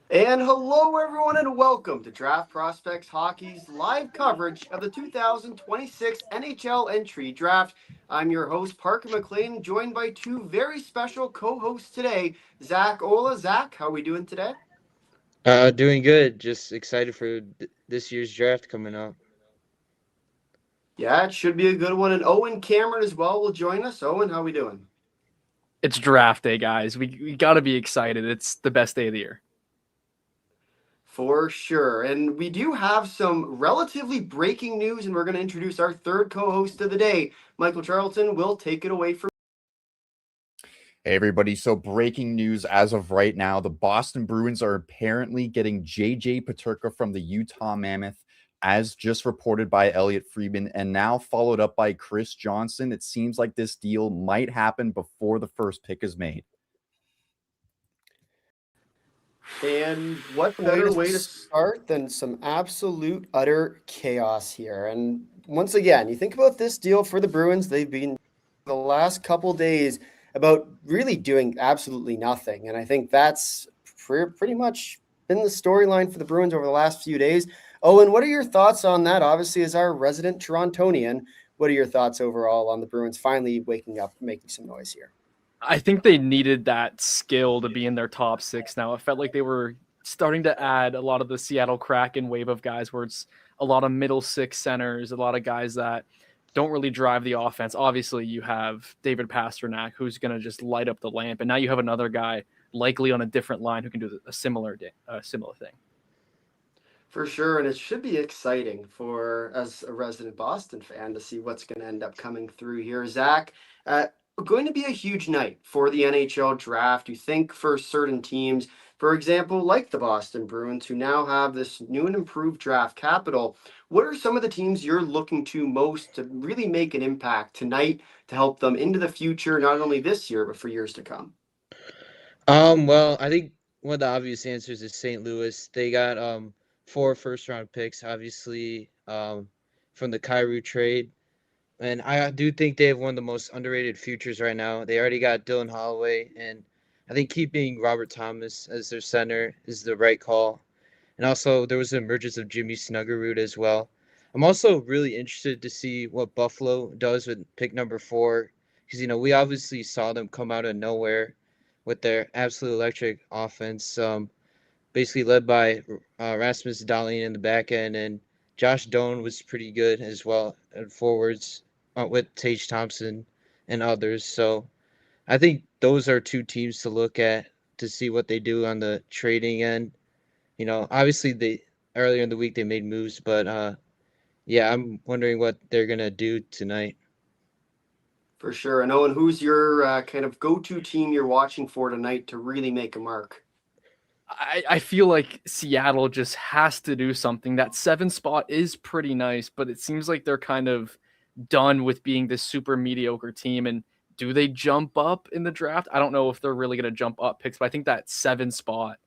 And hello, everyone, and welcome to Draft Prospects Hockey's live coverage of the 2026 NHL Entry Draft. I'm your host, Parker McLean, joined by two very special co-hosts today, Zach Ola. Zach, how are we doing today? Doing good. Just excited for this year's draft coming up. Yeah, it should be a good one. And Owen Cameron as well will join us. Owen, how are we doing? It's draft day, guys. We got to be excited. It's the best day of the year. For sure. And we do have some relatively breaking news, and we're going to introduce our third co-host of the day. Michael Charlton will take it away from. Hey, everybody. So, breaking news as of right now, the Boston Bruins are apparently getting JJ Peterka from the Utah Mammoth, as just reported by Elliot Friedman, and now followed up by Chris Johnson. It seems like this deal might happen before the first pick is made. And what better way to start than some absolute utter chaos here? And once again, you think about this deal for the Bruins, they've been the last couple days about really doing absolutely nothing. And I think that's pretty much been the storyline for the Bruins over the last few days. Owen, what are your thoughts on that? Obviously, as our resident Torontonian, what are your thoughts overall on the Bruins finally waking up, making some noise here? I think they needed that skill to be in their top six now. It felt like they were starting to add a lot of the Seattle Kraken wave of guys where it's a lot of middle six centers, a lot of guys that don't really drive the offense. Obviously, you have David Pasternak, who's going to just light up the lamp. And now you have another guy likely on a different line who can do a similar thing. For sure, and it should be exciting for as a resident Boston fan to see what's going to end up coming through here. Zach, uh, going to be a huge night for the NHL draft. You think for certain teams, for example, like the Boston Bruins, who now have this new and improved draft capital. What are some of the teams you're looking to most to really make an impact tonight to help them into the future, not only this year but for years to come? Well, I think one of the obvious answers is St. Louis. They got four first round picks, obviously, from the Kyrie trade. And I do think they have one of the most underrated futures right now. They already got Dylan Holloway, and I think keeping Robert Thomas as their center is the right call. And also, there was the emergence of Jimmy Snuggerud as well. I'm also really interested to see what Buffalo does with pick number 4, because we obviously saw them come out of nowhere with their absolute electric offense, basically led by Rasmus Dahlin in the back end, and Josh Doan was pretty good as well at forwards with Tage Thompson and others. So I think those are two teams to look at to see what they do on the trading end. Obviously they earlier in the week they made moves, but yeah, I'm wondering what they're gonna do tonight. For sure. And Owen, who's your kind of go-to team you're watching for tonight to really make a mark? I feel like Seattle just has to do something. That 7 spot is pretty nice, but it seems like they're kind of done with being this super mediocre team. And do they jump up in the draft? I don't know if they're really going to jump up picks, but I think that 7 spot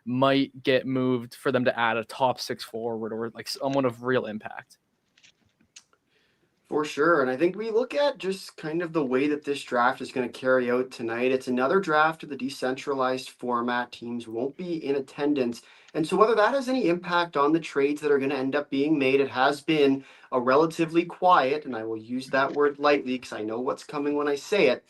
might get moved for them to add a top 6 forward or like someone of real impact. For sure. And I think we look at just kind of the way that this draft is going to carry out tonight. It's another draft of the decentralized format. Teams won't be in attendance. And so, whether that has any impact on the trades that are going to end up being made, it has been a relatively quiet, and I will use that word lightly because I know what's coming when I say it.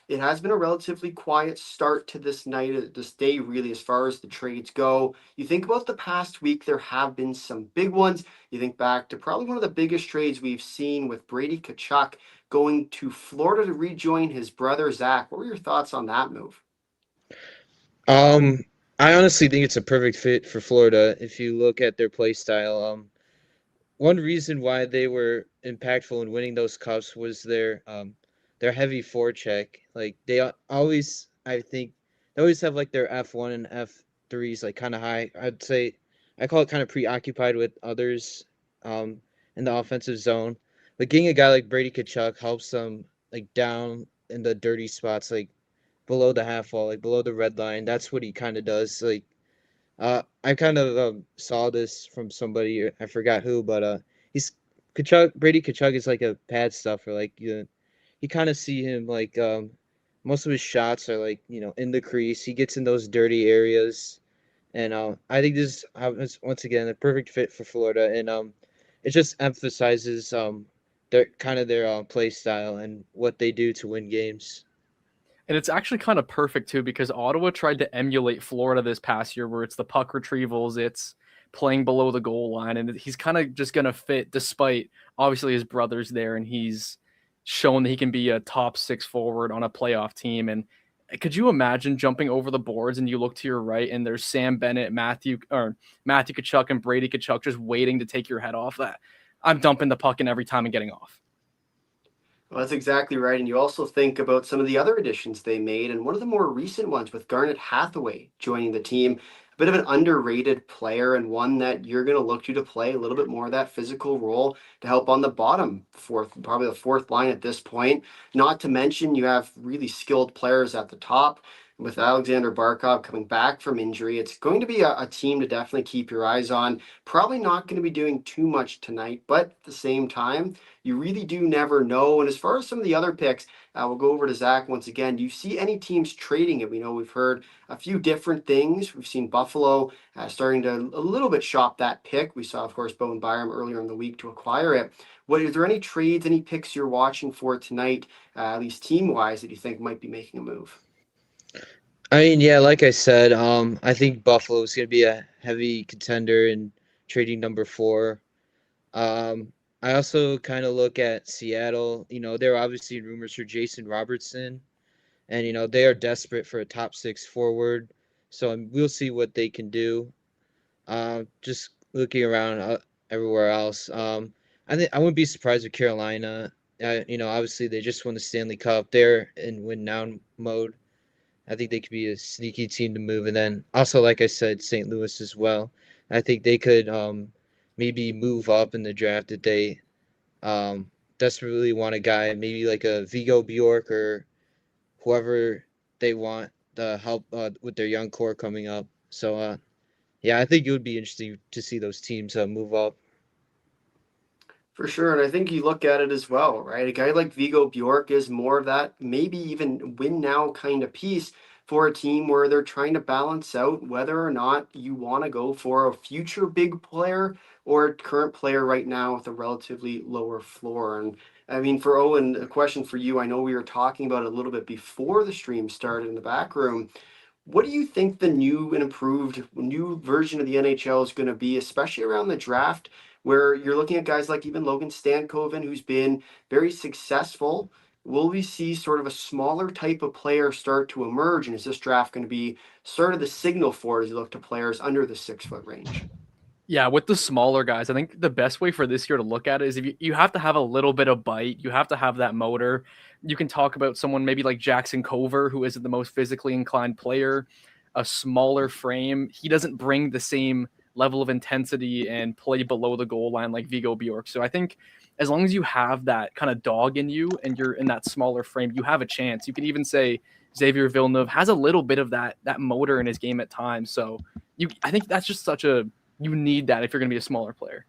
It has been a relatively quiet start to this night, this day, really, as far as the trades go. You think about the past week, there have been some big ones. You think back to probably one of the biggest trades we've seen with Brady Tkachuk going to Florida to rejoin his brother, Zach. What were your thoughts on that move? Um, I honestly think it's a perfect fit for Florida if you look at their play style. One reason why they were impactful in winning those cups was their heavy forecheck. Like always, I think they always have like their F1 and F3s like kind of high. I'd say I call it kind of preoccupied with others in the offensive zone. But getting a guy like Brady Kachuk helps them like down in the dirty spots, like below the half wall, like below the red line. That's what he kind of does. Like I kind of saw this from somebody, I forgot who, but he's Brady Kachuk is like a pad stuffer. Like you kind of see him like most of his shots are like in the crease. He gets in those dirty areas, And I think this is once again a perfect fit for Florida, and it just emphasizes their play style and what they do to win games. And it's actually kind of perfect too because Ottawa tried to emulate Florida this past year where it's the puck retrievals, it's playing below the goal line, and he's kind of just going to fit despite obviously his brother's there and he's shown that he can be a top 6 forward on a playoff team. And could you imagine jumping over the boards and you look to your right and there's Sam Bennett, Matthew Tkachuk and Brady Tkachuk just waiting to take your head off that? I'm dumping the puck in every time and getting off. Well, that's exactly right. And you also think about some of the other additions they made, and one of the more recent ones with Garnet Hathaway joining the team, a bit of an underrated player and one that you're going to look to play a little bit more of that physical role to help on the bottom fourth, probably the fourth line at this point. Not to mention you have really skilled players at the top. With Alexander Barkov coming back from injury, it's going to be a team to definitely keep your eyes on. Probably not going to be doing too much tonight, but at the same time, you really do never know. And as far as some of the other picks, we'll go over to Zach once again. Do you see any teams trading it? We know we've heard a few different things. We've seen Buffalo starting to a little bit shop that pick. We saw, of course, Bowen Byram earlier in the week to acquire it. Is there any trades, any picks you're watching for tonight, at least team-wise, that you think might be making a move? I mean, yeah, like I said, I think Buffalo is going to be a heavy contender in trading number 4. I also kind of look at Seattle. There are obviously rumors for Jason Robertson, and they are desperate for a top 6 forward. So we'll see what they can do. Just looking around everywhere else, I think I wouldn't be surprised with Carolina. Obviously they just won the Stanley Cup. They're in win now mode. I think they could be a sneaky team to move. And then also, like I said, St. Louis as well. I think they could maybe move up in the draft if they desperately want a guy, maybe like a Vigo Bjork or whoever they want to help with their young core coming up. So, yeah, I think it would be interesting to see those teams move up. For sure, and I think you look at it as well, right? A guy like Vigo Bjork is more of that maybe even win now kind of piece for a team where they're trying to balance out whether or not you want to go for a future big player or a current player right now with a relatively lower floor. And I mean, for Owen, a question for you. I know we were talking about it a little bit before the stream started in the back room. What do you think the new and improved new version of the NHL is going to be, especially around the draft, where you're looking at guys like even Logan Stankoven, who's been very successful? Will we see sort of a smaller type of player start to emerge? And is this draft going to be sort of the signal for it as you look to players under the 6-foot range? Yeah, with the smaller guys, I think the best way for this year to look at it is if you have to have a little bit of bite, you have to have that motor. You can talk about someone maybe like Jackson Cover, who isn't the most physically inclined player, a smaller frame. He doesn't bring the same level of intensity and play below the goal line like Vigo Bjork. So I think as long as you have that kind of dog in you and you're in that smaller frame, you have a chance. You can even say Xavier Villeneuve has a little bit of that motor in his game at times. So I think that's just you need that if you're going to be a smaller player.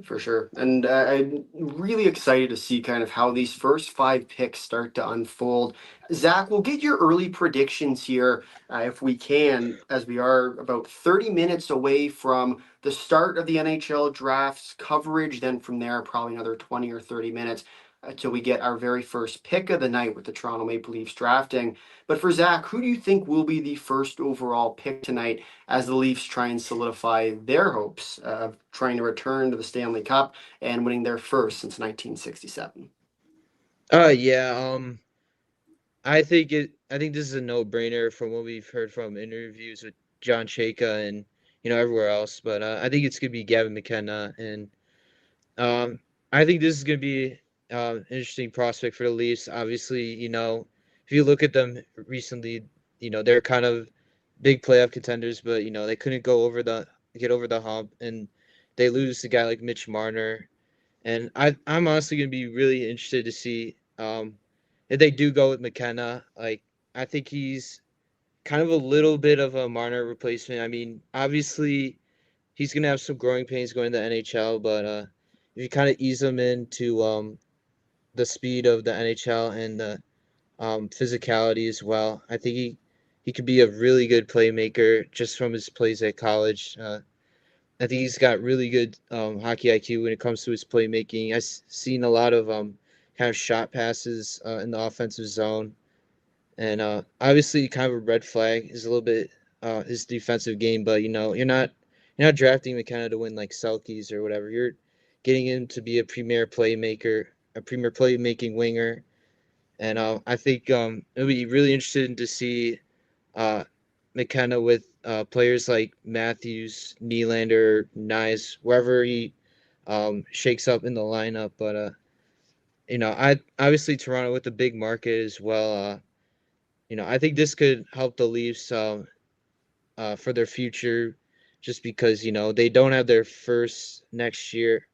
For sure. And I'm really excited to see kind of how these first 5 picks start to unfold. Zach, we'll get your early predictions here if we can, as we are about 30 minutes away from the start of the NHL draft's coverage. Then from there, probably another 20 or 30 minutes until we get our very first pick of the night with the Toronto Maple Leafs drafting. But for Zach, who do you think will be the first overall pick tonight as the Leafs try and solidify their hopes of trying to return to the Stanley Cup and winning their first since 1967? Yeah. I think this is a no-brainer from what we've heard from interviews with John Chayka and everywhere else. But I think it's gonna be Gavin McKenna, and I think this is gonna be an interesting prospect for the Leafs. Obviously, if you look at them recently, they're kind of big playoff contenders, but they couldn't get over the hump, and they lose to a guy like Mitch Marner. And I'm honestly gonna be really interested to see if they do go with McKenna. Like, I think he's kind of a little bit of a Marner replacement. I mean, obviously he's gonna have some growing pains going to the NHL, but if you kind of ease him into the speed of the NHL and the physicality as well, I think he could be a really good playmaker just from his plays at college. I think he's got really good hockey IQ when it comes to his playmaking. I've seen a lot of kind of shot passes in the offensive zone, and obviously, kind of a red flag is a little bit his defensive game. But you're not drafting McKenna to win like Selkies or whatever. You're getting him to be a premier playmaker, a premier playmaking winger, and I think it'll be really interesting to see uh, McKenna with players like Matthews, Nylander, Nyes, wherever he shakes up in the lineup. But I obviously Toronto with the big market as well. I think this could help the Leafs for their future, just because they don't have their first next year.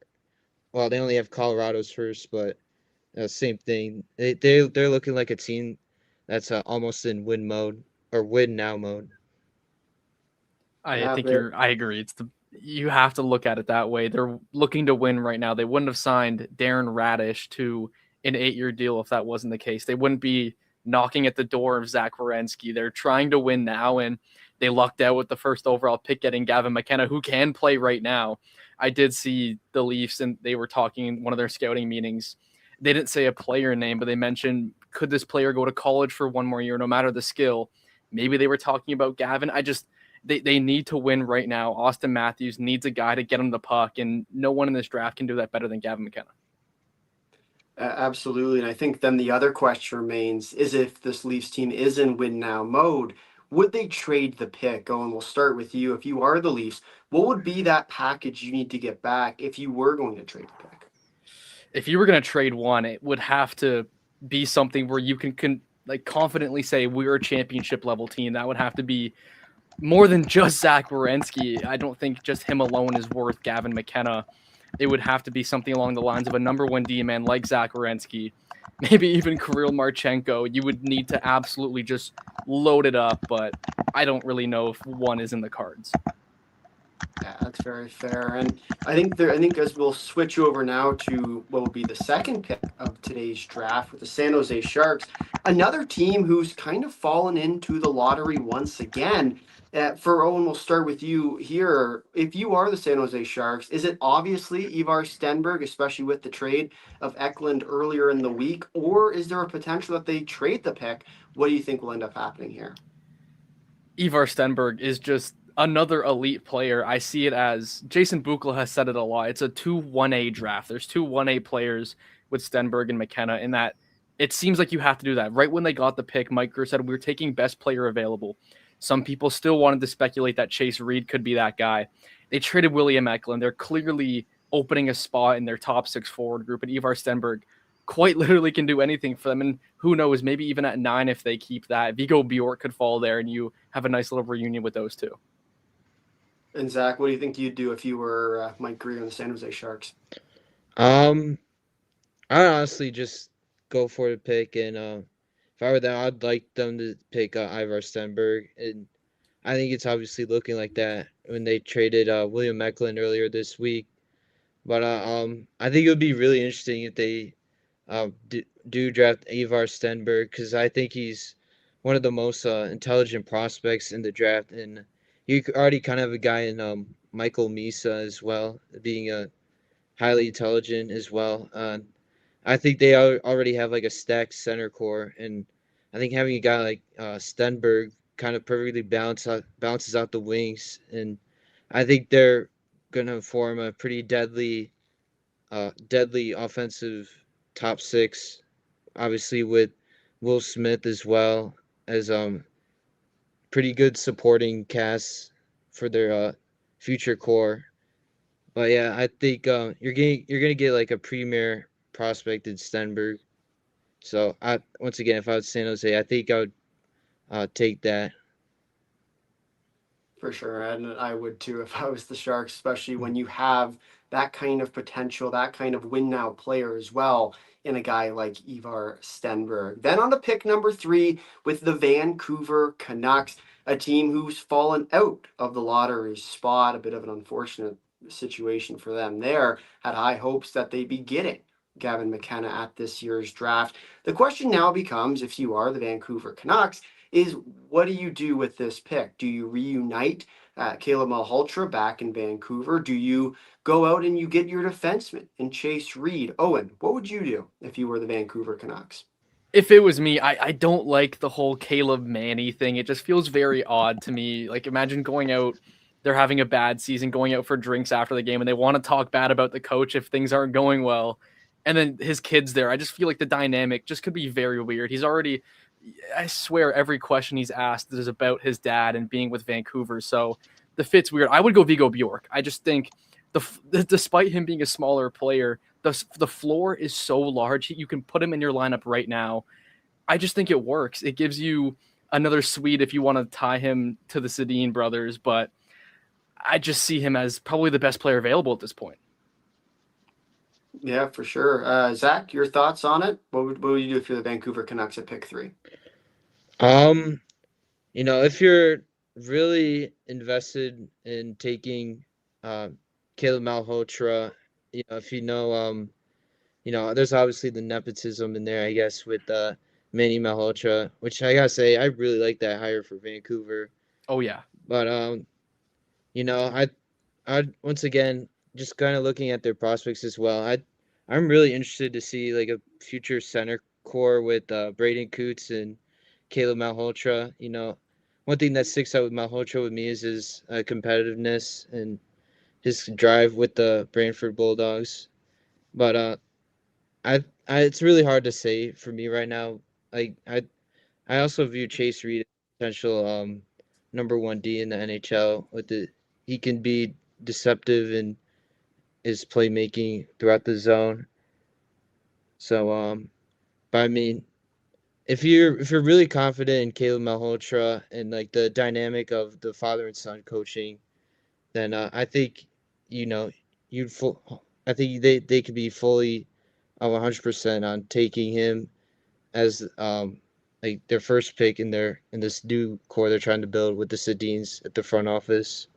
Well, they only have Colorado's first, but same thing. They're looking like a team that's almost in win mode or win now mode. I Yeah, think very, I agree. You have to look at it that way. They're looking to win right now. They wouldn't have signed Darren Radish to an 8-year deal if that wasn't the case. They wouldn't be knocking at the door of Zach Werenski. They're trying to win now, and they lucked out with the first overall pick getting Gavin McKenna, who can play right now. I did see the Leafs, and they were talking in one of their scouting meetings. They didn't say a player name, but they mentioned, could this player go to college for one more year, no matter the skill? Maybe they were talking about Gavin. They need to win right now. Austin Matthews needs a guy to get him the puck, and no one in this draft can do that better than Gavin McKenna. absolutely. And I think then the other question remains is if this Leafs team is in win now mode, would they trade the pick? Oh, and we'll start with you. If you are the Leafs, what would be that package you need to get back if you were going to trade the pick? If you were going to trade one, it would have to be something where you can like confidently say we're a championship level team. That would have to be more than just Zach Werenski. I don't think just him alone is worth Gavin McKenna. It would have to be something along the lines of a number one D-man like Zach Werenski, maybe even Kirill Marchenko. You would need to absolutely just load it up, but I don't really know if one is in the cards. Yeah, that's very fair. And I think as we'll switch over now to what will be the second pick of today's draft with the San Jose Sharks, another team who's kind of fallen into the lottery once again. For Owen, we'll start with you here. If you are the San Jose Sharks, is it obviously Ivar Stenberg, especially with the trade of Eklund earlier in the week, or is there a potential that they trade the pick? What do you think will end up happening here? Ivar Stenberg is just another elite player. I see it as Jason Buchel has said it a lot. It's a 2-1A draft. There's 2 1A players with Stenberg and McKenna, in that it seems like you have to do that. Right when they got the pick, Mike Grier said, we're taking best player available. Some people still wanted to speculate that Chase Reed could be that guy. They traded William Eklund. They're clearly opening a spot in their top 6 forward group, and Ivar Stenberg quite literally can do anything for them. And who knows, maybe even at 9, if they keep that, Vigo Bjork could fall there and you have a nice little reunion with those two. And Zach, what do you think you'd do if you were Mike Grier and the San Jose Sharks? I honestly just go for the pick, and if I were them, I'd like them to pick Ivar Stenberg, and I think it's obviously looking like that when they traded William Eklund earlier this week. But I think it would be really interesting if they do draft Ivar Stenberg, because I think he's one of the most intelligent prospects in the draft, and you already kind of have a guy in Michael Misa as well, being a highly intelligent as well. I think they already have like a stacked center core, and I think having a guy like Stenberg kind of perfectly balances out the wings, and I think they're gonna form a pretty deadly offensive top 6, obviously with Will Smith as well as pretty good supporting cast for their future core. But yeah, I think you're gonna get like a premier prospected Stenberg. So once again, if I was San Jose, I think I would take that. For sure, and I would too if I was the Sharks, especially when you have that kind of potential, that kind of win now player as well in a guy like Ivar Stenberg. Then on to pick number 3 with the Vancouver Canucks, a team who's fallen out of the lottery spot, a bit of an unfortunate situation for them there. Had high hopes that they'd be getting Gavin McKenna at this year's draft. The question now becomes, if you are the Vancouver Canucks, is what do you do with this pick? Do you reunite Caleb Malhotra back in Vancouver? Do you go out and you get your defenseman and Chase Reed? Owen, what would you do if you were the Vancouver Canucks? If it was me, I don't like the whole Caleb Manny thing. It just feels very odd to me. Like, imagine going out, they're having a bad season, going out for drinks after the game, and they want to talk bad about the coach if things aren't going well. And then his kid's there. I just feel like the dynamic just could be very weird. He's already, I swear, every question he's asked is about his dad and being with Vancouver. So the fit's weird. I would go Vigo Bjork. I just think despite him being a smaller player, the floor is so large. You can put him in your lineup right now. I just think it works. It gives you another suite if you want to tie him to the Sedin brothers, but I just see him as probably the best player available at this point. Yeah, for sure. Zach, your thoughts on it? What would you do if you're the Vancouver Canucks at pick 3? If you're really invested in taking Caleb Malhotra, if there's obviously the nepotism in there, I guess, with Manny Malhotra, which I gotta say, I really like that hire for Vancouver. Oh yeah. But I once again just kind of looking at their prospects as well. I'm really interested to see like a future center core with Braden Coots and Caleb Malhotra. One thing that sticks out with Malhotra with me is his competitiveness and his drive with the Brantford Bulldogs. But it's really hard to say for me right now. Like I also view Chase Reed as potential number 1D in the NHL. He can be deceptive in his playmaking throughout the zone. So but I mean, if you're really confident in Caleb Malhotra and like the dynamic of the father and son coaching, then I think I think they could be fully 100% on taking him as like their first pick in this new core they're trying to build with the Sedins at the front office.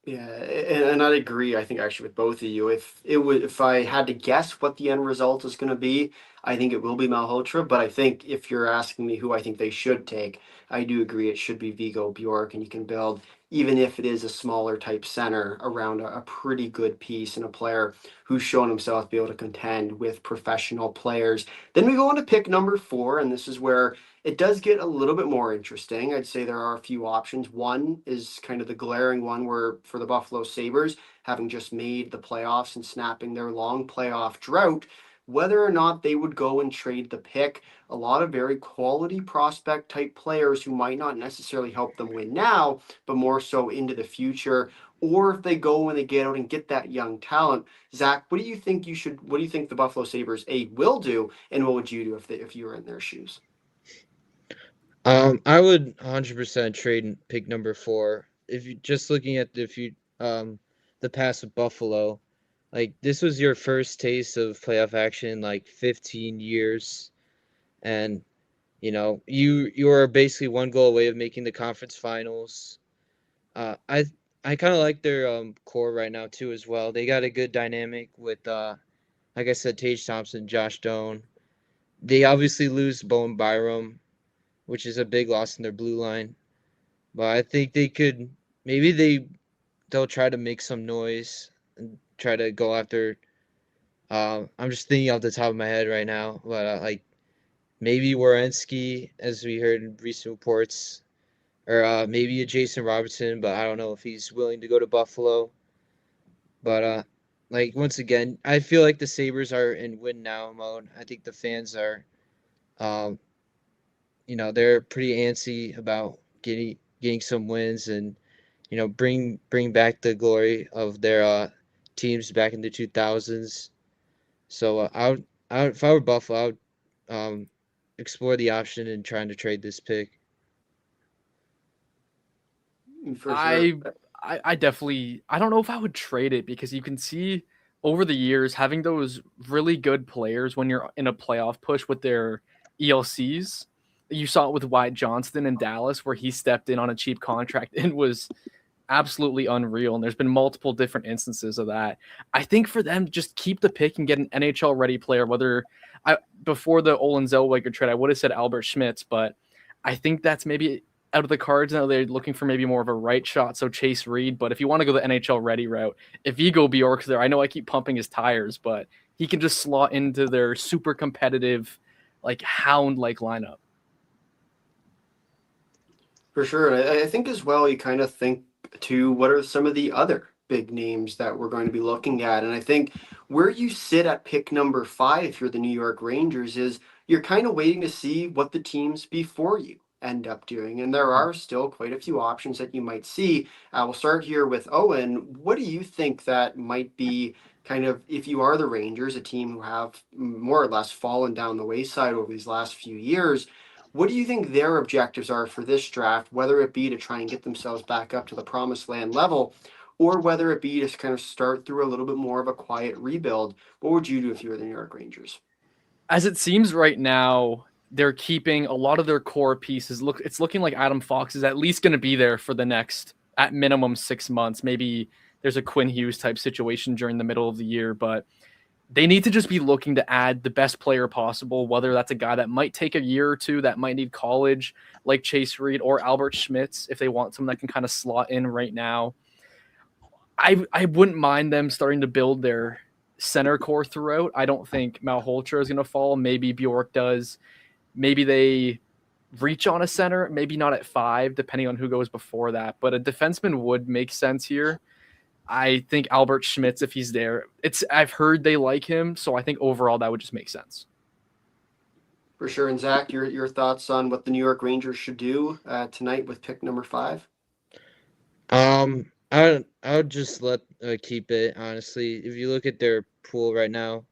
Yeah, and I'd agree. I think actually with both of you, if I had to guess what the end result is going to be, I think it will be Malhotra. But I think if you're asking me who I think they should take, I do agree it should be Vigo Bjork, and you can build, even if it is a smaller type center, around a pretty good piece and a player who's shown himself to be able to contend with professional players. Then we go on to pick number 4, and this is where it does get a little bit more interesting. I'd say there are a few options. One is kind of the glaring one where for the Buffalo Sabres, having just made the playoffs and snapping their long playoff drought, whether or not they would go and trade the pick. A lot of very quality prospect type players who might not necessarily help them win now, but more so into the future. Or if they go and they get out and get that young talent. Zach, what do you think the Buffalo Sabres will do, and what would you do if you were in their shoes? I would 100% trade and pick number 4. If you just looking at the past with Buffalo, like this was your first taste of playoff action in like 15 years, and you are basically one goal away of making the conference finals. I kind of like their core right now too as well. They got a good dynamic with like I said, Tage Thompson, Josh Doan. They obviously lose Bowen Byram, which is a big loss in their blue line. But I think they'll try to make some noise and try to go after. I'm just thinking off the top of my head right now, but like maybe Werenski, as we heard in recent reports, or maybe a Jason Robertson, but I don't know if he's willing to go to Buffalo. But like once again, I feel like the Sabres are in win now mode. I think the fans are, they're pretty antsy about getting some wins and bring back the glory of their teams back in the 2000s. So if I were Buffalo, I would explore the option in trying to trade this pick. For sure. I definitely, I don't know if I would trade it, because you can see over the years having those really good players when you're in a playoff push with their ELCs. You saw it with Wyatt Johnston in Dallas, where he stepped in on a cheap contract and was absolutely unreal. And there's been multiple different instances of that. I think for them, just keep the pick and get an NHL ready player. Before the Olin Zellweger trade, I would have said Albert Schmitz, but I think that's maybe out of the cards now. They're looking for maybe more of a right shot. So Chase Reed, but if you want to go the NHL ready route, if Vigo Bjork's there, I know I keep pumping his tires, but he can just slot into their super competitive, like hound-like lineup. For sure. I think as well, you kind of think to what are some of the other big names that we're going to be looking at. And I think where you sit at pick number 5, if you're the New York Rangers, is you're kind of waiting to see what the teams before you end up doing. And there are still quite a few options that you might see. We'll start here with Owen. What do you think that might be kind of, if you are the Rangers, a team who have more or less fallen down the wayside over these last few years? What do you think their objectives are for this draft, whether it be to try and get themselves back up to the promised land level, or whether it be to kind of start through a little bit more of a quiet rebuild? What would you do if you were the New York Rangers? As it seems right now, they're keeping a lot of their core pieces. It's looking like Adam Fox is at least going to be there for the next, at minimum, 6 months. Maybe there's a Quinn Hughes type situation during the middle of the year, but they need to just be looking to add the best player possible, whether that's a guy that might take a year or two, that might need college, like Chase Reed or Albert Schmitz, if they want someone that can kind of slot in right now. I wouldn't mind them starting to build their center core throughout. I don't think Malhotra is going to fall. Maybe Bjork does. Maybe they reach on a center, maybe not at 5, depending on who goes before that. But a defenseman would make sense here. I think Albert Schmitz, if he's there, I've heard they like him, so I think overall that would just make sense. For sure. And Zach, your thoughts on what the New York Rangers should do tonight with pick number 5? I would just keep it, honestly. If you look at their pool right now,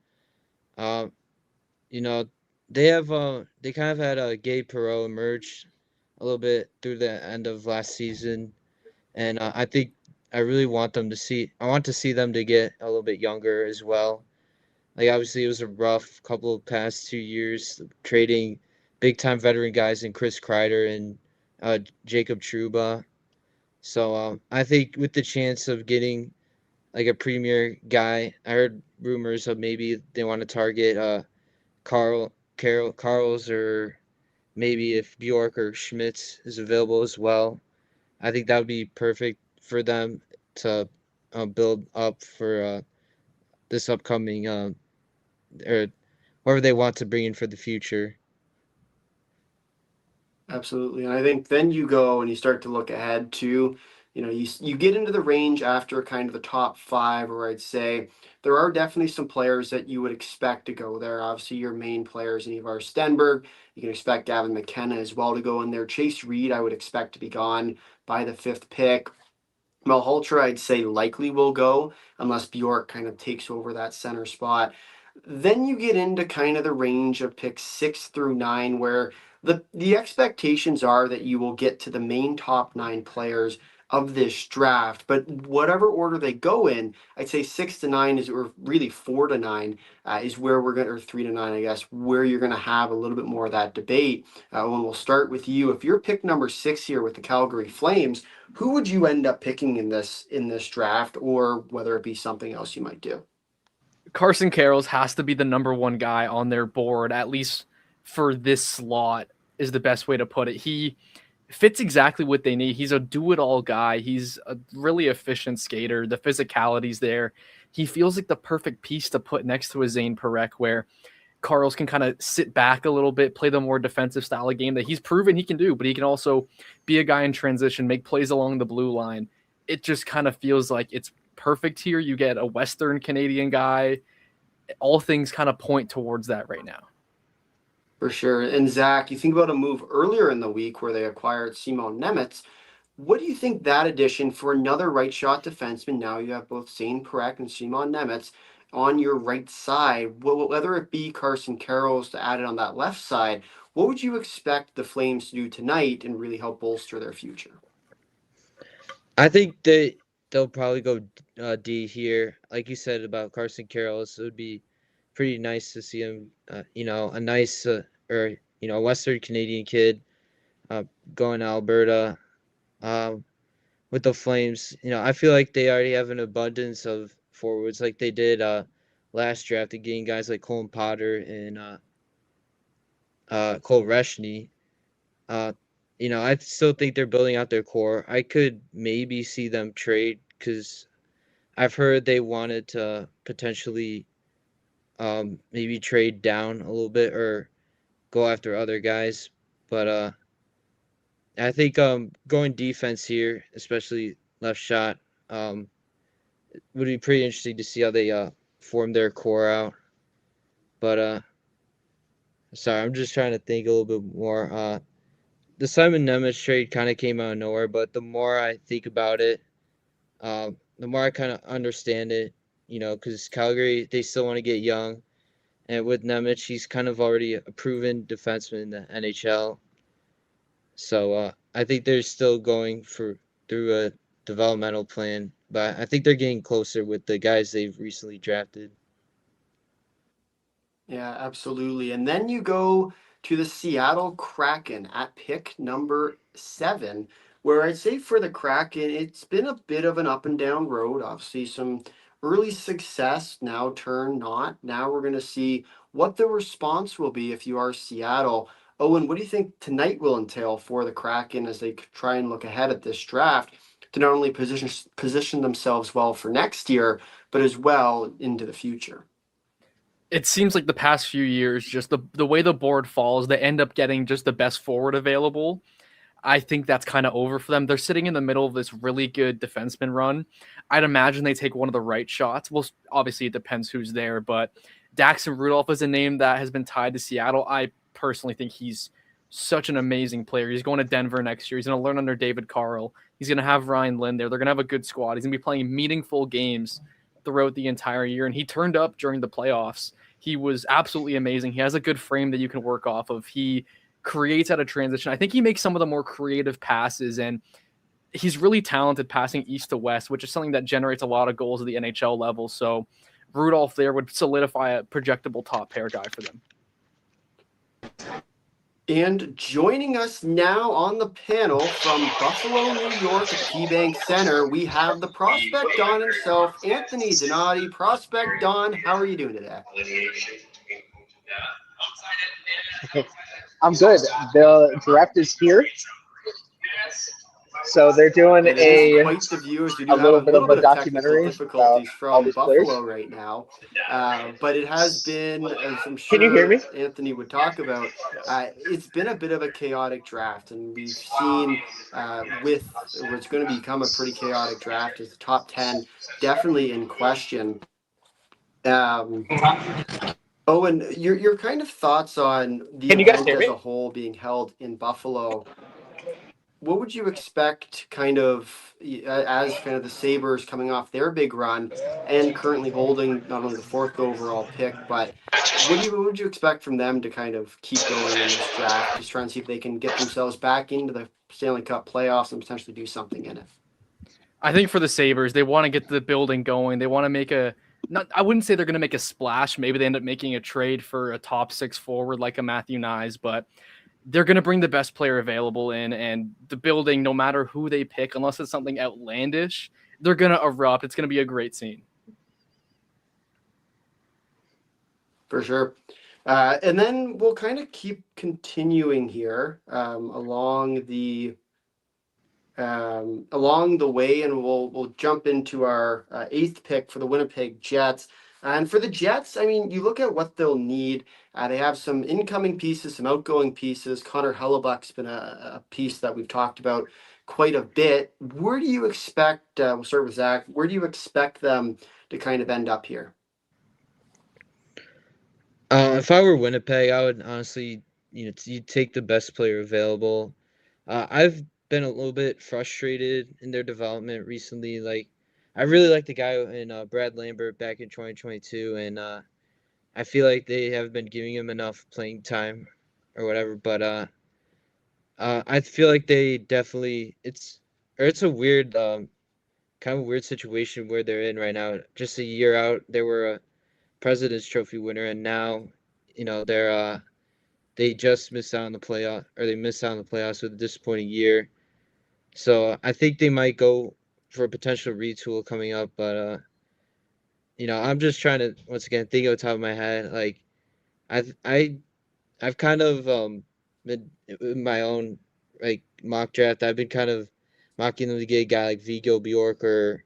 you know, they kind of had Gabe Perreault emerge a little bit through the end of last season, and I really want them to see. I want to see them to get a little bit younger as well. Like, obviously, it was a rough couple of past 2 years trading big time veteran guys in Chris Kreider and Jacob Trouba. So I think with the chance of getting like a premier guy, I heard rumors of maybe they want to target Carl's, or maybe if Bjork or Schmitz is available as well. I think that would be perfect for them to build up for this upcoming or whoever they want to bring in for the future. Absolutely. And I think then you go and you start to look ahead to, you get into the range after kind of the top 5, or I'd say there are definitely some players that you would expect to go there. Obviously, your main players, Ivar Stenberg. You can expect Gavin McKenna as well to go in there. Chase Reed, I would expect to be gone by the 5th pick. Malhotra, I'd say likely will go unless Bjork kind of takes over that center spot. Then you get into kind of the range of picks 6 through 9, where the expectations are that you will get to the main top 9 players of this draft. But whatever order they go in, I'd say 6 to 9 is, or really 4 to 9 is where we're going to, or 3 to 9, I guess, where you're going to have a little bit more of that debate. When we'll start with you. If you're pick number 6 here with the Calgary Flames, who would you end up picking in this draft, or whether it be something else you might do? Carson Karels has to be the number 1 guy on their board, at least for this slot, is the best way to put it. He fits exactly what they need. He's a do-it-all guy. He's a really efficient skater. The physicality's there. He feels like the perfect piece to put next to a Zane Parekh, where Karels can kind of sit back a little bit, play the more defensive style of game that he's proven he can do, but he can also be a guy in transition, make plays along the blue line. It just kind of feels like it's perfect here. You get a Western Canadian guy. All things kind of point towards that right now. For sure. And Zach, you think about a move earlier in the week where they acquired Simon Nemec. What do you think that addition for another right shot defenseman? Now you have both Zane Parekh and Simon Nemec on your right side. Whether it be Carson Karels to add it on that left side, what would you expect the Flames to do tonight and really help bolster their future? I think they'll probably go D here. Like you said about Carson Karels, it would be pretty nice to see him, a nice Western Canadian kid going to Alberta. with the Flames. I feel like they already have an abundance of forwards like they did last draft, getting guys like Colin Potter and Cole Reshny. I still think they're building out their core. I could maybe see them trade because I've heard they wanted to potentially maybe trade down a little bit or go after other guys. But I think going defense here, especially left shot, would be pretty interesting to see how they form their core out. But sorry, I'm just trying to think a little bit more. The Simon Nemeth trade kind of came out of nowhere, but the more I think about it, the more I kind of understand it. Because Calgary, they still want to get young, and with Nemeth, he's kind of already a proven defenseman in the NHL. So I think they're still going through a developmental plan, but I think they're getting closer with the guys they've recently drafted. Yeah, absolutely. And then you go to the Seattle Kraken at pick number 7, where I'd say for the Kraken, it's been a bit of an up and down road. Obviously, some early success, now turn not. Now we're going to see what the response will be if you are Seattle. Owen, what do you think tonight will entail for the Kraken as they try and look ahead at this draft to not only position themselves well for next year, but as well into the future? It seems like the past few years, just the way the board falls, they end up getting just the best forward available. I think that's kind of over for them. They're sitting in the middle of this really good defenseman run. I'd imagine they take one of the right shots. Well, obviously it depends who's there, but Daxon Rudolph is a name that has been tied to Seattle. I personally think he's such an amazing player. He's going to Denver next year. He's going to learn under David Carl. He's going to have Ryan Lind there. They're going to have a good squad. He's going to be playing meaningful games throughout the entire year, and he turned up during the playoffs. He was absolutely amazing. He has a good frame that you can work off of. He creates out of transition. I think he makes some of the more creative passes, and he's really talented passing east to west, which is something that generates a lot of goals at the NHL level. So Rudolph there would solidify a projectable top pair guy for them. And joining us now on the panel from Buffalo, New York at KeyBank Center, we have the Prospect Don himself, Anthony Donati. Prospect Don, how are you doing today? I'm good. The draft is here. So they're doing quite the view as we do a little have bit of a documentary difficulties from these Buffalo players. right now. But it has been, as I'm sure Can you hear me? Anthony would talk about, it's been a bit of a chaotic draft. And we've seen with what's going to become a pretty chaotic draft is the top 10 definitely in question. Owen, your kind of thoughts on the event as a whole being held in Buffalo. What would you expect kind of as kind of the Sabres coming off their big run and currently holding not only the 4th overall pick, but what would you expect from them to kind of keep going in this draft, just trying to see if they can get themselves back into the Stanley Cup playoffs and potentially do something in it? I think for the Sabres, they want to get the building going. They want to make I wouldn't say they're going to make a splash. Maybe they end up making a trade for a top 6 forward like a Matthew Nyes, but they're going to bring the best player available in, and the building, no matter who they pick, unless it's something outlandish, they're going to erupt. It's going to be a great scene. For sure. And then we'll kind of keep continuing here along the way, and we'll jump into our 8th pick for the Winnipeg Jets. And for the Jets, I mean, you look at what they'll need. They have some incoming pieces, some outgoing pieces. Connor Hellebuck's been a piece that we've talked about quite a bit. Where do you expect, we'll start with Zach, where do you expect them to kind of end up here? If I were Winnipeg, I would honestly, you take the best player available. I've been a little bit frustrated in their development recently. Like, I really like the guy in Brad Lambert back in 2022, and I feel like they haven't been giving him enough playing time or whatever. But I feel like they definitely it's a weird kind of weird situation where they're in right now. Just a year out, they were a President's Trophy winner, and now they just missed out on the playoff, or they missed out on the playoffs with a disappointing year. So I think they might go for a potential retool coming up, but I'm just trying to once again think off the top of my head. Like I've kind of been in my own like mock draft. I've been kind of mocking them to get a guy like Vigo Bjork or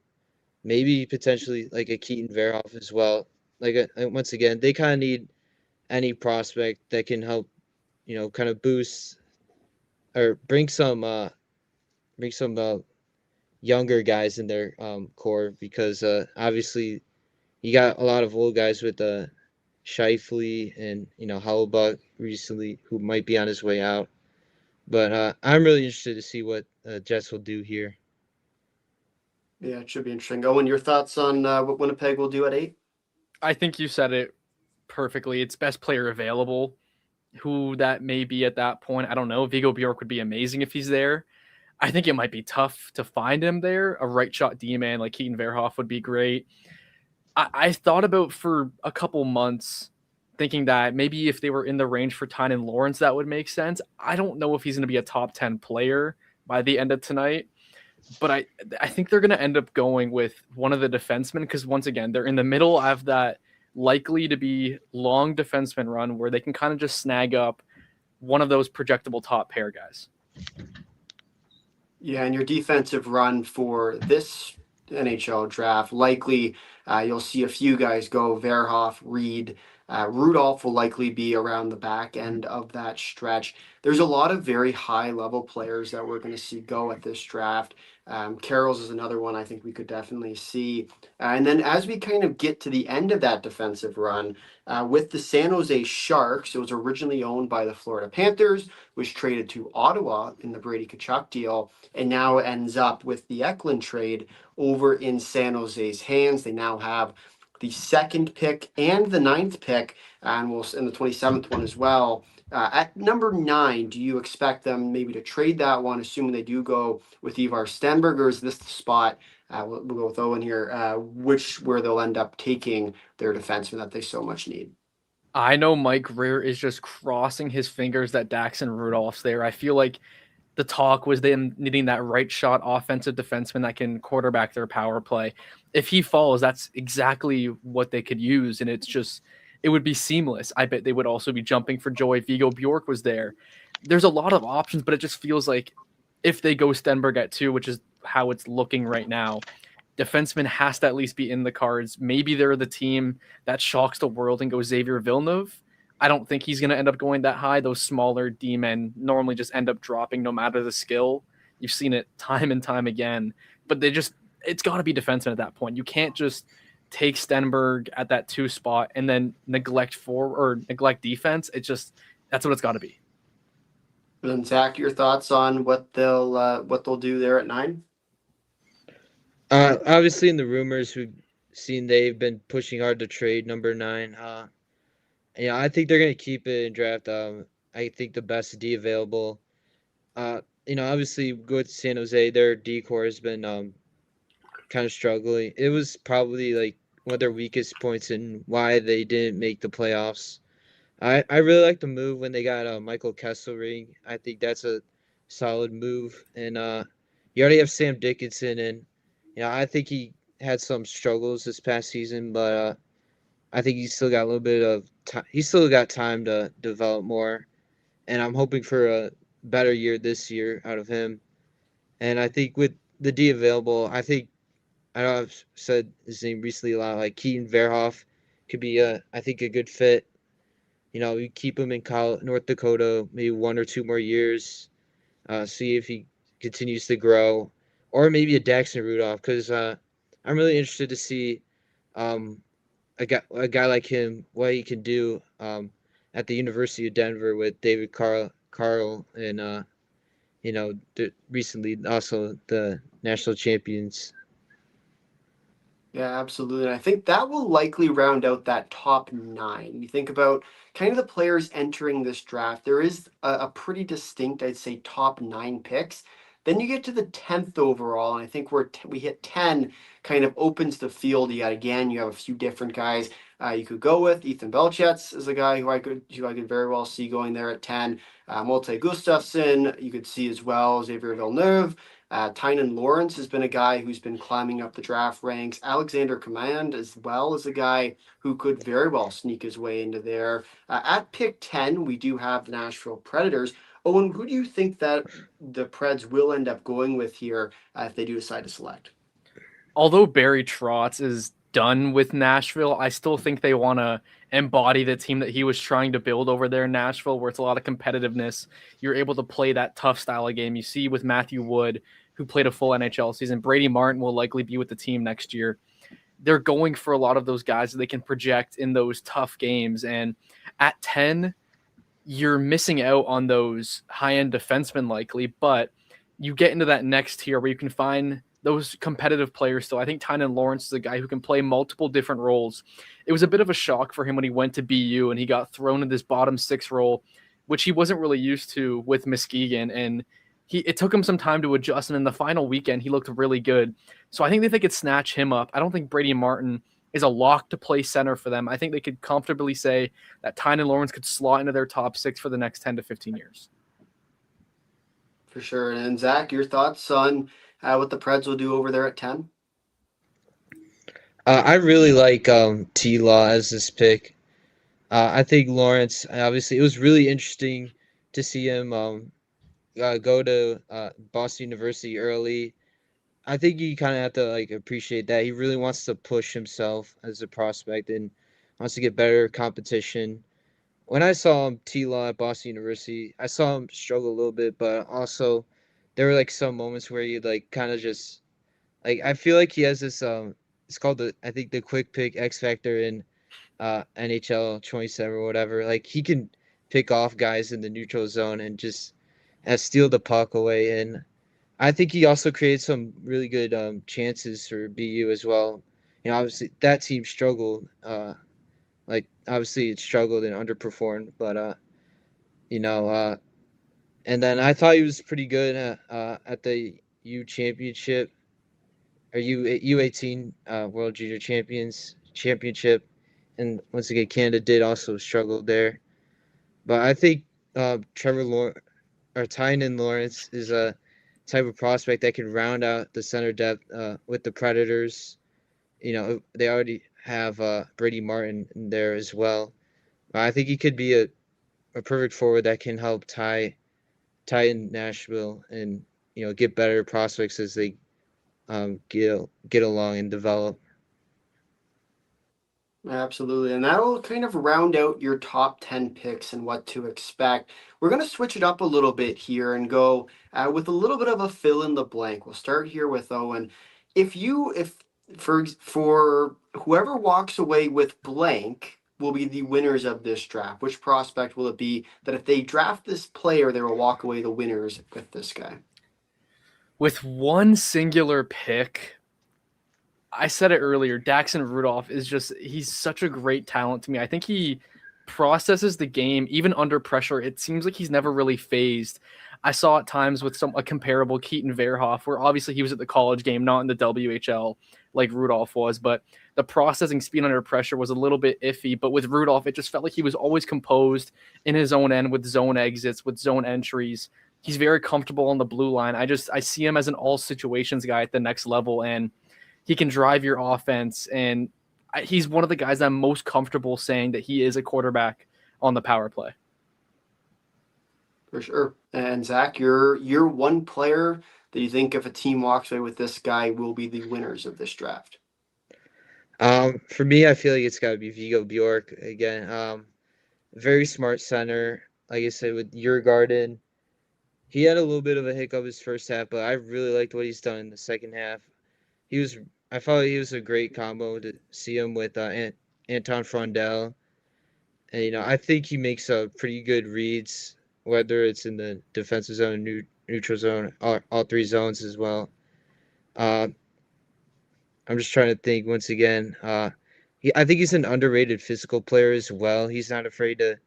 maybe potentially like a Keaton Verhoff as well. Like once again, they kind of need any prospect that can help, kind of boost or bring some younger guys in their core because obviously you got a lot of old guys with Shifley and Hellbuck recently who might be on his way out. But I'm really interested to see what Jets will do here. Yeah, it should be interesting. Owen, your thoughts on what Winnipeg will do at 8? I think you said it perfectly. It's best player available. Who that may be at that point, I don't know. Vigo Bjork would be amazing if he's there. I think it might be tough to find him there. A right shot D man like Keaton Verhoff would be great. I thought about for a couple months thinking that maybe if they were in the range for Tynan and Lawrence, that would make sense. I don't know if he's going to be a top 10 player by the end of tonight, but I think they're going to end up going with one of the defensemen because once again, they're in the middle of that likely to be long defenseman run where they can kind of just snag up one of those projectable top pair guys. Yeah, and your defensive run for this NHL draft, likely you'll see a few guys go. Verhoff, Reed, Rudolph will likely be around the back end of that stretch. There's a lot of very high level players that we're going to see go at this draft. Carroll's is another one I think we could definitely see. And then as we kind of get to the end of that defensive run, with the San Jose Sharks, it was originally owned by the Florida Panthers, was traded to Ottawa in the Brady Tkachuk deal, and now ends up with the Eklund trade over in San Jose's hands. They now have the 2nd pick and the 9th pick, and in the 27th one as well. At number 9, do you expect them maybe to trade that one, assuming they do go with Ivar Stenberg, or is this the spot? We'll go with Owen here, where they'll end up taking their defenseman that they so much need. I know Mike Greer is just crossing his fingers that Daxon Rudolph's there. I feel like the talk was them needing that right shot offensive defenseman that can quarterback their power play. If he falls, that's exactly what they could use. And it would be seamless. I bet they would also be jumping for joy. Vigo Bjork was there. There's a lot of options, but it just feels like if they go Stenberg at 2, which is how it's looking right now, defenseman has to at least be in the cards. Maybe they're the team that shocks the world and goes Xavier Villeneuve. I don't think he's going to end up going that high. Those smaller D-men normally just end up dropping no matter the skill. You've seen it time and time again. But it's got to be defenseman at that point. You can't just take Stenberg at that 2 spot and then neglect defense. That's what it's got to be. And Zach, your thoughts on what they'll do there at 9? Obviously, in the rumors we've seen, they've been pushing hard to trade number 9. I think they're going to keep it in draft. I think the best D available. Obviously, go to San Jose. Their D core has been kind of struggling. It was probably like one of their weakest points in why they didn't make the playoffs. I really like the move when they got Michael Kesselring. I think that's a solid move. And you already have Sam Dickinson, and I think he had some struggles this past season, but I think he's still got a little bit of time. He's still got time to develop more, and I'm hoping for a better year this year out of him. And I think with the D available, I know I've said his name recently a lot. Like Keaton Verhoff could be a good fit. You keep him in North Dakota, maybe 1 or 2 more years, see if he continues to grow, or maybe a Daxon Rudolph, because I'm really interested to see a guy like him, what he can do at the University of Denver with David Carl and recently also the national champions. Yeah, absolutely. And I think that will likely round out that top 9. You think about kind of the players entering this draft. There is a pretty distinct, I'd say, top 9 picks. Then you get to the 10th overall, and I think we hit 10 kind of opens the field. You have a few different guys you could go with. Ethan Belchets is a guy who I could very well see going there at 10. Molte Gustafsson, you could see as well. Xavier Villeneuve. Tynan Lawrence has been a guy who's been climbing up the draft ranks. Alexander Command as well is a guy who could very well sneak his way into there. At pick 10, we do have the Nashville Predators. Owen, who do you think that the Preds will end up going with here if they do decide to select? Although Barry Trotz is done with Nashville, I still think they want to embody the team that he was trying to build over there in Nashville, where it's a lot of competitiveness. You're able to play that tough style of game. You see with Matthew Wood, who played a full NHL season. Brady Martin will likely be with the team next year. They're going for a lot of those guys that they can project in those tough games. And at 10, you're missing out on those high-end defensemen likely, but you get into that next tier where you can find those competitive players still. I think Tynan Lawrence is a guy who can play multiple different roles. It was a bit of a shock for him when he went to BU and he got thrown in this bottom six role, which he wasn't really used to with Muskegon. And it took him some time to adjust. And in the final weekend, he looked really good. So I think they could snatch him up. I don't think Brady Martin is a lock to play center for them. I think they could comfortably say that Tynan Lawrence could slot into their top six for the next 10 to 15 years. For sure. And Zach, your thoughts on what the Preds will do over there at 10? I really like T-Law as this pick. I think Lawrence, obviously, it was really interesting to see him go to Boston University early. I think you kind of have to appreciate that. He really wants to push himself as a prospect and wants to get better competition. When I saw him T-Law at Boston University, I saw him struggle a little bit, but also there were some moments where you kind of just I feel like he has this it's called the quick pick X factor in NHL 27 or whatever. He can pick off guys in the neutral zone and just steal the puck away. And I think he also created some really good chances for BU as well. Obviously that team struggled. Obviously it struggled and underperformed, but and then I thought he was pretty good at the U Championship or U18 World Junior Championship, and once again Canada did also struggle there. But I think Tynan Lawrence is a type of prospect that can round out the center depth with the Predators. They already have Brady Martin in there as well. I think he could be a perfect forward that can help tie in Nashville and get better prospects as they get along and develop. Absolutely. And that'll kind of round out your top 10 picks and what to expect. We're going to switch it up a little bit here and go with a little bit of a fill in the blank. We'll start here with Owen. If for whoever walks away with blank will be the winners of this draft, which prospect will it be that if they draft this player, they will walk away the winners with this guy? With one singular pick, I said it earlier, Daxon Rudolph he's such a great talent to me. I think he processes the game even under pressure. It seems like he's never really phased. I saw at times with a comparable Keaton Verhoff, where obviously he was at the college game, not in the WHL like Rudolph was, but the processing speed under pressure was a little bit iffy. But with Rudolph, it just felt like he was always composed in his own end with zone exits, with zone entries. He's very comfortable on the blue line. I see him as an all situations guy at the next level, and he can drive your offense, and he's one of the guys I'm most comfortable saying that he is a quarterback on the power play. For sure. And Zach, you're one player that you think if a team walks away with this guy will be the winners of this draft. For me, I feel like it's got to be Vigo Bjork again. Very smart center. Like I said, with Djurgården, he had a little bit of a hiccup his first half, but I really liked what he's done in the second half. I felt like he was a great combo to see him with Anton Frondel. And, I think he makes pretty good reads, whether it's in the defensive zone, neutral zone, all three zones as well. I'm just trying to think once again. I think he's an underrated physical player as well. He's not afraid to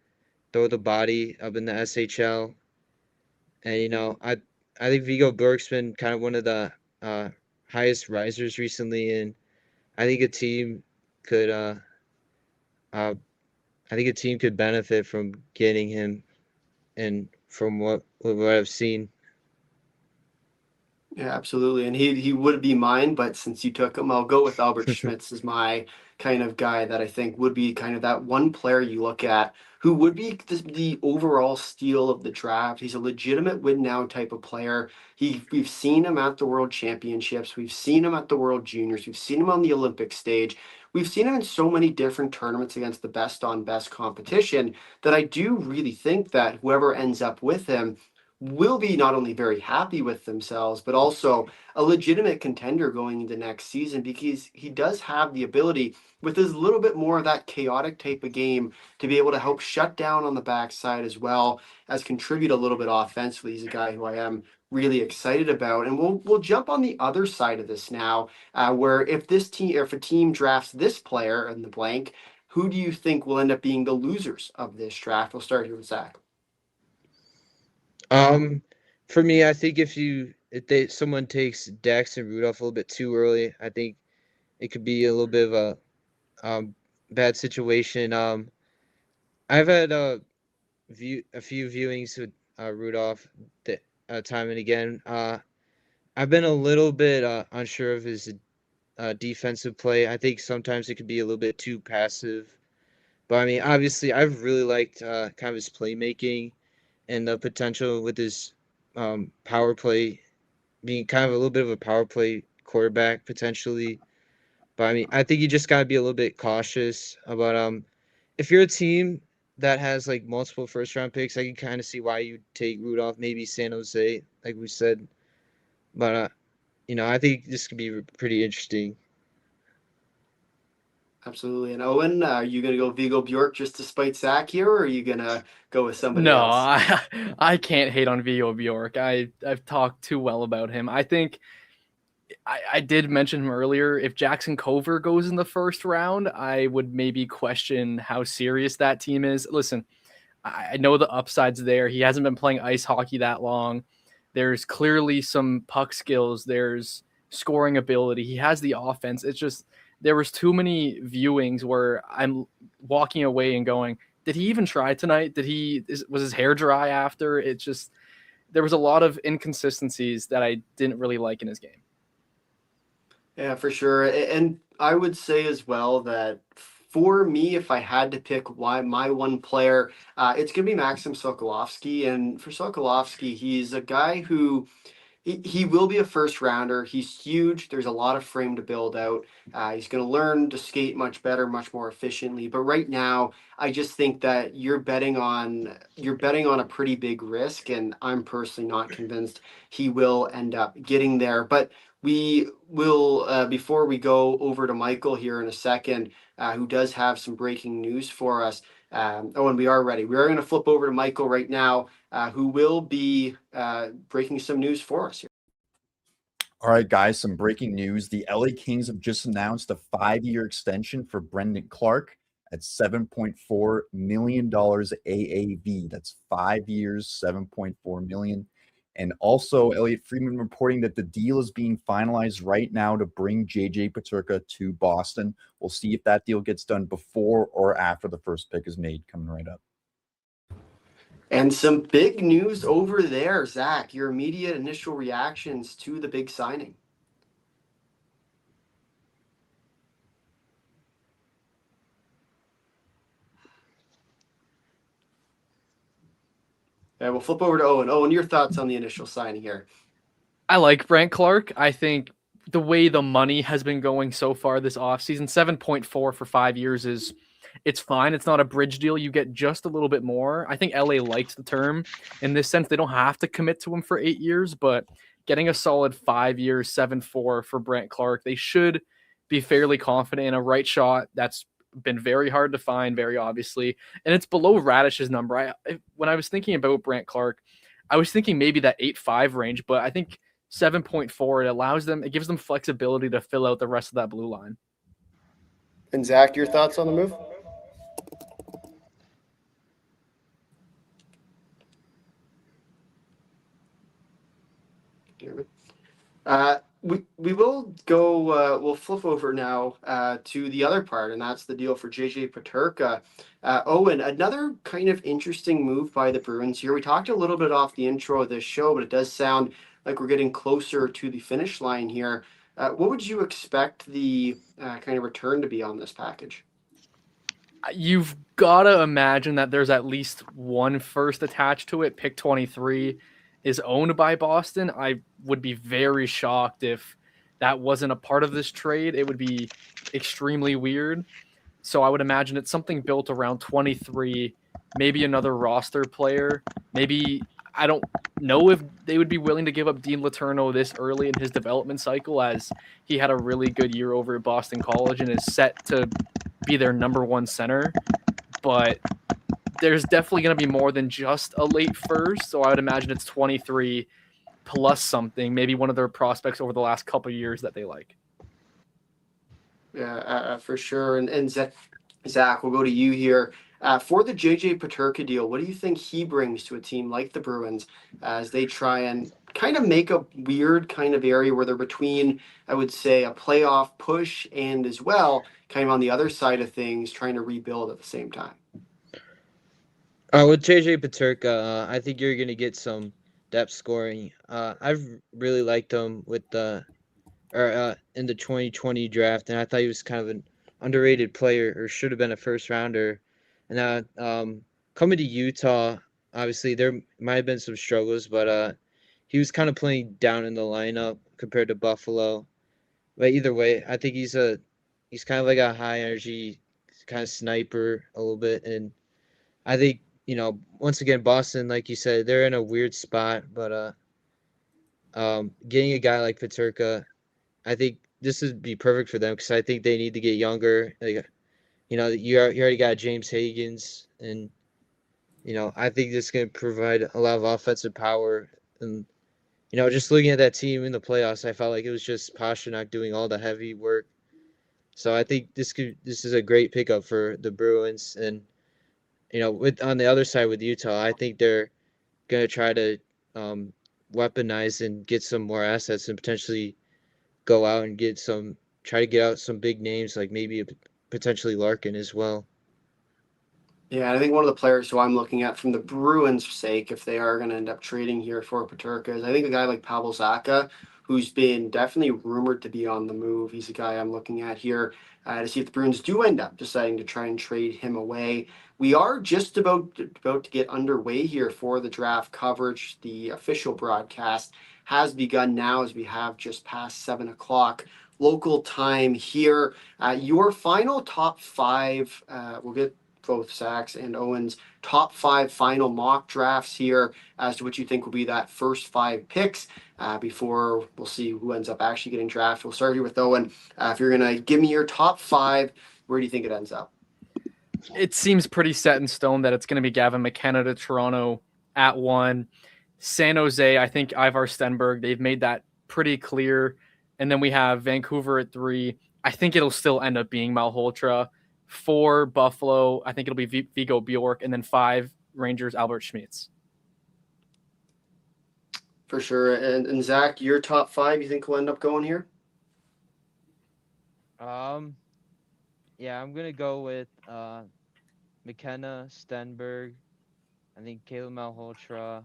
throw the body up in the SHL. And, I think Vigo Bjork's been kind of one of the highest risers recently, and I think a team could benefit from getting him, and from what I've seen. Yeah, absolutely. And he would be mine, but since you took him, I'll go with Albert Schmitz as my kind of guy that I think would be kind of that one player you look at who would be the overall steal of the draft. He's a legitimate win now type of player. We've seen him at the World Championships, we've seen him at the World Juniors, we've seen him on the Olympic stage. We've seen him in so many different tournaments against the best on best competition that I do really think that whoever ends up with him will be not only very happy with themselves, but also a legitimate contender going into next season because he does have the ability, with his little bit more of that chaotic type of game, to be able to help shut down on the backside as well as contribute a little bit offensively. He's a guy who I am really excited about. And we'll jump on the other side of this now, where if this team or if a team drafts this player in the blank, who do you think will end up being the losers of this draft? We'll start here with Zach. For me, I think if someone takes Dax and Rudolph a little bit too early, I think it could be a little bit of a bad situation. I've had a few viewings with Rudolph time and again. I've been a little bit unsure of his defensive play. I think sometimes it could be a little bit too passive. But I mean, obviously, I've really liked kind of his playmaking and the potential with his power play being kind of a little bit of a power play quarterback potentially. But I mean, I think you just gotta be a little bit cautious about if you're a team that has like multiple first round picks, I can kind of see why you take Rudolph, maybe San Jose, like we said. But I think this could be pretty interesting. Absolutely. And Owen, are you going to go Vigo Bjork just to spite Zach here, or are you going to go with somebody No, else? I can't hate on Viggo Bjork. I've talked too well about him. I think I did mention him earlier. If Jackson Cover goes in the first round, I would maybe question how serious that team is. Listen, I know the upside's there. He hasn't been playing ice hockey that long. There's clearly some puck skills. There's scoring ability. He has the offense. It's just there was too many viewings where I'm walking away and going, did he even try tonight? Was his hair dry after? It's just there was a lot of inconsistencies that I didn't really like in his game. Yeah, for sure. And I would say as well that for me, if I had to pick my one player, it's going to be Maxim Sokolovsky. And for Sokolovsky, he's a guy who he will be a first rounder. He's huge. There's a lot of frame to build out. He's going to learn to skate much better, much more efficiently. But right now, I just think that you're betting on a pretty big risk, and I'm personally not convinced he will end up getting there. But we will, before we go over to Michael here in a second, who does have some breaking news for us. And we are ready. We are going to flip over to Michael right now, who will be breaking some news for us here. All right, guys, some breaking news. The LA Kings have just announced a 5-year extension for Brendan Clark at $7.4 million AAV. That's 5 years, $7.4 million. And also, Elliot Friedman reporting that the deal is being finalized right now to bring JJ Peterka to Boston. We'll see if that deal gets done before or after the first pick is made, coming right up. And some big news over there, Zach. Your immediate initial reactions to the big signing. Yeah, we'll flip over to Owen. Owen, your thoughts on the initial signing here? I like Brant Clark. I think the way the money has been going so far this offseason, 7.4 for 5 years it's fine. It's not a bridge deal. You get just a little bit more. I think LA likes the term in this sense. They don't have to commit to him for 8 years, but getting a solid 5 years, 7.4 for Brant Clark, they should be fairly confident in a right shot. That's been very hard to find, very obviously. And it's below Radish's number. When I was thinking about Brant Clark, I was thinking maybe that 8.5 range, but I think 7.4, it gives them flexibility to fill out the rest of that blue line. And Zach, your thoughts on the move? We will go. We'll flip over now to the other part, and that's the deal for JJ Peterka. Owen, another kind of interesting move by the Bruins here. We talked a little bit off the intro of this show, but it does sound like we're getting closer to the finish line here. What would you expect the kind of return to be on this package? You've got to imagine that there's at least one first attached to it. Pick 23 is owned by Boston. I would be very shocked if that wasn't a part of this trade. It would be extremely weird. So I would imagine it's something built around 23, maybe another roster player. Maybe, I don't know if they would be willing to give up Dean Letourneau this early in his development cycle, as he had a really good year over at Boston College and is set to be their number one center. But there's definitely going to be more than just a late first. So I would imagine it's 23 plus something, maybe one of their prospects over the last couple of years that they like. Yeah, for sure. And Zach, we'll go to you here. For the JJ Peterka deal, what do you think he brings to a team like the Bruins as they try and kind of make a weird kind of area where they're between, I would say, a playoff push and as well, kind of on the other side of things, trying to rebuild at the same time? With JJ Peterka, I think you're going to get some depth scoring. I've really liked him with in the 2020 draft, and I thought he was kind of an underrated player, or should have been a first rounder. And coming to Utah, obviously there might have been some struggles, but he was kind of playing down in the lineup compared to Buffalo. But either way, I think he's kind of like a high energy kind of sniper a little bit, and I think, once again, Boston, like you said, they're in a weird spot, but getting a guy like Peterka, I think this would be perfect for them, because I think they need to get younger. Like, you already got James Higgins, and I think this is going to provide a lot of offensive power. And just looking at that team in the playoffs, I felt like it was just Pastrnak doing all the heavy work. So I think this is a great pickup for the Bruins. And on the other side with Utah, I think they're going to try to weaponize and get some more assets and potentially go out and try to get out some big names, like maybe potentially Larkin as well. Yeah, I think one of the players who I'm looking at from the Bruins' sake, if they are going to end up trading here for Peterka, is I think a guy like Pavel Zacha, who's been definitely rumored to be on the move. He's a guy I'm looking at here to see if the Bruins do end up deciding to try and trade him away. We are just about to get underway here for the draft coverage. The official broadcast has begun now as we have just past 7 o'clock local time here. Your final top five, we'll get both Zach's and Owen's top five final mock drafts here as to what you think will be that first 5 picks before we'll see who ends up actually getting drafted. We'll start here with Owen. If you're going to give me your top 5, where do you think it ends up? It seems pretty set in stone that it's going to be Gavin McKenna to Toronto at 1. San Jose, I think Ivar Stenberg, they've made that pretty clear. And then we have Vancouver at 3. I think it'll still end up being Malhotra. 4, Buffalo. I think it'll be Vigo Bjork. And then 5, Rangers, Albert Schmitz. For sure. And Zach, your top 5, you think will end up going here? Yeah, I'm gonna go with McKenna, Stenberg. I think Caleb Malhotra.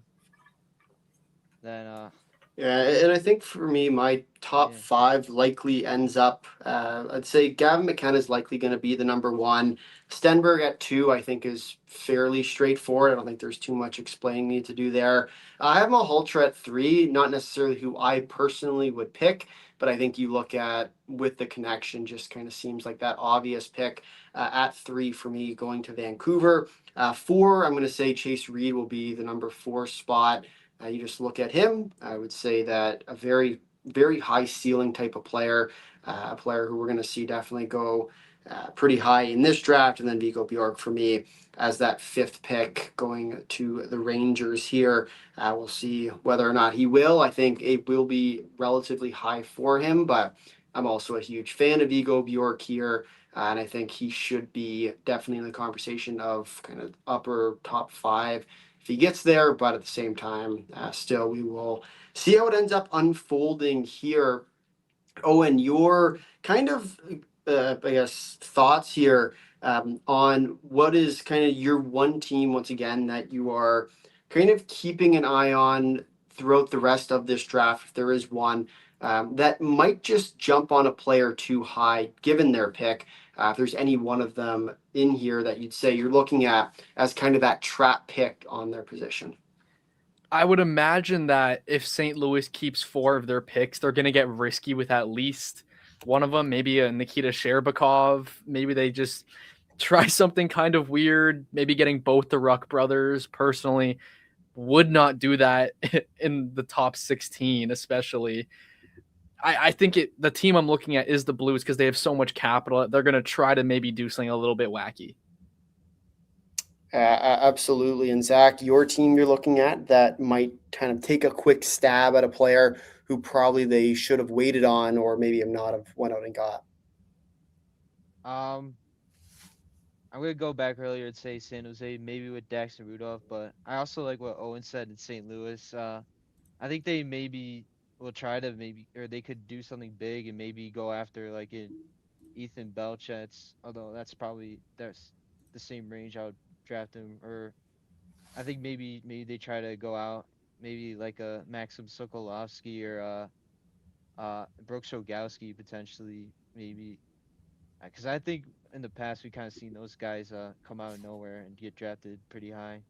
Then Yeah, and I think for me, my top 5 likely ends up, I'd say Gavin McKenna is likely going to be the number 1. Stenberg at 2, I think, is fairly straightforward. I don't think there's too much explaining need to do there. I have Malhotra at 3, not necessarily who I personally would pick, but I think you look at with the connection, just kind of seems like that obvious pick at 3 for me going to Vancouver. 4, I'm going to say Chase Reed will be the number 4 spot. You just look at him, I would say that a very, very high ceiling type of player, a player who we're going to see definitely go pretty high in this draft. And then Vigo Bjork for me as that 5th pick going to the Rangers here. We'll see whether or not he will. I think it will be relatively high for him, but I'm also a huge fan of Vigo Bjork here. And I think he should be definitely in the conversation of kind of upper top 5 if he gets there, but at the same time, still we will see how it ends up unfolding here. Owen, your kind of, I guess, thoughts here on what is kind of your one team, once again, that you are kind of keeping an eye on throughout the rest of this draft, if there is one that might just jump on a player too high given their pick. If there's any one of them in here that you'd say you're looking at as kind of that trap pick on their position. I would imagine that if St. Louis keeps 4 of their picks, they're going to get risky with at least one of them, maybe a Nikita Sherbakov. Maybe they just try something kind of weird, maybe getting both the Ruck brothers. Personally, would not do that in the top 16, especially. I think the team I'm looking at is the Blues because they have so much capital. They're going to try to maybe do something a little bit wacky. Absolutely. And Zach, your team you're looking at that might kind of take a quick stab at a player who probably they should have waited on or maybe have not have went out and got. I'm gonna go back earlier and say San Jose, maybe with Dax and Rudolph, but I also like what Owen said in St. Louis. I think they maybe will try to or they could do something big and maybe go after like an Ethan Belchets, although that's the same range I would draft him. Or I think maybe they try to go out maybe like a Maxim Sokolovsky or Brooks Rogowski potentially maybe, because I think in the past we kind of seen those guys come out of nowhere and get drafted pretty high.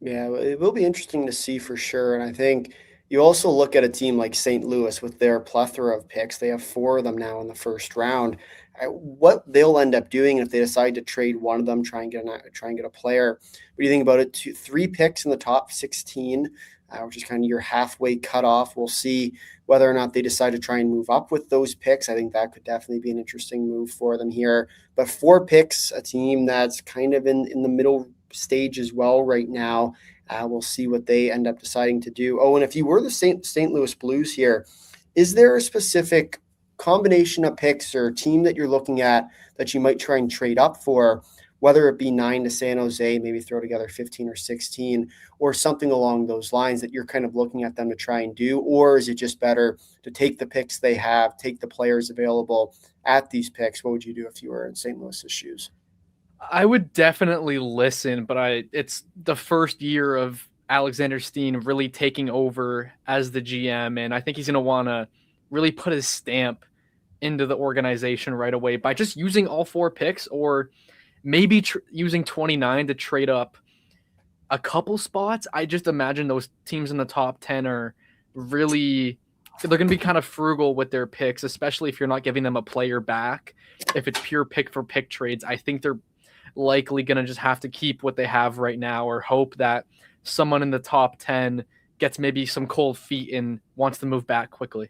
Yeah, it will be interesting to see for sure. And I think you also look at a team like St. Louis with their plethora of picks. They have 4 of them now in the first round. What they'll end up doing if they decide to trade one of them, try and get a player. What do you think about it? 3 picks in the top 16, which is kind of your halfway cutoff. We'll see whether or not they decide to try and move up with those picks. I think that could definitely be an interesting move for them here. But 4 picks, a team that's kind of in the middle stage as well right now. We'll see what they end up deciding to do. Oh, and if you were the St. Louis Blues here, is there a specific combination of picks or team that you're looking at that you might try and trade up for, whether it be 9 to San Jose, maybe throw together 15 or 16 or something along those lines that you're kind of looking at them to try and do? Or is it just better to take the picks they have, take the players available at these picks? What would you do if you were in St. Louis's shoes? I would definitely listen, but it's the first year of Alexander Steen really taking over as the GM, and I think he's going to want to really put his stamp into the organization right away by just using all 4 picks, or maybe using 29 to trade up a couple spots. I just imagine those teams in the top 10 are really, they're going to be kind of frugal with their picks, especially if you're not giving them a player back. If it's pure pick for pick trades, I think they're likely going to just have to keep what they have right now or hope that someone in the top 10 gets maybe some cold feet and wants to move back quickly.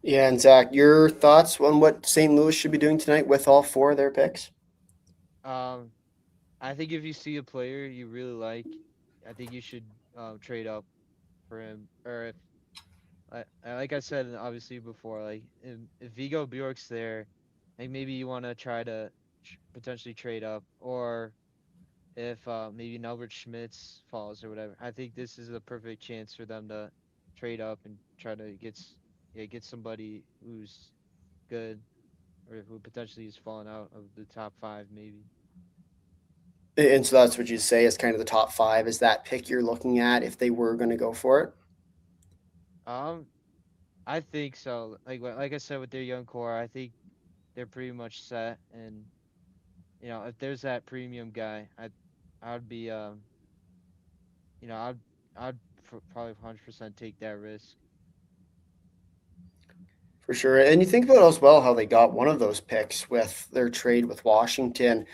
Yeah, and Zach, your thoughts on what St. Louis should be doing tonight with all 4 of their picks? I think if you see a player you really like, I think you should trade up for him. Or if, like I said, obviously before, like if Vigo Bjork's there, like maybe you want to try to potentially trade up, or if maybe Nelbert Schmitz falls or whatever. I think this is a perfect chance for them to trade up and try to get somebody who's good or who potentially is falling out of the top 5 maybe. And so that's what you say is kind of the top 5 is that pick you're looking at if they were going to go for it? I think so. Like I said with their young core, I think they're pretty much set, and if there's that premium guy, I'd be I'd probably 100% take that risk. For sure. And you think about as well how they got one of those picks with their trade with Washington,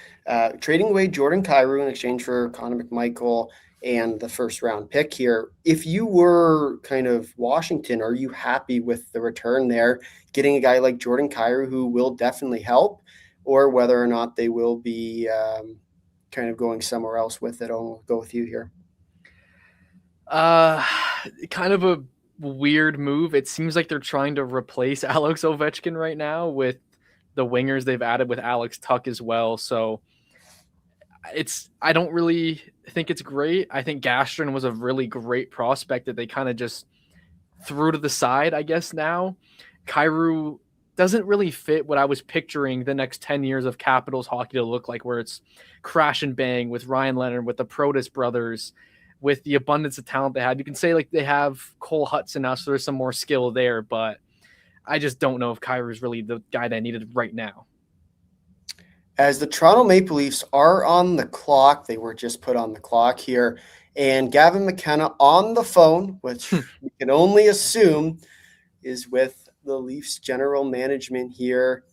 trading away Jordan Kyrou in exchange for Connor McMichael and the first round pick here. If you were kind of Washington, are you happy with the return there, getting a guy like Jordan Kyrou who will definitely help, or whether or not they will be kind of going somewhere else with it? I'll go with you here. Kind of a weird move. It seems like they're trying to replace Alex Ovechkin right now with the wingers they've added with Alex Tuck as well. So I don't really think it's great. I think Gastrin was a really great prospect that they kind of just threw to the side, I guess now. Kyrou doesn't really fit what I was picturing the next 10 years of Capitals hockey to look like, where it's crash and bang with Ryan Leonard, with the Protas brothers, with the abundance of talent they have. You can say like they have Cole Hudson now, so there's some more skill there, but I just don't know if Kyrie is really the guy that I needed right now. As the Toronto Maple Leafs are on the clock, they were just put on the clock here, and Gavin McKenna on the phone, which we can only assume is with the Leafs general management here,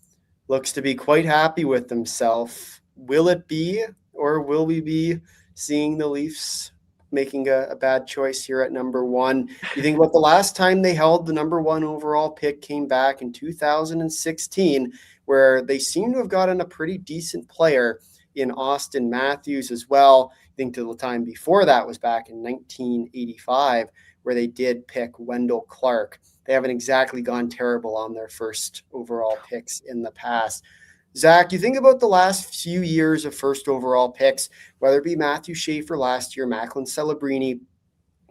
looks to be quite happy with himself. Will it be, or will we be seeing the Leafs making a bad choice here at number one? You think about the last time they held the number one overall pick came back in 2016, where they seem to have gotten a pretty decent player in Austin Matthews as well. I think the time before that was back in 1985, where they did pick Wendell Clark. They haven't exactly gone terrible on their first overall picks in the past. Zach, you think about the last few years of first overall picks, whether it be Matthew Schaefer last year, Macklin Celebrini,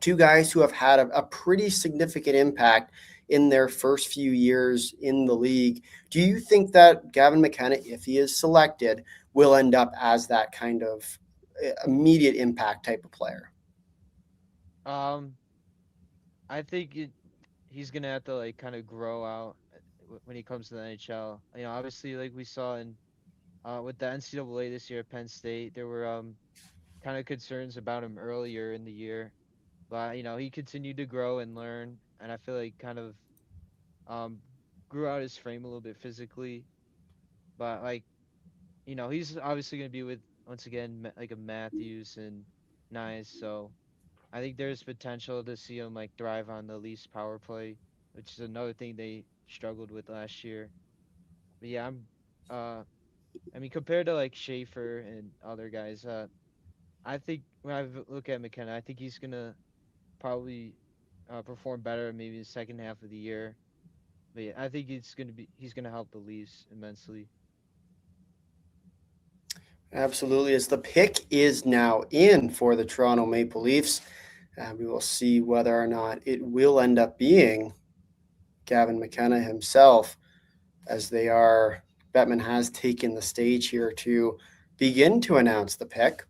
two guys who have had a pretty significant impact in their first few years in the league. Do you think that Gavin McKenna, if he is selected, will end up as that kind of immediate impact type of player? I think he's gonna have to like kind of grow out when he comes to the NHL. You know, obviously, like we saw in with the NCAA this year at Penn State, there were kind of concerns about him earlier in the year, but you know he continued to grow and learn, and I feel like kind of grew out his frame a little bit physically, but like you know he's obviously gonna be with once again like a Matthews and Nyes, so I think there's potential to see him like thrive on the Leafs power play, which is another thing they struggled with last year. But yeah, I mean compared to like Schaefer and other guys, I think when I look at McKenna, I think he's gonna probably perform better maybe the second half of the year. But yeah, I think he's gonna help the Leafs immensely. Absolutely. As the pick is now in for the Toronto Maple Leafs, we will see whether or not it will end up being Gavin McKenna himself, as Bettman has taken the stage here to begin to announce the pick,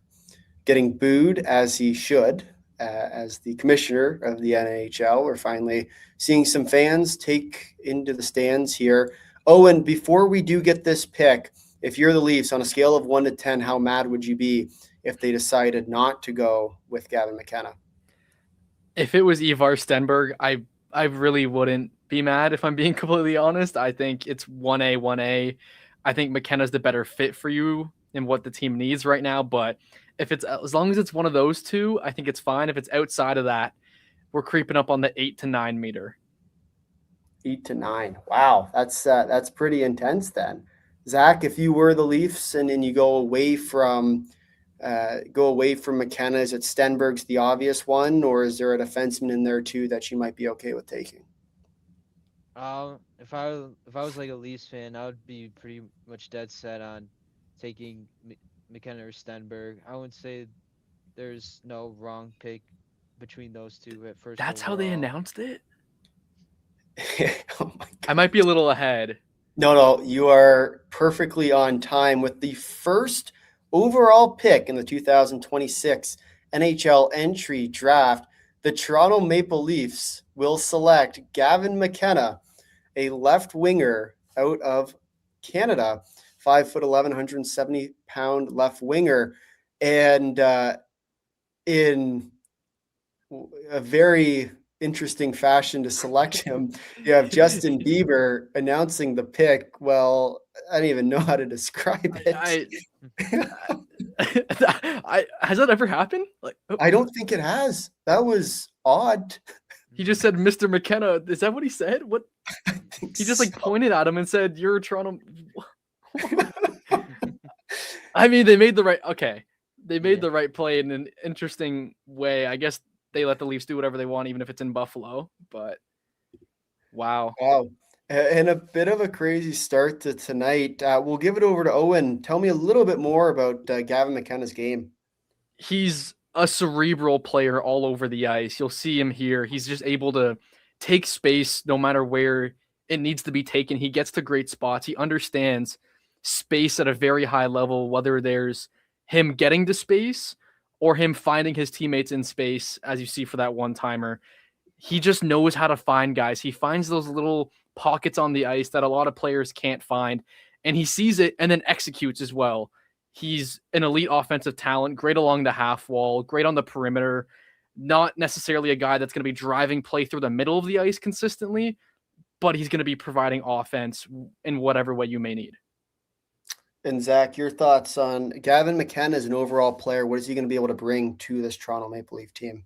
getting booed as he should, as the commissioner of the NHL. We're finally seeing some fans take into the stands here. Oh, and before we do get this pick, if you're the Leafs, on a scale of 1 to 10, how mad would you be if they decided not to go with Gavin McKenna? If it was Ivar Stenberg, I really wouldn't be mad, if I'm being completely honest. I think it's 1A, 1A. I think McKenna's the better fit for you and what the team needs right now. But if it's as long as it's one of those two, I think it's fine. If it's outside of that, we're creeping up on the 8 to 9 meter. 8 to 9. Wow, that's pretty intense then. Zach, if you were the Leafs and you go away from McKenna, is it Stenberg's the obvious one, or is there a defenseman in there too that you might be okay with taking? If I was like a Leafs fan, I would be pretty much dead set on taking McKenna or Stenberg. I would say there's no wrong pick between those two at first. That's how they announced it? Oh my God. I might be a little ahead. No, you are perfectly on time with the first overall pick in the 2026 NHL Entry Draft. The Toronto Maple Leafs will select Gavin McKenna, a left winger out of Canada, 5'11", 170-pound left winger. And in a very interesting fashion to select him, you have Justin Bieber announcing the pick. Well, I don't even know how to describe it. Has that ever happened? I don't think it has. That was odd. He just said, "Mr. McKenna." Is that what he said? What? He just like pointed at him and said, "You're a Toronto." I mean, they made the right. Okay, they made the right play in an interesting way. I guess they let the Leafs do whatever they want, even if it's in Buffalo. But wow. And a bit of a crazy start to tonight. We'll give it over to Owen. Tell me a little bit more about Gavin McKenna's game. He's a cerebral player all over the ice. You'll see him here. He's just able to take space no matter where it needs to be taken. He gets to great spots. He understands space at a very high level, whether there's him getting to space or him finding his teammates in space, as you see for that one-timer. He just knows how to find guys. He finds those little pockets on the ice that a lot of players can't find, and he sees it and then executes as well. He's an elite offensive talent, great along the half wall, great on the perimeter, not necessarily a guy that's going to be driving play through the middle of the ice consistently, but he's going to be providing offense in whatever way you may need. And Zach, your thoughts on Gavin McKenna as an overall player? What is he going to be able to bring to this Toronto Maple Leaf team?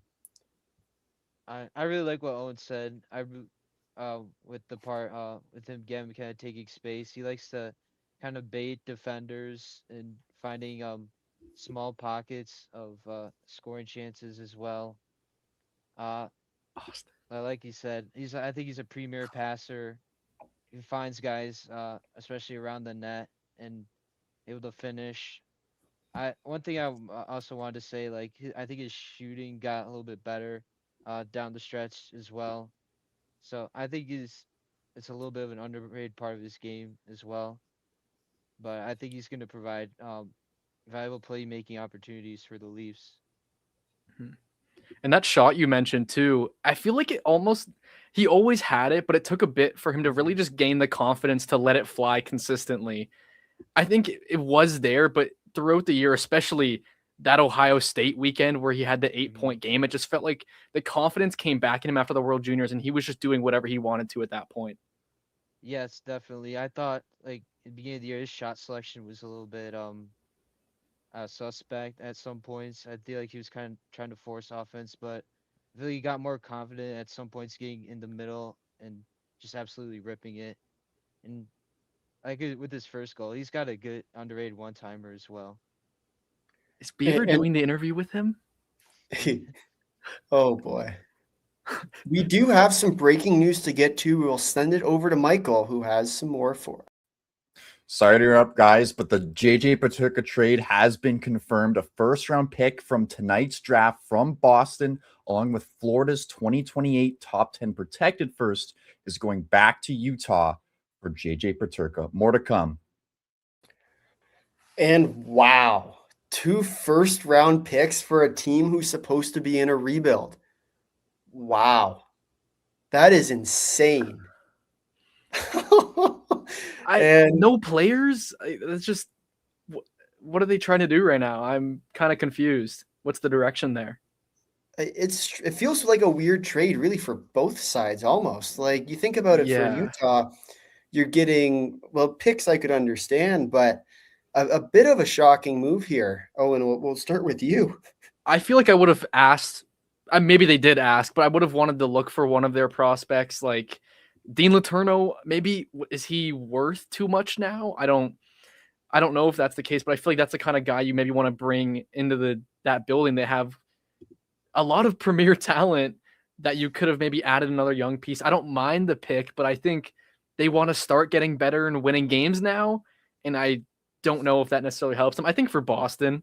I really like what Owen said. With the part with him getting kind of taking space, he likes to kind of bait defenders and finding small pockets of scoring chances as well. Like he said, I think he's a premier passer. He finds guys, especially around the net, and able to finish. One thing I also wanted to say, like I think his shooting got a little bit better down the stretch as well. So I think it's a little bit of an underrated part of his game as well. But I think he's going to provide valuable playmaking opportunities for the Leafs. And that shot you mentioned too, I feel like he always had it, but it took a bit for him to really just gain the confidence to let it fly consistently. I think it was there, but throughout the year, especially that Ohio State weekend where he had the 8-point game, it just felt like the confidence came back in him after the World Juniors, and he was just doing whatever he wanted to at that point. Yes, definitely. I thought like at the beginning of the year, his shot selection was a little bit suspect at some points. I feel like he was kind of trying to force offense, but I feel like he got more confident at some points, getting in the middle and just absolutely ripping it. And like with his first goal, he's got a good underrated one-timer as well. Is Beaver doing the interview with him? Oh boy. We do have some breaking news to get to. We'll send it over to Michael, who has some more for us. Sorry to interrupt, guys, but the JJ Peterka trade has been confirmed. A first-round pick from tonight's draft from Boston, along with Florida's 2028 top 10 protected first, is going back to Utah for JJ Peterka. More to come. And wow, 2 first-round picks for a team who's supposed to be in a rebuild. Wow. That is insane. No players. That's just what are they trying to do right now? I'm kind of confused. What's the direction there? It feels like a weird trade, really, for both sides. Almost like you think about it for Utah, you're getting picks I could understand, but a bit of a shocking move here. Oh, and we'll start with you. I feel like I would have asked. Maybe they did ask, but I would have wanted to look for one of their prospects, like Dean Letourneau. Maybe is he worth too much now? I don't know if that's the case, but I feel like that's the kind of guy you maybe want to bring into that building. They have a lot of premier talent that you could have maybe added another young piece. I don't mind the pick, but I think they want to start getting better and winning games now, and I don't know if that necessarily helps them. I think for Boston,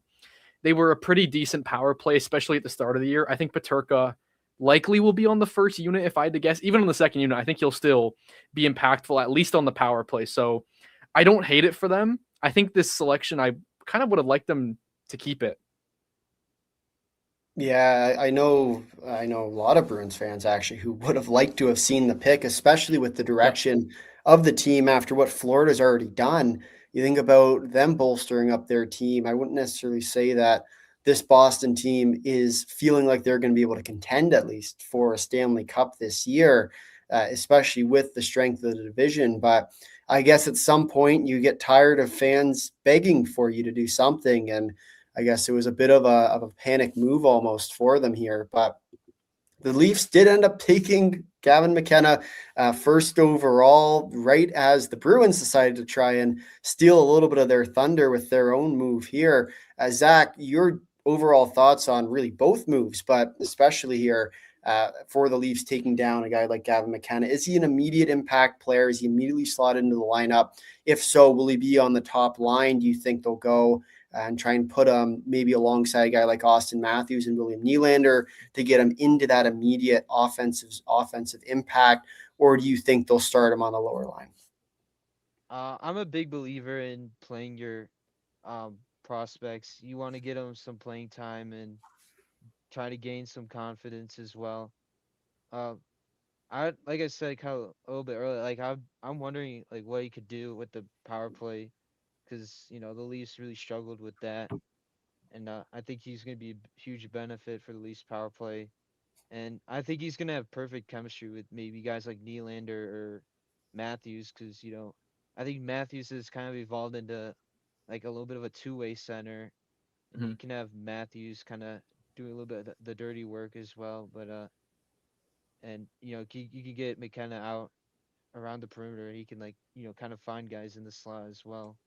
they were a pretty decent power play, especially at the start of the year. I think Peterka likely will be on the first unit if I had to guess. Even on the second unit, I think he'll still be impactful, at least on the power play. So I don't hate it for them. I think this selection, I kind of would have liked them to keep it. Yeah, I know a lot of Bruins fans actually who would have liked to have seen the pick, especially with the direction of the team after what Florida's already done. You think about them bolstering up their team. I wouldn't necessarily say that this Boston team is feeling like they're going to be able to contend at least for a Stanley Cup this year, especially with the strength of the division. But I guess at some point you get tired of fans begging for you to do something, and I guess it was a bit of a panic move almost for them here. But the Leafs did end up taking Gavin McKenna first overall, right as the Bruins decided to try and steal a little bit of their thunder with their own move here. Zach, your overall thoughts on really both moves, but especially here for the Leafs taking down a guy like Gavin McKenna. Is he an immediate impact player? Is he immediately slotted into the lineup? If so, will he be on the top line? Do you think they'll go and try and put him maybe alongside a guy like Austin Matthews and William Nylander to get him into that immediate offensive impact? Or do you think they'll start him on the lower line? I'm a big believer in playing your prospects. You want to get them some playing time and try to gain some confidence as well. Uh, I like I said a little bit earlier. Like I'm wondering like what he could do with the power play because the Leafs really struggled with that, and I think he's going to be a huge benefit for the Leafs power play. And I think he's going to have perfect chemistry with maybe guys like Nylander or Matthews because I think Matthews has kind of evolved into like a little bit of a two-way center, and Mhm. you can have Matthews kind of do a little bit of the dirty work as well. But and you could get McKenna out around the perimeter. He can like kind of find guys in the slot as well.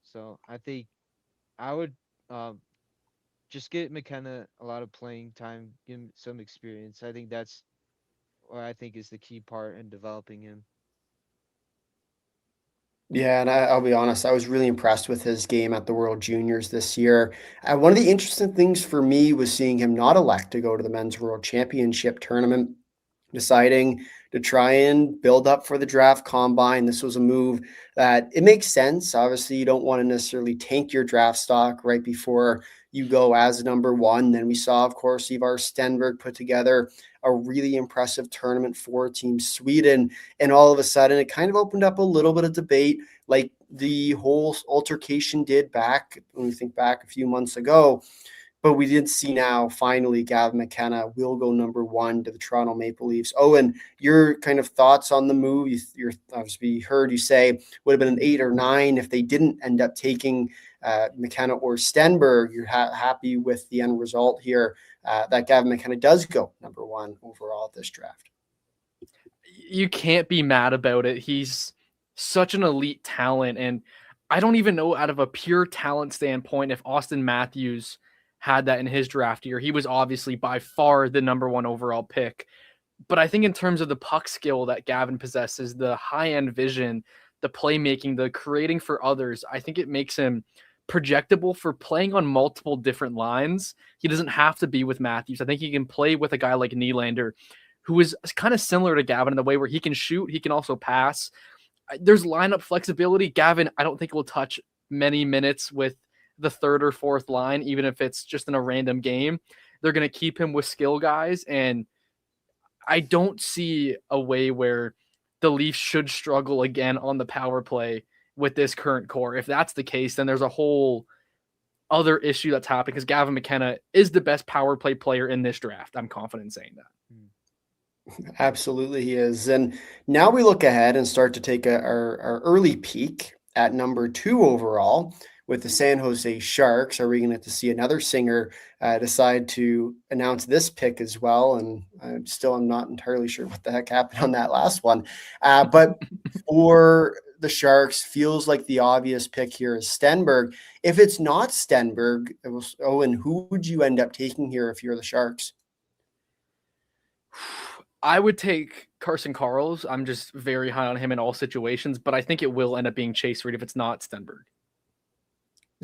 So I think I would um just get McKenna a lot of playing time, give him some experience. I think that's what I think is the key part in developing him. Yeah, and I'll be honest, I was really impressed with his game at the World Juniors this year. One of the interesting things for me was seeing him not elect to go to the Men's World Championship tournament, deciding to try and build up for the draft combine. This was a move that it makes sense. Obviously, you don't want to necessarily tank your draft stock right before you go as number one. Then we saw, of course, Ivar Stenberg put together a really impressive tournament for Team Sweden. And all of a sudden, it kind of opened up a little bit of debate, like the whole altercation did back when we think back a few months ago. But we did see now, finally, Gavin McKenna will go number one to the Toronto Maple Leafs. Owen, your kind of thoughts on the move? You're obviously heard you say would have been an 8 or 9 if they didn't end up taking McKenna or Stenberg. You're happy with the end result here that Gavin McKenna does go number one overall at this draft. You can't be mad about it. He's such an elite talent, and I don't even know out of a pure talent standpoint if Austin Matthews had that in his draft year. He was obviously by far the number one overall pick. But I think in terms of the puck skill that Gavin possesses, the high-end vision, the playmaking, the creating for others, I think it makes him projectable for playing on multiple different lines. He doesn't have to be with Matthews. I think he can play with a guy like Nylander, who is kind of similar to Gavin in the way where he can shoot, he can also pass. There's lineup flexibility. Gavin, I don't think will touch many minutes with the third or fourth line, even if it's just in a random game. They're going to keep him with skill guys, and I don't see a way where the Leafs should struggle again on the power play with this current core. If that's the case, then there's a whole other issue that's happening because Gavin McKenna is the best power play player in this draft. I'm confident in saying that. Absolutely, he is. And now we look ahead and start to take our early peek at number 2 overall with the San Jose Sharks. Are we going to see another singer decide to announce this pick as well? And I'm not entirely sure what the heck happened on that last one. But for the Sharks, feels like the obvious pick here is Stenberg. If it's not Stenberg, Owen, who would you end up taking here if you're the Sharks? I would take Carson Karls. I'm just very high on him in all situations, but I think it will end up being Chase Reed if it's not Stenberg.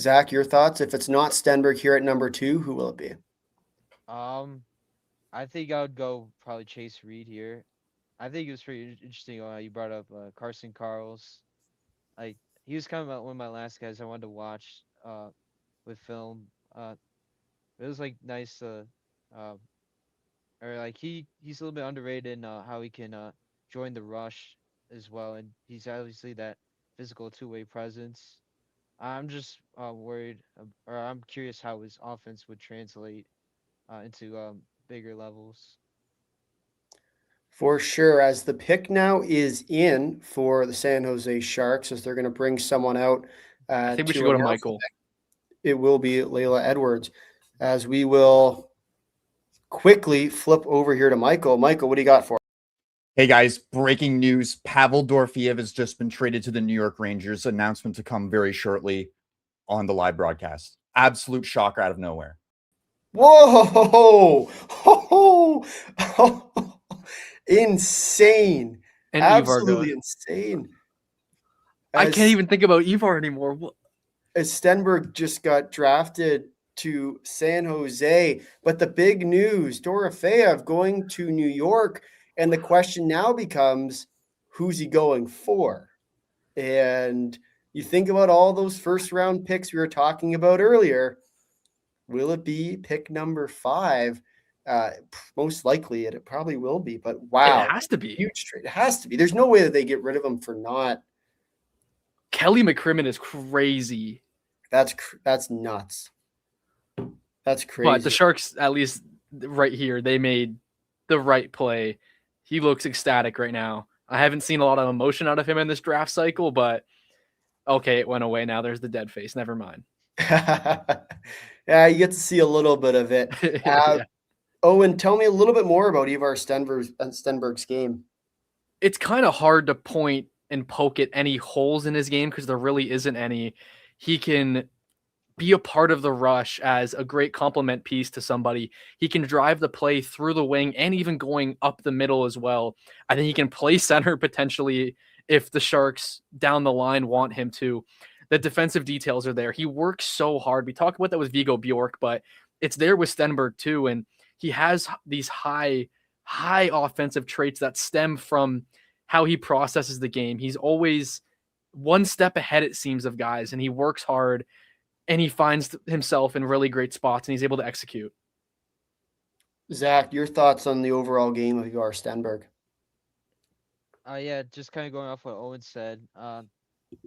Zach, your thoughts? If it's not Stenberg here at number 2, who will it be? I think I would go probably Chase Reed here. I think it was pretty interesting you brought up Carson Karls. Like he was kind of one of my last guys I wanted to watch with film. It was like nice or like he's a little bit underrated in how he can join the rush as well, and he's obviously that physical two-way presence. I'm just worried, or I'm curious how his offense would translate into bigger levels. For sure, as the pick now is in for the San Jose Sharks, as they're going to bring someone out. I think we should go to Michael. It will be Layla Edwards, as we will quickly flip over here to Michael. Michael, what do you got for us? Hey guys, breaking news. Pavel Dorofeyev has just been traded to the New York Rangers. Announcement to come very shortly on the live broadcast. Absolute shocker out of nowhere. Whoa! Insane. And Absolutely insane. I can't even think about Ivar anymore. As Stenberg just got drafted to San Jose, but the big news, Dorofeyev going to New York, and the question now becomes, who's he going for? And You think about all those first round picks we were talking about earlier. Will it be pick number 5? Most likely it probably will be, but wow. It has to be. Huge trade. It has to be. There's no way that they get rid of him for not. Kelly McCrimmon is crazy. That's nuts. That's crazy. But the Sharks, at least right here, they made the right play. He looks ecstatic right now. I haven't seen a lot of emotion out of him in this draft cycle, but okay, it went away. Now there's the dead face. Never mind. Yeah, you get to see a little bit of it. Yeah. Owen, tell me a little bit more about Ivar Stenberg's game. It's kind of hard to point and poke at any holes in his game because there really isn't any. He can be a part of the rush as a great complement piece to somebody. He can drive the play through the wing and even going up the middle as well. I think he can play center potentially if the Sharks down the line want him to. The defensive details are there. He works so hard. We talked about that with Vigo Bjork, but it's there with Stenberg too. And he has these high offensive traits that stem from how he processes the game. He's always one step ahead, it seems, of guys, and he works hard and he finds himself in really great spots and he's able to execute. Zach, your thoughts on the overall game of Ivar Stenberg? Yeah, just kind of going off what Owen said.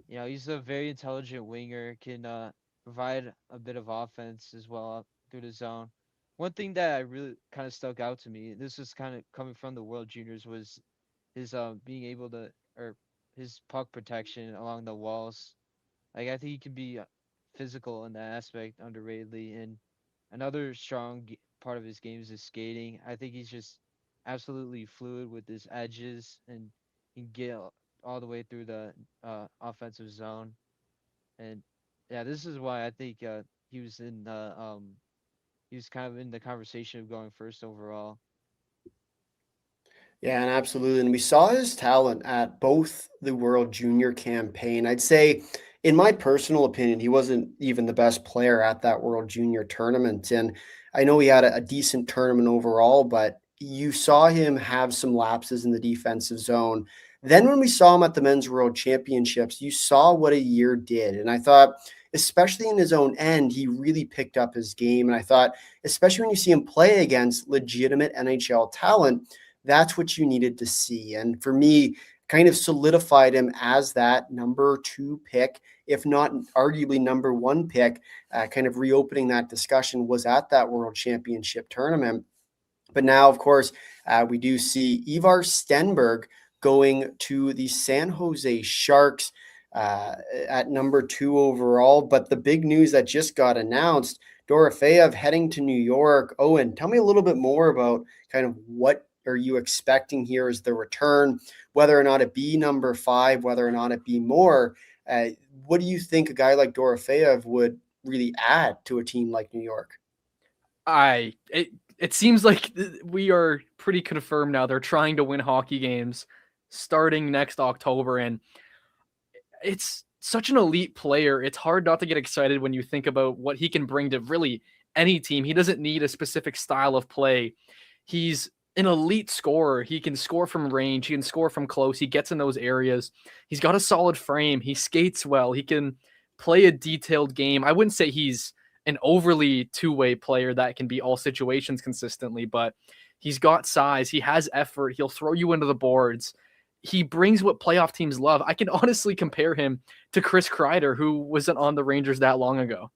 He's a very intelligent winger, can provide a bit of offense as well up through the zone. One thing that I really kind of stuck out to me, this was kind of coming from the World Juniors, was his being able to, or his puck protection along the walls. Like, I think he can be physical in that aspect underratedly. And another strong part of his game is his skating. I think he's just absolutely fluid with his edges and he can get all the way through the offensive zone. And yeah, this is why I think he was in the he was kind of in the conversation of going first overall. Yeah, and absolutely. And we saw his talent at both the World Junior campaign. I'd say, in my personal opinion, he wasn't even the best player at that World Junior tournament. And I know he had a decent tournament overall, but you saw him have some lapses in the defensive zone. Then when we saw him at the Men's World Championships, you saw what a year did. And I thought, especially in his own end, he really picked up his game. And I thought, especially when you see him play against legitimate NHL talent, that's what you needed to see. And for me, kind of solidified him as that number 2 pick, if not arguably number 1 pick, kind of reopening that discussion was at that World Championship tournament. But now, of course, we do see Ivar Stenberg going to the San Jose Sharks at number 2 overall. But the big news that just got announced, Dorofeyev heading to New York. Owen, tell me a little bit more about kind of what are you expecting here as the return, whether or not it be number 5, whether or not it be more. What do you think a guy like Dorofeyev would really add to a team like New York? It seems like we are pretty confirmed now. They're trying to win hockey games starting next October, and it's such an elite player. It's hard not to get excited when you think about what he can bring to really any team. He doesn't need a specific style of play. He's an elite scorer. He can score from range. He can score from close. He gets in those areas. He's got a solid frame. He skates well. He can play a detailed game. I wouldn't say he's an overly two-way player that can be all situations consistently, but he's got size. He has effort. He'll throw you into the boards. He brings what playoff teams love. I can honestly compare him to Chris Kreider, who wasn't on the Rangers that long ago.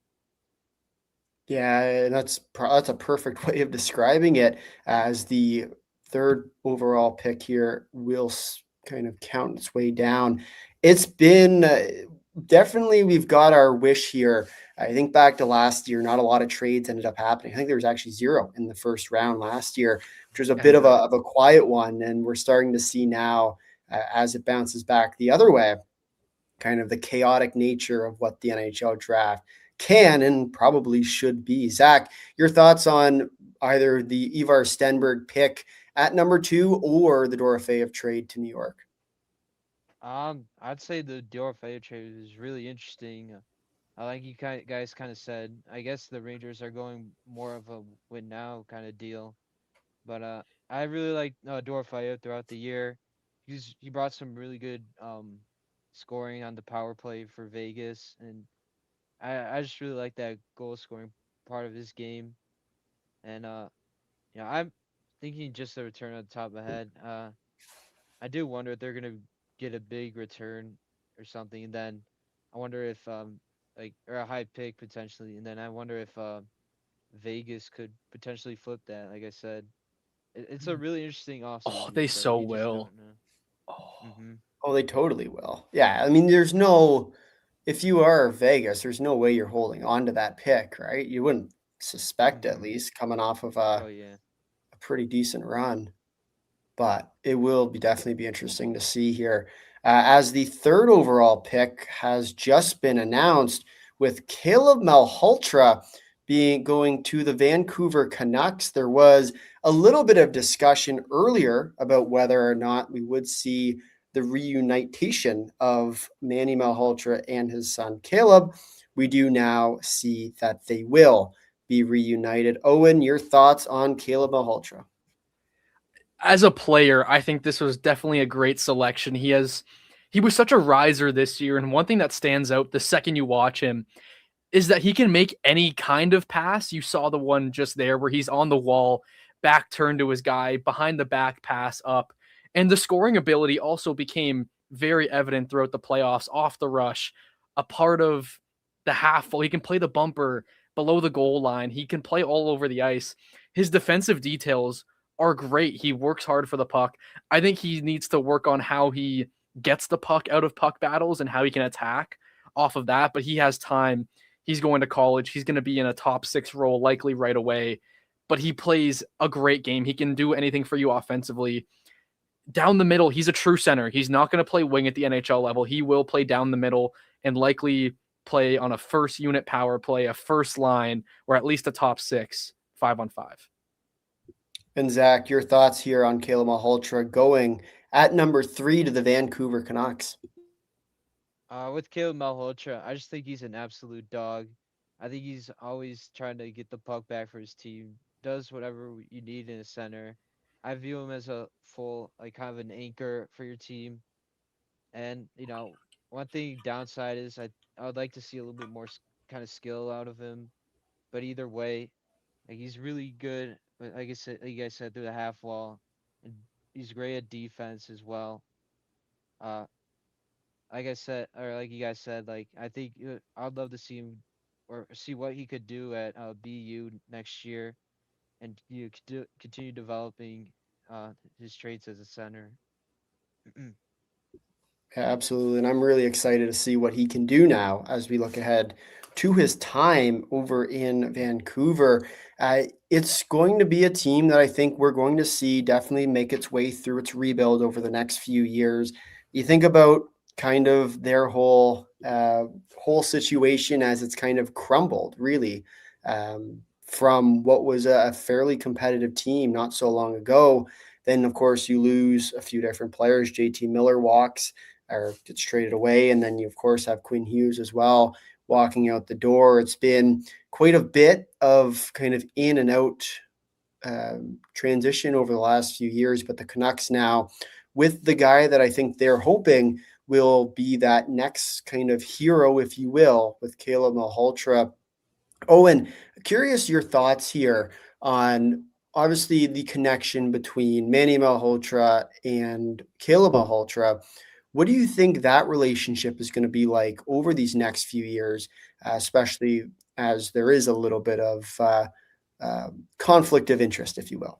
Yeah, that's a perfect way of describing it. As the 3rd overall pick here will kind of count its way down. It's been definitely, we've got our wish here. I think back to last year, not a lot of trades ended up happening. I think there was actually 0 in the first round last year, which was a bit of a quiet one. And we're starting to see now as it bounces back the other way, kind of the chaotic nature of what the NHL draft can and probably should be. Zach, your thoughts on either the Ivar Stenberg pick at number 2 or the Dorofeyev trade to New York? I'd say the Dorofeyev trade is really interesting. Like you guys kind of said, I guess the Rangers are going more of a win now kind of deal. But I really like Dorofeyev throughout the year. He brought some really good scoring on the power play for Vegas, and I just really like that goal scoring part of his game. And I'm thinking just the return on the top of my head. I do wonder if they're gonna get a big return or something, and then I wonder if like or a high pick potentially, and then I wonder if Vegas could potentially flip that. Like I said, it's a really interesting Oh, offseason, they so so you just will. don't Oh, know. Oh, they totally will. Yeah, I mean, there's no, if you are Vegas, there's no way you're holding on to that pick, right? You wouldn't suspect, at least, coming off of Oh a yeah. pretty decent run. But it will be definitely be interesting to see here. As the third overall pick has just been announced, with Caleb Malhotra being going to the Vancouver Canucks. There was a little bit of discussion earlier about whether or not we would see the reunitation of Manny Malhotra and his son Caleb. We do now see that they will be reunited. Owen, your thoughts on Caleb Malhotra? as a player, I think this was definitely a great selection. He was such a riser this year, and one thing that stands out the second you watch him is that he can make any kind of pass. You saw the one just there where he's on the wall, back turned to his guy, behind the back pass up. And the scoring ability also became very evident throughout the playoffs, off the rush, a part of the half full. He can play the bumper below the goal line. He can play all over the ice. His defensive details are great. He works hard for the puck. I think he needs to work on how he gets the puck out of puck battles and how he can attack off of that, but he has time. He's going to college. He's going to be in a top 6 role likely right away, but he plays a great game. He can do anything for you offensively. Down the middle, he's a true center. He's not going to play wing at the NHL level. He will play down the middle and likely play on a first unit power play, a first line, or at least a top 6, 5-on-5. And Zach, your thoughts here on Caleb Malhotra going at number 3 to the Vancouver Canucks? With Caleb Malhotra, I just think he's an absolute dog. I think he's always trying to get the puck back for his team. Does whatever you need in a center. I view him as a full, like, kind of an anchor for your team. And one thing downside is I would like to see a little bit more kind of skill out of him. But either way, like, he's really good. But like I said, like you guys said, through the half wall, and he's great at defense as well. Uh, like I said, or like you guys said, like I think I'd love to see him or see what he could do at BU next year, and continue developing his traits as a center. Yeah, absolutely. And I'm really excited to see what he can do now as we look ahead to his time over in Vancouver. It's going to be a team that I think we're going to see definitely make its way through its rebuild over the next few years. You think about kind of their whole situation as it's kind of crumbled, really, from what was a fairly competitive team not so long ago. Then, of course, you lose a few different players. JT Miller walks or gets traded away. And then you, of course, have Quinn Hughes as well walking out the door. It's been quite a bit of kind of in and out transition over the last few years. But the Canucks now, with the guy that I think they're hoping will be that next kind of hero, if you will, with Caleb Malhotra. Owen, curious your thoughts here on obviously the connection between Manny Malhotra and Caleb Malhotra. What do you think that relationship is going to be like over these next few years, especially as there is a little bit of conflict of interest, if you will?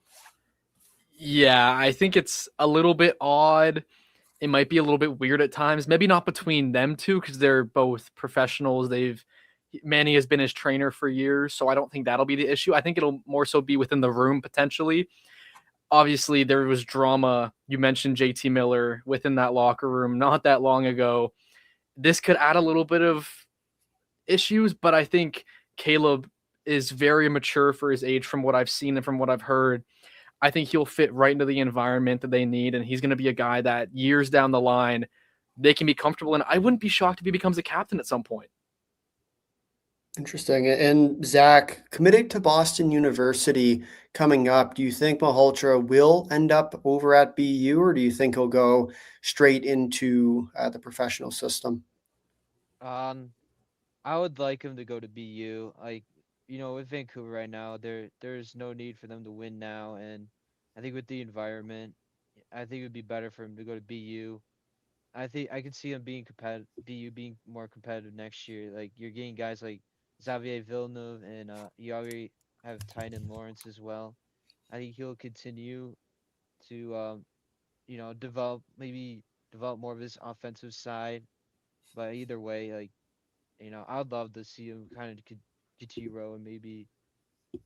Yeah, I think it's a little bit odd. It might be a little bit weird at times. Maybe not between them two because they're both professionals. Manny has been his trainer for years, so I don't think that'll be the issue. I think it'll more so be within the room potentially. Obviously, there was drama. You mentioned JT Miller within that locker room not that long ago. This could add a little bit of issues, but I think Caleb is very mature for his age from what I've seen and from what I've heard. I think he'll fit right into the environment that they need, and he's going to be a guy that years down the line, they can be comfortable in. I wouldn't be shocked if he becomes a captain at some point. Interesting. And Zach, committed to Boston University coming up, do you think Malhotra will end up over at BU, or do you think he'll go straight into the professional system? Um, I would like him to go to BU. Like, with Vancouver right now, there's no need for them to win now, and I think with the environment, I think it would be better for him to go to BU. I think I could see him being competitive, BU being more competitive next year. Like you're getting guys like Xavier Villeneuve, and you already have Tynan Lawrence as well. I think he'll continue to develop more of his offensive side. But either way, like I'd love to see him kind of continue and maybe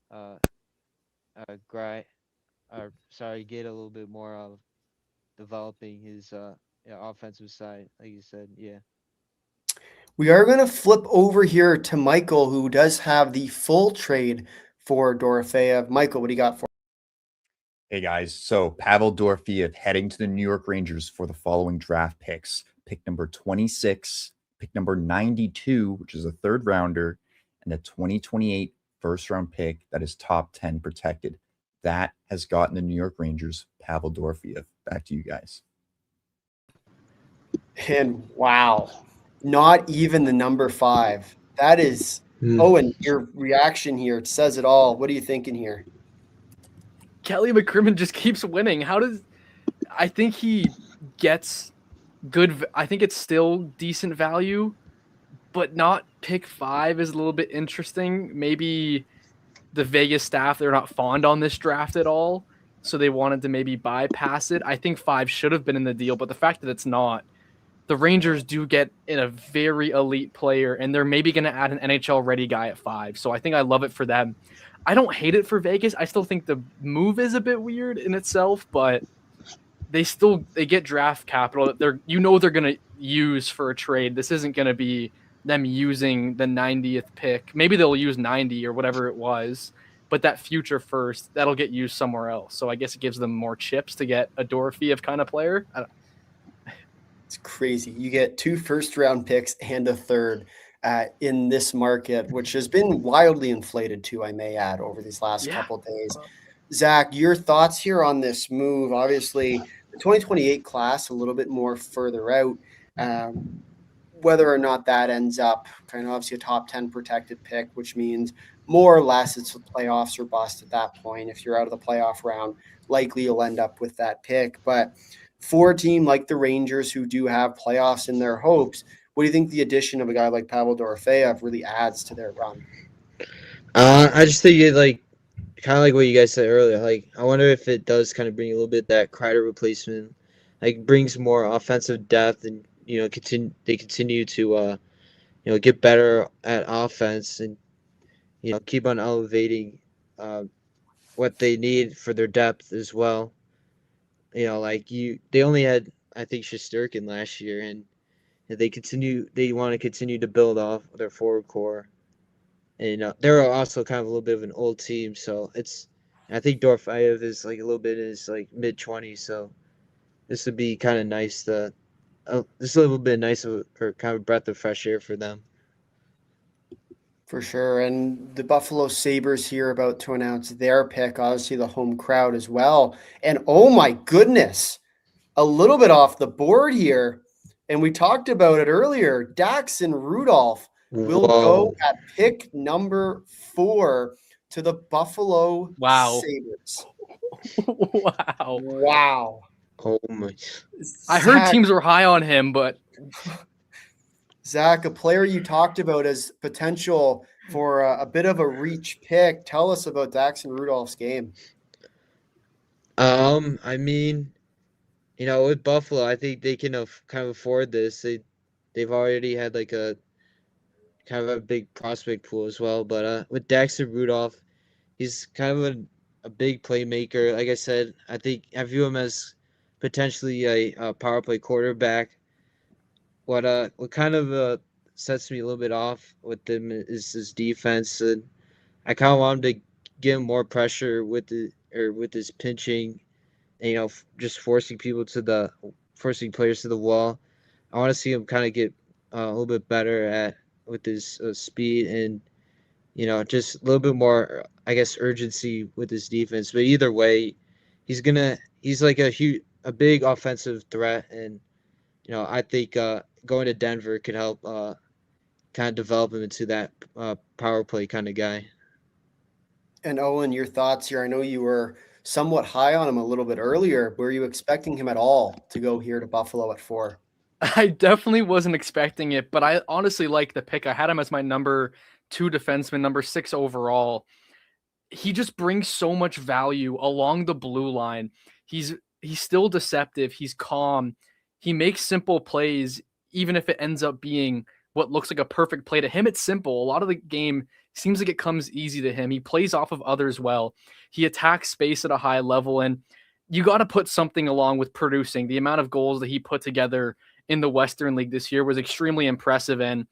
uh grind or sorry, get a little bit more of developing his offensive side, like you said. Yeah. We are going to flip over here to Michael, who does have the full trade for Dorofeyev. Michael, what do you got for? Hey guys, so Pavel Dorofeyev heading to the New York Rangers for the following draft picks. Pick number 26, pick number 92, which is a third rounder, and a 2028 first round pick that is top 10 protected. That has gotten the New York Rangers Pavel Dorofeyev. Back to you guys. And wow, not even the number 5. That is, Owen, your reaction here, it says it all. What are you thinking here? Kelly McCrimmon just keeps winning. I think he gets good. I think it's still decent value, but not pick 5 is a little bit interesting. Maybe the Vegas staff, they're not fond on this draft at all, so they wanted to maybe bypass it. I think 5 should have been in the deal, but the fact that it's not, the Rangers do get in a very elite player, and they're maybe going to add an NHL ready guy at 5. So I think I love it for them. I don't hate it for Vegas. I still think the move is a bit weird in itself, but they get draft capital that they're going to use for a trade. This isn't going to be them using the 90th pick. Maybe they'll use 90 or whatever it was, but that future first, that'll get used somewhere else. So I guess it gives them more chips to get a Dorofeyev kind of player. It's crazy. You get 2 first-round picks and a third in this market, which has been wildly inflated too, I may add, over these last couple of days. Zach, your thoughts here on this move? Obviously, the 2028 class a little bit more further out. Whether or not that ends up kind of obviously a top 10 protected pick, which means more or less it's the playoffs or bust at that point. If you're out of the playoff round, likely you'll end up with that pick. But for a team like the Rangers, who do have playoffs in their hopes, what do you think the addition of a guy like Pavel Dorofeyev really adds to their run? I just think it kind of like what you guys said earlier. Like, I wonder if it does kind of bring a little bit that Kreider replacement, like brings more offensive depth, and continue to get better at offense, and keep on elevating what they need for their depth as well. They only had, I think, Shesterkin last year, and they want to continue to build off their forward core. And they're also kind of a little bit of an old team, so I think Dorofeyev is like a little bit in his mid-20s, so this would be kind of nice this is a little bit nice or kind of a breath of fresh air for them. For sure. And the Buffalo Sabres here about to announce their pick, obviously the home crowd as well. And oh my goodness, a little bit off the board here. And we talked about it earlier. Daxon Rudolph will go at pick number 4 to the Buffalo Sabres. Wow. Oh my. I heard teams were high on him, but Zach, a player you talked about as potential for a bit of a reach pick. Tell us about Daxon Rudolph's game. I mean, with Buffalo, I think they can kind of afford this. They've already had like a kind of a big prospect pool as well. But with Daxon Rudolph, he's kind of a big playmaker. Like I said, I view him as potentially a power play quarterback. What kind of sets me a little bit off with him is his defense, and I kind of want him to give him more pressure with his pinching, and just forcing players to the wall. I want to see him kind of get a little bit better with his speed and just a little bit more, I guess, urgency with his defense. But either way, he's like a big offensive threat, and I think going to Denver could help kind of develop him into that power play kind of guy. And Owen, your thoughts here? I know you were somewhat high on him a little bit earlier. Were you expecting him at all to go here to Buffalo at 4? I definitely wasn't expecting it, but I honestly like the pick. I had him as my number 2 defenseman, number 6 overall. He just brings so much value along the blue line. He's still deceptive. He's calm. He makes simple plays, even if it ends up being what looks like a perfect play to him. It's simple. A lot of the game seems like it comes easy to him. He plays off of others well. He attacks space at a high level, and you got to put something along with producing. The amount of goals that he put together in the Western League this year was extremely impressive, and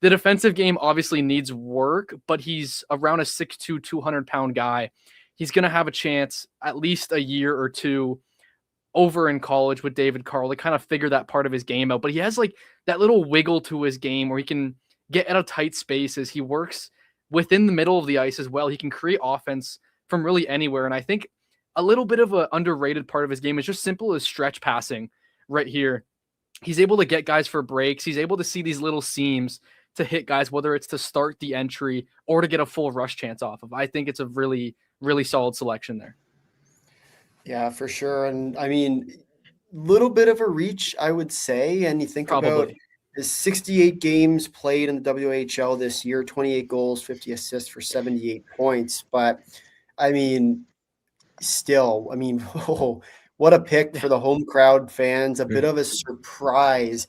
the defensive game obviously needs work, but he's around a 6'2", 200-pound guy. He's going to have a chance at least a year or two over in college with David Carl to kind of figure that part of his game out. But he has like that little wiggle to his game where he can get out of tight spaces. He works within the middle of the ice as well. He can create offense from really anywhere. And I think a little bit of an underrated part of his game is just simple as stretch passing right here. He's able to get guys for breaks. He's able to see these little seams to hit guys, whether it's to start the entry or to get a full rush chance off of. I think it's a really, really solid selection there. Yeah, for sure. And I mean, little bit of a reach, I would say. And you think about Probably. his 68 games played in the WHL this year, 28 goals, 50 assists for 78 points. But I mean, still, I mean, oh, what a pick for the home crowd fans. A bit of a surprise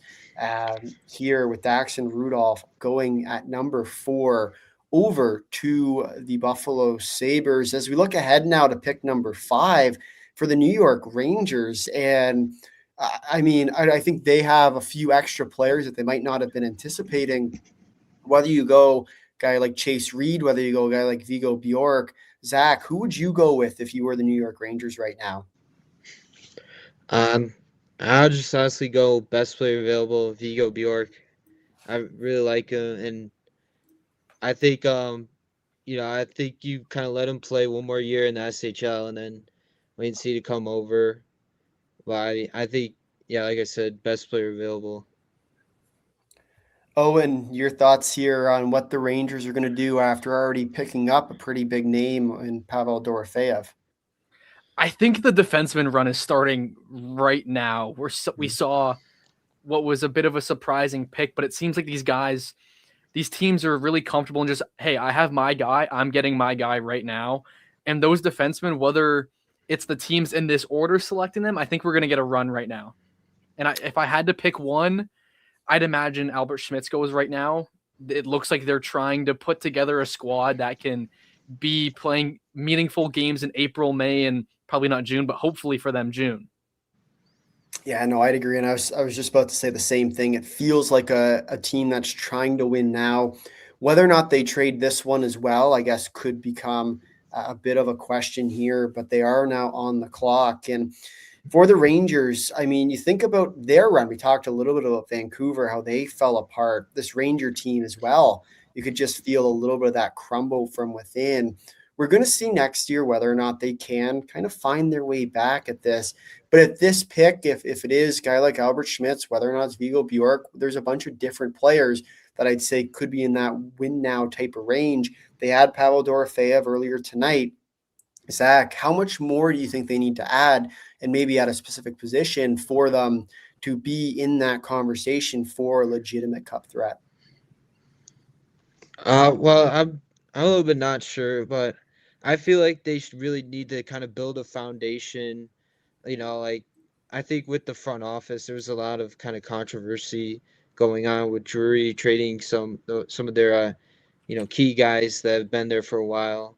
here with Daxon Rudolph going at number 4 over to the Buffalo Sabres. As we look ahead now to pick number 5 for the New York Rangers. And I mean, I think they have a few extra players that they might not have been anticipating. Whether you go guy like Chase Reed, whether you go a guy like Vigo Bjork, Zach, who would you go with if you were the New York Rangers right now? I'll just honestly go best player available, Vigo Bjork. I really like him, and I think I think you kind of let him play one more year in the SHL and then wait and see to come over. But I think, yeah, like I said, best player available. Owen, your thoughts here on what the Rangers are going to do after already picking up a pretty big name in Pavel Dorofeyev? I think the defenseman run is starting right now. We saw what was a bit of a surprising pick, but it seems like these teams are really comfortable and just, hey, I have my guy. I'm getting my guy right now. And those defensemen, whether it's the teams in this order selecting them, I think we're going to get a run right now. And if I had to pick one, I'd imagine Albert Schmitz goes right now. It looks like they're trying to put together a squad that can be playing meaningful games in April, May, and probably not June, but hopefully for them, June. Yeah, no, I'd agree. And I was just about to say the same thing. It feels like a team that's trying to win now. Whether or not they trade this one as well, I guess could become a bit of a question here, but they are now on the clock. And for the Rangers, I mean, you think about their run. We talked a little bit about Vancouver, how they fell apart. This Ranger team as well. You could just feel a little bit of that crumble from within. We're going to see next year whether or not they can kind of find their way back at this. But at this pick, if it is a guy like Albert Schmitz, whether or not it's Vigo Bjork, there's a bunch of different players that I'd say could be in that win now type of range. They had Pavel Dorofeyev earlier tonight. Zach, how much more do you think they need to add, and maybe at a specific position for them to be in that conversation for a legitimate cup threat? Well, I'm a little bit not sure, but I feel like they should really need to kind of build a foundation. Like I think with the front office, there was a lot of kind of controversy going on with Drury trading some of their key guys that have been there for a while.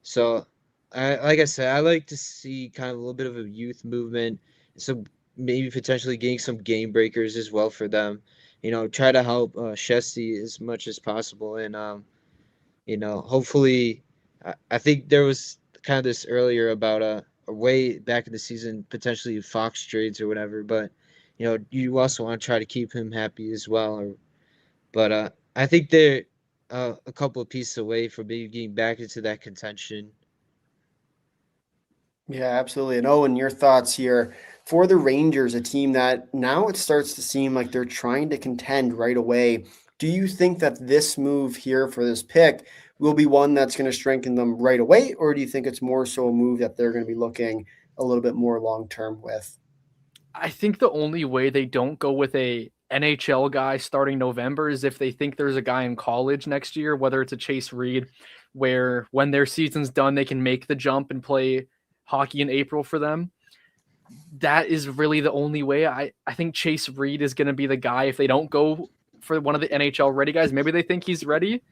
So like I said, I like to see kind of a little bit of a youth movement, so maybe potentially getting some game breakers as well for them. Try to help Shesty as much as possible, and hopefully, I think there was kind of this earlier about a way back in the season potentially Fox trades or whatever, but you also want to try to keep him happy as well. But I think a couple of pieces away from maybe getting back into that contention. Yeah, absolutely. And Owen, your thoughts here for the Rangers, a team that now it starts to seem like they're trying to contend right away. Do you think that this move here for this pick will be one that's going to strengthen them right away, or do you think it's more so a move that they're going to be looking a little bit more long term with? I think the only way they don't go with a NHL guy starting November is if they think there's a guy in college next year, whether it's a Chase Reed, where when their season's done, they can make the jump and play hockey in April for them. That is really the only way. I think Chase Reed is going to be the guy if they don't go for one of the NHL ready guys. Maybe they think he's ready,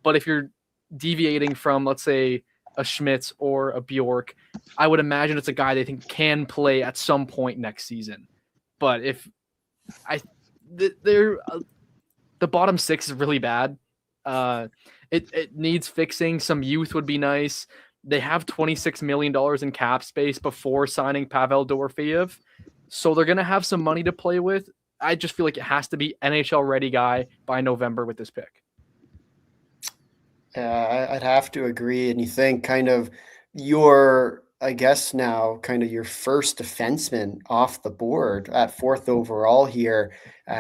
but if you're deviating from, let's say, a Schmitz or a Bjork, I would imagine it's a guy they think can play at some point next season. But if they're the bottom six is really bad. It needs fixing. Some youth would be nice. They have $26 million in cap space before signing Pavel Dorofeyev, so they're going to have some money to play with. I just feel like it has to be NHL ready guy by November with this pick. I'd have to agree. And you think kind of your, I guess now, kind of your first defenseman off the board at 4th overall here.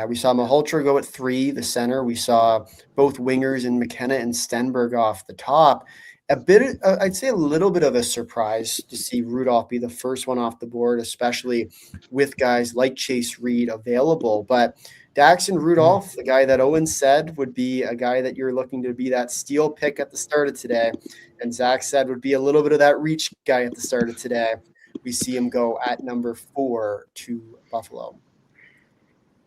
We saw Malhotra go at 3, the center. We saw both wingers in McKenna and Stenberg off the top. I'd say a little bit of a surprise to see Rudolph be the first one off the board, especially with guys like Chase Reed available. But Daxon Rudolph, the guy that Owen said would be a guy that you're looking to be that steal pick at the start of today, and Zach said would be a little bit of that reach guy at the start of today. We see him go at number 4 to Buffalo.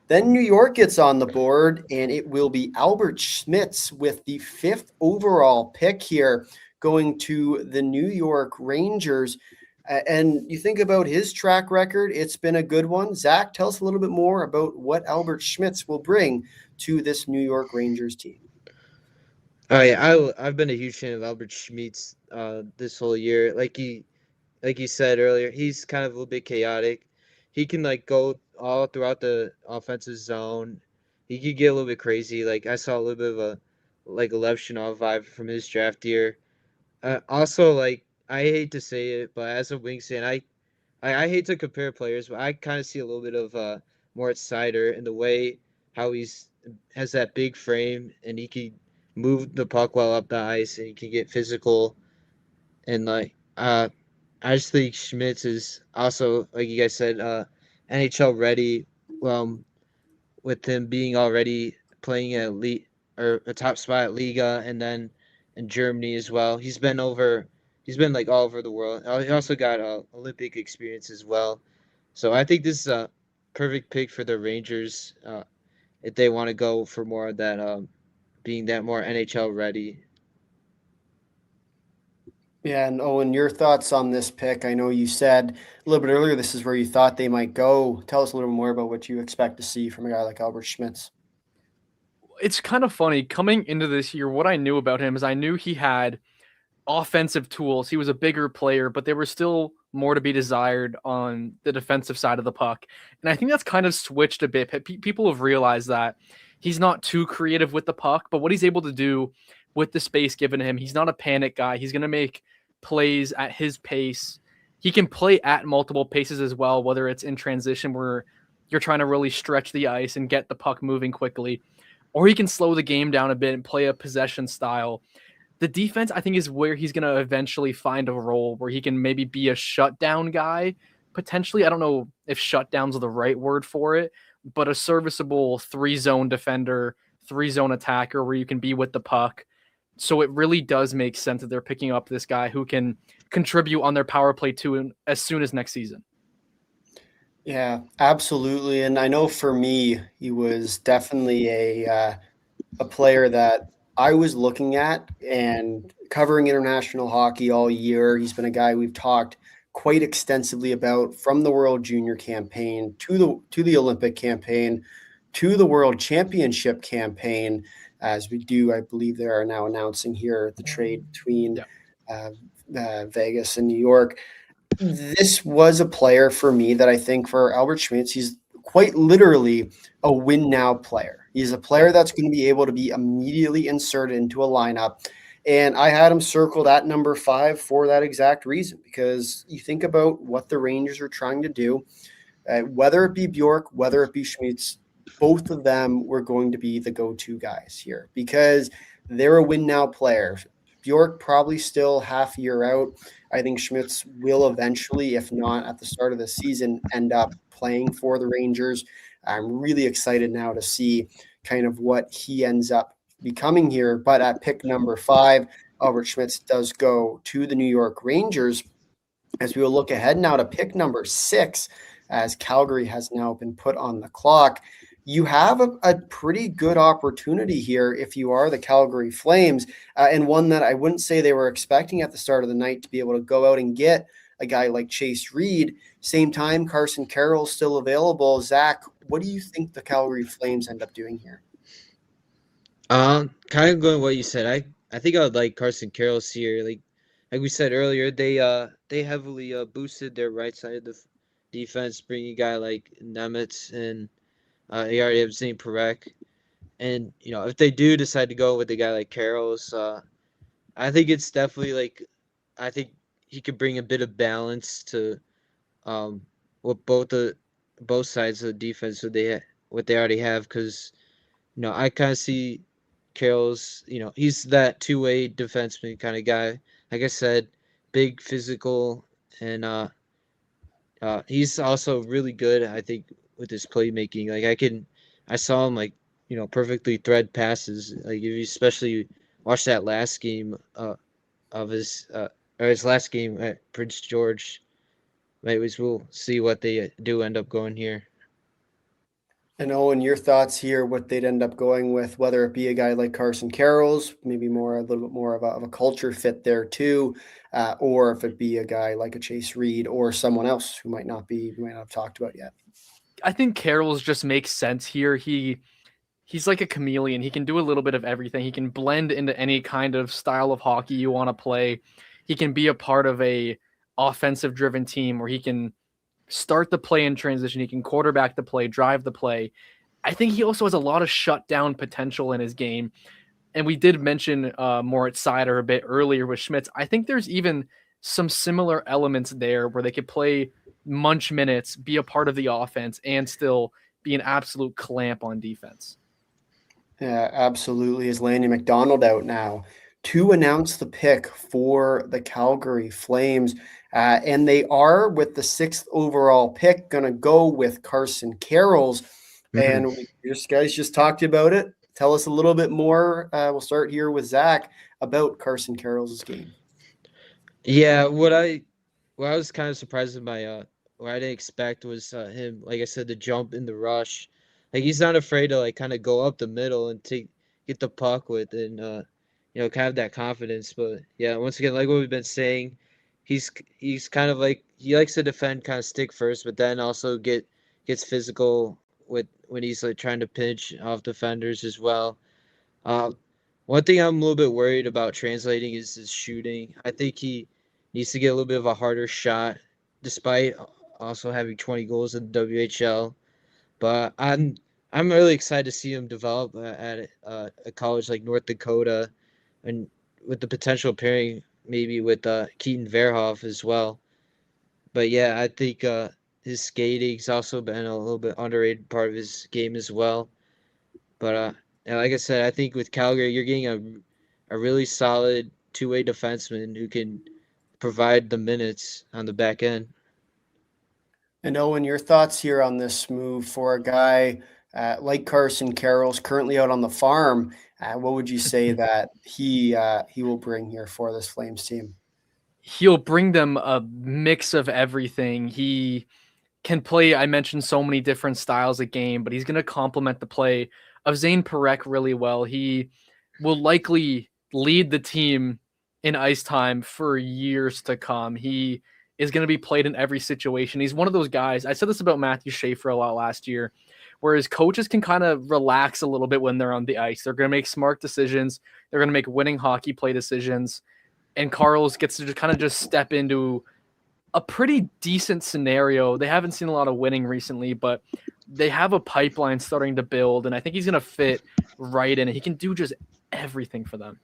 Then New York gets on the board, and it will be Albert Schmitz with the 5th overall pick here, going to the New York Rangers. And you think about his track record, it's been a good one. Zach, tell us a little bit more about what Albert Schmitz will bring to this New York Rangers team. Oh yeah, I've been a huge fan of Albert Schmitz this whole year. Like you said earlier, he's kind of a little bit chaotic. He can like go all throughout the offensive zone. He could get a little bit crazy. Like I saw a little bit of a Lev Chanel vibe from his draft year. Also, like I hate to say it, but as a Wings fan, I hate to compare players, but I kind of see a little bit of Moritz Seider in the way how has that big frame and he can move the puck well up the ice and he can get physical. And like I just think Schmitz is also, like you guys said, NHL ready. With him being already playing at a top spot at Liga and then in Germany as well. He's been like all over the world. He also got Olympic experience as well. So I think this is a perfect pick for the Rangers if they want to go for more of that, being that more NHL ready. Yeah, and Owen, your thoughts on this pick? I know you said a little bit earlier this is where you thought they might go. Tell us a little more about what you expect to see from a guy like Albert Schmitz. It's kind of funny coming into this year. What I knew about him is I knew he had offensive tools. He was a bigger player, but there was still more to be desired on the defensive side of the puck. And I think that's kind of switched a bit. People have realized that he's not too creative with the puck, but what he's able to do with the space given to him, he's not a panic guy. He's going to make plays at his pace. He can play at multiple paces as well, whether it's in transition where you're trying to really stretch the ice and get the puck moving quickly, or he can slow the game down a bit and play a possession style. The defense, I think, is where he's going to eventually find a role where he can maybe be a shutdown guy, potentially. I don't know if shutdown's the right word for it, but a serviceable 3-zone defender, 3-zone attacker where you can be with the puck. So it really does make sense that they're picking up this guy who can contribute on their power play too as soon as next season. Yeah, absolutely. And I know for me, he was definitely a player that I was looking at and covering international hockey all year. He's been a guy we've talked quite extensively about, from the World Junior campaign to the Olympic campaign to the World Championship campaign. As we do, I believe they are now announcing here the trade between Vegas and New York. This was a player for me that I think for Albert Schmitz, he's quite literally a win now player. He's a player that's going to be able to be immediately inserted into a lineup. And I had him circled at number 5 for that exact reason, because you think about what the Rangers are trying to do, whether it be Bjork, whether it be Schmitz, both of them were going to be the go-to guys here because they're a win-now player. Bjork probably still half a year out. I think Schmitz will eventually, if not at the start of the season, end up playing for the Rangers. I'm really excited now to see kind of what he ends up becoming here. But at pick number 5, Albert Schmitz does go to the New York Rangers. As we will look ahead now to pick number 6, as Calgary has now been put on the clock, you have a pretty good opportunity here if you are the Calgary Flames, and one that I wouldn't say they were expecting at the start of the night to be able to go out and get a guy like Chase Reed. Same time, Carson Carroll's still available. Zach, what do you think the Calgary Flames end up doing here? Kind of going what you said. I think I would like Carson Carroll's here. Like we said earlier, they heavily boosted their right side of the defense, bringing a guy like Nemitz, and they already have Zane Parekh. And if they do decide to go with a guy like Carroll's, I think it's definitely I think he could bring a bit of balance to what both sides of the defense what they already have, because I kind of see Carroll's, he's that two-way defenseman kind of guy. Like I said, big, physical, and he's also really good, I think, with his playmaking. I saw him perfectly thread passes. Like if you especially watch that last game of his last game at Prince George, we'll see what they do end up going here. And Owen, your thoughts here, what they'd end up going with, whether it be a guy like Carson Carroll's, maybe a little bit more of a culture fit there too, or if it be a guy like a Chase Reed or someone else who we might not have talked about yet. I think Carroll's just makes sense here. He's like a chameleon. He can do a little bit of everything. He can blend into any kind of style of hockey you want to play. He can be a part of a offensive driven team where he can start the play in transition. He can quarterback the play, drive the play. I think he also has a lot of shutdown potential in his game. And we did mention Moritz Seider a bit earlier with Schmitz. I think there's even some similar elements there where they could play munch minutes, be a part of the offense, and still be an absolute clamp on defense. Yeah, absolutely. Is Lanny McDonald out now to announce the pick for the Calgary Flames? And they are, with the 6th overall pick, going to go with Carson Carroll's. And we guys just talked about it. Tell us a little bit more. We'll start here with Zach about Carson Carroll's game. Yeah, what I was kind of surprised with what I didn't expect was him, like I said, the jump in the rush. Like he's not afraid to kind of go up the middle and get the puck with, and kind of have that confidence. But yeah, once again, like what we've been saying, he's kind of he likes to defend, kind of stick first, but then also gets physical when he's trying to pinch off defenders as well. One thing I'm a little bit worried about translating is his shooting. I think he needs to get a little bit of a harder shot, despite also having 20 goals in the WHL. But I'm really excited to see him develop at a college like North Dakota, and with the potential pairing maybe with Keaton Verhoff as well. But yeah, I think his skating's also been a little bit underrated part of his game as well. But like I said, I think with Calgary, you're getting a really solid two-way defenseman who can provide the minutes on the back end. And Owen, your thoughts here on this move for a guy like Carson Carroll's currently out on the farm? What would you say that he will bring here for this Flames team? He'll bring them a mix of everything. He can play, I mentioned so many different styles of game, but he's going to complement the play of Zane Parekh really well. He will likely lead the team in ice time for years to come. He is going to be played in every situation. He's one of those guys. I said this about Matthew Schaefer a lot last year, where his coaches can kind of relax a little bit when they're on the ice. They're going to make smart decisions. They're going to make winning hockey play decisions. And Carlos gets to just kind of just step into a pretty decent scenario. They haven't seen a lot of winning recently, but they have a pipeline starting to build, and I think he's going to fit right in. He can do just everything for them.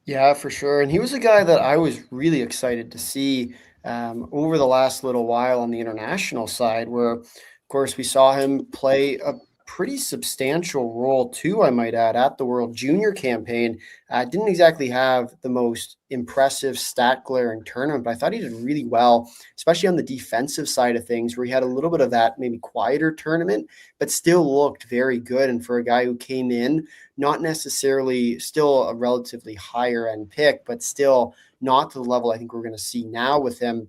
Yeah, for sure. And he was a guy that I was really excited to see over the last little while on the international side, where, of course, we saw him play a pretty substantial role too, I might add, at the World Junior campaign. Didn't exactly have the most impressive stat glaring tournament, but I thought he did really well, especially on the defensive side of things, where he had a little bit of that maybe quieter tournament, but still looked very good. And for a guy who came in, not necessarily still a relatively higher end pick, but still not to the level I think we're going to see now with him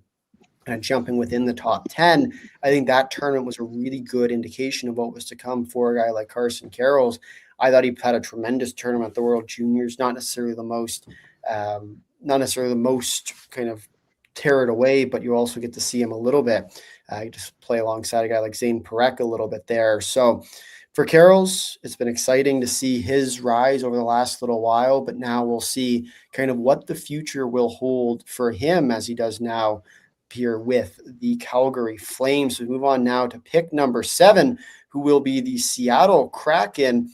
kind of jumping within the top 10. I think that tournament was a really good indication of what was to come for a guy like Carson Carrolls. I thought he had a tremendous tournament at the World Juniors, not necessarily the most kind of tear it away, but you also get to see him a little bit. You just play alongside a guy like Zane Parekh a little bit there. So for Carrolls, it's been exciting to see his rise over the last little while, but now we'll see kind of what the future will hold for him as he does now here with the Calgary Flames. We move on now to pick number 7, who will be the Seattle Kraken.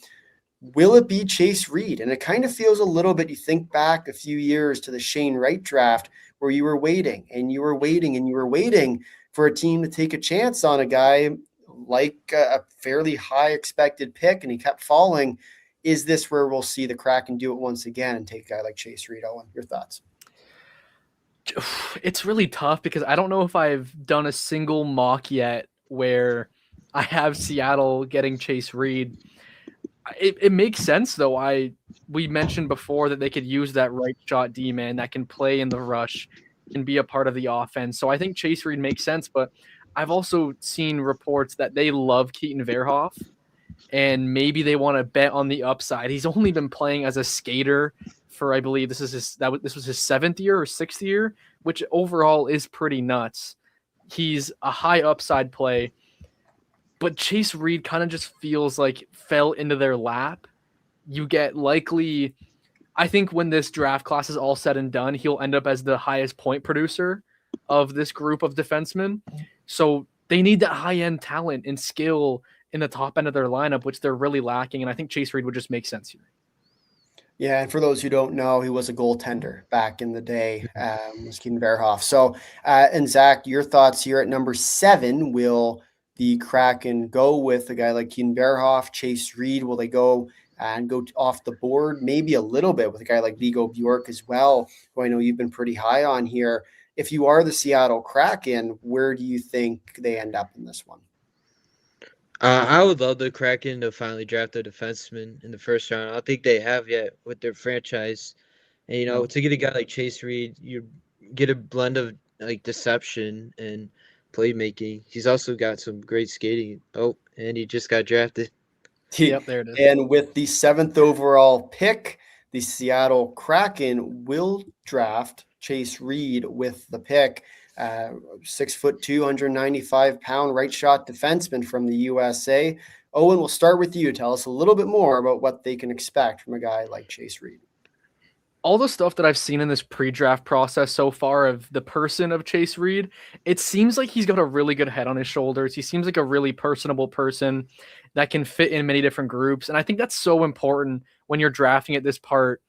Will it be Chase Reed? And it kind of feels a little bit, you think back a few years to the Shane Wright draft, where you were waiting and you were waiting and you were waiting for a team to take a chance on a guy like a fairly high expected pick, and he kept falling. Is this where we'll see the Kraken do it once again and take a guy like Chase Reed? Owen, your thoughts? It's really tough because I don't know if I've done a single mock yet where I have Seattle getting Chase Reed. It makes sense though. We mentioned before that they could use that right shot D-man that can play in the rush, can be a part of the offense. So I think Chase Reed makes sense, but I've also seen reports that they love Keaton Verhoff, and maybe they want to bet on the upside. He's only been playing as a skater for, I believe this was his 7th year or 6th year, which overall is pretty nuts. He's a high upside play, but Chase Reed kind of just feels like fell into their lap. You get likely, I think when this draft class is all said and done, he'll end up as the highest point producer of this group of defensemen. So they need that high-end talent and skill in the top end of their lineup, which they're really lacking. And I think Chase Reed would just make sense here. Yeah, and for those who don't know, he was a goaltender back in the day, was Keaton Verhoff. So, and Zach, your thoughts here at number 7, will the Kraken go with a guy like Keaton Verhoff, Chase Reed? Will they go and go off the board? Maybe a little bit with a guy like Vigo Bjork as well, who I know you've been pretty high on here. If you are the Seattle Kraken, where do you think they end up in this one? I would love the Kraken to finally draft a defenseman in the first round. I don't think they have yet with their franchise. And, to get a guy like Chase Reed, you get a blend of like deception and playmaking. He's also got some great skating. Oh, and he just got drafted. Yep, there it is. And with the 7th overall pick, the Seattle Kraken will draft Chase Reed with the pick. 6'2", 195-pound right shot defenseman from the USA. Owen, we'll start with you. Tell us a little bit more about what they can expect from a guy like Chase Reed. All the stuff that I've seen in this pre-draft process so far of the person of Chase Reed, it seems like he's got a really good head on his shoulders. He seems like a really personable person that can fit in many different groups. And I think that's so important when you're drafting at this part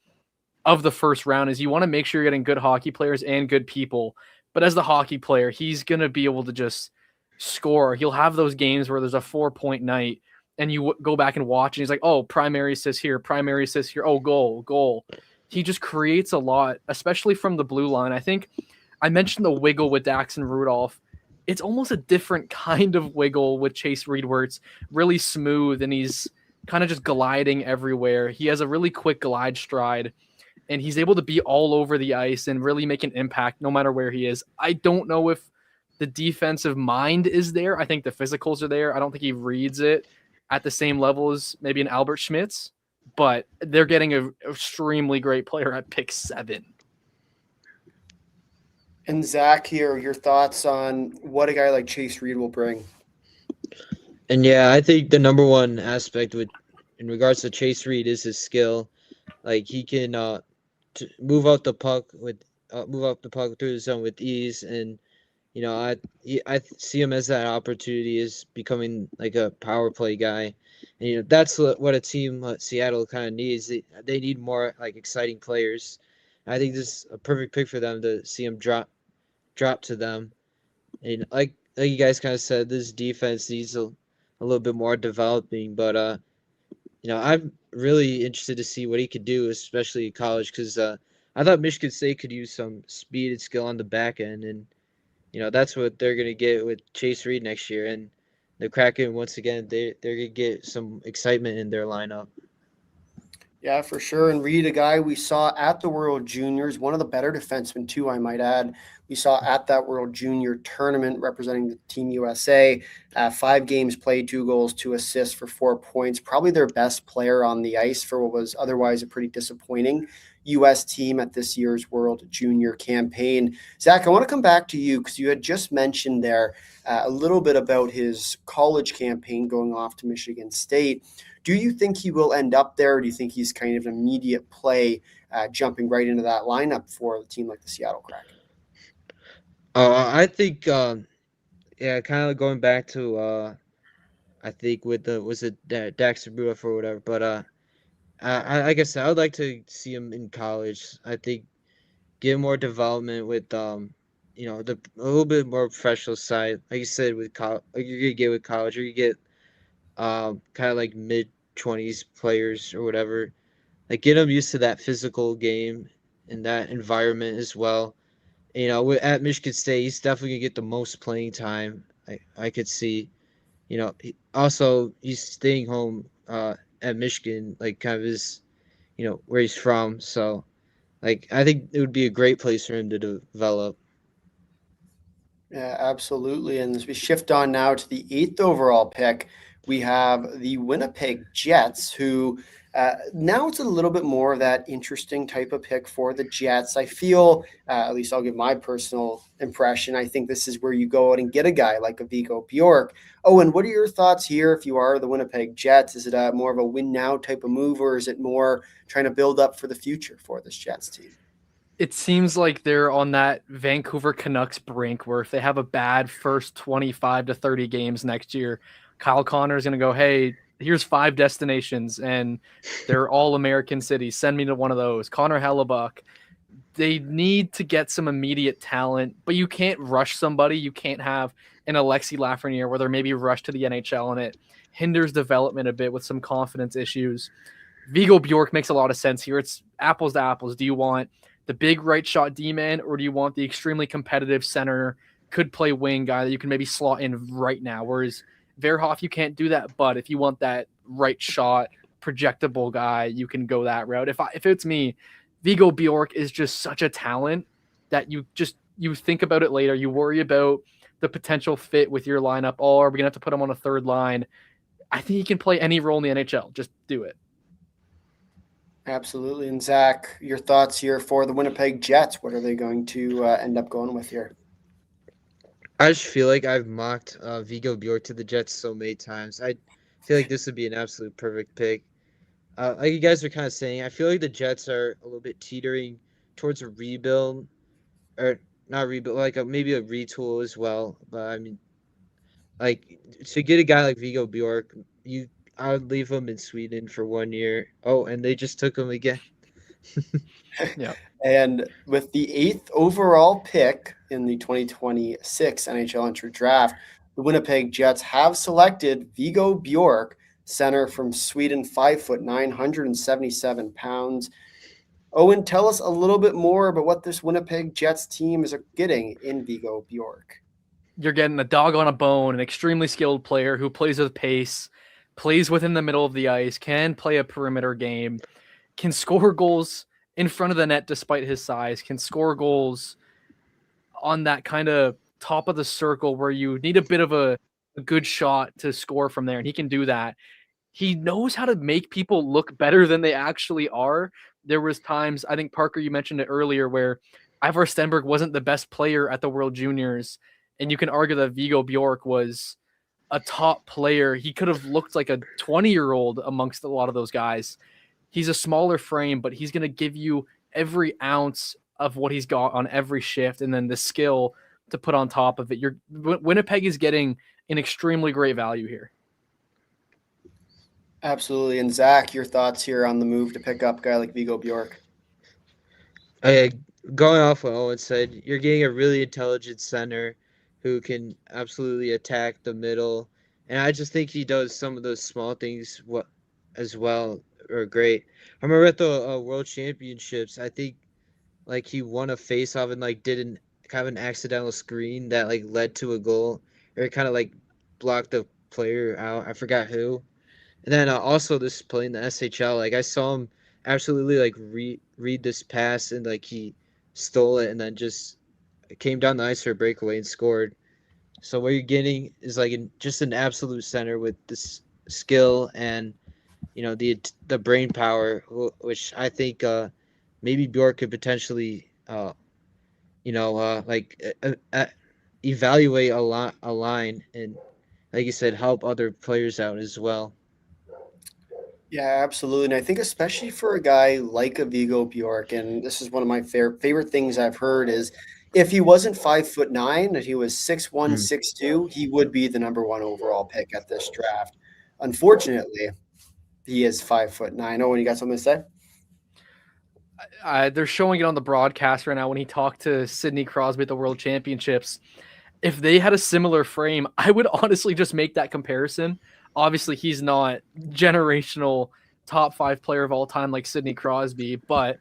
of the first round, is you want to make sure you're getting good hockey players and good people. But as the hockey player, he's going to be able to just score. He'll have those games where there's a 4-point night and you go back and watch and he's like, oh, primary assist here, oh, goal. He just creates a lot, especially from the blue line. I think I mentioned the wiggle with Daxon Rudolph. It's almost a different kind of wiggle with Chase Reed where it's really smooth and he's kind of just gliding everywhere. He has a really quick glide stride and he's able to be all over the ice and really make an impact no matter where he is. I don't know if the defensive mind is there. I think the physicals are there. I don't think he reads it at the same level as maybe an Albert Schmitz, but they're getting an extremely great player at pick 7. And Zach, here, your thoughts on what a guy like Chase Reed will bring? And yeah, I think the number one aspect in regards to Chase Reed is his skill. Like he can move out the puck through the zone with ease, and I see him as that opportunity is becoming like a power play guy. And, that's what a team like Seattle kind of needs. They need more like exciting players. I think this is a perfect pick for them to see him drop to them. And like you guys kind of said, this defense needs a little bit more developing. But I'm really interested to see what he could do, especially in college, because I thought Michigan State could use some speed and skill on the back end, and that's what they're gonna get with Chase Reed next year. And the Kraken, once again, they're gonna get some excitement in their lineup. Yeah, for sure. And Reed, a guy we saw at the World Juniors, one of the better defensemen too, I might add. We saw at that World Junior tournament representing the Team USA, 5 games played, 2 goals, 2 assists for 4 points. Probably their best player on the ice for what was otherwise a pretty disappointing U.S. team at this year's World Junior campaign. Zach, I want to come back to you because you had just mentioned there a little bit about his college campaign going off to Michigan State. Do you think he will end up there, or do you think he's kind of an immediate play jumping right into that lineup for a team like the Seattle Kraken? I think, kind of going back to, I think with was it Dax Bruff or whatever, but like I said, I would like to see him in college. I think get more development with, a little bit more professional side. Like you said, with college, like you're gonna get with college, or you get kind of like mid-20s players or whatever. Like get them used to that physical game and that environment as well. At Michigan State, he's definitely gonna get the most playing time. I could see. Also he's staying home at Michigan, like kind of his, where he's from. So, like I think it would be a great place for him to develop. Yeah, absolutely. And as we shift on now to the 8th overall pick, we have the Winnipeg Jets, who now it's a little bit more of that interesting type of pick for the Jets. I feel, at least I'll give my personal impression, I think this is where you go out and get a guy like a Vigo Bjork. Oh, and what are your thoughts here if you are the Winnipeg Jets? Is it a more of a win now type of move, or is it more trying to build up for the future for this Jets team? It seems like they're on that Vancouver Canucks brink where if they have a bad first 25 to 30 games next year, Kyle Connor is going to go, hey, here's 5 destinations and they're all American cities. Send me to one of those. Connor Hellebuck. They need to get some immediate talent, but you can't rush somebody. You can't have an Alexi Lafreniere where they're maybe rushed to the NHL and it hinders development a bit with some confidence issues. Vigo Bjork makes a lot of sense here. It's apples to apples. Do you want the big right shot D-man, or do you want the extremely competitive center, could play wing guy that you can maybe slot in right now? Whereas Verhoff, you can't do that, but if you want that right shot, projectable guy, you can go that route. If it's me, Vigo Bjork is just such a talent that you think about it later. You worry about the potential fit with your lineup. Oh, are we going to have to put him on a third line? I think he can play any role in the NHL. Just do it. Absolutely. And Zach, your thoughts here for the Winnipeg Jets. What are they going to end up going with here? I just feel like I've mocked Vigo Bjork to the Jets so many times. I feel like this would be an absolute perfect pick. Like you guys are kind of saying, I feel like the Jets are a little bit teetering towards a rebuild, or not rebuild, like maybe a retool as well. But I mean, like to get a guy like Vigo Bjork, I would leave him in Sweden for 1 year. Oh, and they just took him again. Yeah. And with the 8th overall pick in the 2026 NHL Entry Draft, the Winnipeg Jets have selected Vigo Bjork, center from Sweden, 5'9", 177 pounds. Owen, tell us a little bit more about what this Winnipeg Jets team is getting in Vigo Bjork. You're getting a dog on a bone, an extremely skilled player who plays with pace, plays within the middle of the ice, can play a perimeter game, can score goals in front of the net despite his size, can score goals on that kind of top of the circle where you need a bit of a good shot to score from there, and he can do that. He knows how to make people look better than they actually are. There was times, I think, Parker, you mentioned it earlier, where Ivar Stenberg wasn't the best player at the World Juniors, and you can argue that Vigo Bjork was a top player. He could have looked like a 20-year-old amongst a lot of those guys. He's a smaller frame, but he's going to give you every ounce of what he's got on every shift, and then the skill to put on top of it. Winnipeg is getting an extremely great value here. Absolutely. And Zach, your thoughts here on the move to pick up a guy like Vigo Bjork? Going off what Owen said, you're getting a really intelligent center who can absolutely attack the middle. And I just think he does some of those small things as well are great. I remember at the World Championships, I think like he won a face-off and like did an kind of an accidental screen that like led to a goal, or it kind of like blocked the player out. I forgot who. And then also this play in the SHL, like I saw him absolutely like read this pass and like he stole it and then just came down the ice for a breakaway and scored. So what you're getting is like just an absolute center with this skill and the brain power, which I think maybe Bjork could potentially evaluate a line and like you said, help other players out as well. Yeah, absolutely. And I think especially for a guy like a Vigo Bjork, and this is one of my favorite things I've heard is if he wasn't 5'9", that he was 6'1", 6'2", he would be the number one overall pick at this draft. Unfortunately, he is 5'9". Oh, and you got something to say? They're showing it on the broadcast right now when he talked to Sidney Crosby at the World Championships. If they had a similar frame, I would honestly just make that comparison. Obviously, he's not generational top 5 player of all time like Sidney Crosby, but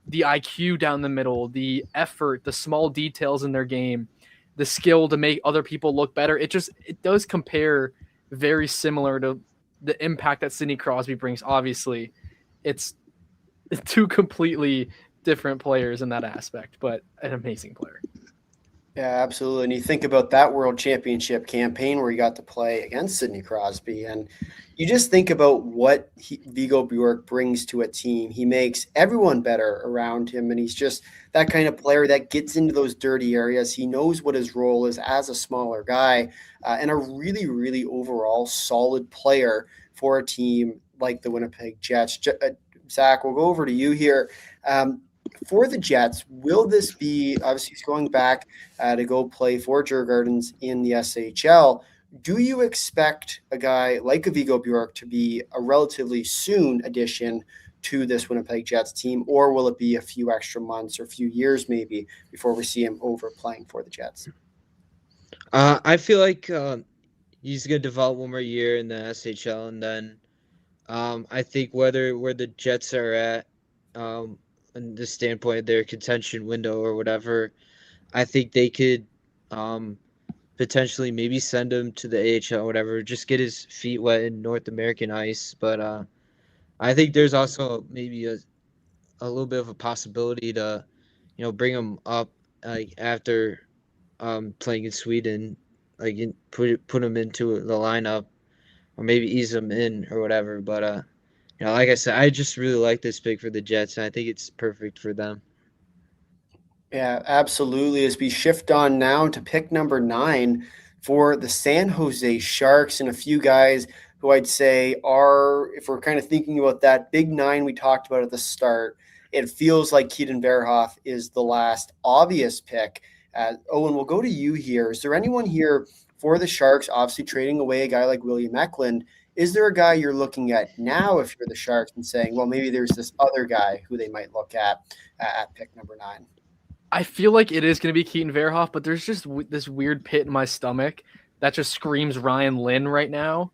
the IQ down the middle, the effort, the small details in their game, the skill to make other people look better, it does compare very similar to the impact that Sidney Crosby brings. Obviously, it's two completely different players in that aspect, but an amazing player. Yeah, absolutely. And you think about that World Championship campaign where he got to play against Sidney Crosby, and you just think about what Vigo Bjork brings to a team. He makes everyone better around him, and he's just that kind of player that gets into those dirty areas. He knows what his role is as a smaller guy, and a really, really overall solid player for a team like the Winnipeg Jets. Zach, we'll go over to you here. For the Jets, will this be, obviously he's going back to go play for Djurgårdens in the SHL. Do you expect a guy like a Vigo Bjork to be a relatively soon addition to this Winnipeg Jets team, or will it be a few extra months or a few years maybe before we see him over playing for the Jets? I feel like he's going to develop one more year in the SHL, and then I think where the Jets are at in the standpoint of their contention window or whatever, I think they could potentially maybe send him to the AHL or whatever, just get his feet wet in North American ice. But I think there's also maybe a little bit of a possibility to, bring him up like after playing in Sweden, like put him into the lineup or maybe ease him in or whatever. But like I said, I just really like this pick for the Jets, and I think it's perfect for them. Yeah, absolutely. As we shift on now to pick number 9 for the San Jose Sharks, and a few guys who I'd say are, if we're kind of thinking about that big 9 we talked about at the start, it feels like Keaton Verhoff is the last obvious pick. Owen, we'll go to you here. Is there anyone here for the Sharks, obviously trading away a guy like William Eklund? Is there a guy you're looking at now if you're the Sharks and saying, well, maybe there's this other guy who they might look at pick number 9? I feel like it is going to be Keaton Verhoff, but there's just this weird pit in my stomach that just screams Ryan Lynn right now.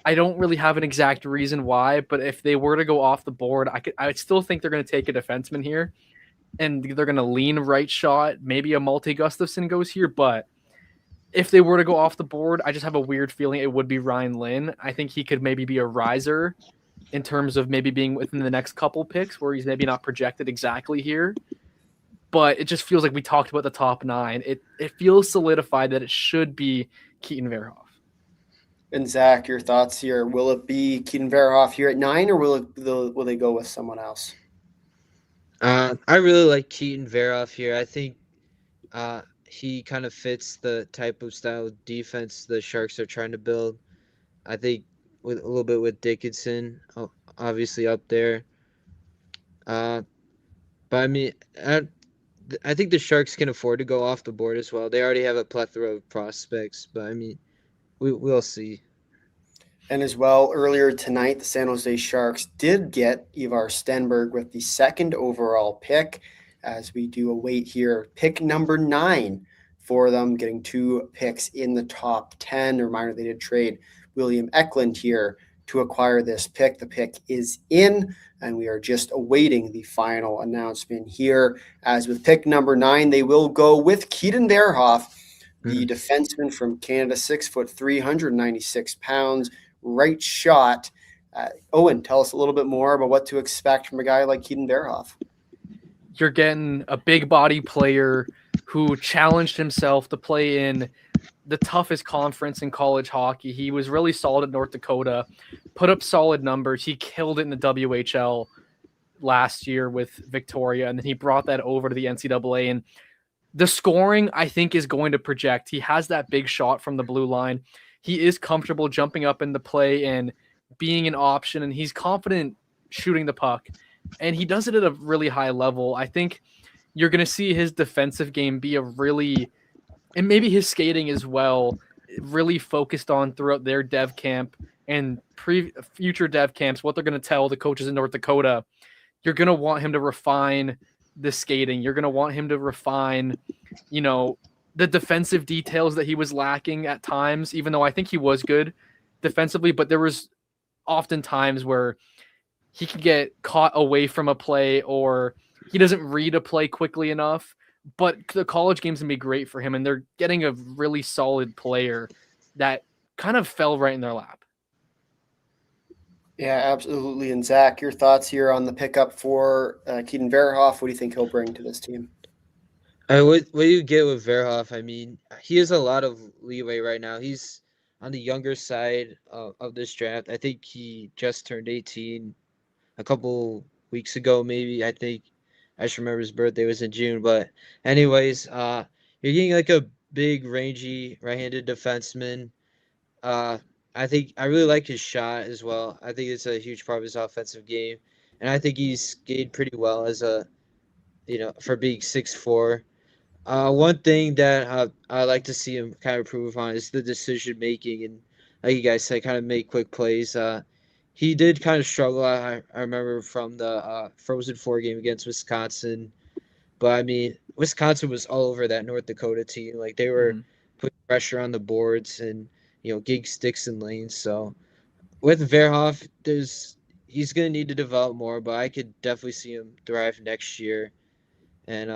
I don't really have an exact reason why, but if they were to go off the board, I would still think they're going to take a defenseman here, and they're going to lean right shot. Maybe a Malte Gustafsson goes here, but if they were to go off the board, I just have a weird feeling it would be Ryan Lynn. I think he could maybe be a riser in terms of maybe being within the next couple picks where he's maybe not projected exactly here. But it just feels like we talked about the top 9. It feels solidified that it should be Keaton Verhoff. And Zach, your thoughts here? Will it be Keaton Verhoff here at 9, or will they go with someone else? I really like Keaton Verhoff here. I think he kind of fits the type of style of defense the Sharks are trying to build. I think with a little bit with Dickinson, obviously up there. But I mean, I think the Sharks can afford to go off the board as well. They already have a plethora of prospects, but I mean, we'll see. And as well, earlier tonight, the San Jose Sharks did get Ivar Stenberg with the second overall pick, as we do await here pick number 9 for them, getting 2 picks in the top 10. A reminder, they did trade William Eklund here to acquire this pick. The pick is in, and we are just awaiting the final announcement here. As with pick number 9, they will go with Keaton Verhoff, the defenseman from Canada, 6'3", 196 pounds, right shot. Owen, tell us a little bit more about what to expect from a guy like Keaton Verhoff. You're getting a big body player who challenged himself to play in the toughest conference in college hockey. He was really solid at North Dakota, put up solid numbers. He killed it in the WHL last year with Victoria, and then he brought that over to the NCAA. And the scoring, I think, is going to project. He has that big shot from the blue line. He is comfortable jumping up in the play and being an option, and he's confident shooting the puck. And he does it at a really high level. I think you're going to see his defensive game be a really, and maybe his skating as well, really focused on throughout their dev camp and future dev camps, what they're going to tell the coaches in North Dakota. You're going to want him to refine the skating. You're going to want him to refine, the defensive details that he was lacking at times, even though I think he was good defensively, but there was often times where he could get caught away from a play or he doesn't read a play quickly enough. But the college game's going to be great for him, and they're getting a really solid player that kind of fell right in their lap. Yeah, absolutely. And Zach, your thoughts here on the pickup for Keaton Verhoff? What do you think he'll bring to this team? What do you get with Verhoff? I mean, he has a lot of leeway right now. He's on the younger side of this draft. I think he just turned 18 a couple weeks ago, maybe. I just remember his birthday was in June. But anyways, you're getting like a big, rangy, right-handed defenseman. I really like his shot as well. I think it's a huge part of his offensive game. And I think he's skated pretty well as for being 6'4". One thing that I like to see him kind of improve on is the decision making, and like you guys said, kind of make quick plays. He did kind of struggle. I remember from the Frozen Four game against Wisconsin, but I mean, Wisconsin was all over that North Dakota team. Like they were putting pressure on the boards and getting sticks and lanes. So with Verhoff, he's gonna need to develop more, but I could definitely see him thrive next year. And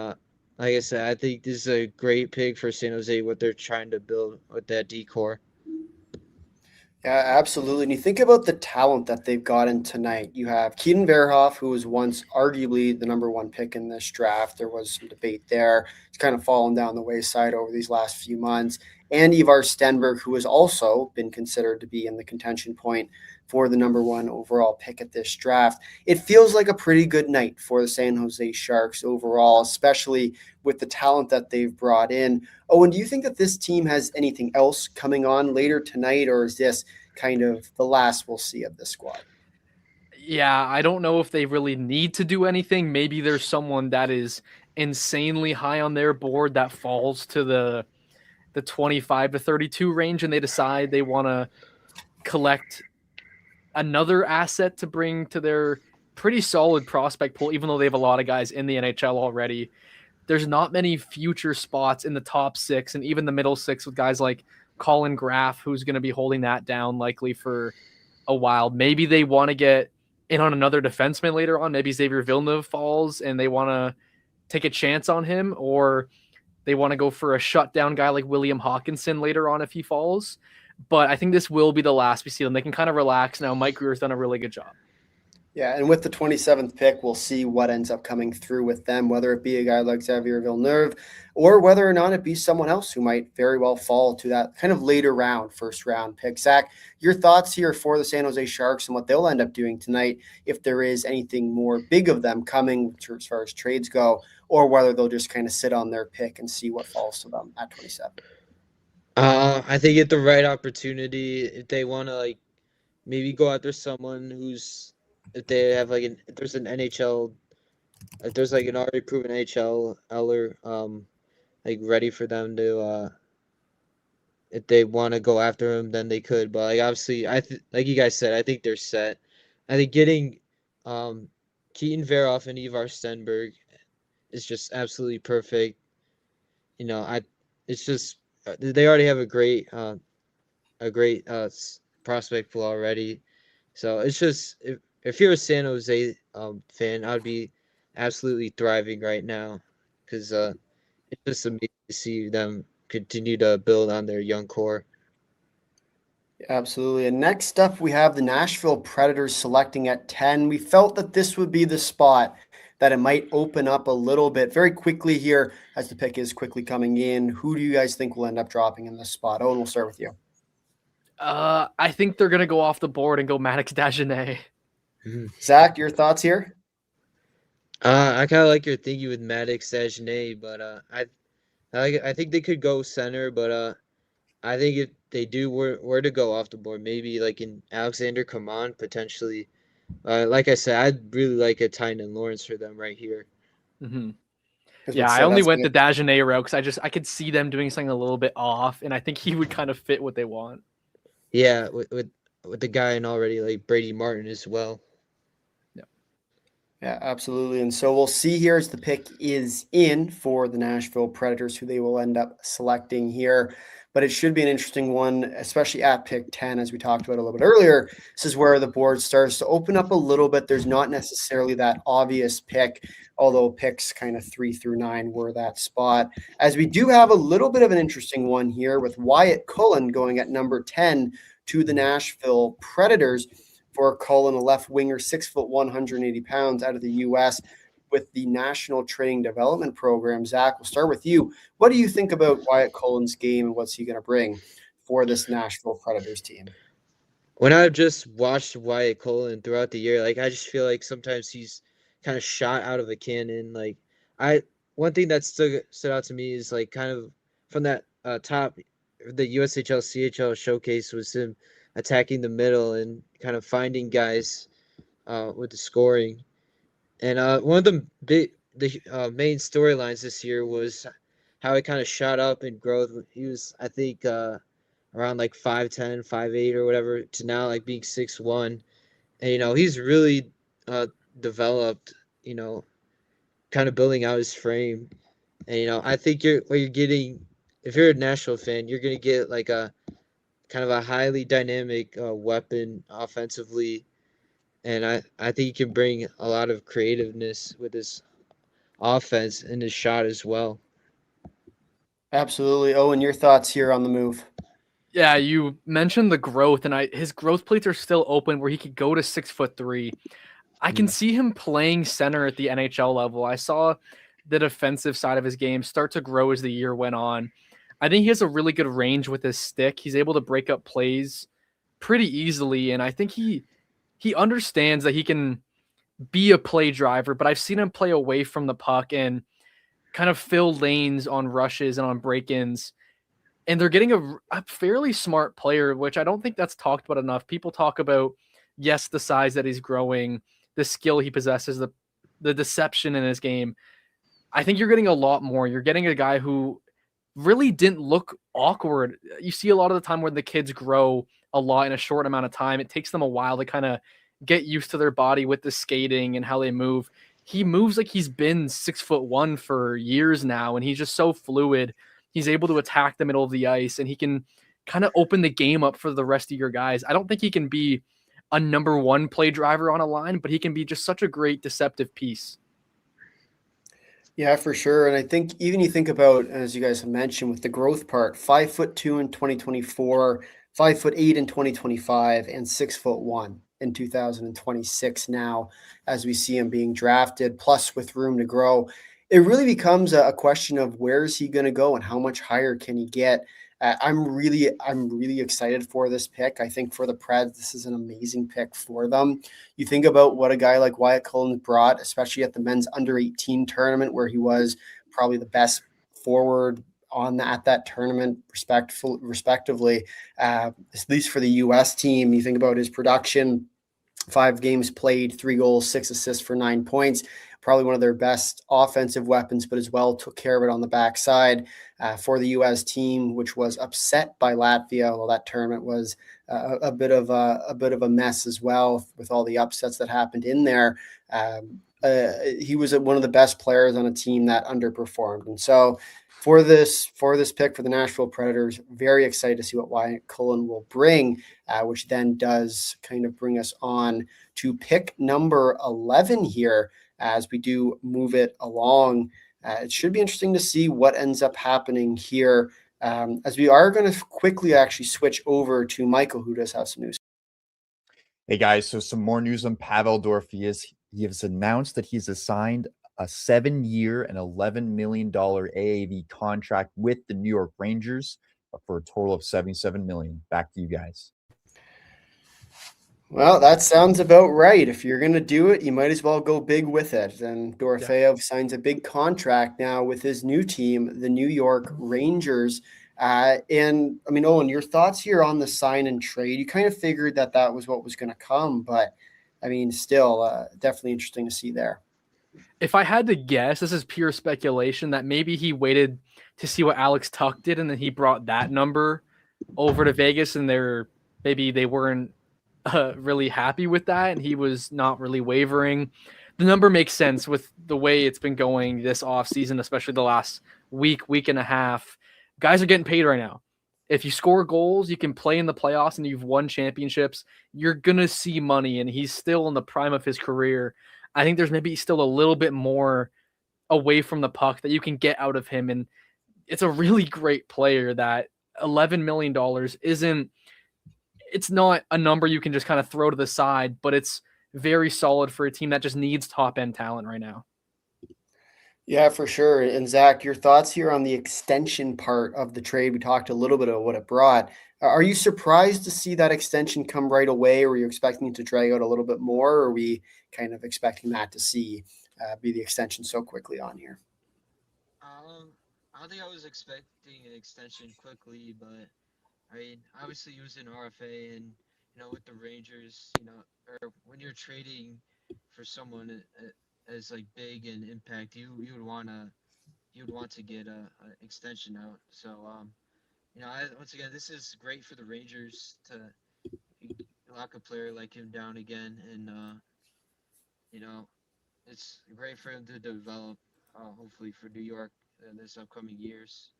like I said, I think this is a great pick for San Jose, what they're trying to build with that decor. Yeah, absolutely. And you think about the talent that they've gotten tonight. You have Keaton Verhoff, who was once arguably the number 1 pick in this draft. There was some debate there. It's kind of fallen down the wayside over these last few months. And Ivar Stenberg, who has also been considered to be in the contention point for the number 1 overall pick at this draft. It feels like a pretty good night for the San Jose Sharks overall, especially with the talent that they've brought in. Owen, do you think that this team has anything else coming on later tonight, or is this kind of the last we'll see of this squad? Yeah, I don't know if they really need to do anything. Maybe there's someone that is insanely high on their board that falls to the 25 to 32 range, and they decide they want to collect another asset to bring to their pretty solid prospect pool, even though they have a lot of guys in the NHL already. There's not many future spots in the top 6 and even the middle 6 with guys like Colin Graff, who's going to be holding that down likely for a while. Maybe they want to get in on another defenseman later on. Maybe Xavier Villeneuve falls and they want to take a chance on him, or they want to go for a shutdown guy like William Hawkinson later on if he falls. But I think this will be the last we see them. They can kind of relax now. Mike Greer's done a really good job. Yeah, and with the 27th pick, we'll see what ends up coming through with them, whether it be a guy like Xavier Villeneuve or whether or not it be someone else who might very well fall to that kind of later round, first round pick. Zach, your thoughts here for the San Jose Sharks and what they'll end up doing tonight, if there is anything more big of them coming as far as trades go, or whether they'll just kind of sit on their pick and see what falls to them at 27. I think at the right opportunity, if they want to maybe go after someone who's, if they have if there's an NHL if there's like an already proven NHLer like ready for them to if they want to go after him, then they could. But like obviously, like you guys said, I think they're set. I think getting Keaton Veroff and Ivar Stenberg is just absolutely perfect. You know, it's just they already have a great prospect pool already. So it's just if you're a San Jose fan, I'd be absolutely thriving right now because it's just amazing to see them continue to build on their young core. Absolutely. And next up, we have the Nashville Predators selecting at 10. We felt that this would be the spot that it might open up a little bit very quickly here as the pick is quickly coming in. Who do you guys think will end up dropping in this spot? Owen, we'll start with you. I think they're gonna go off the board and go Maddox Dagenet. Zach, your thoughts here? I kind of like your thinking with Maddox Dagenet, but I think they could go center, but I think if they do were to go off the board, maybe like in Alexander Command potentially. Like I said, I'd really like a Tynan Lawrence for them right here. Mm-hmm. As Yeah, we I said, only that's went gonna- the Dagenet route because I could see them doing something a little bit off, and I think he would kind of fit what they want. Yeah, with the guy and already like Brady Martin as well. Yeah, absolutely. And so we'll see here as the pick is in for the Nashville Predators, who they will end up selecting here. But it should be an interesting one, especially at pick 10, as we talked about a little bit earlier. This is where the board starts to open up a little bit. There's not necessarily that obvious pick, although picks kind of 3 through 9 were that spot. As we do have a little bit of an interesting one here with Wyatt Cullen going at number 10 to the Nashville Predators. For Cullen, a left winger, 6'1", 180 pounds out of the U.S. with the National Training Development Program. Zach, we'll start with you. What do you think about Wyatt Cullen's game and what's he going to bring for this Nashville Predators team? When I've just watched Wyatt Cullen throughout the year, like I just feel like sometimes he's kind of shot out of a cannon. Like one thing that stood out to me is like kind of from that top, the USHL CHL showcase was him attacking the middle and kind of finding guys with the scoring. And one of the main storylines this year was how he kind of shot up in growth. He was, I think, around like 5'10", 5'8", or whatever, to now like being 6'1". And he's really developed. Kind of building out his frame. And I think what you're getting, if you're a Nashville fan, you're gonna get like a kind of a highly dynamic weapon offensively, and I think he can bring a lot of creativeness with his offense and his shot as well. Absolutely. Owen, your thoughts here on the move? Yeah, you mentioned the growth, and his growth plates are still open where he could go to 6'3". I can see him playing center at the NHL level. I saw the defensive side of his game start to grow as the year went on. I think he has a really good range with his stick. He's able to break up plays pretty easily, and I think he understands that he can be a play driver, but I've seen him play away from the puck and kind of fill lanes on rushes and on break-ins. And they're getting a fairly smart player, which I don't think that's talked about enough. People talk about, yes, the size that he's growing, the skill he possesses, the deception in his game. I think you're getting a lot more. You're getting a guy who really didn't look awkward. You see a lot of the time when the kids grow a lot in a short amount of time, it takes them a while to kind of get used to their body with the skating and how they move. He moves like he's been 6'1" for years now, and he's just so fluid. He's able to attack the middle of the ice, and he can kind of open the game up for the rest of your guys. I don't think he can be a number one play driver on a line, but he can be just such a great deceptive piece. Yeah, for sure. And I think even you think about, as you guys have mentioned, with the growth part, 5'2" in 2024, 5'8" in 2025, and 6'1" in 2026 now, as we see him being drafted, plus with room to grow. It really becomes a question of where is he going to go and how much higher can he get? I'm really excited for this pick. I think for the Preds, this is an amazing pick for them. You think about what a guy like Wyatt Cullen brought, especially at the men's under 18 tournament, where he was probably the best forward at that tournament, respectively, at least for the U.S. team. You think about his production 5 games played, 3 goals, 6 assists for 9 points. Probably one of their best offensive weapons, but as well took care of it on the backside for the U.S. team, which was upset by Latvia. Well, that tournament was a bit of a mess as well with all the upsets that happened in there. He was one of the best players on a team that underperformed, and so for this pick for the Nashville Predators, very excited to see what Wyatt Cullen will bring, which then does kind of bring us on to pick number 11 here as we do move it along. It should be interesting to see what ends up happening here, as we are going to quickly actually switch over to Michael, who does have some news. Hey guys, so some more news on Pavel Dorfius. He has announced that he's assigned a 7-year and $11 million AAV contract with the New York Rangers for a total of $77 million. Back to you guys. Well, that sounds about right. If you're going to do it, you might as well go big with it. And Dorofeyev signs a big contract now with his new team, the New York Rangers. And I mean, Owen, your thoughts here on the sign and trade? You kind of figured that was what was going to come, but I mean, still definitely interesting to see there. If I had to guess, this is pure speculation that maybe he waited to see what Alex Tuck did, and then he brought that number over to Vegas, and maybe they weren't really happy with that, and he was not really wavering. The number makes sense with the way it's been going this offseason, especially the last week and a half. Guys are getting paid right now. If you score goals, you can play in the playoffs, and you've won championships, you're going to see money, and he's still in the prime of his career. I think there's maybe still a little bit more away from the puck that you can get out of him. And it's a really great player that $11 million it's not a number you can just kind of throw to the side, but it's very solid for a team that just needs top end talent right now. Yeah, for sure. And Zach, your thoughts here on the extension part of the trade? We talked a little bit about what it brought. Are you surprised to see that extension come right away? Or were you expecting it to drag out a little bit more? Or are we kind of expecting that to see be the extension so quickly on here? I don't think I was expecting an extension quickly, but I mean, obviously he was in RFA, and with the Rangers, or when you're trading for someone as like big and impact, you would want to get a extension out. So once again, this is great for the Rangers to lock a player like him down again, and it's great for him to develop, hopefully for New York in this upcoming years.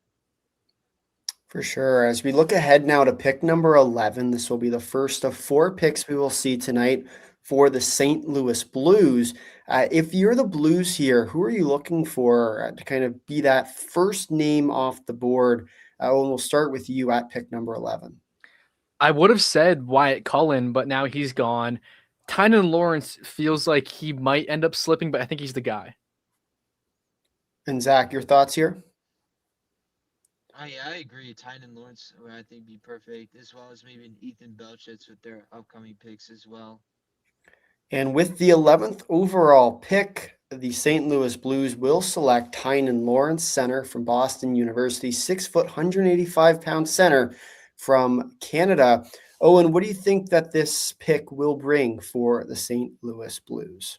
For sure. As we look ahead now to pick number 11, this will be the first of 4 picks we will see tonight for the St. Louis Blues. If you're the Blues here, who are you looking for to kind of be that first name off the board? And we'll start with you at pick number 11. I would have said Wyatt Cullen, but now he's gone. Tynan Lawrence feels like he might end up slipping, but I think he's the guy. And Zach, your thoughts here? I agree. Tynan Lawrence would, I think, be perfect, as well as maybe an Ethan Belchitz with their upcoming picks as well. And with the 11th overall pick, the St. Louis Blues will select Tynan Lawrence, center from Boston University, 6 foot, 185-pound center from Canada. Owen, what do you think that this pick will bring for the St. Louis Blues?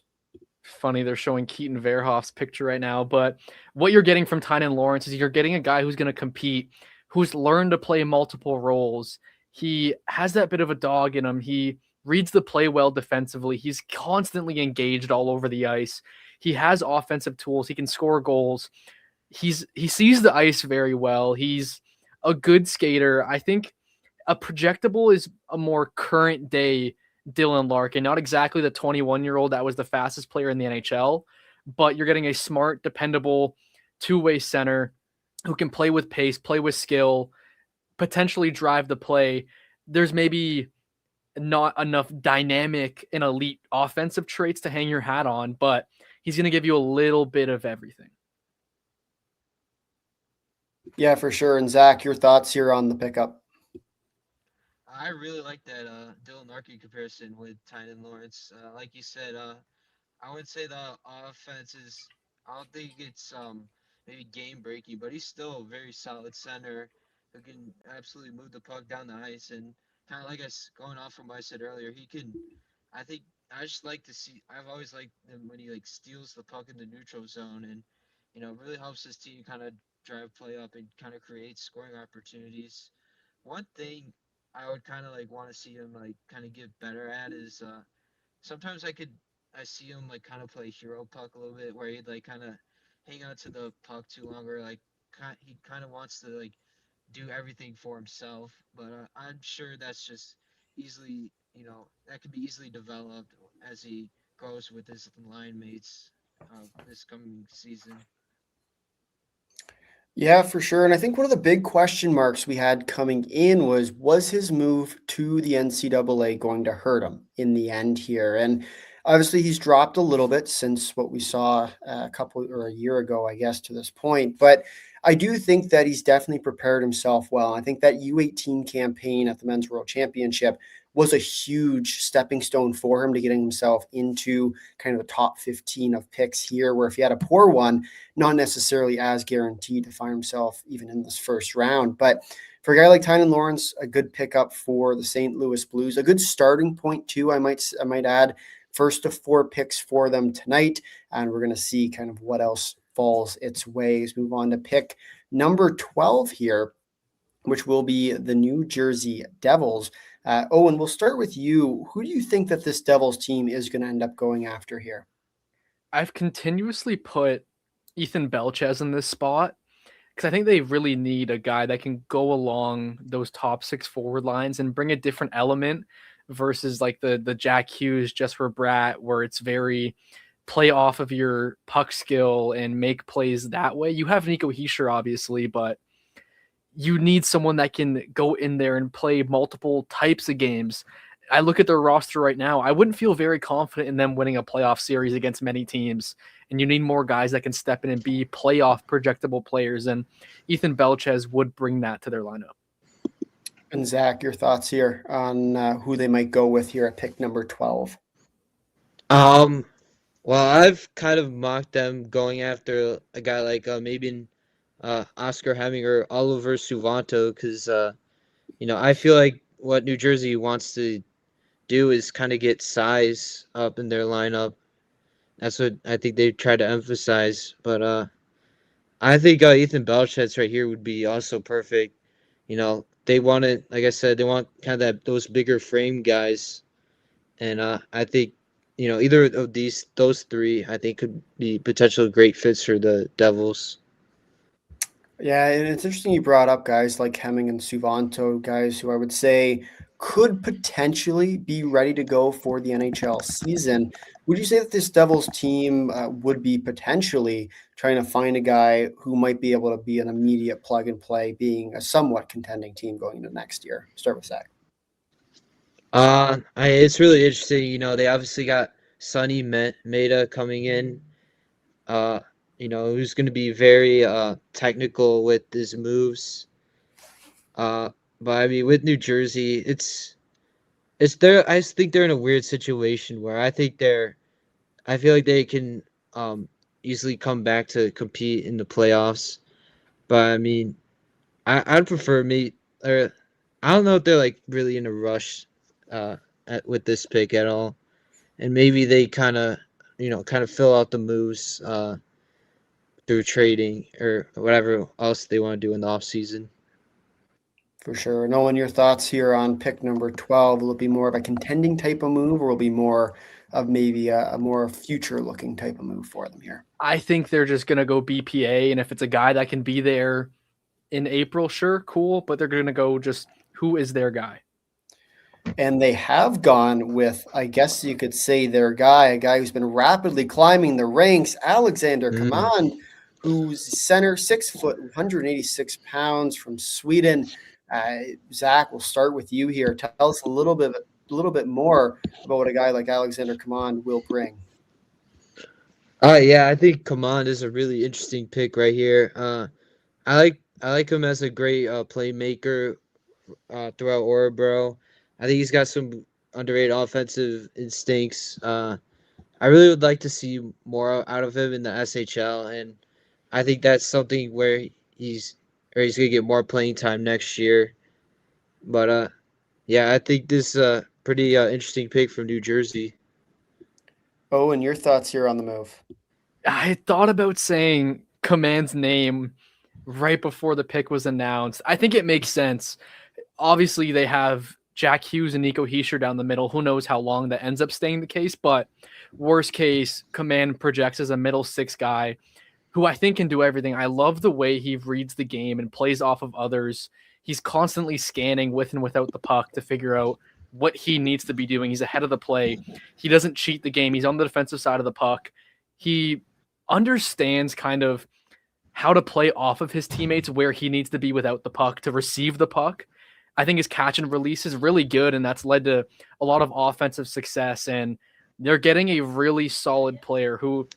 Funny, they're showing Keaton Verhoff's picture right now, but what you're getting from Tynan Lawrence is you're getting a guy who's going to compete, who's learned to play multiple roles. He has that bit of a dog in him. He reads the play well defensively. He's constantly engaged all over the ice. He has offensive tools. He can score goals. He sees the ice very well. He's a good skater. I think a projectable is a more current day Dylan Larkin, not exactly the 21-year-old that was the fastest player in the NHL, but you're getting a smart, dependable two-way center who can play with pace, play with skill, potentially drive the play. There's maybe not enough dynamic and elite offensive traits to hang your hat on, but he's going to give you a little bit of everything. Yeah, for sure. And Zach, your thoughts here on the pickup? I really like that Dylan Larkin comparison with Tynan Lawrence. Like you said, I would say the offense is, I don't think it's maybe game breaking, but he's still a very solid center who can absolutely move the puck down the ice. And kind of like us going off from what I said earlier, I think I just like to see. I've always liked him when he like steals the puck in the neutral zone, and really helps his team kind of drive play up and kind of create scoring opportunities. One thing I would kind of like want to see him like kind of get better at is sometimes I see him like kind of play hero puck a little bit, where he'd like kind of hang on to the puck too long, or like he kind of wants to like do everything for himself. But I'm sure that's just easily, that could be easily developed as he grows with his line mates this coming season. Yeah, for sure. And I think one of the big question marks we had coming in was his move to the NCAA going to hurt him in the end here? And obviously he's dropped a little bit since what we saw a year ago, I guess, to this point. But I do think that he's definitely prepared himself well. I think that U18 campaign at the Men's World Championship was a huge stepping stone for him to getting himself into kind of the top 15 of picks here, where if he had a poor one, not necessarily as guaranteed to find himself even in this first round. But for a guy like Tynan Lawrence, a good pickup for the St. Louis Blues, a good starting point too, I might add. First of 4 picks for them tonight, and we're going to see kind of what else falls its way. Let's move on to pick number 12 here, which will be the New Jersey Devils. Owen, we'll start with you. Who do you think that this Devils team is going to end up going after here? I've continuously put Ethan Belchez in this spot because I think they really need a guy that can go along those top 6 forward lines and bring a different element versus like the Jack Hughes, Jesper Bratt, where it's very play off of your puck skill and make plays that way. You have Nico Hischier, obviously, but you need someone that can go in there and play multiple types of games. I look at their roster right now. I wouldn't feel very confident in them winning a playoff series against many teams. And you need more guys that can step in and be playoff projectable players. And Ethan Belchez would bring that to their lineup. And Zach, your thoughts here on who they might go with here at pick number 12? Well, I've kind of mocked them going after a guy like maybe Oscar Hemming or Oliver Suvanto because, I feel like what New Jersey wants to do is kind of get size up in their lineup. That's what I think they try to emphasize. But I think Ethan Belchez right here would be also perfect. They want it, like I said, they want kind of those bigger frame guys. And I think, either of those 3, I think could be potential great fits for the Devils. Yeah, and it's interesting you brought up guys like Hemming and Suvanto, guys who I would say could potentially be ready to go for the NHL season. Would you say that this Devils team would be potentially trying to find a guy who might be able to be an immediate plug and play, being a somewhat contending team going into next year? Start with Zach. It's really interesting. They obviously got Sonny Meta coming in. Who's going to be very technical with his moves. But I mean, with New Jersey, it's there. I think they're in a weird situation where I feel like they can easily come back to compete in the playoffs. But I mean, I'd prefer or I don't know if they're like really in a rush with this pick at all, and maybe they kind of fill out the moves through trading or whatever else they want to do in the off season. For sure. Nolan, your thoughts here on pick number 12? Will it be more of a contending type of move, or will it be more of maybe a more future looking type of move for them here? I think they're just going to go BPA. And if it's a guy that can be there in April, sure, cool. But they're going to go just who is their guy. And they have gone with, I guess you could say, their guy, a guy who's been rapidly climbing the ranks, Alexander Command, who's center, 6 foot, 186 pounds from Sweden. Zach, we'll start with you here. Tell us a little bit more about what a guy like Alexander Command will bring. Yeah, I think Command is a really interesting pick right here. I like him as a great playmaker throughout Orebro. I think he's got some underrated offensive instincts. I really would like to see more out of him in the SHL, and I think that's something where he's gonna get more playing time next year. But yeah, I think this pretty interesting pick from New Jersey. Owen, your thoughts here on the move? I thought about saying Command's name right before the pick was announced. I think it makes sense. Obviously, they have Jack Hughes and Nico Hischier down the middle. Who knows how long that ends up staying the case, but worst case, Command projects as a middle six guy who I think can do everything. I love the way he reads the game and plays off of others. He's constantly scanning with and without the puck to figure out what he needs to be doing. He's ahead of the play. He doesn't cheat the game. He's on the defensive side of the puck. He understands kind of how to play off of his teammates, where he needs to be without the puck to receive the puck. I think his catch and release is really good, and that's led to a lot of offensive success. And they're getting a really solid player who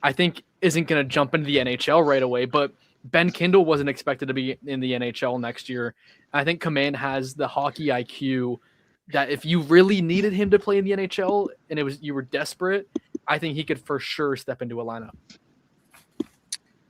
I think isn't going to jump into the NHL right away, but Ben Kindle wasn't expected to be in the NHL next year. I think Command has the hockey IQ that if you really needed him to play in the NHL and you were desperate, I think he could for sure step into a lineup.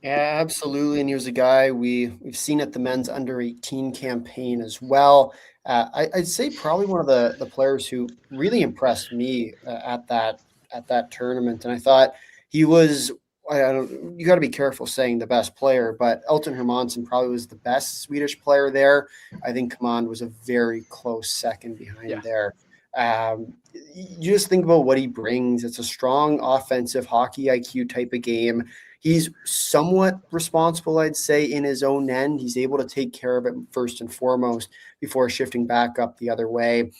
Yeah, absolutely. And he was a guy we've seen at the men's under 18 campaign as well. I'd say probably one of the players who really impressed me at that tournament. And I thought he was, you got to be careful saying the best player, but Elton Hermansson probably was the best Swedish player there. I think Command was a very close second behind there. You just think about what he brings. It's a strong offensive hockey IQ type of game. He's somewhat responsible, I'd say, in his own end. He's able to take care of it first and foremost before shifting back up the other way.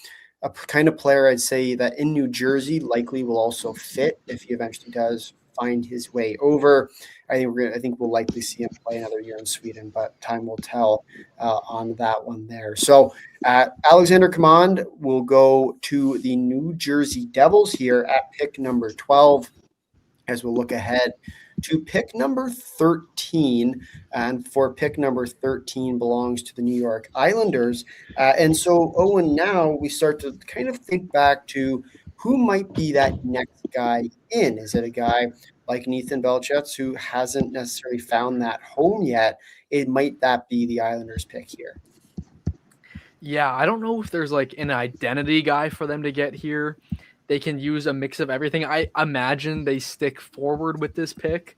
A kind of player I'd say that in New Jersey likely will also fit if he eventually does find his way over. I think we'll likely see him play another year in Sweden, but time will tell on that one there. So Alexander Command will go to the New Jersey Devils here at pick number 12 as we'll look ahead to pick number 13. And for pick number 13 belongs to the New York Islanders. And so, Owen, now we start to kind of think back to who might be that next guy in. Is it a guy like Nathan Belchetz who hasn't necessarily found that home yet? Might that be the Islanders pick here? Yeah, I don't know if there's like an identity guy for them to get here. They can use a mix of everything. I imagine they stick forward with this pick.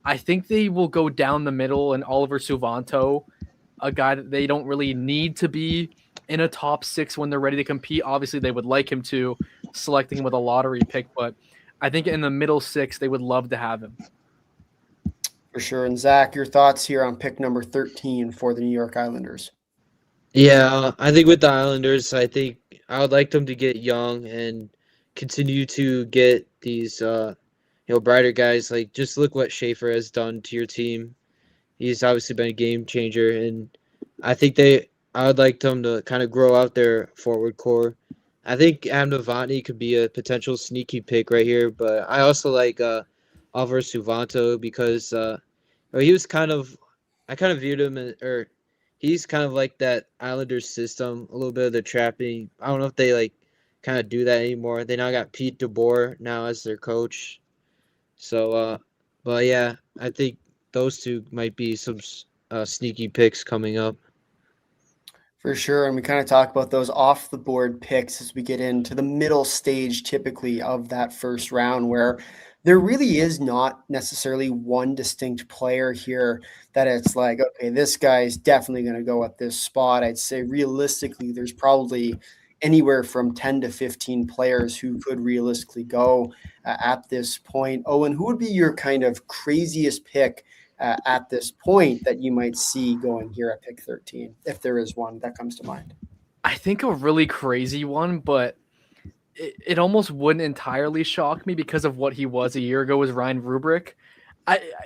I think they will go down the middle and Oliver Suvanto, a guy that they don't really need to be in a top six when they're ready to compete. Obviously, they would like him to, selecting him with a lottery pick, but I think in the middle six, they would love to have him. For sure. And Zach, your thoughts here on pick number 13 for the New York Islanders? Yeah, I think with the Islanders, I think I would like them to get young and continue to get these, brighter guys. Like, just look what Schaefer has done to your team. He's obviously been a game changer, and I think I would like them to kind of grow out their forward core. I think Adam Novotny could be a potential sneaky pick right here, but I also like Oliver Suvanto because he was I kind of viewed him he's kind of like that Islanders system, a little bit of the trapping. I don't know if they kind of do that anymore. They now got Pete DeBoer now as their coach. So, but yeah, I think those two might be some sneaky picks coming up. For sure. And we kind of talk about those off the board picks as we get into the middle stage typically of that first round, where there really is not necessarily one distinct player here that it's like, okay, this guy's definitely going to go at this spot. I'd say realistically, there's probably anywhere from 10 to 15 players who could realistically go at this point. Owen, who would be your kind of craziest pick at this point that you might see going here at pick 13, if there is one that comes to mind? I think a really crazy one, but it almost wouldn't entirely shock me because of what he was a year ago, was Ryan Rubrick.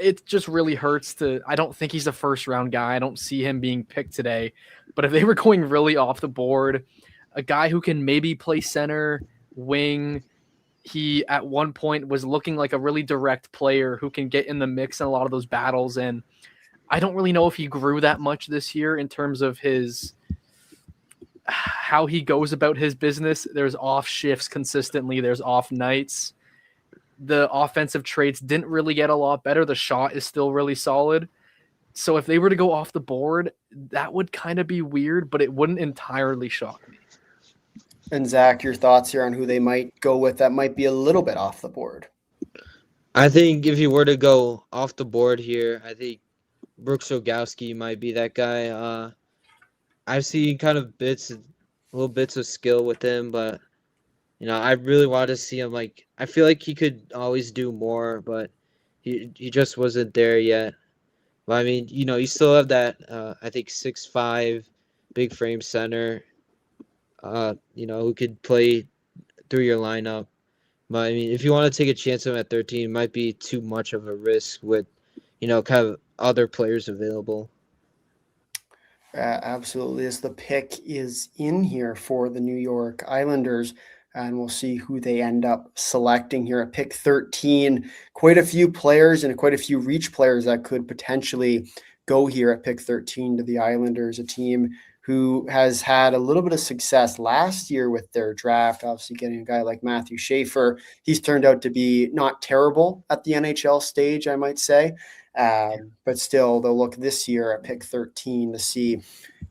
It just really hurts I don't think he's a first round guy. I don't see him being picked today, but if they were going really off the board, a guy who can maybe play center, wing, he at one point was looking like a really direct player who can get in the mix in a lot of those battles. And I don't really know if he grew that much this year in terms of how he goes about his business. There's off shifts consistently. There's off nights. The offensive traits didn't really get a lot better. The shot is still really solid. So if they were to go off the board, that would kind of be weird, but it wouldn't entirely shock me. And Zach, your thoughts here on who they might go with that might be a little bit off the board? I think if you were to go off the board here, I think Brooks Rogowski might be that guy. I've seen kind of little bits of skill with him, but I really want to see him. Like, I feel like he could always do more, but he just wasn't there yet. But I mean, you still have that I think 6'5" big frame center, who could play through your lineup. But I mean, if you want to take a chance on him at 13, it might be too much of a risk with, kind of other players available. Absolutely. As the pick is in here for the New York Islanders, and we'll see who they end up selecting here at pick 13. Quite a few players and quite a few reach players that could potentially go here at pick 13 to the Islanders, a team who has had a little bit of success last year with their draft, obviously getting a guy like Matthew Schaefer. He's turned out to be not terrible at the NHL stage, I might say. But still, they'll look this year at pick 13 to see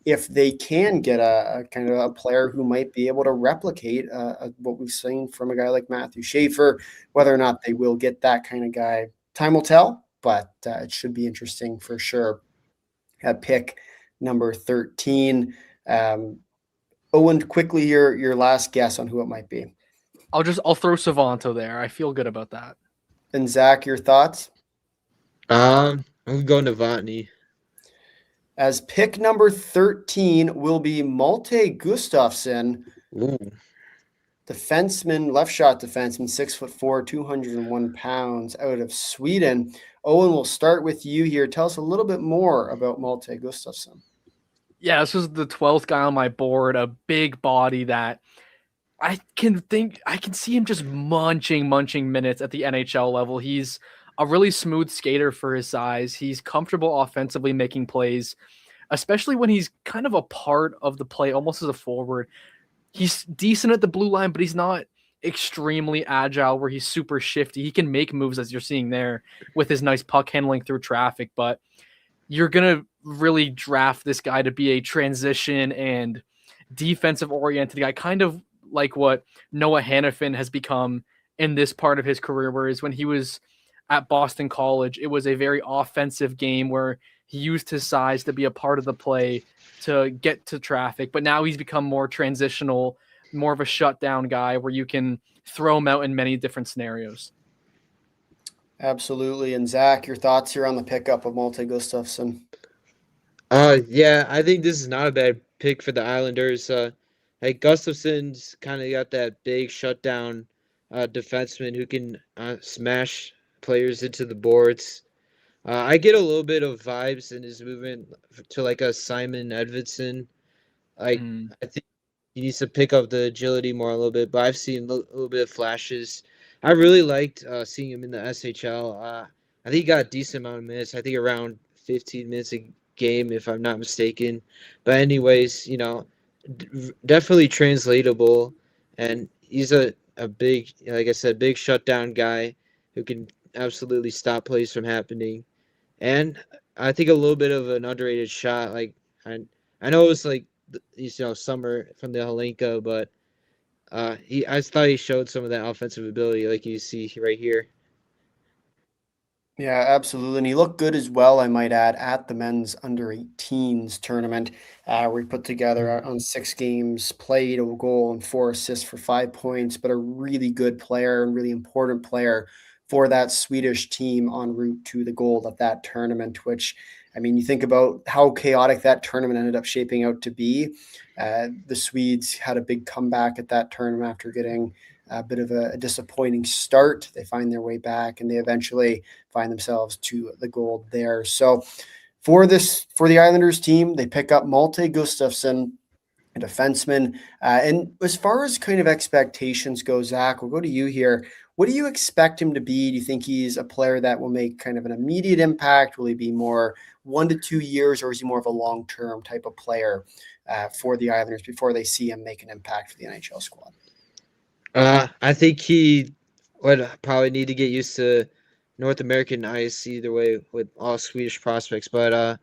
if they can get a kind of a player who might be able to replicate what we've seen from a guy like Matthew Schaefer. Whether or not they will get that kind of guy, time will tell, but it should be interesting for sure at pick number 13. Owen, quickly your last guess on who it might be. I'll throw Savanto there. I feel good about that. And Zach, your thoughts? I'm going to Novotny. As pick number 13 will be Malte Gustafsson, defenseman, left shot defenseman, 6'4", 201 pounds, out of Sweden. Owen, we'll start with you here. Tell us a little bit more about Malte Gustafsson. Yeah, this was the 12th guy on my board, a big body that I can see him just munching minutes at the NHL level. He's a really smooth skater for his size. He's comfortable offensively making plays, especially when he's kind of a part of the play, almost as a forward. He's decent at the blue line, but he's not extremely agile where he's super shifty. He can make moves, as you're seeing there, with his nice puck handling through traffic, but you're going to really draft this guy to be a transition and defensive-oriented guy, kind of like what Noah Hannafin has become in this part of his career, whereas when he was at Boston College, it was a very offensive game where he used his size to be a part of the play to get to traffic, but now he's become more transitional, more of a shutdown guy where you can throw him out in many different scenarios. Absolutely. And Zach, your thoughts here on the pickup of Malte Gustafsson? Yeah, I think this is not a bad pick for the Islanders. Gustafsson's kind of got that big shutdown defenseman who can smash players into the boards. I get a little bit of vibes in his movement to like a Simon Edvinsson. I think he needs to pick up the agility more a little bit, but I've seen a little bit of flashes. I really liked seeing him in the SHL. I think he got a decent amount of minutes. I think around 15 minutes a game, if I'm not mistaken. But anyways, definitely translatable. And he's a big, like I said, big shutdown guy who can absolutely stop plays from happening. And I think a little bit of an underrated shot. Like I know it was like summer from the Helenka, but I thought he showed some of that offensive ability, like you see right here. Yeah, absolutely. And he looked good as well, I might add, at the men's under-18s tournament, where he put together on 6 games, played, a goal and 4 assists for 5 points, but a really good player and really important player for that Swedish team en route to the gold at that tournament, which, I mean, you think about how chaotic that tournament ended up shaping out to be. The Swedes had a big comeback at that tournament after getting a bit of a disappointing start. They find their way back and they eventually find themselves to the gold there. So for the Islanders team, they pick up Malte Gustafsson, a defenseman. And as far as kind of expectations go, Zach, we'll go to you here. What do you expect him to be? Do you think he's a player that will make kind of an immediate impact? Will he be more 1 to 2 years, or is he more of a long-term type of player for the Islanders before they see him make an impact for the NHL squad? I think he would probably need to get used to North American ice either way with all Swedish prospects. But,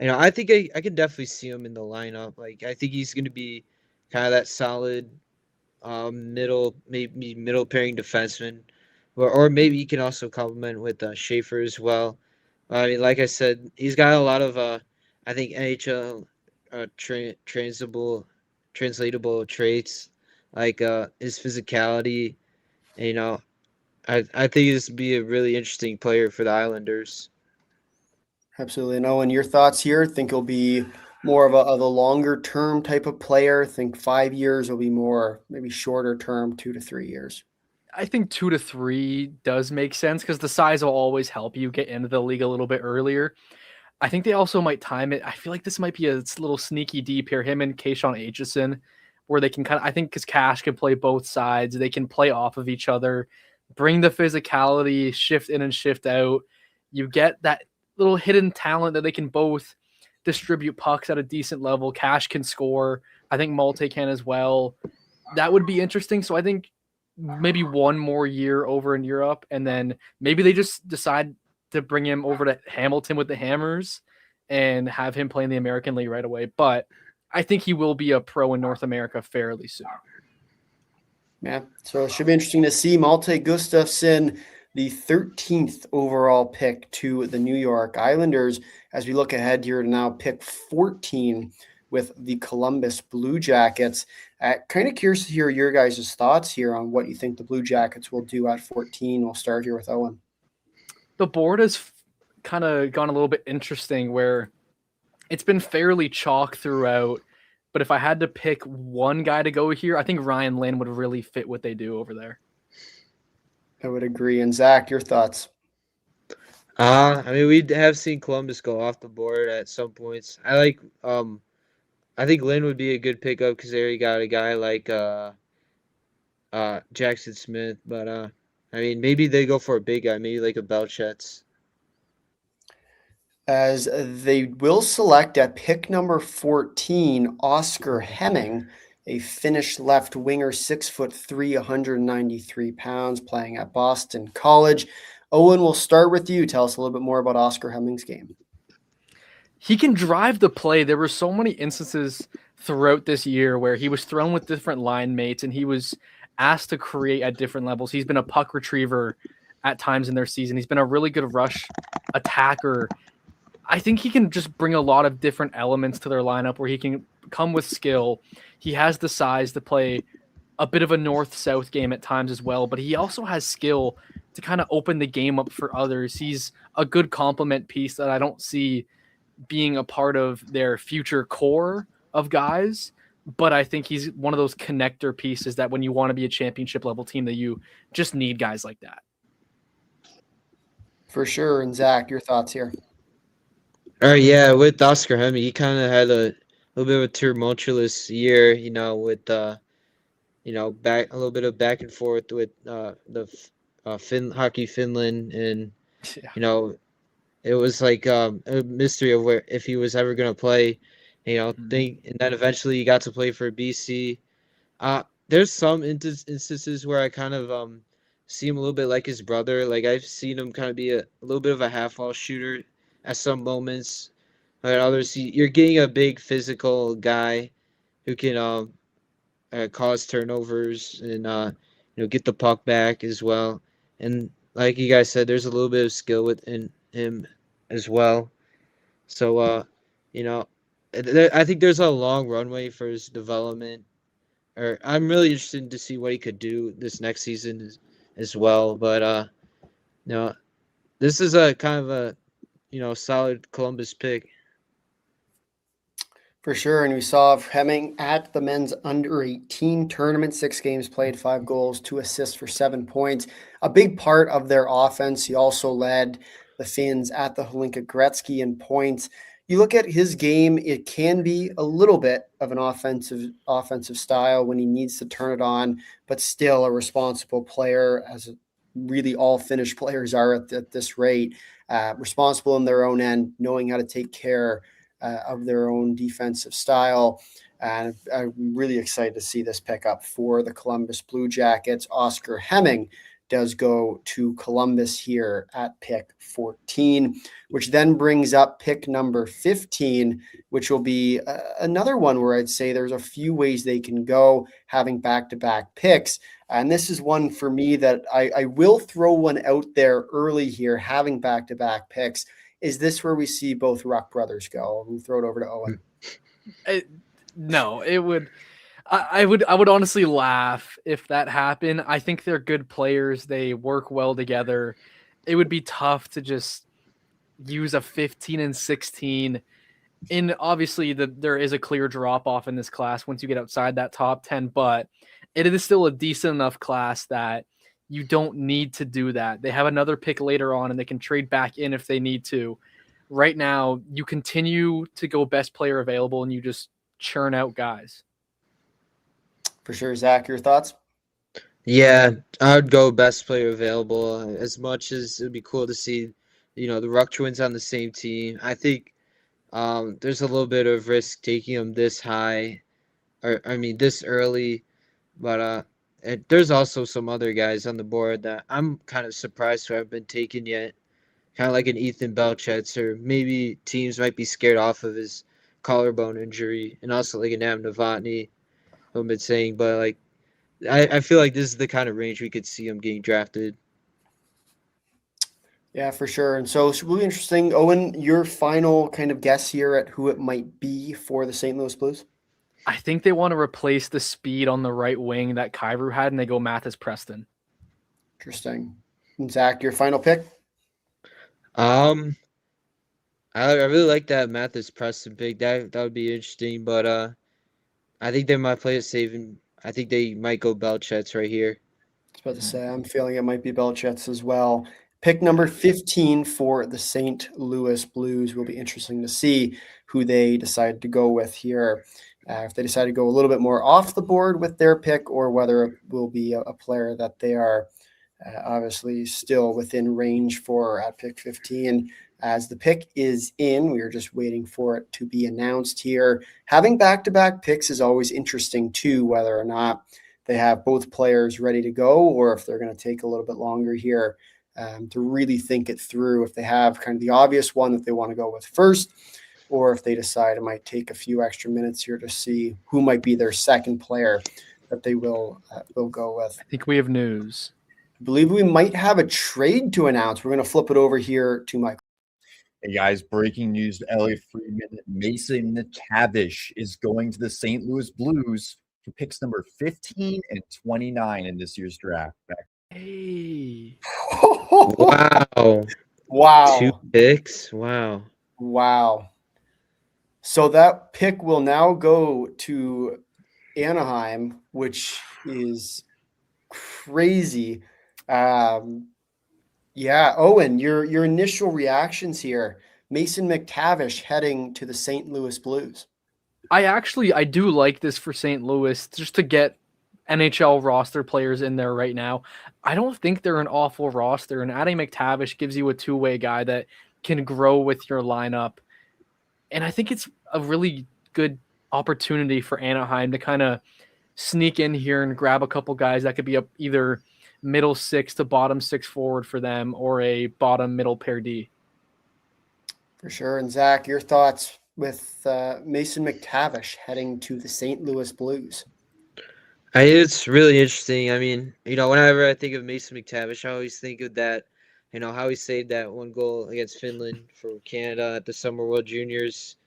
I think I can definitely see him in the lineup. Like, I think he's going to be kind of that solid maybe middle pairing defenseman, or maybe he can also complement with Schaefer as well. I mean, like I said, he's got a lot of I think NHL translatable traits like his physicality. And, I think this would be a really interesting player for the Islanders. Absolutely. No, and your thoughts here? Think he'll be more of a longer term type of player? Think 5 years will be more maybe shorter term, 2 to 3 years. I think 2 to 3 does make sense because the size will always help you get into the league a little bit earlier. I think they also might time it. I feel like this might be a little sneaky deep here. Him and Kayshawn Aitchison, where they can I think because Cash can play both sides, they can play off of each other, bring the physicality, shift in and shift out. You get that little hidden talent that they can both distribute pucks at a decent level. Cash can score. I think Malte can as well. That would be interesting. So I think maybe one more year over in Europe, and then maybe they just decide to bring him over to Hamilton with the Hammers and have him play in the American League right away. But I think he will be a pro in North America fairly soon. Yeah, so it should be interesting to see Malte Gustafsson, the 13th overall pick to the New York Islanders, as we look ahead here to now pick 14 with the Columbus Blue Jackets. Kind of curious to hear your guys' thoughts here on what you think the Blue Jackets will do at 14. We'll start here with Owen. The board has kind of gone a little bit interesting where it's been fairly chalk throughout. But if I had to pick one guy to go here, I think Ryan Lynn would really fit what they do over there. I would agree. And Zach, your thoughts? I mean, we have seen Columbus go off the board at some points. I think Lynn would be a good pickup because they already got a guy like Jackson Smith. But I mean, maybe they go for a big guy, maybe like a Belchetz. As they will select at pick number 14, Oscar Hemming, a Finnish left winger, 6'3", 193 pounds, playing at Boston College. Owen, we'll start with you. Tell us a little bit more about Oscar Hemming's game. He can drive the play. There were so many instances throughout this year where he was thrown with different line mates and he was asked to create at different levels. He's been a puck retriever at times in their season. He's been a really good rush attacker. I think he can just bring a lot of different elements to their lineup where he can come with skill. He has the size to play a bit of a north-south game at times as well, but he also has skill to kind of open the game up for others. He's a good complement piece that I don't see being a part of their future core of guys, but I think he's one of those connector pieces that when you want to be a championship level team that you just need guys like that. For sure. And Zach, your thoughts here? Yeah, with Oscar Hemming, he kind of had a little bit of a tumultuous year, with back a little bit of back and forth with the Hockey Finland, and it was like a mystery of where if he was ever going to play, and then eventually he got to play for BC. There's some instances where I kind of see him a little bit like his brother. Like I've seen him kind of be a little bit of a half-wall shooter at some moments. At others, you're getting a big physical guy who can cause turnovers and get the puck back as well. And like you guys said, there's a little bit of skill within him as well. So I think there's a long runway for his development. I'm really interested to see what he could do this next season as well. But this is a kind of a solid Columbus pick. For sure. And we saw Hemming at the men's under 18 tournament, 6 games played, 5 goals, 2 assists for 7 points. A big part of their offense. He also led the Finns at the Hlinka Gretzky in points. You look at his game, it can be a little bit of an offensive style when he needs to turn it on, but still a responsible player, as really all Finnish players are at this rate. Responsible in their own end, knowing how to take care of their own defensive style. And I'm really excited to see this pickup for the Columbus Blue Jackets. Oscar Hemming, does go to Columbus here at pick 14, which then brings up pick number 15, which will be another one where I'd say there's a few ways they can go having back-to-back picks. And this is one for me that I will throw one out there early here, having back-to-back picks. Is this where we see both Ruck brothers go? We'll throw it over to Owen. No, it would. I would honestly laugh if that happened. I think they're good players. They work well together. It would be tough to just use a 15 and 16. And obviously, there is a clear drop off in this class once you get outside that top 10, but it is still a decent enough class that you don't need to do that. They have another pick later on, and they can trade back in if they need to. Right now, you continue to go best player available, and you just churn out guys. For sure. Zach, your thoughts? Yeah, I would go best player available. As much as it would be cool to see, the Ruck Twins on the same team. I think there's a little bit of risk taking them this high, this early. But there's also some other guys on the board that I'm kind of surprised who haven't been taken yet. Kind of like an Ethan Belchetz, or maybe teams might be scared off of his collarbone injury, and also like an Am Novotny, who I've been saying. But like, I feel like this is the kind of range we could see him getting drafted. Yeah, for sure. And so it's really interesting. Owen, your final kind of guess here at who it might be for the St. Louis Blues? I think they want to replace the speed on the right wing that Kyrou had, and they go Mathis Preston. Interesting. And Zach, your final pick? I really like that Mathis Preston pick. That would be interesting, but I think they might play it safe, and I think they might go Belchetz right here. I was about to say, I'm feeling it might be Belchetz as well. Pick number 15 for the St. Louis Blues. Will be interesting to see who they decide to go with here. If they decide to go a little bit more off the board with their pick, or whether it will be a player that they are obviously still within range for at pick 15. As the pick is in, we are just waiting for it to be announced here. Having back-to-back picks is always interesting too, whether or not they have both players ready to go, or if they're going to take a little bit longer here to really think it through. If they have kind of the obvious one that they want to go with first, or if they decide it might take a few extra minutes here to see who might be their second player that they will go with. I think we have news. I believe we might have a trade to announce. We're going to flip it over here to Michael. Hey guys, breaking news: Elliot Friedman, Mason McTavish is going to the St. Louis Blues for picks number 15 and 29 in this year's draft. Hey. Wow. Wow. 2 picks. Wow. Wow. So that pick will now go to Anaheim, which is crazy. Yeah, Owen, your initial reactions here. Mason McTavish heading to the St. Louis Blues. I do like this for St. Louis, just to get NHL roster players in there right now. I don't think they're an awful roster, and adding McTavish gives you a two-way guy that can grow with your lineup. And I think it's a really good opportunity for Anaheim to kind of sneak in here and grab a couple guys that could be either middle 6 to bottom 6 forward for them, or a bottom middle pair D. For sure. And Zach, your thoughts with Mason McTavish heading to the St. Louis Blues? It's really interesting. I mean, whenever I think of Mason McTavish, I always think of that, how he saved that one goal against Finland for Canada at the Summer World Juniors.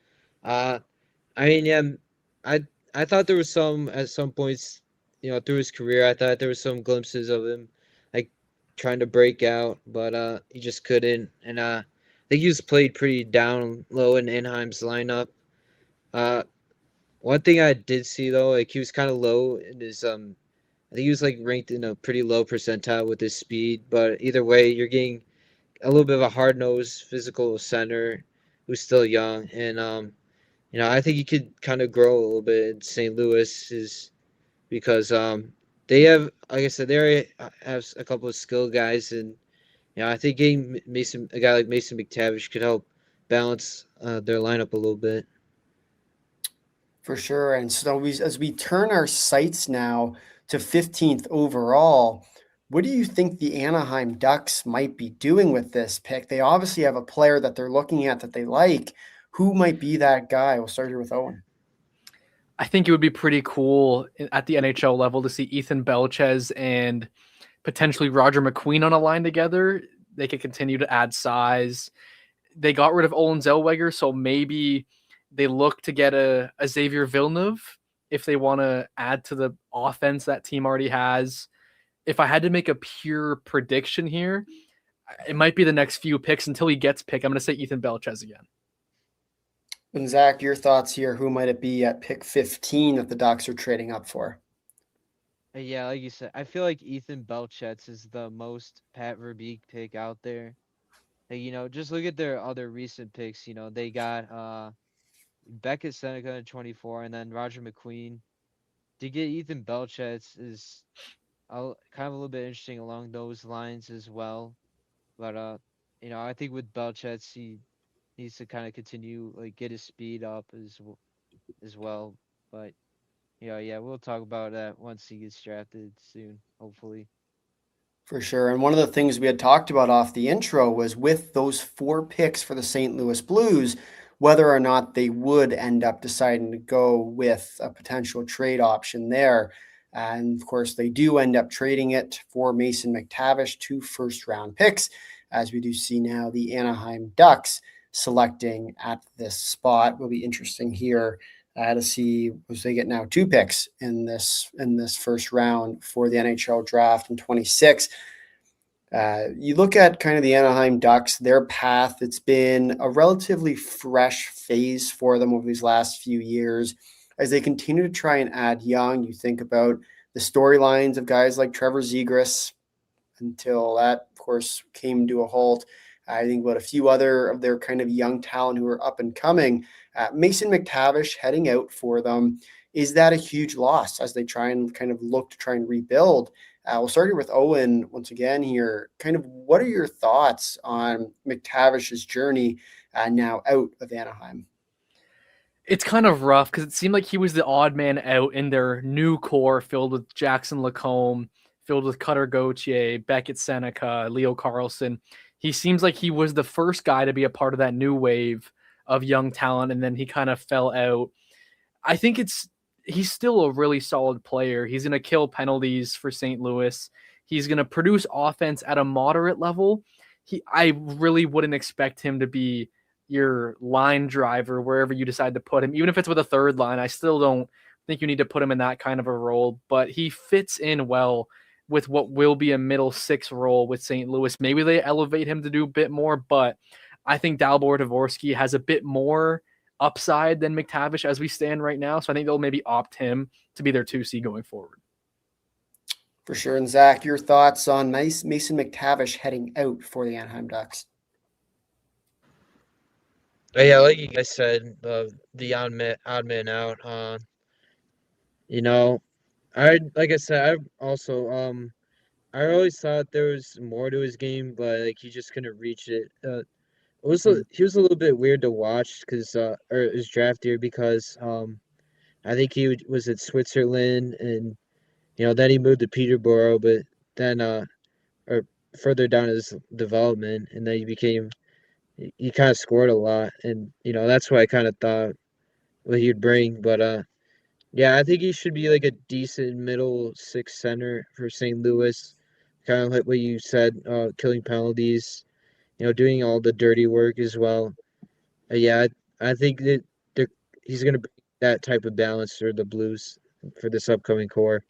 I thought there was at some points, through his career, I thought there was some glimpses of him, like, trying to break out, but he just couldn't. And I think he was played pretty down low in Anaheim's lineup. One thing I did see, though, like, he was kind of low in his I think he was like ranked in a pretty low percentile with his speed. But either way, you're getting a little bit of a hard-nosed physical center who's still young, and I think he could kind of grow a little bit in St. Louis, because they have, like I said, they already have a couple of skilled guys, and I think getting a guy like Mason McTavish could help balance their lineup a little bit. For sure. And so as we turn our sights now to 15th overall, What do you think the Anaheim Ducks might be doing with this pick? They obviously have a player that they're looking at that they like. Who might be that guy? We'll start here with Owen. I think it would be pretty cool at the NHL level to see Ethan Belchez and potentially Roger McQueen on a line together. They could continue to add size. They got rid of Olen Zellweger, so maybe they look to get a Xavier Villeneuve if they want to add to the offense that team already has. If I had to make a pure prediction here, it might be the next few picks until he gets picked. I'm going to say Ethan Belchez again. And Zach, your thoughts here. Who might it be at pick 15 that the Ducks are trading up for? Yeah, like you said, I feel like Ethan Belchez is the most Pat Verbeek pick out there. Just look at their other recent picks. They got Beckett Seneca in 24, and then Roger McQueen. To get Ethan Belchez is kind of a little bit interesting along those lines as well. But I think with Belchez, he needs to kind of continue get his speed up as well. But yeah, we'll talk about that once he gets drafted soon, hopefully. For sure. And one of the things we had talked about off the intro was with those 4 picks for the St. Louis Blues, whether or not they would end up deciding to go with a potential trade option there. And of course, they do end up trading it for Mason McTavish, 2 first-round picks, as we do see now the Anaheim Ducks selecting at this spot. Will be interesting here to see, as they get now 2 picks in this first round for the NHL draft in 26. You look at kind of the Anaheim Ducks, their path, it's been a relatively fresh phase for them over these last few years. As they continue to try and add young, you think about the storylines of guys like Trevor Zegras until that, of course, came to a halt. I think about a few other of their kind of young talent who are up and coming. Mason McTavish heading out for them. Is that a huge loss as they try and kind of look to try and rebuild? We'll start here with Owen once again here. Kind of what are your thoughts on McTavish's journey now out of Anaheim? It's kind of rough because it seemed like he was the odd man out in their new core filled with Jackson Lacombe, filled with Cutter Gauthier, Beckett Seneca, Leo Carlson. He seems like he was the first guy to be a part of that new wave of young talent, and then he kind of fell out. I think he's still a really solid player. He's going to kill penalties for St. Louis. He's going to produce offense at a moderate level. I really wouldn't expect him to be your line driver wherever you decide to put him. Even if it's with a third line, I still don't think you need to put him in that kind of a role, but he fits in well with what will be a middle 6 role with St. Louis. Maybe they elevate him to do a bit more, but I think Dalibor Dvorsky has a bit more upside than McTavish as we stand right now. So I think they'll maybe opt him to be their 2C going forward. For sure. And Zach, your thoughts on Mason McTavish heading out for the Anaheim Ducks? Yeah, like you guys said, the odd man out. Like I said, I also I always thought there was more to his game, but he just couldn't reach it. He was a little bit weird to watch because or his draft year because I think he was at Switzerland and then he moved to Peterborough, but then or further down his development, and then he kind of scored a lot, and that's what I kind of thought what he'd bring, but yeah, I think he should be a decent middle 6 center for St. Louis, kind of like what you said, killing penalties, doing all the dirty work as well. Yeah, I think that he's going to bring that type of balance for the Blues for this upcoming core.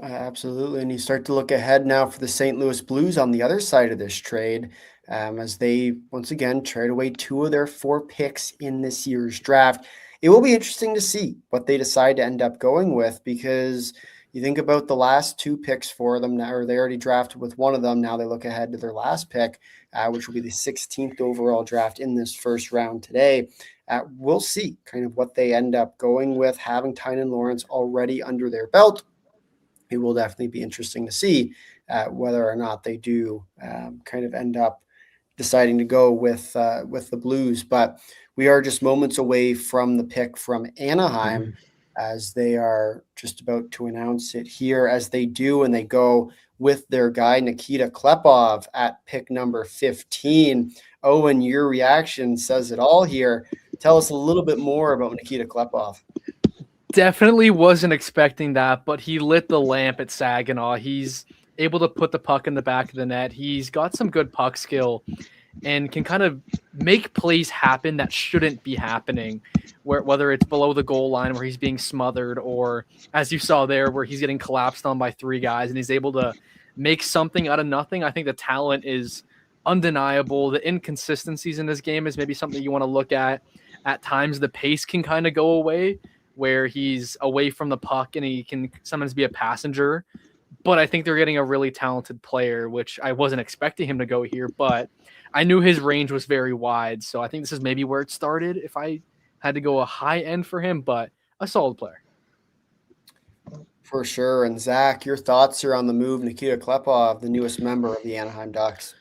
Absolutely. And you start to look ahead now for the St. Louis Blues on the other side of this trade, as they once again trade away 2 of their 4 picks in this year's draft. It will be interesting to see what they decide to end up going with, because you think about the last 2 picks for them now, or they already drafted with one of them. Now they look ahead to their last pick, which will be the 16th overall draft in this first round today. We'll see kind of what they end up going with, having Tynan Lawrence already under their belt. It will definitely be interesting to see whether or not they do kind of end up deciding to go with the Blues. But we are just moments away from the pick from Anaheim. as they are just about to announce it here, as they do, and they go with their guy, Nikita Klepov, at pick number 15. Owen, your reaction says it all here. Tell us a little bit more about Nikita Klepov. Definitely wasn't expecting that, but he lit the lamp at Saginaw. He's able to put the puck in the back of the net. He's got some good puck skill and can kind of make plays happen that shouldn't be happening, whether it's below the goal line where he's being smothered, or as you saw there where he's getting collapsed on by three guys and he's able to make something out of nothing. I think the talent is undeniable. The inconsistencies in this game is maybe something you want to look at. At times the pace can kind of go away where he's away from the puck and he can sometimes be a passenger. But I think they're getting a really talented player, which I wasn't expecting him to go here, but I knew his range was very wide. So I think this is maybe where it started if I had to go a high end for him, but a solid player. For sure. And Zach, your thoughts here on the move, Nikita Klepov, the newest member of the Anaheim Ducks?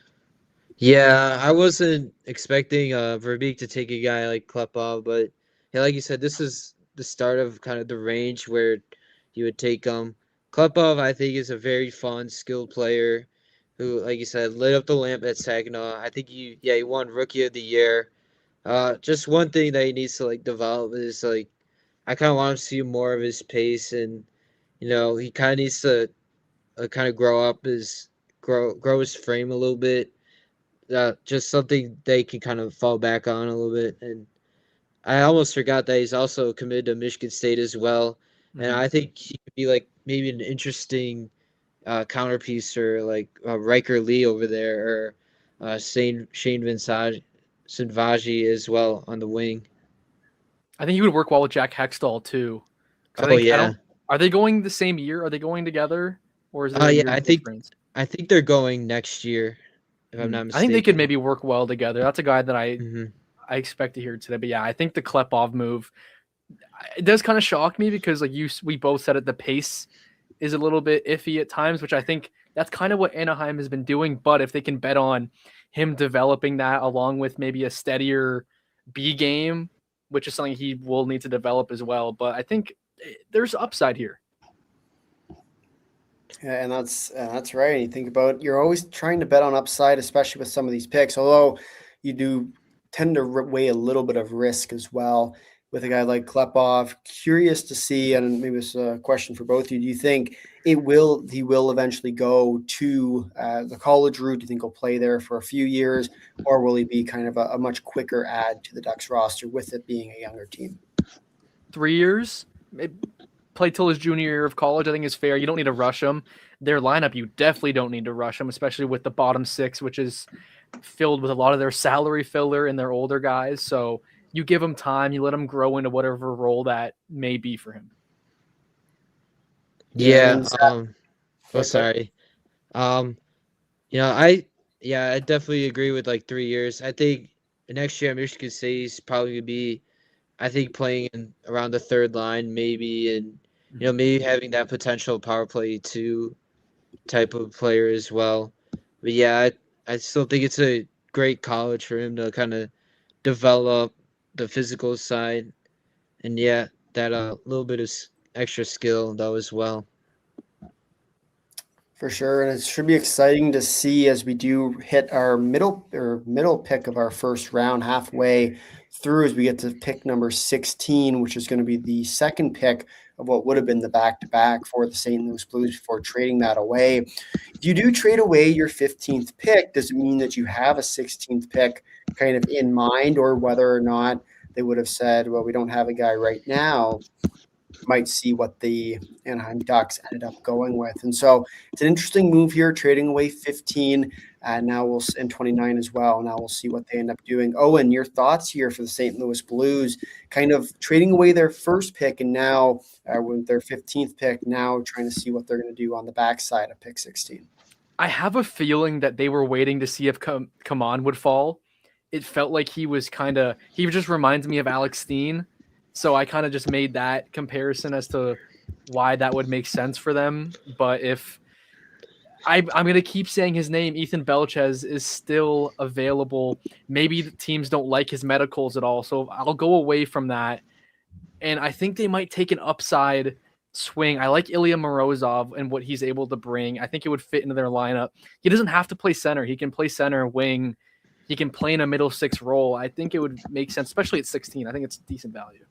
Yeah, I wasn't expecting Verbeek to take a guy like Klepov, but yeah, like you said, this is the start of kind of the range where you would take Klepov, I think, is a very fun, skilled player who, like you said, lit up the lamp at Saginaw. I think he won Rookie of the Year. Just one thing that he needs to develop is I kind of want to see more of his pace, and he kind of needs to kind of grow his frame a little bit. Just something they can kind of fall back on a little bit. And I almost forgot that he's also committed to Michigan State as well. And I think he could be maybe an interesting counterpiece or Riker Lee over there, or Shane Sinvaji as well on the wing. I think he would work well with Jack Hextall too. Are they going the same year? Are they going together, or is there a year difference? I think they're going next year, if I'm not mistaken. I think they could maybe work well together. That's a guy that I expect to hear today. But yeah, I think the Klepov move, it does kind of shock me because we both said it, the pace is a little bit iffy at times, which I think that's kind of what Anaheim has been doing. But if they can bet on him developing that along with maybe a steadier B game, which is something he will need to develop as well. But I think there's upside here. Yeah, and that's right. You think about, you're always trying to bet on upside, especially with some of these picks, although you do tend to weigh a little bit of risk as well with a guy like Klepov. Curious to see, and maybe it's a question for both of you, do you think he will eventually go to the college route? Do you think he'll play there for a few years, or will he be kind of a much quicker add to the Ducks roster with it being a younger team? 3 years, play till his junior year of college, I think is fair. You don't need to rush him. Their lineup, you definitely don't need to rush him, especially with the bottom six, which is filled with a lot of their salary filler and their older guys. So you give him time, you let him grow into whatever role that may be for him. Yeah. Sorry. I definitely agree with 3 years. I think next year at Michigan State he's probably gonna be, I think, playing in around the third line, maybe, and maybe having that potential power play 2 type of player as well. But yeah, I still think it's a great college for him to kind of develop the physical side, and that little bit of extra skill though as well. For sure, and it should be exciting to see as we do hit our middle pick of our first round, halfway through, as we get to pick number 16, which is going to be the second pick of what would have been the back-to-back for the St. Louis Blues before trading that away. If you do trade away your 15th pick, does it mean that you have a 16th pick kind of in mind, or whether or not they would have said, well, we don't have a guy right now? Might see what the Anaheim Ducks ended up going with. And so it's an interesting move here, trading away 15 and 29 as well. Now we'll see what they end up doing. Owen, your thoughts here for the St. Louis Blues, kind of trading away their first pick and now with their 15th pick, now trying to see what they're going to do on the backside of pick 16. I have a feeling that they were waiting to see if Kaman would fall. It felt like he just reminds me of Alex Steen. So I kind of just made that comparison as to why that would make sense for them. But if I'm going to keep saying his name, Ethan Belchez is still available. Maybe the teams don't like his medicals at all. So I'll go away from that And I think they might take an upside swing. I like Ilya Morozov and what he's able to bring. I think it would fit into their lineup. He doesn't have to play center. He can play center, wing. He can play in a middle six role. I think it would make sense, especially at 16. I think it's decent value.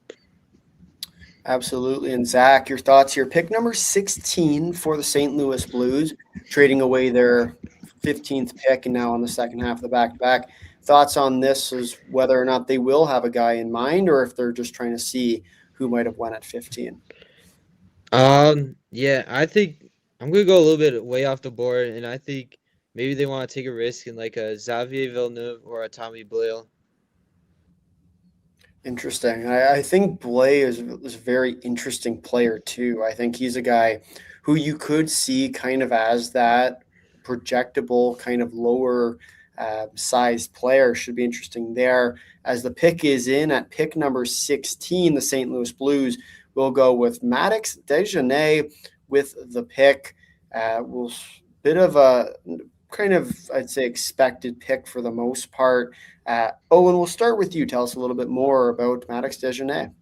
Absolutely. And Zach, your thoughts here. Pick number 16 for the St. Louis Blues, trading away their 15th pick and now on the second half of the back-to-back. Thoughts on this is whether or not they will have a guy in mind or if they're just trying to see who might have won at 15. Yeah, I think I'm gonna go a little bit way off the board, and I think maybe they want to take a risk in like a Xavier Villeneuve or a Tommy Blale. Interesting. I think Blay is a very interesting player too. I think he's a guy who you could see kind of as that projectable kind of lower sized player. Should be interesting there. As the pick is in at pick number 16, the St. Louis Blues will go with Maddox Dejanay with the pick. We'll bit of a kind of, I'd say, expected pick for the most part. Owen, we'll start with you. Tell us a little bit more about Maddox Dejanay.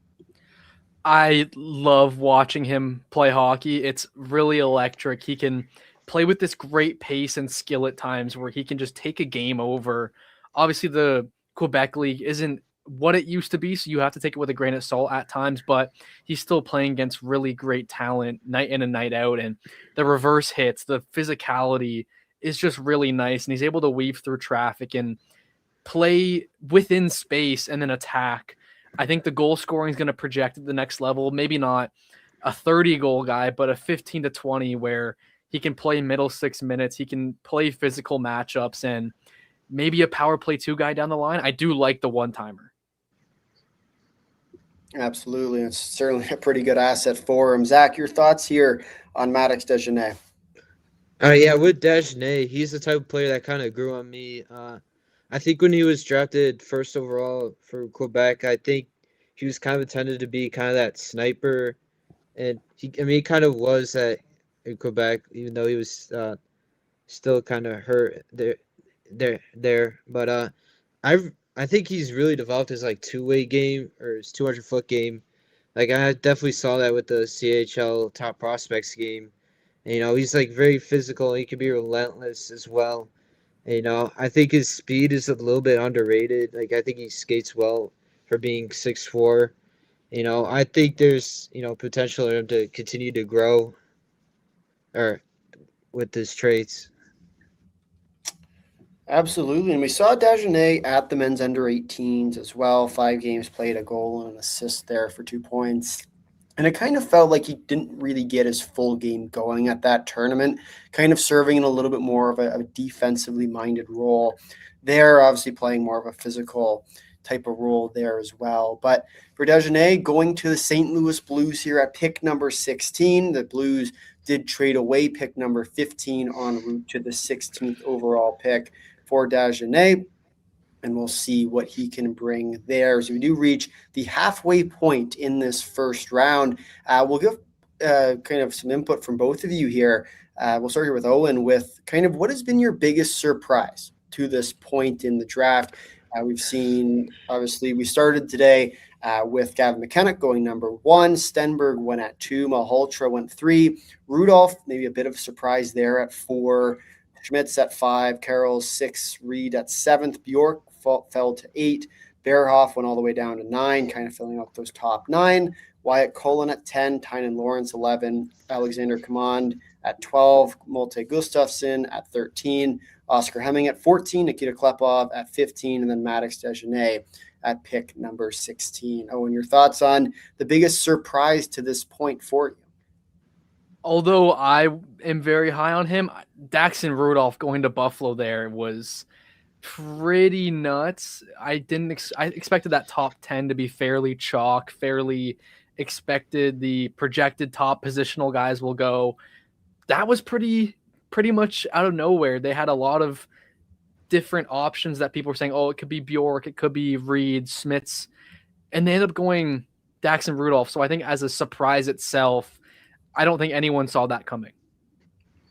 I love watching him play hockey. It's really electric. He can play with this great pace and skill at times where he can just take a game over. Obviously, the Quebec League isn't what it used to be, so you have to take it with a grain of salt at times, but he's still playing against really great talent night in and night out, and the reverse hits, the physicality is just really nice, and he's able to weave through traffic and play within space and then attack. I think the goal scoring is going to project at the next level, maybe not a 30-goal guy, but a 15 to 20 where he can play middle 6 minutes, he can play physical matchups, and maybe a power play 2 guy down the line. I do like the one-timer. Absolutely. It's certainly a pretty good asset for him. Zach, your thoughts here on Maddox Dejanay? Yeah, with Dejanay, he's the type of player that kind of grew on me. I think when he was drafted first overall for Quebec, I think he was kind of intended to be kind of that sniper, and he kind of was that in Quebec, even though he was still kind of hurt there. But I think he's really developed his like two-way game or his 200-foot game. Like I definitely saw that with the CHL top prospects game. And, he's like very physical. He can be relentless as well. And, I think his speed is a little bit underrated. Like I think he skates well for being 6'4". I think there's potential for him to continue to grow, or with his traits. Absolutely. And we saw Dejanay at the men's under 18s as well. 5 games played, a goal and an assist there for 2 points. And it kind of felt like he didn't really get his full game going at that tournament, kind of serving in a little bit more of a defensively minded role. They're obviously playing more of a physical type of role there as well. But for Dejanay, going to the St. Louis Blues here at pick number 16, the Blues did trade away pick number 15 en route to the 16th overall pick for Dejanay, and we'll see what he can bring there. So we do reach the halfway point in this first round. We'll give kind of some input from both of you here. We'll start here with Owen with kind of what has been your biggest surprise to this point in the draft. We've seen, obviously, we started today with Gavin McKenna going number 1. Stenberg went at 2. Malhotra went 3. Rudolph, maybe a bit of a surprise there at 4. Schmitz at 5. Carroll 6. Reed at 7th. Bjork fell to 8. Bearhoff went all the way down to 9, kind of filling out those top 9. Wyatt Cullen at 10. Tynan Lawrence 11. Alexander Command at 12. Molte Gustafsson at 13. Oscar Hemming at 14. Nikita Klepov at 15. And then Maddox Dejanay at pick number 16. Owen, your thoughts on the biggest surprise to this point for you? Although I am very high on him, Daxon Rudolph going to Buffalo there was pretty nuts. I expected that top 10 to be fairly chalk, fairly expected the projected top positional guys will go. That was pretty much out of nowhere. They had a lot of different options that people were saying, oh, it could be Bjork, it could be Reed, Smits, and they ended up going Daxon Rudolph. So I think as a surprise itself, I don't think anyone saw that coming.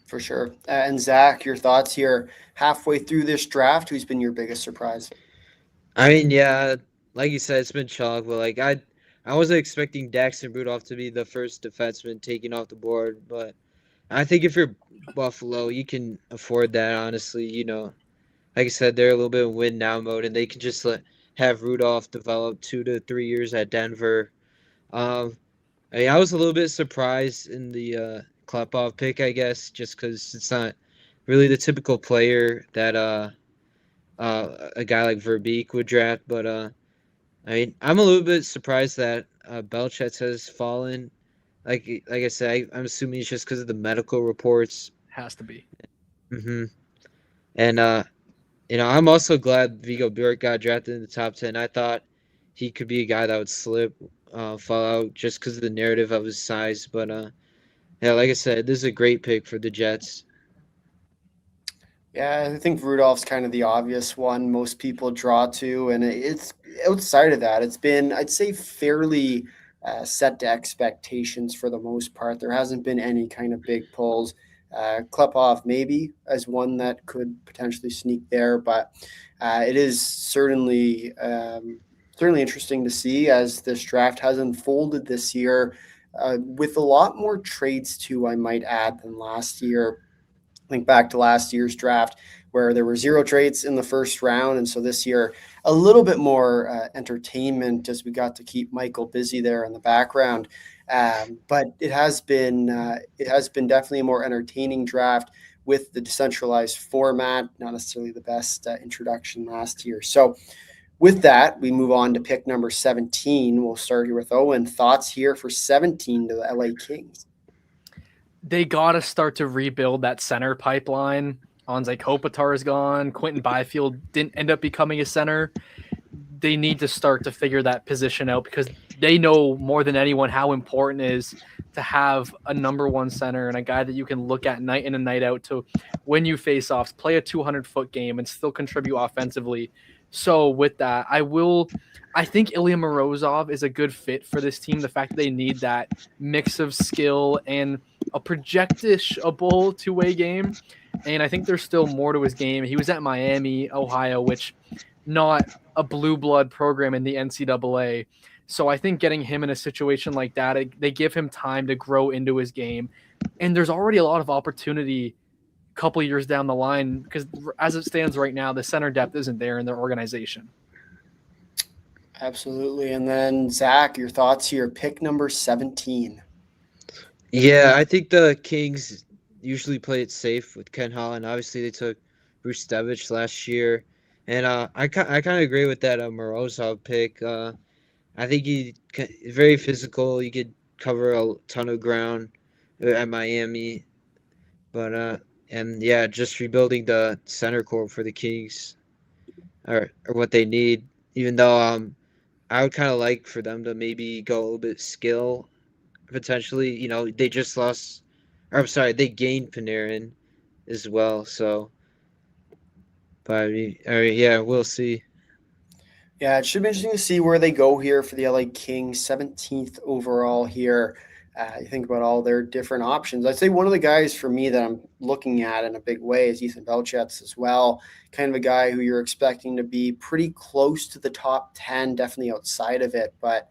For sure. And Zach, your thoughts here halfway through this draft, who's been your biggest surprise? I mean, yeah, like you said, it's been chalk, but like I wasn't expecting Daxton Rudolph to be the first defenseman taken off the board, but I think if you're Buffalo, you can afford that, honestly. Like I said, they're a little bit in win now mode, and they can just have Rudolph develop 2 to 3 years at Denver. I was a little bit surprised in the Klepov pick, I guess, just because it's not really the typical player that a guy like Verbeek would draft. But I'm a little bit surprised that Belchets has fallen. Like I said, I'm assuming it's just because of the medical reports. Has to be. Mm-hmm. And I'm also glad Vigo Bjork got drafted in the top 10. I thought he could be a guy that would fall out just because of the narrative of his size. But yeah, like I said, this is a great pick for the Jets. Yeah, I think Rudolph's kind of the obvious one most people draw to, and it's outside of that, it's been, I'd say, fairly set to expectations for the most part. There hasn't been any kind of big pulls. Klepov maybe as one that could potentially sneak there, but it is certainly interesting to see as this draft has unfolded this year with a lot more trades too, I might add, than last year. Think back to last year's draft where there were 0 trades in the first round. And so this year, a little bit more entertainment as we got to keep Michael busy there in the background. But it has been definitely a more entertaining draft with the decentralized format, not necessarily the best introduction last year. So with that, we move on to pick number 17. We'll start here with Owen. Thoughts here for 17 to the LA Kings? They got to start to rebuild that center pipeline. Anze Kopitar is gone. Quentin Byfield didn't end up becoming a center. They need to start to figure that position out because they know more than anyone how important it is to have a number one center and a guy that you can look at night in and night out to win you faceoffs, play a 200-foot game, and still contribute offensively. So with that, I think Ilya Morozov is a good fit for this team. The fact that they need that mix of skill and a projectable two-way game. And I think there's still more to his game. He was at Miami, Ohio, which not a blue blood program in the NCAA. So I think getting him in a situation like that, they give him time to grow into his game. And there's already a lot of opportunity a couple years down the line because as it stands right now, the center depth isn't there in their organization. Absolutely. And then, Zach, your thoughts here. Pick number 17. Yeah, I think the Kings usually play it safe with Ken Holland. Obviously, they took Bruce Stevich last year. And I kind of agree with that Morozov pick. I think he's very physical. He could cover a ton of ground at Miami. But, and yeah, just rebuilding the center core for the Kings or what they need, even though I would kind of like for them to maybe go a little bit skill potentially. They just lost, or I'm sorry, they gained Panarin as well. So, but yeah, we'll see. Yeah, it should be interesting to see where they go here for the LA Kings, 17th overall here. You think about all their different options. I'd say one of the guys for me that I'm looking at in a big way is Ethan Belchets as well. Kind of a guy who you're expecting to be pretty close to the top 10, definitely outside of it. But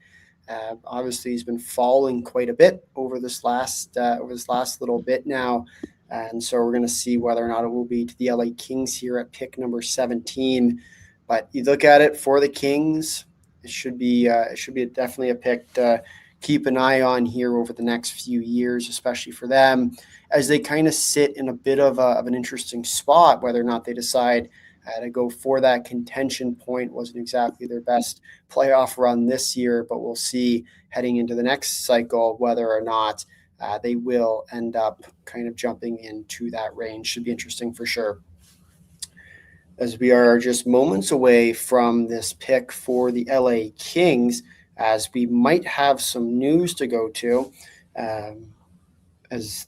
obviously he's been falling quite a bit over this last little bit now. And so we're going to see whether or not it will be to the LA Kings here at pick number 17. But you look at it for the Kings, it should be definitely a pick to keep an eye on here over the next few years, especially for them, as they kind of sit in a bit of an interesting spot, whether or not they decide to go for that contention point. Wasn't exactly their best playoff run this year, but we'll see heading into the next cycle whether or not they will end up kind of jumping into that range. Should be interesting for sure. As we are just moments away from this pick for the LA Kings, as we might have some news to go to, as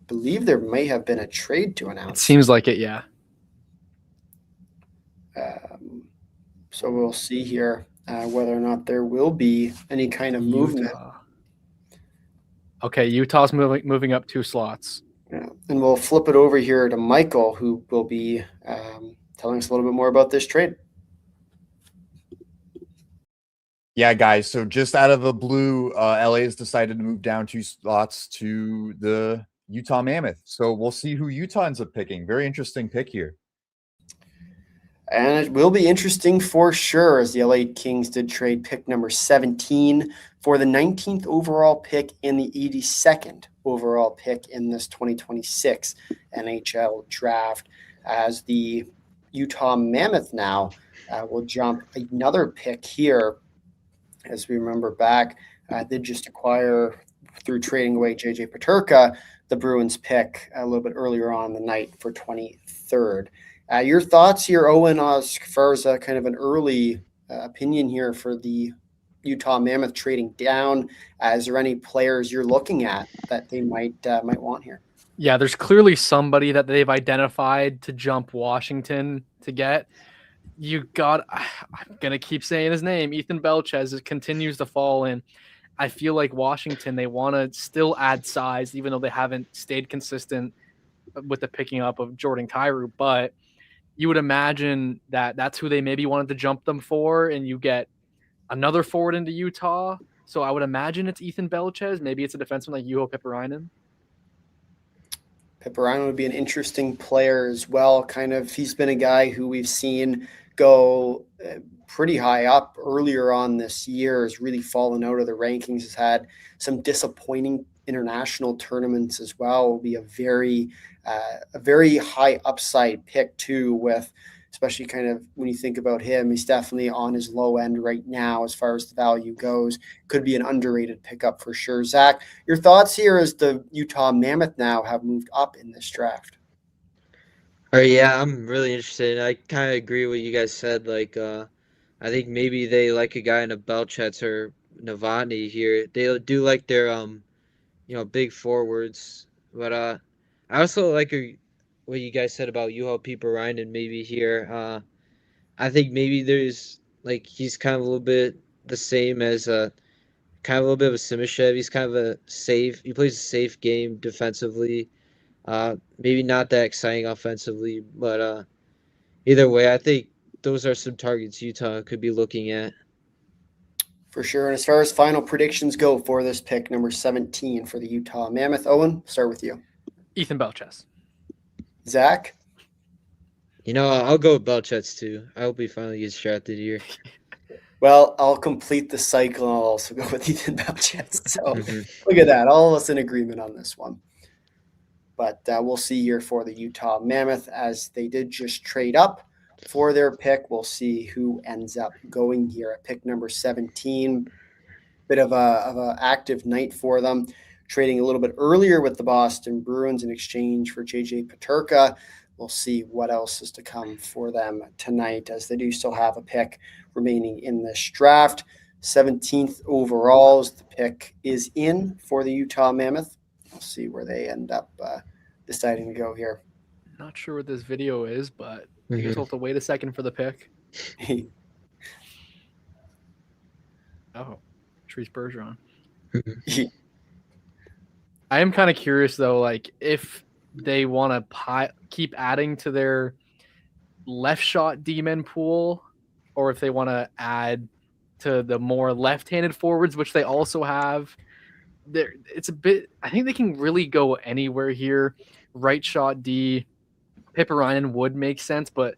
believe there may have been a trade to announce. It seems like it, yeah. So we'll see here whether or not there will be any kind of movement. Okay, Utah's moving up 2 slots. Yeah. And we'll flip it over here to Michael, who will be telling us a little bit more about this trade. Yeah, guys. So just out of the blue, LA has decided to move down 2 slots to the Utah Mammoth. So we'll see who Utah ends up picking. Very interesting pick here. And it will be interesting for sure, as the LA Kings did trade pick number 17 for the 19th overall pick and the 82nd overall pick in this 2026 NHL Draft, as the Utah Mammoth now will jump another pick here. As we remember back, did just acquire, through trading away JJ Peterka, the Bruins pick a little bit earlier on the night for 23rd. Your thoughts here, Owen, as far as kind of an early opinion here for the Utah Mammoth trading down? Is there any players you're looking at that they might want here? Yeah, there's clearly somebody that they've identified to jump Washington to get. I'm going to keep saying his name, Ethan Belchez. It continues to fall in. I feel like Washington, they want to still add size, even though they haven't stayed consistent with the picking up of Jordan Kyrou. But you would imagine that that's who they maybe wanted to jump them for, and you get another forward into Utah. So I would imagine it's Ethan Belchez. Maybe it's a defenseman like Juho Piparainen. Piparainen would be an interesting player as well. Kind of, he's been a guy who we've seen go pretty high up earlier on this year, has really fallen out of the rankings, has had some disappointing international tournaments as well. Will be a very high upside pick too, with especially kind of when you think about him, he's definitely on his low end right now as far as the value goes. Could be an underrated pickup for sure. Zach, your thoughts here as the Utah Mammoth now have moved up in this draft? Yeah, I'm really interested. I kind of agree with what you guys said. Like, I think maybe they like a guy in a Belchez or Novotny here. They do like their big forwards. But I also like what you guys said about Juho Piparainen maybe here. I think maybe there's he's kind of a little bit the same as kind of a little bit of a Simishev. He's kind of he plays a safe game defensively. Maybe not that exciting offensively, but either way, I think those are some targets Utah could be looking at. For sure. And as far as final predictions go for this pick, number 17 for the Utah Mammoth, Owen, start with you. Ethan Belchez. Zach? I'll go with Belchez too. I hope he finally gets drafted here. Well, I'll complete the cycle, and I'll also go with Ethan Belchez. So Look at that. All of us in agreement on this one. But we'll see here for the Utah Mammoth, as they did just trade up for their pick. We'll see who ends up going here at pick number 17. Bit of a active night for them, trading a little bit earlier with the Boston Bruins in exchange for JJ Peterka. We'll see what else is to come for them tonight, as they do still have a pick remaining in this draft. 17th overall as the pick is in for the Utah Mammoth. We'll see where they end up deciding to go here. Not sure what this video is, but I guess we'll have to wait a second for the pick. Oh, Therese Bergeron. I am kind of curious though, like if they want to keep adding to their left shot D-men pool, or if they want to add to the more left-handed forwards, which they also have. It's a bit. I think they can really go anywhere here. Right shot D, Piparainen would make sense, but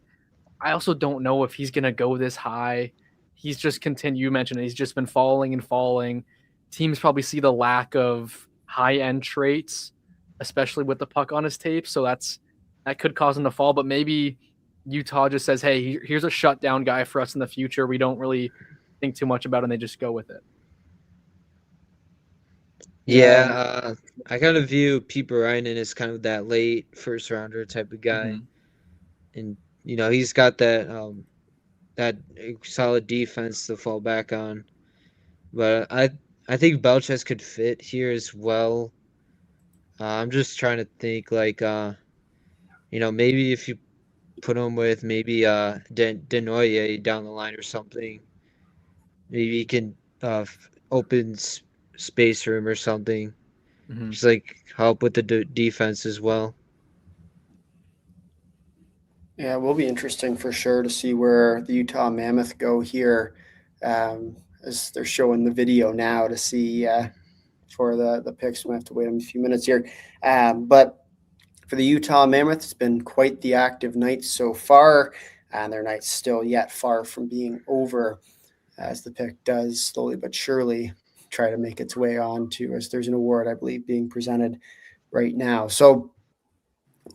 I also don't know if he's gonna go this high. He's just continued. You mentioned it, he's just been falling and falling. Teams probably see the lack of high-end traits, especially with the puck on his tape. So that could cause him to fall. But maybe Utah just says, "Hey, here's a shutdown guy for us in the future. We don't really think too much about it," and they just go with it. Yeah, I kind of view Piparainen as kind of that late first rounder type of guy, and he's got that that solid defense to fall back on. But I think Belchez could fit here as well. I'm just trying to think maybe if you put him with maybe Denoye down the line or something, maybe he can open space room or something. Just help with the defense as well. Yeah, it will be interesting for sure to see where the Utah Mammoth go here. as they're showing the video now to see for the picks. We'll have to wait a few minutes here. But for the Utah Mammoth, it's been quite the active night so far, and their night's still yet far from being over, as the pick does slowly but surely try to make its way on to, as there's an award, I believe, being presented right now. So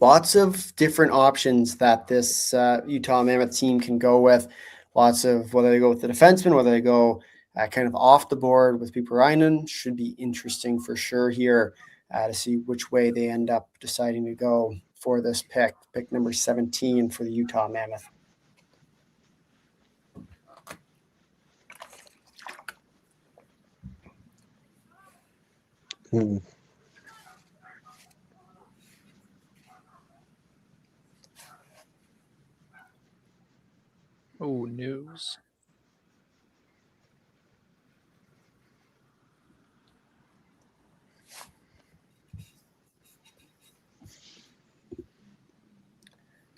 lots of different options that this Utah Mammoth team can go with. Lots of whether they go with the defenseman, whether they go kind of off the board with Piipurainen, should be interesting for sure here to see which way they end up deciding to go for this pick number 17 for the Utah Mammoth. Ooh. Oh, news.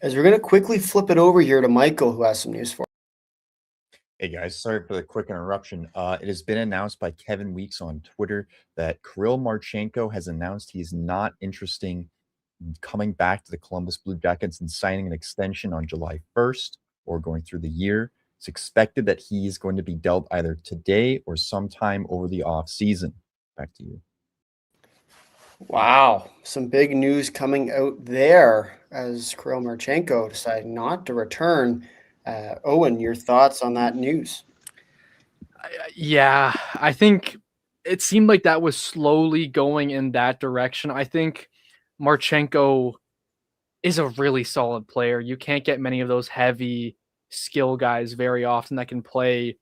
As we're going to quickly flip it over here to Michael, who has some news for us. Hey guys, sorry for the quick interruption. It has been announced by Kevin Weeks on Twitter that Kirill Marchenko has announced he's not interested in coming back to the Columbus Blue Jackets and signing an extension on July 1st or going through the year. It's expected that he is going to be dealt either today or sometime over the off season. Back to you. Wow, some big news coming out there as Kirill Marchenko decided not to return. Owen, your thoughts on that news? Yeah, I think it seemed like that was slowly going in that direction. I think Marchenko is a really solid player. You can't get many of those heavy skill guys very often that can play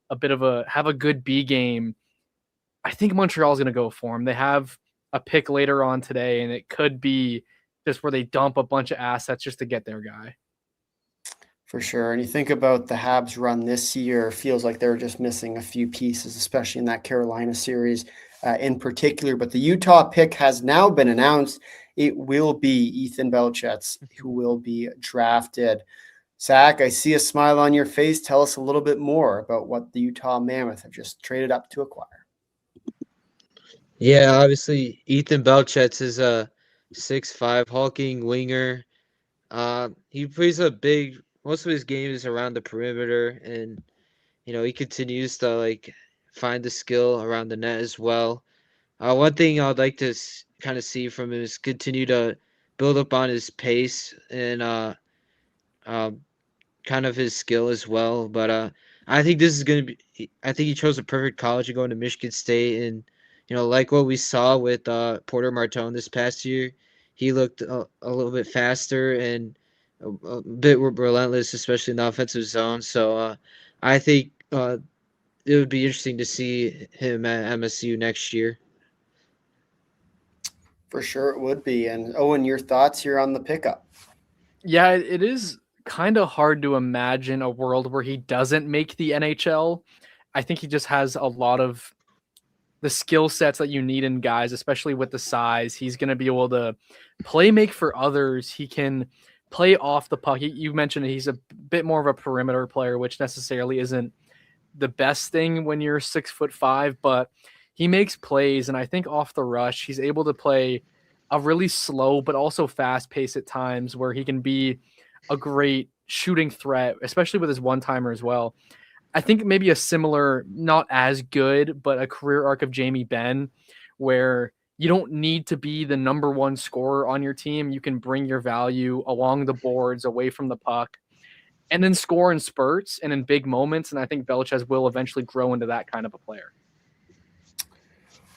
have a good B game. I think Montreal's going to go for him. They have a pick later on today, and it could be just where they dump a bunch of assets just to get their guy. For sure. And you think about the Habs run this year, feels like they're just missing a few pieces, especially in that Carolina series in particular. But the Utah pick has now been announced. It will be Ethan Belchetz who will be drafted. Zach, I see a smile on your face. Tell us a little bit more about what the Utah Mammoth have just traded up to acquire. Yeah, obviously Ethan Belchetz is a 6'5" hulking winger. He plays most of his game is around the perimeter, and he continues to find the skill around the net as well. One thing I'd like to kind of see from him is continue to build up on his pace and kind of his skill as well. But I think this is going to be. I think he chose a perfect college to go into Michigan State, and like what we saw with Porter Martone this past year, he looked a little bit faster and a bit relentless, especially in the offensive zone. So I think it would be interesting to see him at MSU next year. For sure it would be. And Owen, your thoughts here on the pickup? Yeah, it is kind of hard to imagine a world where he doesn't make the NHL. I think he just has a lot of the skill sets that you need in guys, especially with the size. He's going to be able to make for others. He can play off the puck. You mentioned he's a bit more of a perimeter player, which necessarily isn't the best thing when you're 6'5", but he makes plays. And I think off the rush, he's able to play a really slow, but also fast pace at times where he can be a great shooting threat, especially with his one-timer as well. I think maybe a similar, not as good, but a career arc of Jamie Benn, where you don't need to be the number one scorer on your team. You can bring your value along the boards, away from the puck, and then score in spurts and in big moments. And I think Belchetz will eventually grow into that kind of a player.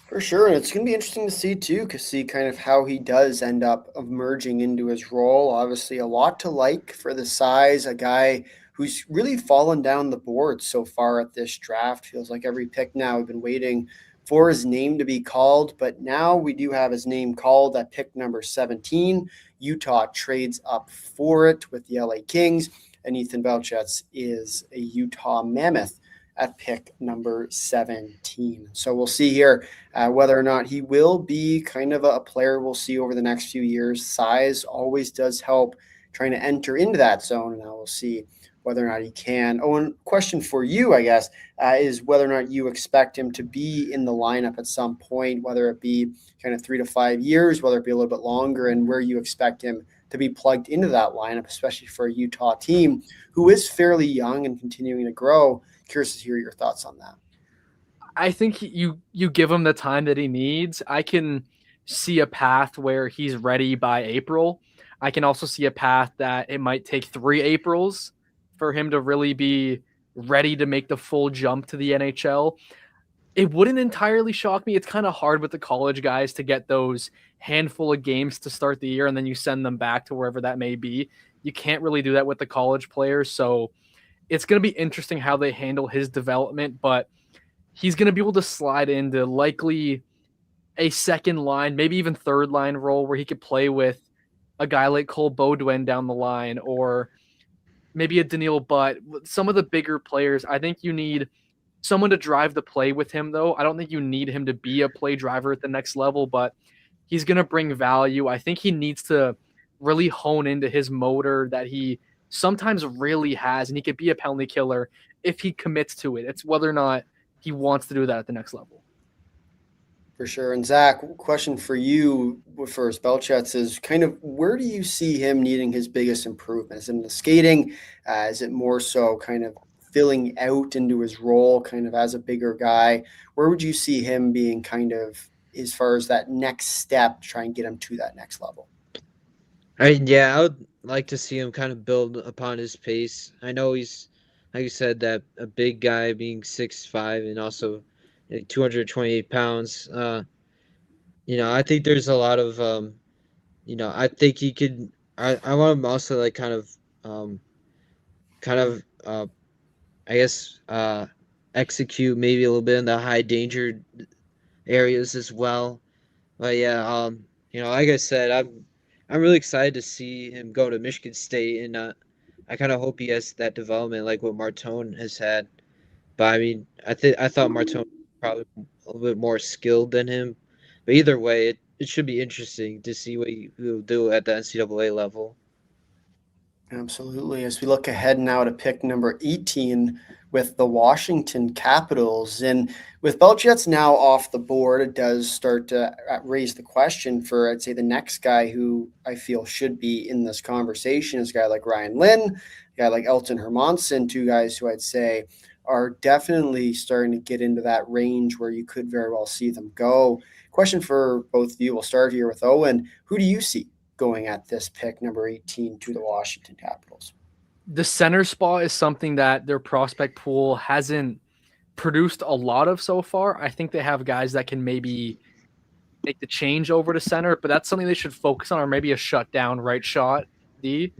For sure. And it's going to be interesting to see, too, to see kind of how he does end up emerging into his role. Obviously, a lot to like for the size, a guy who's really fallen down the board so far at this draft. Feels like every pick now we've been waiting for his name to be called, but now we do have his name called at pick number 17. Utah trades up for it with the LA Kings, and Ethan Belchetz is a Utah Mammoth at pick number 17. So we'll see here whether or not he will be kind of a player we'll see over the next few years. Size always does help trying to enter into that zone, and now we'll see whether or not he can. Owen, question for you, I guess, is whether or not you expect him to be in the lineup at some point, whether it be kind of 3 to 5 years, whether it be a little bit longer, and where you expect him to be plugged into that lineup, especially for a Utah team who is fairly young and continuing to grow. Curious to hear your thoughts on that. I think you give him the time that he needs. I can see a path where he's ready by April. I can also see a path that it might take 3 Aprils for him to really be ready to make the full jump to the NHL. It wouldn't entirely shock me. It's kind of hard with the college guys to get those handful of games to start the year and then you send them back to wherever that may be. You can't really do that with the college players. So it's going to be interesting how they handle his development, but he's going to be able to slide into likely a second line, maybe even third line role where he could play with a guy like Cole Beaudoin down the line, or maybe a Daniil Butt. Some of the bigger players, I think you need someone to drive the play with him, though. I don't think you need him to be a play driver at the next level, but he's going to bring value. I think he needs to really hone into his motor that he sometimes really has, and he could be a penalty killer if he commits to it. It's whether or not he wants to do that at the next level. For sure. And Zach, question for you for Spellchats is kind of where do you see him needing his biggest improvement? Is it in the skating? Is it more so kind of filling out into his role kind of as a bigger guy? Where would you see him being kind of as far as that next step, try and get him to that next level? I would like to see him kind of build upon his pace. I know he's, like you said, that a big guy being 6'5" and also 228 pounds. I think there's a lot of, I think he could. I want him also like I guess, execute maybe a little bit in the high danger areas as well. But yeah, like I said, I'm really excited to see him go to Michigan State, and I kind of hope he has that development like what Martone has had. But I mean, I thought Martone was probably a little bit more skilled than him. But either way, it should be interesting to see what he will do at the NCAA level. Absolutely. As we look ahead now to pick number 18 with the Washington Capitals, and with Belchets now off the board, it does start to raise the question for, I'd say, the next guy who I feel should be in this conversation is a guy like Ryan Lynn, a guy like Elton Hermansen, two guys who I'd say are definitely starting to get into that range where you could very well see them go. Question for both of you. We'll start here with Owen. Who do you see going at this pick, number 18, to the Washington Capitals? The center spot is something that their prospect pool hasn't produced a lot of so far. I think they have guys that can maybe make the change over to center, but that's something they should focus on, or maybe a shutdown right shot D.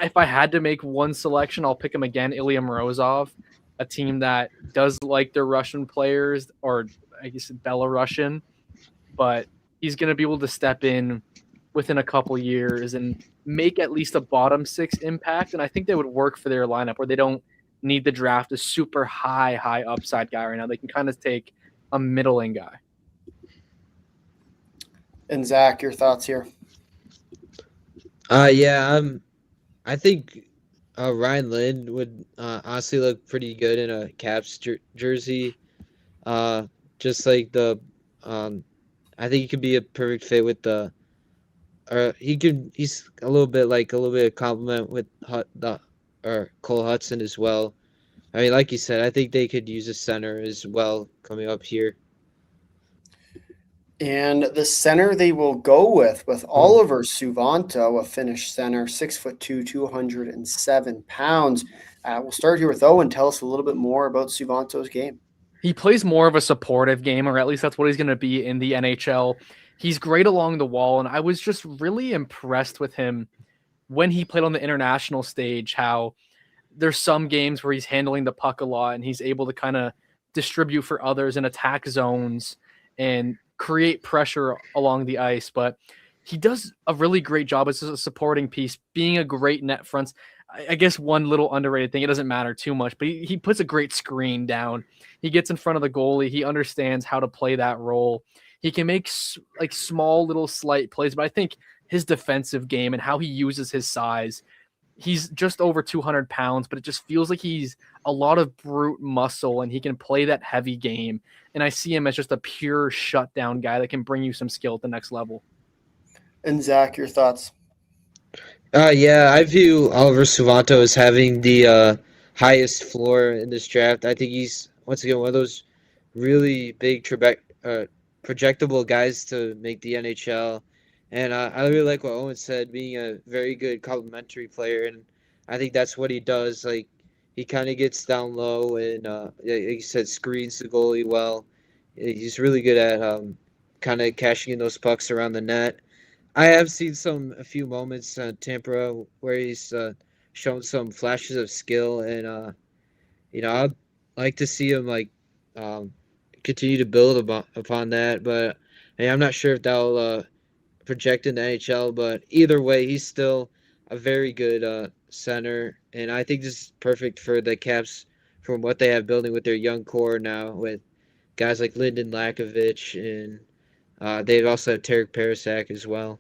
If I had to make one selection, I'll pick him again, Ilya Morozov, a team that does like their Russian players, or I guess Belarusian, but he's going to be able to step in within a couple years and make at least a bottom 6 impact. And I think they would work for their lineup where they don't need to draft a super high upside guy right now. They can kind of take a middling guy. And Zach, your thoughts here? I think Ryan Lynn would honestly look pretty good in a Caps jersey. Just like I think he could be a perfect fit with the. He's a little bit of compliment with Cole Hudson as well. I mean, like you said, I think they could use a center as well coming up here. And the center they will go with Oliver Suvanto, a Finnish center, 6'2", 207 pounds. We'll start here with Owen. Tell us a little bit more about Suvanto's game. He plays more of a supportive game, or at least that's what he's going to be in the NHL. He's great along the wall, and I was just really impressed with him when he played on the international stage, how there's some games where he's handling the puck a lot, and he's able to kind of distribute for others and attack zones and create pressure along the ice. But he does a really great job as a supporting piece, being a great net front. I guess one little underrated thing, it doesn't matter too much, but he puts a great screen down. He gets in front of the goalie. He understands how to play that role. He can make small little slight plays, but I think his defensive game and how he uses his size he's just over 200 pounds, but it just feels like he's a lot of brute muscle and he can play that heavy game. And I see him as just a pure shutdown guy that can bring you some skill at the next level. And Zach, your thoughts? Yeah, I view Oliver Suvanto as having the highest floor in this draft. I think he's, once again, one of those really big projectable guys to make the NHL. And I really like what Owen said, being a very good complementary player. And I think that's what he does. Like, he kind of gets down low and, like you said, screens the goalie well. He's really good at kind of cashing in those pucks around the net. I have seen a few moments on Tampa where he's shown some flashes of skill, and I'd like to see him continue to build upon that. But hey, I'm not sure if that'll project in the NHL. But either way, he's still a very good center, and I think this is perfect for the Caps from what they have building with their young core now with guys like Lyndon Lakovic, and they also have Tarek Parasak as well.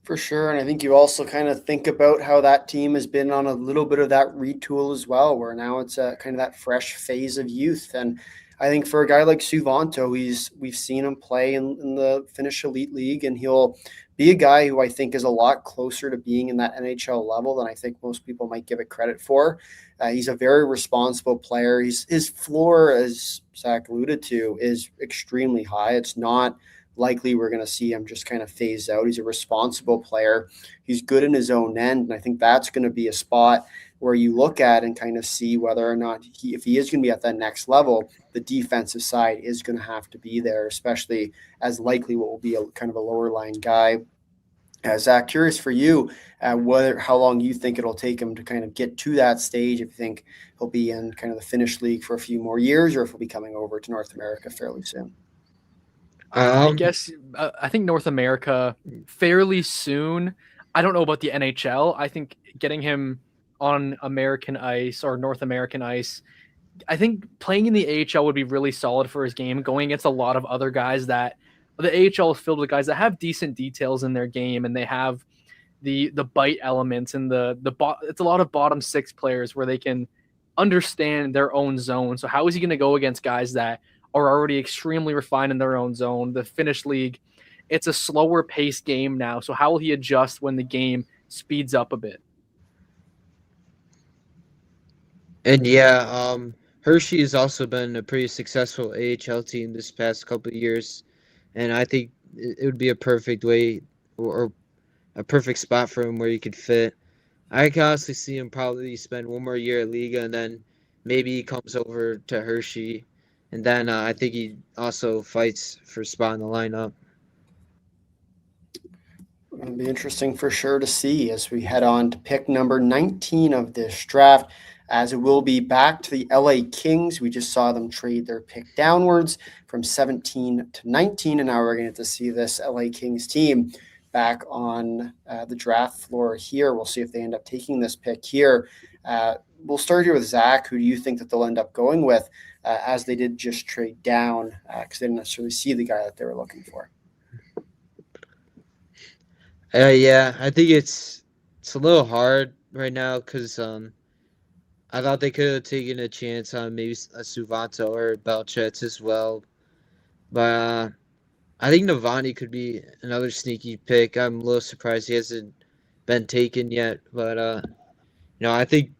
For sure. And I think you also kind of think about how that team has been on a little bit of that retool as well, where now it's kind of that fresh phase of youth. And I think for a guy like Suvanto, we've seen him play in the Finnish Elite League, and he'll be a guy who I think is a lot closer to being in that NHL level than I think most people might give it credit for. He's a very responsible player. His floor, as Zach alluded to, is extremely high. It's not likely we're going to see him just kind of phase out. He's a responsible player. He's good in his own end. And I think that's going to be a spot where you look at and kind of see whether or not if he is going to be at that next level, the defensive side is going to have to be there, especially as likely what will be a kind of a lower line guy. Zach, curious for you, how long you think it'll take him to kind of get to that stage, if you think he'll be in kind of the Finnish league for a few more years, or if he'll be coming over to North America fairly soon. I guess I think North America fairly soon. I don't know about the NHL. I think getting him on American ice or North American ice, I think playing in the AHL would be really solid for his game, going against a lot of other guys that the AHL is filled with guys that have decent details in their game, and they have the bite elements and it's a lot of bottom six players where they can understand their own zone. So how is he going to go against guys that are already extremely refined in their own zone? The Finnish league, it's a slower paced game now. So how will he adjust when the game speeds up a bit? And yeah, Hershey has also been a pretty successful AHL team this past couple of years, and I think it would be a perfect way or a perfect spot for him where he could fit. I can honestly see him probably spend one more year at Liga, and then maybe he comes over to Hershey. And then I think he also fights for a spot in the lineup. It'll be interesting for sure to see as we head on to pick number 19 of this draft, as it will be back to the LA Kings. We just saw them trade their pick downwards from 17 to 19, and now we're going to see this LA Kings team back on the draft floor here. We'll see if they end up taking this pick here. We'll start here with Zach. Who do you think that they'll end up going with, as they did just trade down because they didn't necessarily see the guy that they were looking for? Yeah, I think it's a little hard right now because I thought they could have taken a chance on maybe a Suvanto or Belchets as well. But I think Navani could be another sneaky pick. I'm a little surprised he hasn't been taken yet. But, I think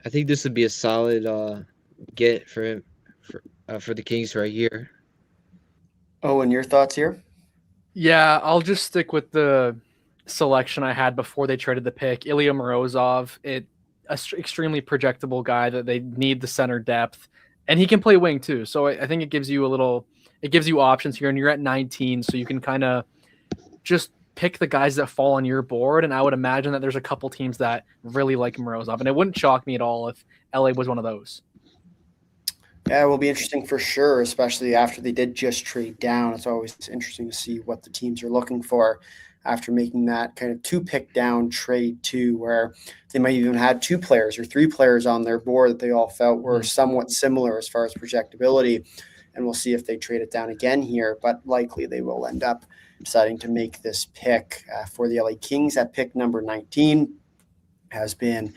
this would be a solid get for him for the Kings right here. Oh, and your thoughts here? Yeah, I'll just stick with the selection I had before they traded the pick. Ilya Morozov, extremely projectable guy that they need the center depth, and he can play wing too. So I think it gives you options here, and you're at 19, so you can kind of just pick the guys that fall on your board. And I would imagine that there's a couple teams that really like Morozov, and it wouldn't shock me at all if LA was one of those. Yeah, it will be interesting for sure, especially after they did just trade down. It's always interesting to see what the teams are looking for after making that kind of 2-pick down trade too, where they might even had 2 players or 3 players on their board that they all felt were somewhat similar as far as projectability. And we'll see if they trade it down again here, but likely they will end up deciding to make this pick for the LA Kings at pick number 19. Has been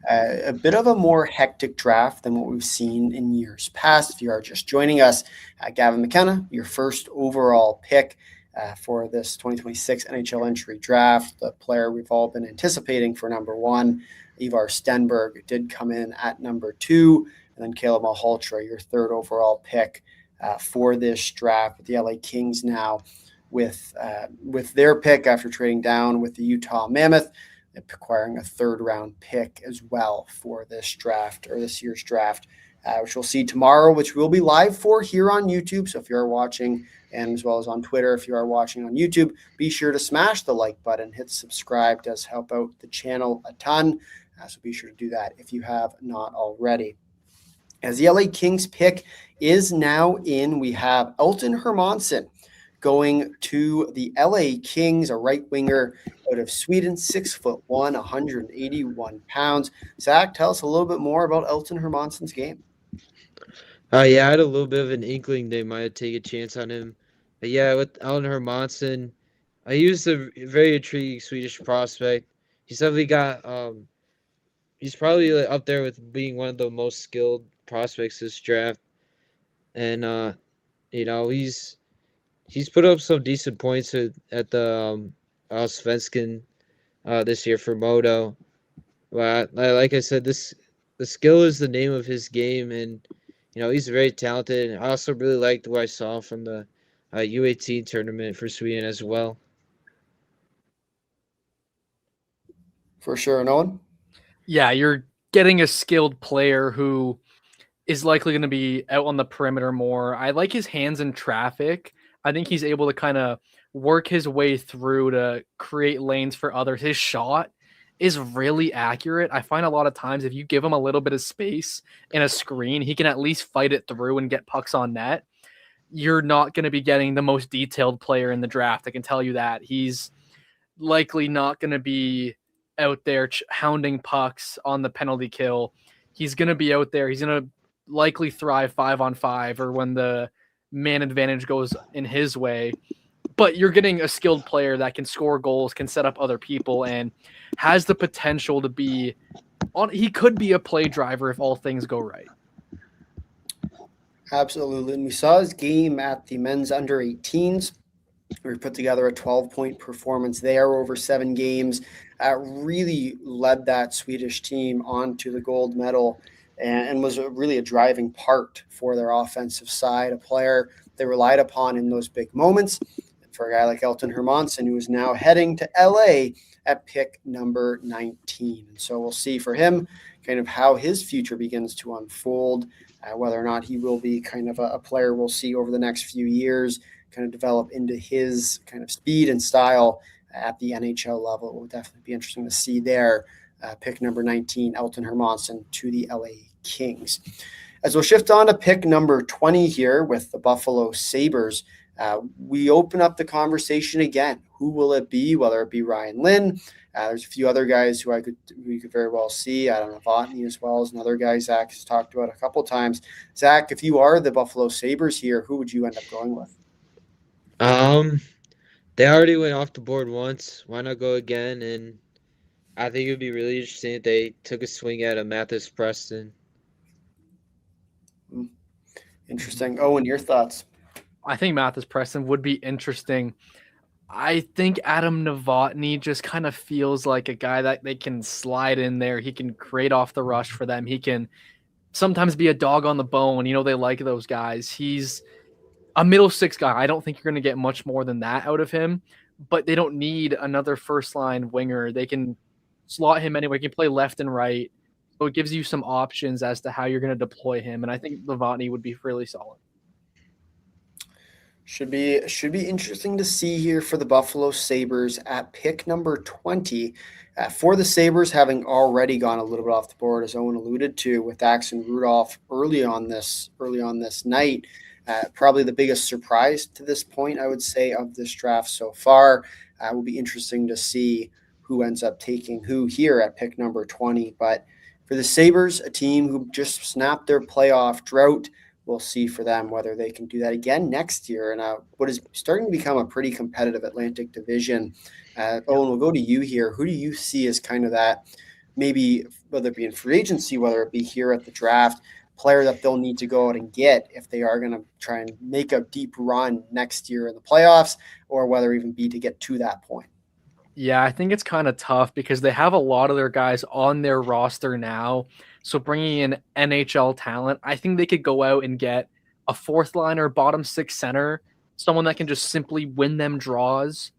a bit of a more hectic draft than what we've seen in years past. If you are just joining us, Gavin McKenna, your first overall pick for this 2026 NHL Entry Draft, the player we've all been anticipating for number 1. Ivar Stenberg did come in at number 2, and then Caleb Malhotra, your third overall pick for this draft. With the LA Kings now with their pick after trading down with the Utah Mammoth, acquiring a third-round pick as well for this draft, or this year's draft, which we'll see tomorrow, which we'll be live for here on YouTube. So if you're watching, and as well as on Twitter, if you are watching on YouTube, be sure to smash the like button, hit subscribe. It does help out the channel a ton. So be sure to do that if you have not already. As the LA Kings pick is now in, we have Elton Hermansson going to the LA Kings, a right winger out of Sweden, 6'1", 181 pounds. Zach, tell us a little bit more about Elton Hermansson's game. Yeah, I had a little bit of an inkling they might take a chance on him. But yeah, with Elton Hermansson, he was a very intriguing Swedish prospect. He's definitely got he's probably up there with being one of the most skilled prospects this draft. And he's put up some decent points at the Allsvenskan this year for Modo. But like I said, the skill is the name of his game, and he's very talented. And I also really liked what I saw from the U18 tournament for Sweden as well. For sure, Nolan. Yeah, you're getting a skilled player who is likely going to be out on the perimeter more. I like his hands in traffic. I think he's able to kind of work his way through to create lanes for others. His shot is really accurate. I find a lot of times if you give him a little bit of space in a screen, he can at least fight it through and get pucks on net. You're not going to be getting the most detailed player in the draft. I can tell you that. He's likely not going to be out there hounding pucks on the penalty kill. He's going to be out there. He's going to likely thrive 5-on-5 or when the man advantage goes in his way. But you're getting a skilled player that can score goals, can set up other people, and has the potential to be on. He could be a play driver if all things go right. Absolutely. And we saw his game at the men's under 18s. We put together a 12-point performance there over 7 games. Really led that Swedish team onto the gold medal and was really a driving part for their offensive side, a player they relied upon in those big moments. For a guy like Elton Hermansson, who is now heading to LA at pick number 19. And so we'll see for him kind of how his future begins to unfold, whether or not he will be kind of a player we'll see over the next few years kind of develop into his kind of speed and style at the NHL level. It will definitely be interesting to see there. Pick number 19, Elton Hermansson to the LA Kings. As we'll shift on to pick number 20 here with the Buffalo Sabres, we open up the conversation again. Who will it be? Whether it be Ryan Lynn, there's a few other guys who we could very well see. I don't know, Novotny as well as another guy Zach has talked about a couple times. Zach, if you are the Buffalo Sabres here, who would you end up going with? They already went off the board once. Why not go again? And I think it would be really interesting if they took a swing at a Mathis Preston. Interesting. Owen, your thoughts? I think Mathis Preston would be interesting. I think Adam Novotny just kind of feels like a guy that they can slide in there. He can create off the rush for them. He can sometimes be a dog on the bone. They like those guys. He's a middle six guy. I don't think you're going to get much more than that out of him, but they don't need another first line winger. They can slot him anywhere. He can play left and right. So it gives you some options as to how you're going to deploy him. And I think Novotny would be really solid. Should be interesting to see here for the Buffalo Sabres at pick number 20. For the Sabres, having already gone a little bit off the board, as Owen alluded to, with Axel Rudolph early on this night. Probably the biggest surprise to this point, I would say, of this draft so far. Will be interesting to see who ends up taking who here at pick number 20. But for the Sabres, a team who just snapped their playoff drought we'll see for them whether they can do that again next year in what is starting to become a pretty competitive Atlantic division. Owen, we'll go to you here. Who do you see as kind of that, maybe whether it be in free agency, whether it be here at the draft, player that they'll need to go out and get if they are going to try and make a deep run next year in the playoffs, or whether even be to get to that point? Yeah, I think it's kind of tough because they have a lot of their guys on their roster now. So bringing in NHL talent, I think they could go out and get a fourth liner, bottom six center, someone that can just simply win them draws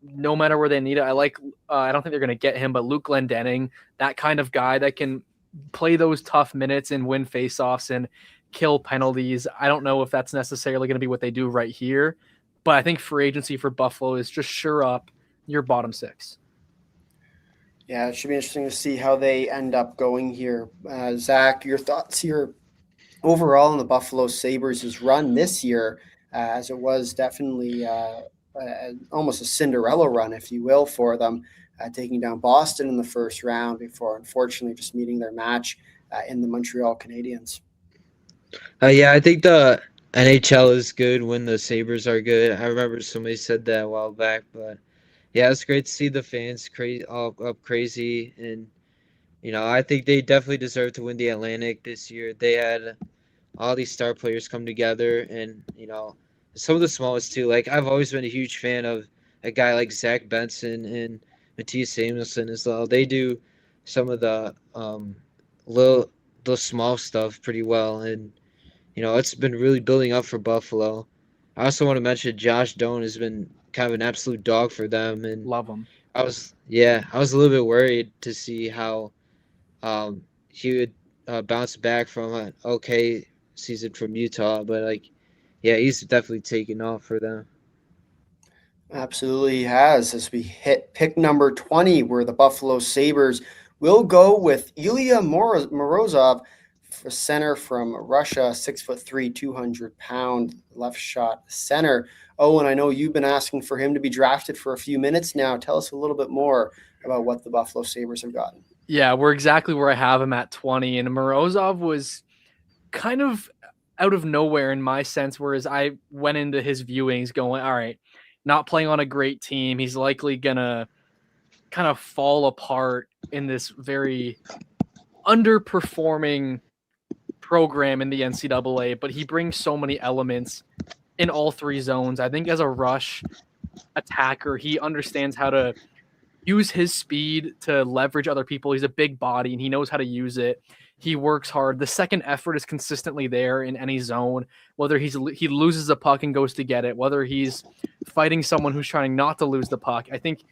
no matter where they need it. I don't think they're going to get him, but Luke Glendening, that kind of guy that can play those tough minutes and win faceoffs and kill penalties. I don't know if that's necessarily going to be what they do right here, but I think free agency for Buffalo is just sure up your bottom six. Yeah, it should be interesting to see how they end up going here. Zach, your thoughts here overall on the Buffalo Sabres' run this year, as it was definitely almost a Cinderella run, if you will, for them, taking down Boston in the first round before, unfortunately, just meeting their match in the Montreal Canadiens. Yeah, I think the NHL is good when the Sabres are good. I remember somebody said that a while back, but yeah, it's great to see the fans all up crazy. And, I think they definitely deserve to win the Atlantic this year. They had all these star players come together and, some of the smallest too. Like, I've always been a huge fan of a guy like Zach Benson and Matthias Samuelsson as well. They do some of the small stuff pretty well. And, it's been really building up for Buffalo. I also want to mention Josh Doan has been kind of an absolute dog for them, and Love him. I was a little bit worried to see how he would bounce back from an okay season from Utah, but he's definitely taken off for them. Absolutely he has, as we hit pick number 20, where the Buffalo Sabres will go with Ilya Morozov, for center from Russia, 6'3", 200-pound left shot center. Oh, and I know you've been asking for him to be drafted for a few minutes now. Tell us a little bit more about what the Buffalo Sabres have gotten. Yeah, we're exactly where I have him at 20. And Morozov was kind of out of nowhere in my sense, whereas I went into his viewings going, all right, not playing on a great team. He's likely going to kind of fall apart in this very underperforming program in the NCAA, but he brings so many elements in all three zones. I think as a rush attacker, he understands how to use his speed to leverage other people. He's a big body and he knows how to use it. He works hard. The second effort is consistently there in any zone, whether he loses a puck and goes to get it, whether he's fighting someone who's trying not to lose the puck. I think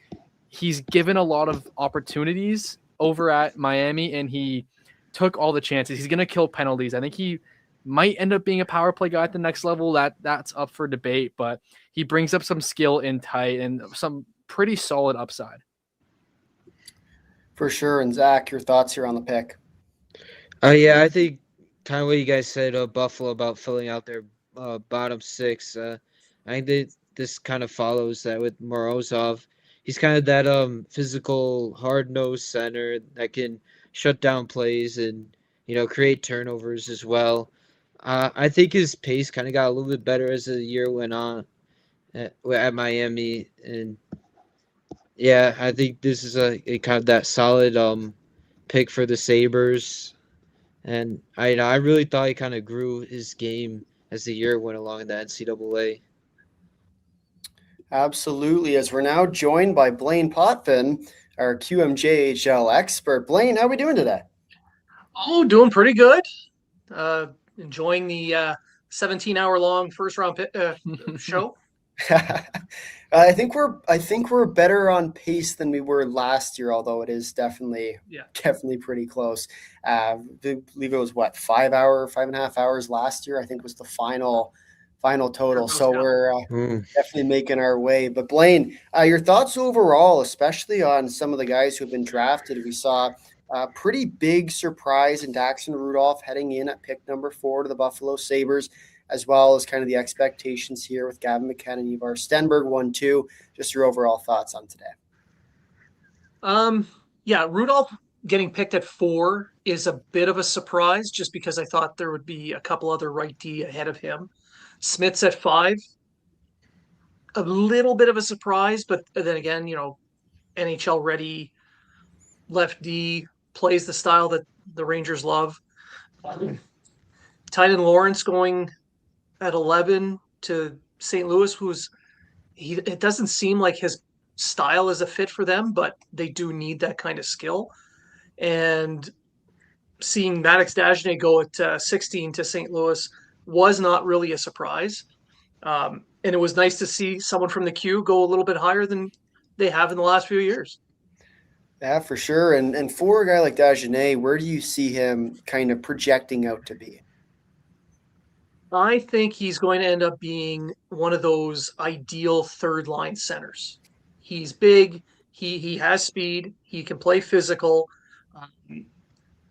he's given a lot of opportunities over at Miami and he took all the chances. He's going to kill penalties. I think he might end up being a power play guy at the next level. That's up for debate, but he brings up some skill in tight and some pretty solid upside. For sure. And Zach, your thoughts here on the pick? Yeah, I think kind of what you guys said, Buffalo, about filling out their bottom six. I think this kind of follows that with Morozov. He's kind of that physical, hard-nosed center that can shut down plays and, create turnovers as well. I think his pace kind of got a little bit better as the year went on at Miami. And, yeah, I think this is a kind of that solid pick for the Sabres. And I really thought he kind of grew his game as the year went along in the NCAA. Absolutely. As we're now joined by Blaine Potvin, our QMJHL expert. Blaine, how are we doing today? Oh, doing pretty good. Enjoying the 17-hour-long first-round show. I think we're better on pace than we were last year, although it is definitely pretty close. I believe it was 5.5 hours last year, I think was the final total. So we're definitely making our way. But Blaine, your thoughts overall, especially on some of the guys who have been drafted. We saw a pretty big surprise in Daxon Rudolph heading in at pick number 4 to the Buffalo Sabres, as well as kind of the expectations here with Gavin McKenna and Ivar Stenberg 1-2. Just your overall thoughts on today. Rudolph getting picked at 4 is a bit of a surprise just because I thought there would be a couple other right D ahead of him. Smith's at 5. A little bit of a surprise, but then again, NHL ready left D, plays the style that the Rangers love. Tynan Lawrence going at 11 to St. Louis, it doesn't seem like his style is a fit for them, but they do need that kind of skill. And seeing Maddox Dagenet go at 16 to St. Louis was not really a surprise. And it was nice to see someone from the Q go a little bit higher than they have in the last few years. Yeah, for sure. And for a guy like Dagenet, where do you see him kind of projecting out to be? I think he's going to end up being one of those ideal third line centers. He's big. He has speed. He can play physical.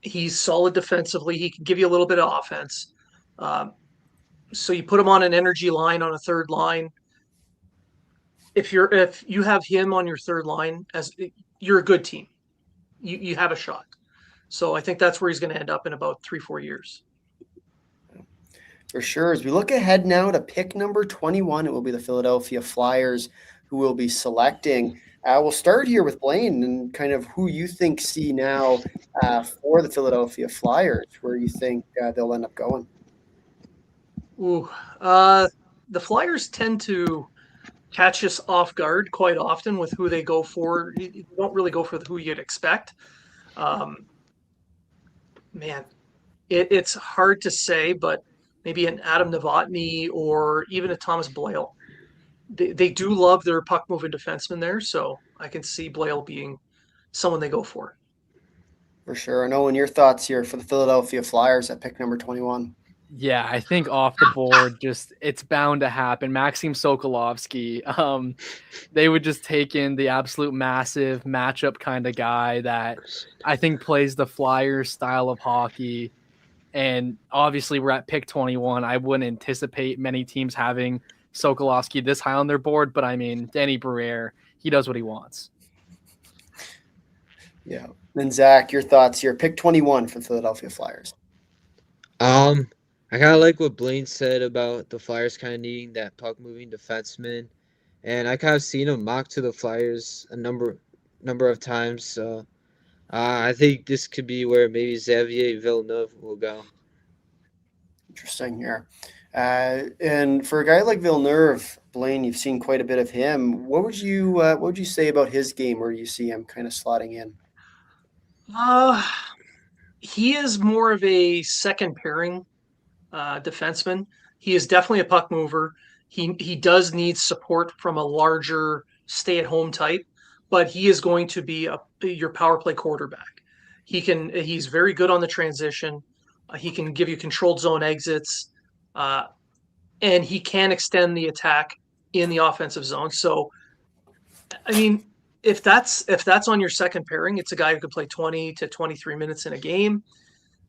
He's solid defensively. He can give you a little bit of offense. So you put him on an energy line on a third line. If you have him on your third line, you're a good team. You have a shot. So I think that's where he's going to end up in about 3-4 years. For sure. As we look ahead now to pick number 21, it will be the Philadelphia Flyers who will be selecting. We'll start here with Blaine and kind of who you think see now for the Philadelphia Flyers, where you think they'll end up going. Ooh, the Flyers tend to catch us off guard quite often with who they go for. You don't really go for who you'd expect. It's hard to say, but maybe an Adam Novotny or even a Thomas Blale. They do love their puck-moving defenseman there, so I can see Blale being someone they go for. For sure. Owen, your thoughts here for the Philadelphia Flyers at pick number 21? Yeah, I think off the board, it's bound to happen. Maxim Sokolovsky, they would just take in the absolute massive matchup kind of guy that I think plays the Flyers style of hockey. And obviously we're at pick 21. I wouldn't anticipate many teams having Sokolovsky this high on their board, but I mean, Danny Briere, he does what he wants. Yeah. Then Zach, your thoughts here. Pick 21 for the Philadelphia Flyers. I kind of like what Blaine said about the Flyers kind of needing that puck-moving defenseman, and I kind of seen him mocked to the Flyers a number of times. So I think this could be where maybe Xavier Villeneuve will go. Interesting here. And for a guy like Villeneuve, Blaine, you've seen quite a bit of him. What would you say about his game where you see him kind of slotting in? He is more of a second pairing defenseman. He is definitely a puck mover. He does need support from a larger stay-at-home type, but he is going to be your power play quarterback. He's very good on the transition. He can give you controlled zone exits, and he can extend the attack in the offensive zone. So, I mean, if that's on your second pairing, it's a guy who can play 20 to 23 minutes in a game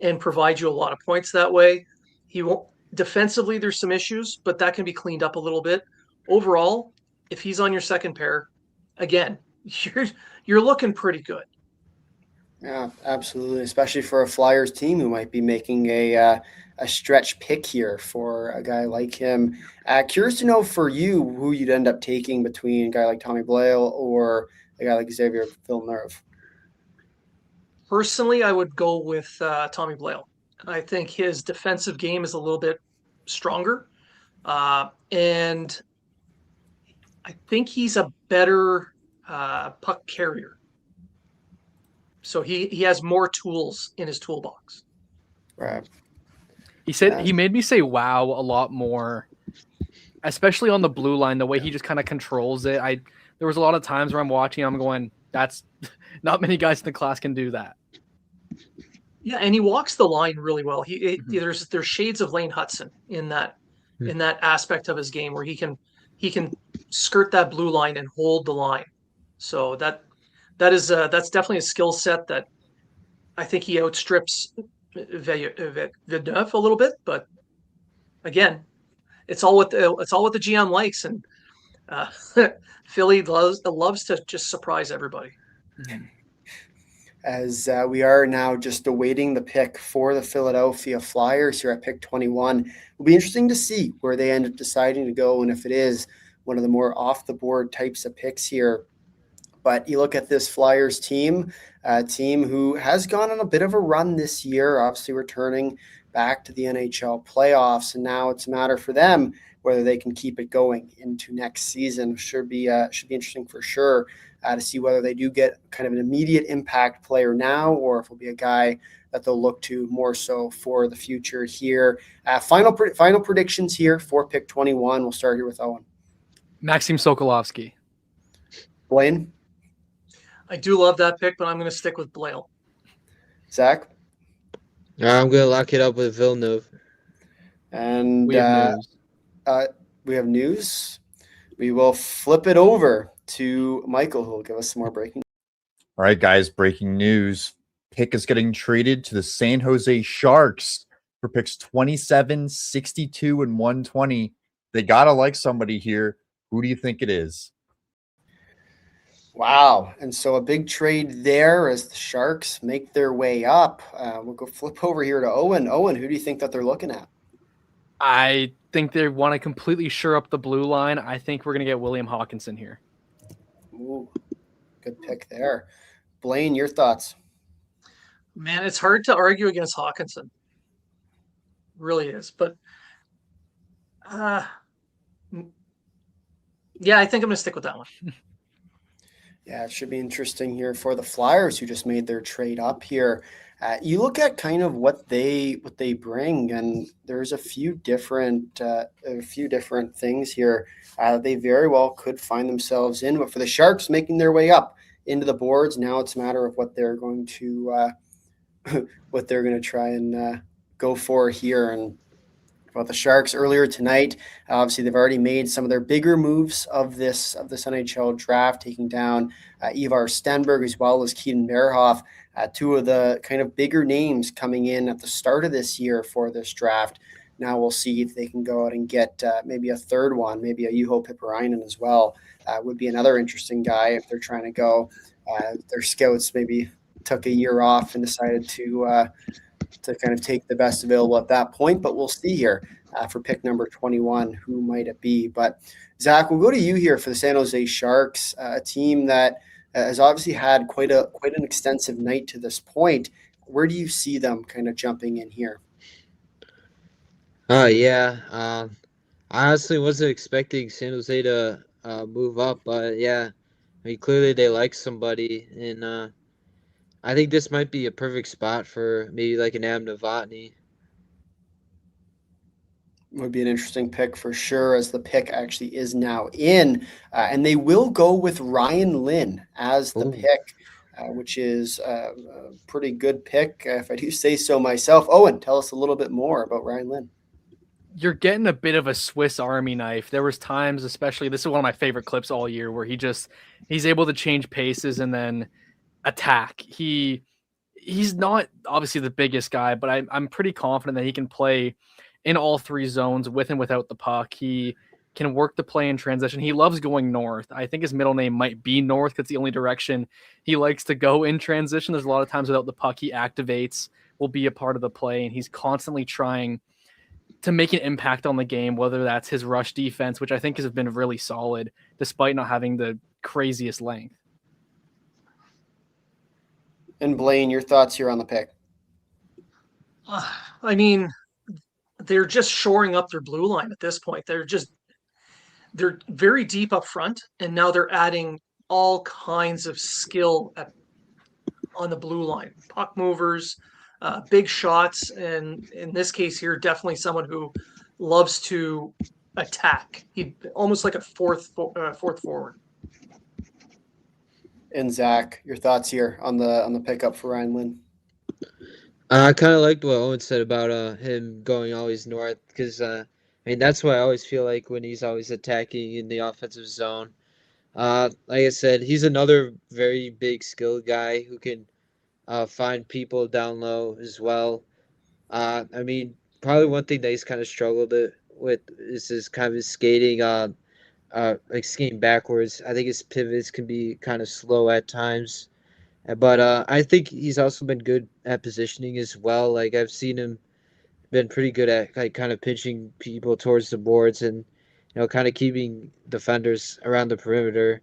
and provide you a lot of points that way. He won't defensively. There's some issues, but that can be cleaned up a little bit. Overall, if he's on your second pair, again, you're looking pretty good. Yeah, absolutely. Especially for a Flyers team who might be making a stretch pick here for a guy like him. Curious to know for you who you'd end up taking between a guy like Tommy Blale or a guy like Xavier Villeneuve. Personally, I would go with Tommy Blale. I think his defensive game is a little bit stronger, and I think he's a better puck carrier. So he has more tools in his toolbox. Right. He said he made me say wow a lot more, especially on the blue line, the way he just kind of controls it. There was a lot of times where I'm watching, I'm going, that's not many guys in the class can do that. Yeah, and he walks the line really well. There's shades of Lane Hudson in that aspect of his game where he can skirt that blue line and hold the line. So that's definitely a skill set that I think he outstrips Villeneuve a little bit. But again, it's all what the GM likes, and Philly loves to just surprise everybody. as we are now just awaiting the pick for the Philadelphia Flyers here at pick 21. It'll be interesting to see where they end up deciding to go and if it is one of the more off-the-board types of picks here. But you look at this Flyers team, a team who has gone on a bit of a run this year, obviously returning back to the NHL playoffs, and now it's a matter for them whether they can keep it going into next season. Should be interesting for sure to see whether they do get kind of an immediate impact player now, or if it'll be a guy that they'll look to more so for the future here. Final predictions here for pick 21. We'll start here with Owen. Maxim Sokolovsky. Blaine. I do love that pick, but I'm going to stick with Blale. Zach. I'm going to lock it up with Villeneuve. And we have news. We have news. We will flip it over to Michael, who will give us some more breaking. All right, guys, breaking news. Pick is getting traded to the San Jose Sharks for picks 27, 62, and 120. They got to like somebody here. Who do you think it is? Wow. And so a big trade there as the Sharks make their way up. We'll go flip over here to Owen. Owen, who do you think that they're looking at? I think they want to completely shore up the blue line. I think we're going to get William Hawkinson here. Ooh, good pick there. Blaine, your thoughts? Man, it's hard to argue against Hawkinson. It really is. But yeah, I think I'm going to stick with that one. Yeah, it should be interesting here for the Flyers, who just made their trade up here. You look at kind of what they bring, and there's a few different things here. They very well could find themselves in, but for the Sharks making their way up into the boards, now it's a matter of what they're going to try and go for here. And about the Sharks earlier tonight, obviously they've already made some of their bigger moves of this NHL draft, taking down Ivar Stenberg as well as Keaton Berhoff, two of the kind of bigger names coming in at the start of this year for this draft. Now we'll see if they can go out and get maybe a third one, maybe a Juho Pipparainen as well. Would be another interesting guy if they're trying to go. Their scouts maybe took a year off and decided to kind of take the best available at that point, but we'll see here for pick number 21, who might it be. But Zach, we'll go to you here for the San Jose Sharks, a team that has obviously had quite an extensive night to this point. Where do you see them kind of jumping in here? I honestly wasn't expecting San Jose to move up, but yeah, I mean, clearly they like somebody, and I think this might be a perfect spot for maybe like an Adam Novotny. Would be an interesting pick for sure, as the pick actually is now in, and they will go with Ryan Lynn as the pick, which is a pretty good pick, if I do say so myself. Owen, tell us a little bit more about Ryan Lynn. You're getting a bit of a Swiss Army knife. There was times, especially, this is one of my favorite clips all year, where he's able to change paces and then attack. He's not obviously the biggest guy, but I'm pretty confident that he can play in all three zones with and without the puck. He can work the play in transition. He loves going north. I think his middle name might be North because it's the only direction he likes to go in transition. There's a lot of times without the puck, he activates, will be a part of the play, and he's constantly trying to make an impact on the game, whether that's his rush defense, which I think has been really solid despite not having the craziest length. And Blaine, your thoughts here on the pick? I mean, they're just shoring up their blue line at this point. They're very deep up front, and now they're adding all kinds of skill on the blue line. Puck movers, big shots, and in this case here, definitely someone who loves to attack. He almost like a fourth forward. And Zach, your thoughts here on the pickup for Ryan Lynn? I kind of liked what Owen said about him going always north, because I mean, that's what I always feel like when he's always attacking in the offensive zone. Like I said, he's another very big skilled guy who can find people down low as well. I mean, probably one thing that he's kind of struggled with is his kind of his skating, like skating backwards. I think his pivots can be kind of slow at times. But I think he's also been good at positioning as well. Like I've seen him been pretty good at like kind of pitching people towards the boards and kind of keeping defenders around the perimeter.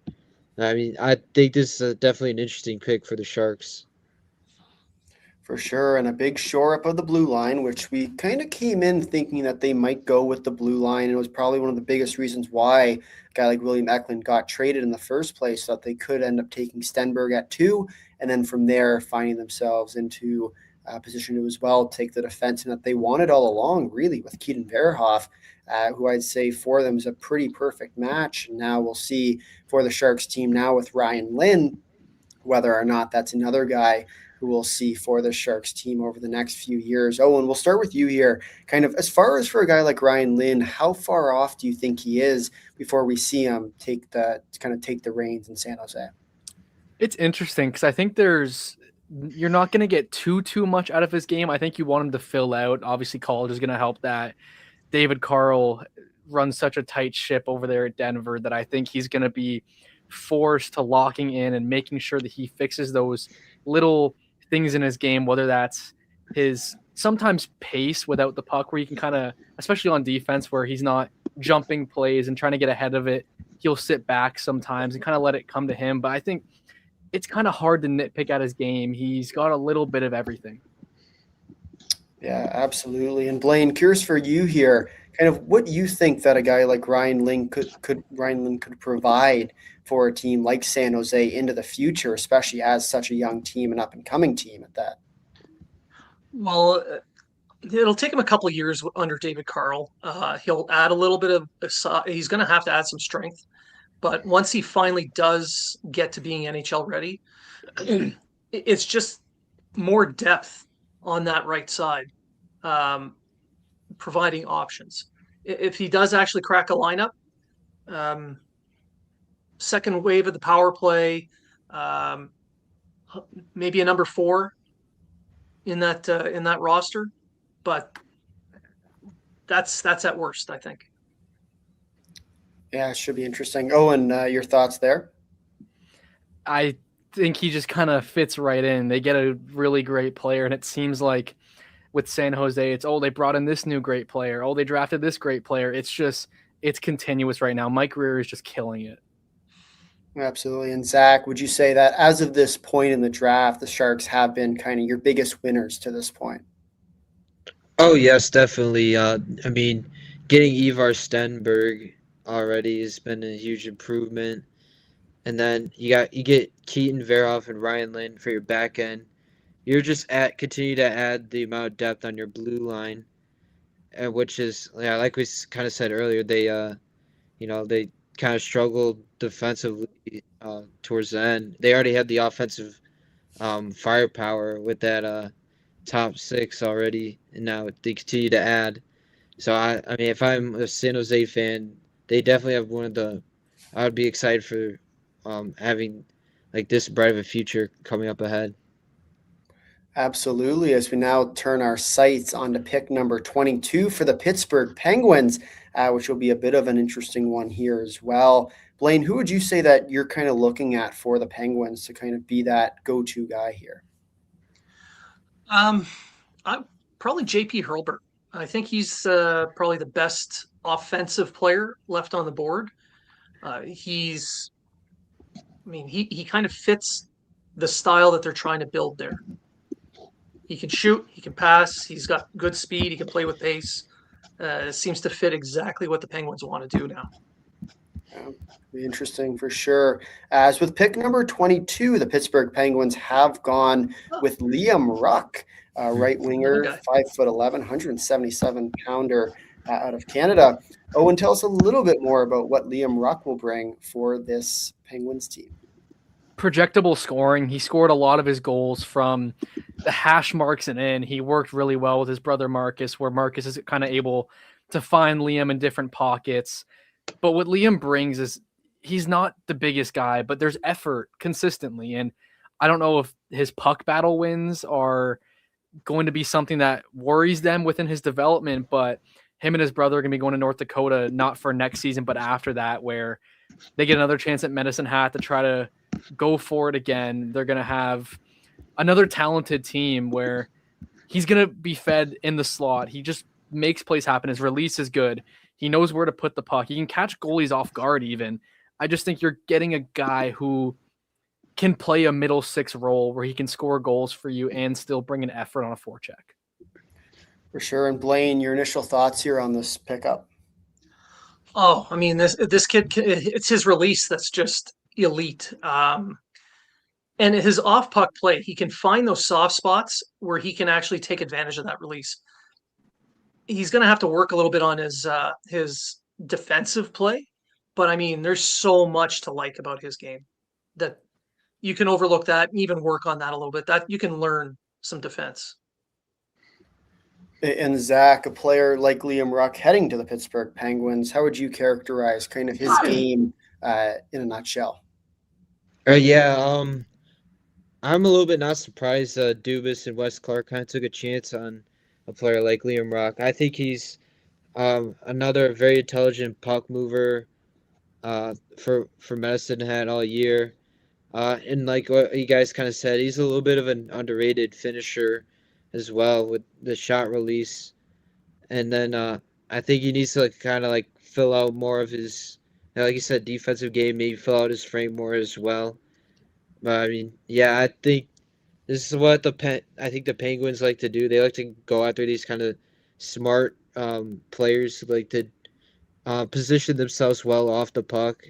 I mean, I think this is definitely an interesting pick for the Sharks. For sure, and a big shore up of the blue line, which we kind of came in thinking that they might go with the blue line. And it was probably one of the biggest reasons why a guy like William Eklund got traded in the first place, so that they could end up taking Stenberg at 2, and then from there finding themselves into a position to as well take the defenseman that they wanted all along, really, with Keaton Verhoff, who I'd say for them is a pretty perfect match. And now we'll see for the Sharks team now with Ryan Lynn, whether or not that's another guy who we'll see for the Sharks team over the next few years. Oh, and we'll start with you here. Kind of as far as for a guy like Ryan Lynn, how far off do you think he is before we see him take the reins in San Jose? It's interesting because I think you're not going to get too much out of his game. I think you want him to fill out. Obviously, college is going to help that. David Carl runs such a tight ship over there at Denver that I think he's going to be forced to locking in and making sure that he fixes those little things in his game, whether that's his sometimes pace without the puck, where you can kind of, especially on defense, where he's not jumping plays and trying to get ahead of it. He'll sit back sometimes and kind of let it come to him. But I think it's kind of hard to nitpick at his game. He's got a little bit of everything. Yeah, absolutely. And Blaine, curious for you here, kind of what you think that a guy like Ryan Lynn could provide for a team like San Jose into the future, especially as such a young team and up and coming team at that. Well, it'll take him a couple of years under David Carl. He'll add a little bit of he's going to have to add some strength, but once he finally does get to being NHL ready, it's just more depth on that right side, providing options. If he does actually crack a lineup, second wave of the power play, maybe a number 4 in that roster, but that's at worst, I think. Yeah, it should be interesting. Oh, and your thoughts there? I think he just kind of fits right in. They get a really great player, and it seems like with San Jose, it's, they brought in this new great player. They drafted this great player. It's continuous right now. Mike Rear is just killing it. Absolutely. And Zach, would you say that as of this point in the draft, the Sharks have been kind of your biggest winners to this point? Oh, yes, definitely. I mean, getting Ivar Stenberg already has been a huge improvement. And then you get Keaton Verhoff and Ryan Lynn for your back end. You're just continue to add the amount of depth on your blue line, which is, like we kind of said earlier, they kind of struggled defensively towards the end. They already had the offensive firepower with that top 6 already, and now they continue to add. So I mean, if I'm a San Jose fan, they definitely have I would be excited for having like this bright of a future coming up ahead. Absolutely. As we now turn our sights onto pick number 22 for the Pittsburgh Penguins, which will be a bit of an interesting one here as well. Blaine, who would you say that you're kind of looking at for the Penguins to kind of be that go-to guy here? I'm probably JP Hurlburt. I think he's probably the best offensive player left on the board. He kind of fits the style that they're trying to build there. He can shoot, he can pass, he's got good speed, he can play with pace. Seems to fit exactly what the Penguins want to do now. Yeah, be interesting for sure. As with pick number 22, the Pittsburgh Penguins have gone with Liam Ruck, right winger, 5'11", 177-pounder out of Canada. Owen, tell us a little bit more about what Liam Ruck will bring for this Penguins team. Projectable scoring. He scored a lot of his goals from the hash marks and in. He worked really well with his brother Marcus, where Marcus is kind of able to find Liam in different pockets. But what Liam brings is he's not the biggest guy, but there's effort consistently. And I don't know if his puck battle wins are going to be something that worries them within his development, but him and his brother are going to be going to North Dakota, not for next season, but after that, where They get another chance at Medicine Hat to try to go for it again. They're going to have another talented team where he's going to be fed in the slot. He just makes plays happen. His release is good. He knows where to put the puck. He can catch goalies off guard even. I just think you're getting a guy who can play a middle six role where he can score goals for you and still bring an effort on a forecheck. For sure. And Blaine, your initial thoughts here on this pickup? Oh, I mean, this kid, it's his release that's just elite. And his off puck play, he can find those soft spots where he can actually take advantage of that release. He's going to have to work a little bit on his defensive play, but I mean, there's so much to like about his game that you can overlook that and even work on that a little bit. That you can learn some defense. And Zach, a player like Liam Ruck heading to the Pittsburgh Penguins, how would you characterize kind of his game in a nutshell? I'm a little bit not surprised Dubas and Wes Clark kind of took a chance on a player like Liam Ruck. I think he's another very intelligent puck mover for Medicine Hat all year. And like what you guys kind of said, he's a little bit of an underrated finisher as well with the shot release. And then I think he needs to kind of fill out more of his, like you said, defensive game, maybe fill out his frame more as well. But I mean, yeah, I think this is what I think the Penguins like to do. They like to go after these kind of smart players who like to position themselves well off the puck.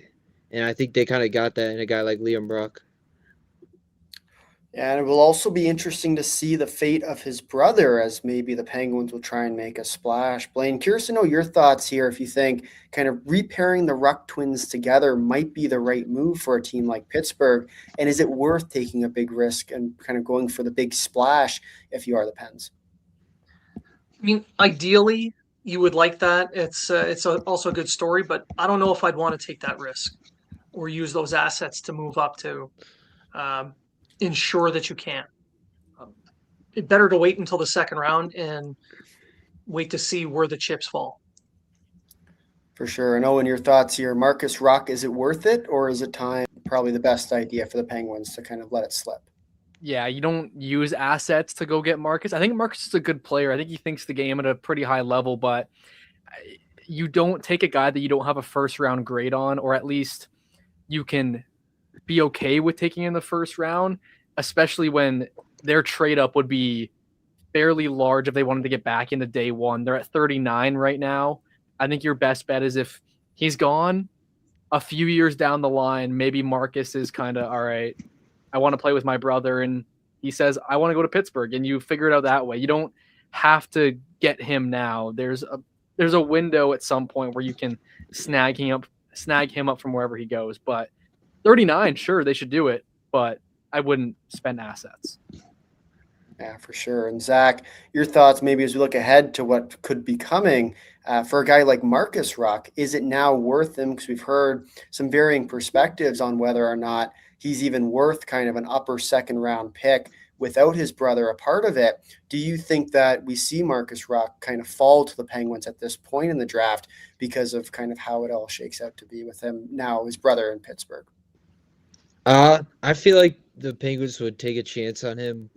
And I think they kind of got that in a guy like Liam Ruck. And it will also be interesting to see the fate of his brother as maybe the Penguins will try and make a splash. Blaine, curious to know your thoughts here if you think kind of repairing the Ruck twins together might be the right move for a team like Pittsburgh. And is it worth taking a big risk and kind of going for the big splash if you are the Pens? I mean, ideally, you would like that. It's also a good story, but I don't know if I'd want to take that risk or use those assets to move up to ensure that you can. It's better to wait until the second round and wait to see where the chips fall. For sure. And Owen, your thoughts here. Marcus Ruck, is it worth it, or is it time probably the best idea for the Penguins to kind of let it slip? Yeah, you don't use assets to go get Marcus. I think Marcus is a good player. I think he thinks the game at a pretty high level, but you don't take a guy that you don't have a first round grade on, or at least you can be okay with taking in the first round, especially when their trade up would be fairly large if they wanted to get back into day one. They're at 39 right now. I think your best bet is if he's gone a few years down the line, maybe Marcus is kind of, all right, I want to play with my brother. And he says, I want to go to Pittsburgh, and you figure it out that way. You don't have to get him now. There's a window at some point where you can snag him up from wherever he goes. But 39, sure, they should do it, but I wouldn't spend assets. Yeah, for sure. And Zach, your thoughts maybe as we look ahead to what could be coming for a guy like Marcus Ruck. Is it now worth him? Because we've heard some varying perspectives on whether or not he's even worth kind of an upper second round pick without his brother a part of it. Do you think that we see Marcus Ruck kind of fall to the Penguins at this point in the draft because of kind of how it all shakes out to be with him now, his brother in Pittsburgh? I feel like the Penguins would take a chance on him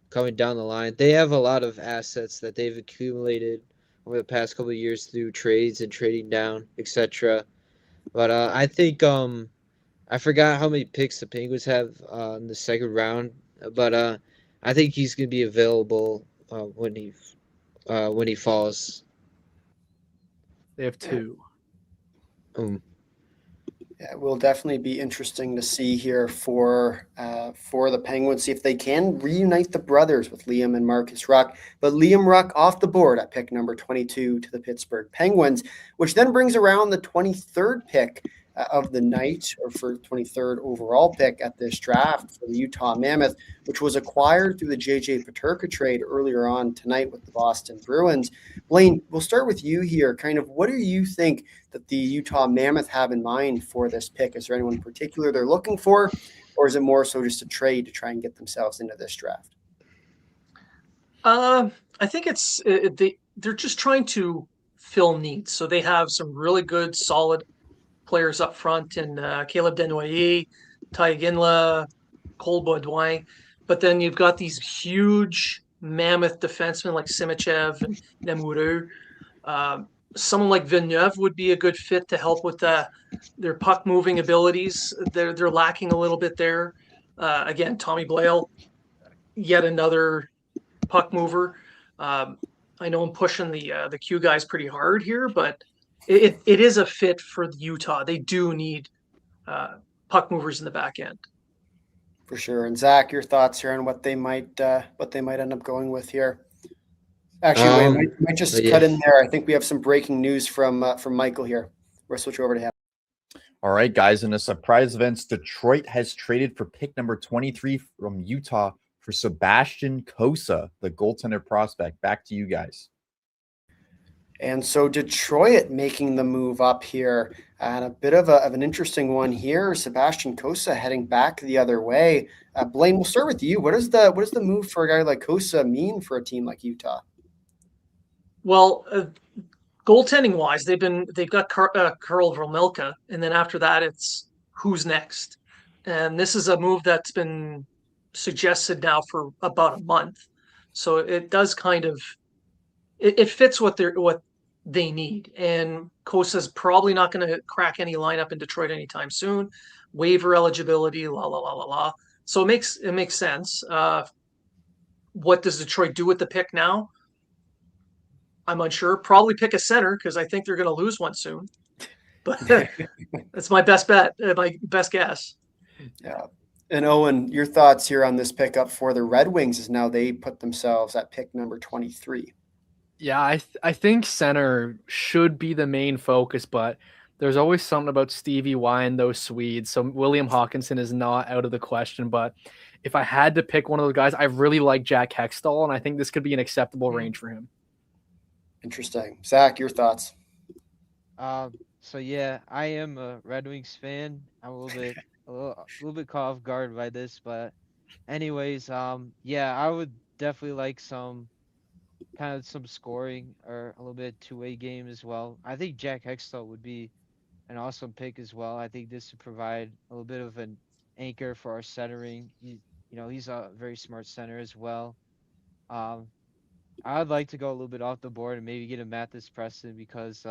coming down the line. They have a lot of assets that they've accumulated over the past couple of years through trades and trading down, etc. But I think I forgot how many picks the Penguins have in the second round, but I think he's going to be available when he falls. They have 2. Yeah, it will definitely be interesting to see here for the Penguins, see if they can reunite the brothers with Liam and Marcus Ruck. But Liam Ruck off the board at pick number 22 to the Pittsburgh Penguins, which then brings around the 23rd pick of the night, or for 23rd overall pick at this draft for the Utah Mammoth, which was acquired through the JJ Peterka trade earlier on tonight with the Boston Bruins. Blaine, we'll start with you here. Kind of what do you think that the Utah Mammoth have in mind for this pick? Is there anyone in particular they're looking for, or is it more so just a trade to try and get themselves into this draft? I think they're just trying to fill needs. So they have some really good, solid players up front and Caleb Desnoyers, Ty Ginla, Cole Baudouin. But then you've got these huge mammoth defensemen like Simichev and Lamoureux. Someone like Villeneuve would be a good fit to help with their puck moving abilities. They're lacking a little bit there. Again, Tommy Blale, yet another puck mover. I know I'm pushing the Q guys pretty hard here, but it is a fit for Utah. They do need puck movers in the back end. For sure. And Zach, your thoughts here on what they might end up going with here? Actually, wait, might just cut in there. I think we have some breaking news from Michael here. We'll switch over to him. All right, guys. In a surprise event, Detroit has traded for pick number 23 from Utah for Sebastian Cossa, the goaltender prospect. Back to you guys. And so Detroit making the move up here, and a bit of an interesting one here. Sebastian Cossa heading back the other way. Blaine, we'll start with you. What does the move for a guy like Cossa mean for a team like Utah? Well, goaltending wise, they've got Karl Vomilka, and then after that, it's who's next. And this is a move that's been suggested now for about a month, so it does kind of it fits what they need. And Kossa's probably not going to crack any lineup in Detroit anytime soon. Waiver eligibility, la la la la la. So it makes sense. What does Detroit do with the pick now? I'm unsure. Probably pick a center because I think they're going to lose one soon. But that's my best bet, my best guess. Yeah. And Owen, your thoughts here on this pickup for the Red Wings as now they put themselves at pick number 23. Yeah, I think center should be the main focus, but there's always something about Stevie Y and those Swedes. So William Hawkinson is not out of the question. But if I had to pick one of those guys, I really like Jack Hextall, and I think this could be an acceptable range for him. Interesting. Zach, your thoughts? So yeah, I am a Red Wings fan. I'm a little bit caught off guard by this, but anyways, yeah, I would definitely like some scoring or a little bit two-way game as well. I think Jack Hextall would be an awesome pick as well. I think this would provide a little bit of an anchor for our centering. He's a very smart center as well. I'd like to go a little bit off the board and maybe get a Mathis Preston because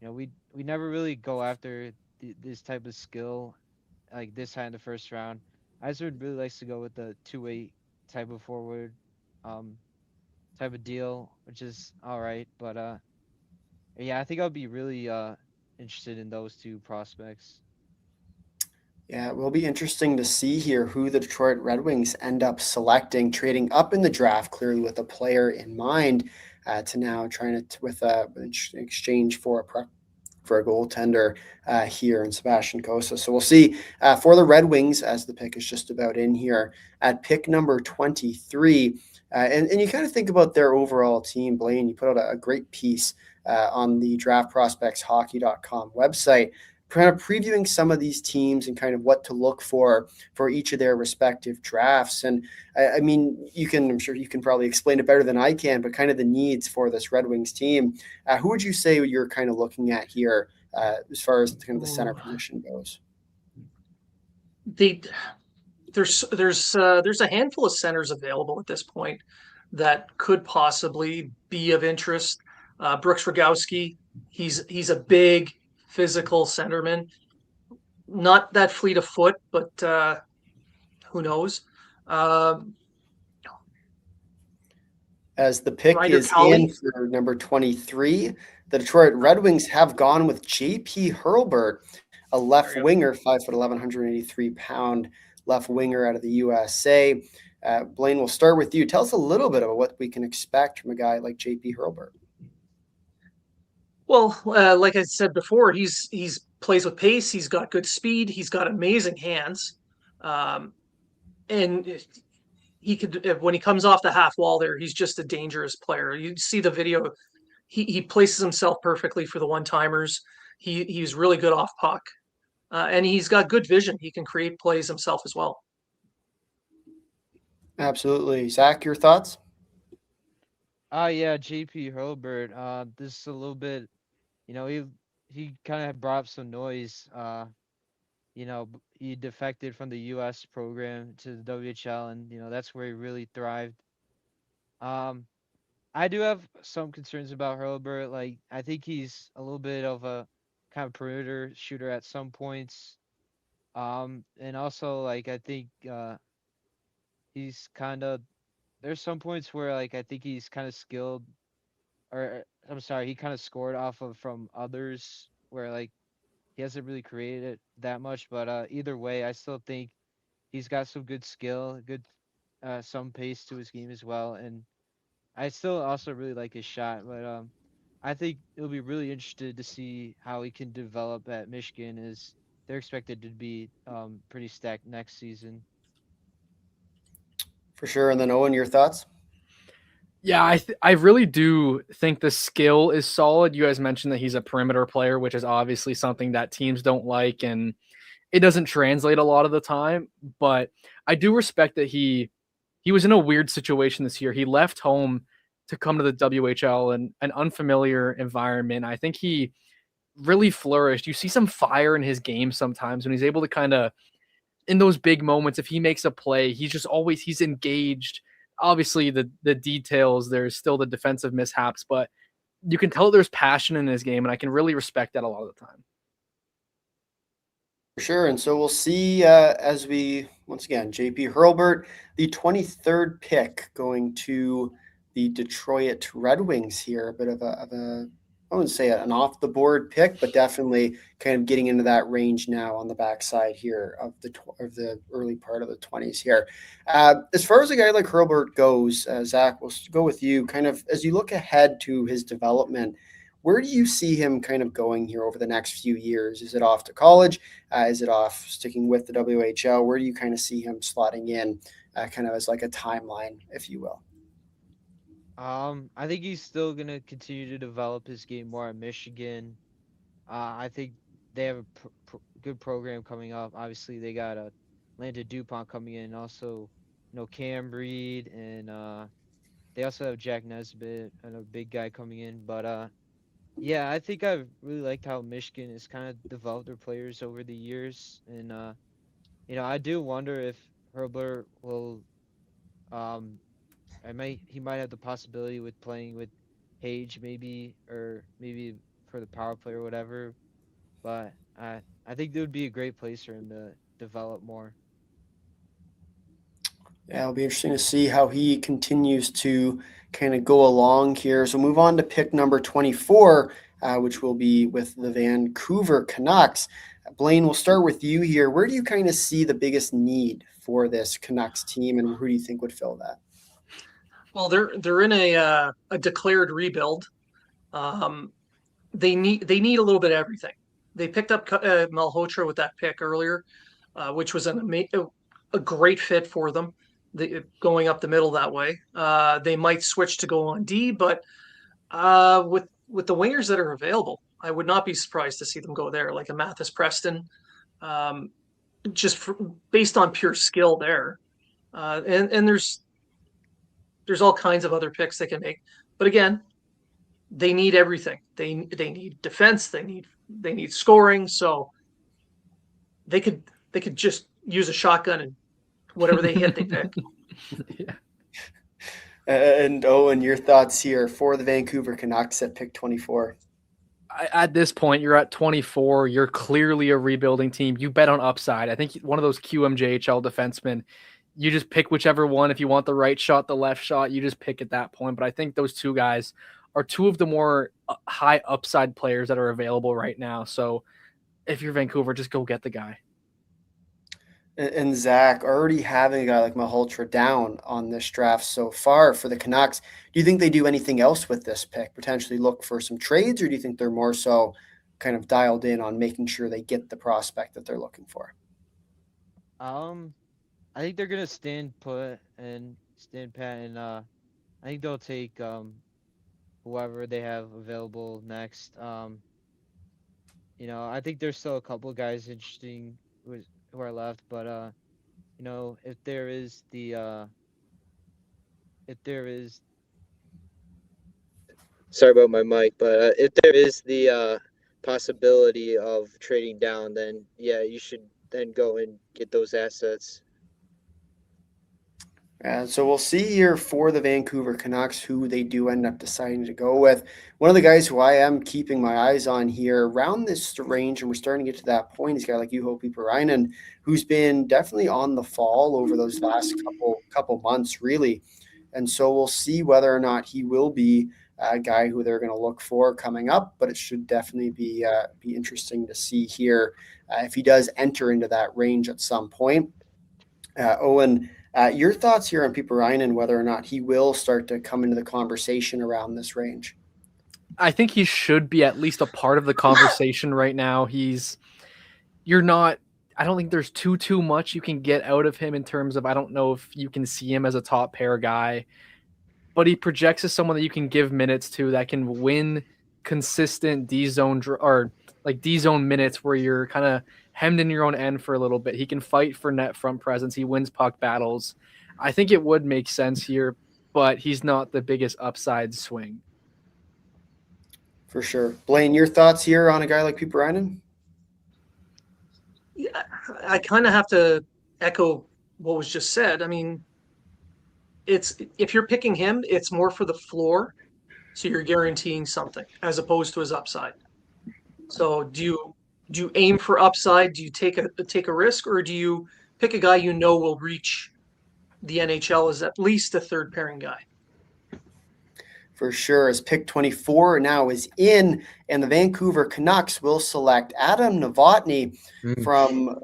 we never really go after this type of skill like this high in the first round. I just would really like to go with the two-way type of forward type of deal, which is all right. But yeah, I think I'll be really interested in those two prospects. Yeah, it will be interesting to see here who the Detroit Red Wings end up selecting, trading up in the draft, clearly with a player in mind, to now trying to with an exchange for a goaltender here in Sebastian Cossa. So we'll see for the Red Wings as the pick is just about in here at pick number 23. And you kind of think about their overall team, Blaine. You put out a great piece on the draftprospectshockey.com website, kind of previewing some of these teams and kind of what to look for each of their respective drafts. And I mean, I'm sure you can probably explain it better than I can, but kind of the needs for this Red Wings team. Who would you say you're kind of looking at here as far as kind of the center position goes? There's a handful of centers available at this point that could possibly be of interest. Brooks Rogowski, he's a big physical centerman, not that fleet of foot, but who knows? As the pick Ryder is Cowley. in for number 23, the Detroit Red Wings have gone with JP Hurlburt, a left winger, 5'11", 183-pound left winger out of the USA. Blaine, we'll start with you. Tell us a little bit about what we can expect from a guy like JP Hurlburt. Well, like I said before, he's plays with pace. He's got good speed. He's got amazing hands, and he could when he comes off the half wall there, he's just a dangerous player. You see the video; he places himself perfectly for the one-timers. He's really good off puck, and he's got good vision. He can create plays himself as well. Absolutely, Zach. Your thoughts? Yeah, JP Hurlburt. This is a little bit, he kind of brought up some noise. He defected from the U.S. program to the WHL, and that's where he really thrived. Um, I do have some concerns about Hurlburt. Like, I think he's a little bit of a kind of perimeter shooter at some points. And also, like, I think he's kind of there's some points where, like, I think he's kind of skilled, or I'm sorry, he kind of scored off of from others where, like, he hasn't really created it that much. But either way, I still think he's got some good skill, good some pace to his game as well, and I still also really like his shot. But I think it'll be really interested to see how he can develop at Michigan, as they're expected to be pretty stacked next season. For sure. And then Owen, your thoughts? Yeah, I really do think the skill is solid. You guys mentioned that he's a perimeter player, which is obviously something that teams don't like, and it doesn't translate a lot of the time. But I do respect that he was in a weird situation this year. He left home to come to the WHL and an unfamiliar environment. I think he really flourished. You see some fire in his game sometimes when he's able to kind of, in those big moments, if he makes a play, he's engaged. Obviously, the details, there's still the defensive mishaps, but you can tell there's passion in his game, and I can really respect that a lot of the time. For sure. And so we'll see as we, once again, JP Hurlburt, the 23rd pick going to the Detroit Red Wings here. A bit of a I wouldn't say an off the board pick, but definitely kind of getting into that range now on the backside here of the early part of the 20s here. As far as a guy like Hurlburt goes, Zach, we'll go with you. Kind of as you look ahead to his development, where do you see him kind of going here over the next few years? Is it off to college? Is it off sticking with the WHL? Where do you kind of see him slotting in, kind of as like a timeline, if you will? I think he's still gonna continue to develop his game more at Michigan. I think they have a good program coming up. Obviously, they got Landon Dupont coming in, also, Cam Reed, and they also have Jack Nesbitt and a big guy coming in. But yeah, I think I've really liked how Michigan has kind of developed their players over the years, and I do wonder if Herbert will um he might have the possibility with playing with Page maybe, or maybe for the power play or whatever. But I think it would be a great place for him to develop more. Yeah, it'll be interesting to see how he continues to kind of go along here. So move on to pick number 24, which will be with the Vancouver Canucks. Blaine, we'll start with you here. Where do you kind of see the biggest need for this Canucks team, and who do you think would fill that? Well, they're in a declared rebuild. They need a little bit of everything. They picked up Malhotra with that pick earlier, which was a great fit for them. Going up the middle that way. They might switch to go on D, but with the wingers that are available, I would not be surprised to see them go there, like a Mathis Preston, based on pure skill there. And there's all kinds of other picks they can make, but again, they need everything. They need defense. They need scoring. So they could just use a shotgun and whatever they hit, they pick. Yeah. And Owen, your thoughts here for the Vancouver Canucks at pick 24? At this point, you're at 24. You're clearly a rebuilding team. You bet on upside. I think one of those QMJHL defensemen, you just pick whichever one. If you want the right shot, the left shot, you just pick at that point. But I think those two guys are two of the more high upside players that are available right now. So if you're Vancouver, just go get the guy. And Zach, already having a guy like Malhotra down on this draft so far for the Canucks, do you think they do anything else with this pick? Potentially look for some trades, or do you think they're more so kind of dialed in on making sure they get the prospect that they're looking for? I think they're gonna stand put and stand pat, and I think they'll take whoever they have available next. I think there's still a couple of guys interesting who are left, but if there is sorry about my mic, but if there is the possibility of trading down, then yeah, you should then go and get those assets. So we'll see here for the Vancouver Canucks who they do end up deciding to go with. One of the guys who I am keeping my eyes on here around this range, and we're starting to get to that point, is a guy like Juho Piparainen, who's been definitely on the fall over those last couple months, really. And so we'll see whether or not he will be a guy who they're going to look for coming up. But it should definitely be interesting to see here if he does enter into that range at some point. Owen, your thoughts here on Piparainen, whether or not he will start to come into the conversation around this range? I think he should be at least a part of the conversation right now. I don't think there's too much you can get out of him in terms of, I don't know if you can see him as a top pair guy, but he projects as someone that you can give minutes to, that can win consistent D-zone or like D-zone minutes where you're kind of hemmed in your own end for a little bit. He can fight for net front presence. He wins puck battles. I think it would make sense here, but he's not the biggest upside swing. For sure. Blaine, your thoughts here on a guy like Piparainen? Yeah, I kind of have to echo what was just said. I mean, if you're picking him, it's more for the floor, so you're guaranteeing something as opposed to his upside. So do you aim for upside? Do you take a risk, or do you pick a guy you know will reach the NHL as at least a third pairing guy? For sure. As pick 24 now is in, and the Vancouver Canucks will select Adam Novotny from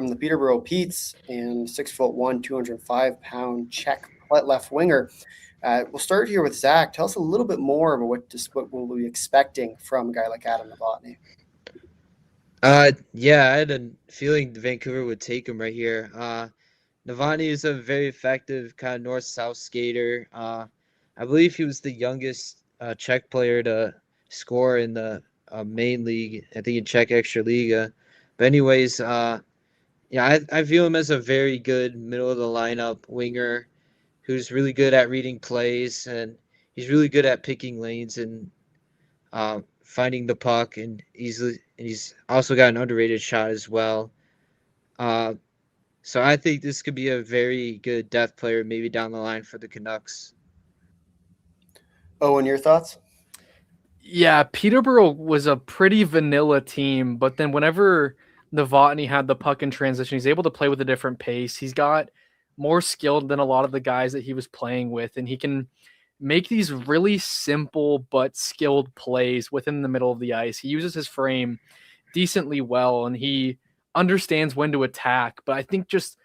the Peterborough Petes, and 6'1", 205-pound Czech left winger. We'll start here with Zach. Tell us a little bit more about what we'll be expecting from a guy like Adam Novotny. Yeah, I had a feeling Vancouver would take him right here. Novotny is a very effective kind of north-south skater. I believe he was the youngest Czech player to score in the main league, I think in Czech Extraliga. But anyways, I view him as a very good middle of the lineup winger who's really good at reading plays, and he's really good at picking lanes and finding the puck, and he's also got an underrated shot as well. So I think this could be a very good depth player maybe down the line for the Canucks. Owen, your thoughts? Yeah, Peterborough was a pretty vanilla team, but then whenever Novotny had the puck in transition, he's able to play with a different pace. He's got more skilled than a lot of the guys that he was playing with, and he can make these really simple but skilled plays within the middle of the ice. He uses his frame decently well, and he understands when to attack, but I think just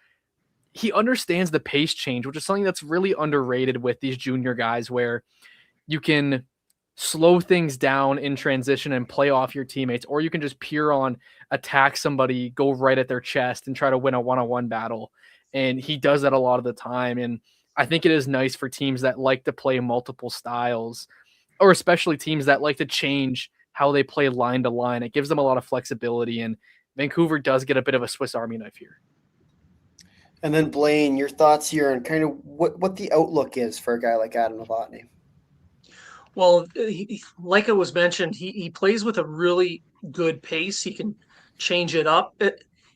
he understands the pace change, which is something that's really underrated with these junior guys, where you can slow things down in transition and play off your teammates, or you can just pure on attack somebody, go right at their chest and try to win a one-on-one battle. And he does that a lot of the time. And I think it is nice for teams that like to play multiple styles, or especially teams that like to change how they play line to line. It gives them a lot of flexibility, and Vancouver does get a bit of a Swiss Army knife here. And then Blaine, your thoughts here on kind of what the outlook is for a guy like Adam Novotny. Well, like it was mentioned, he plays with a really good pace. He can change it up.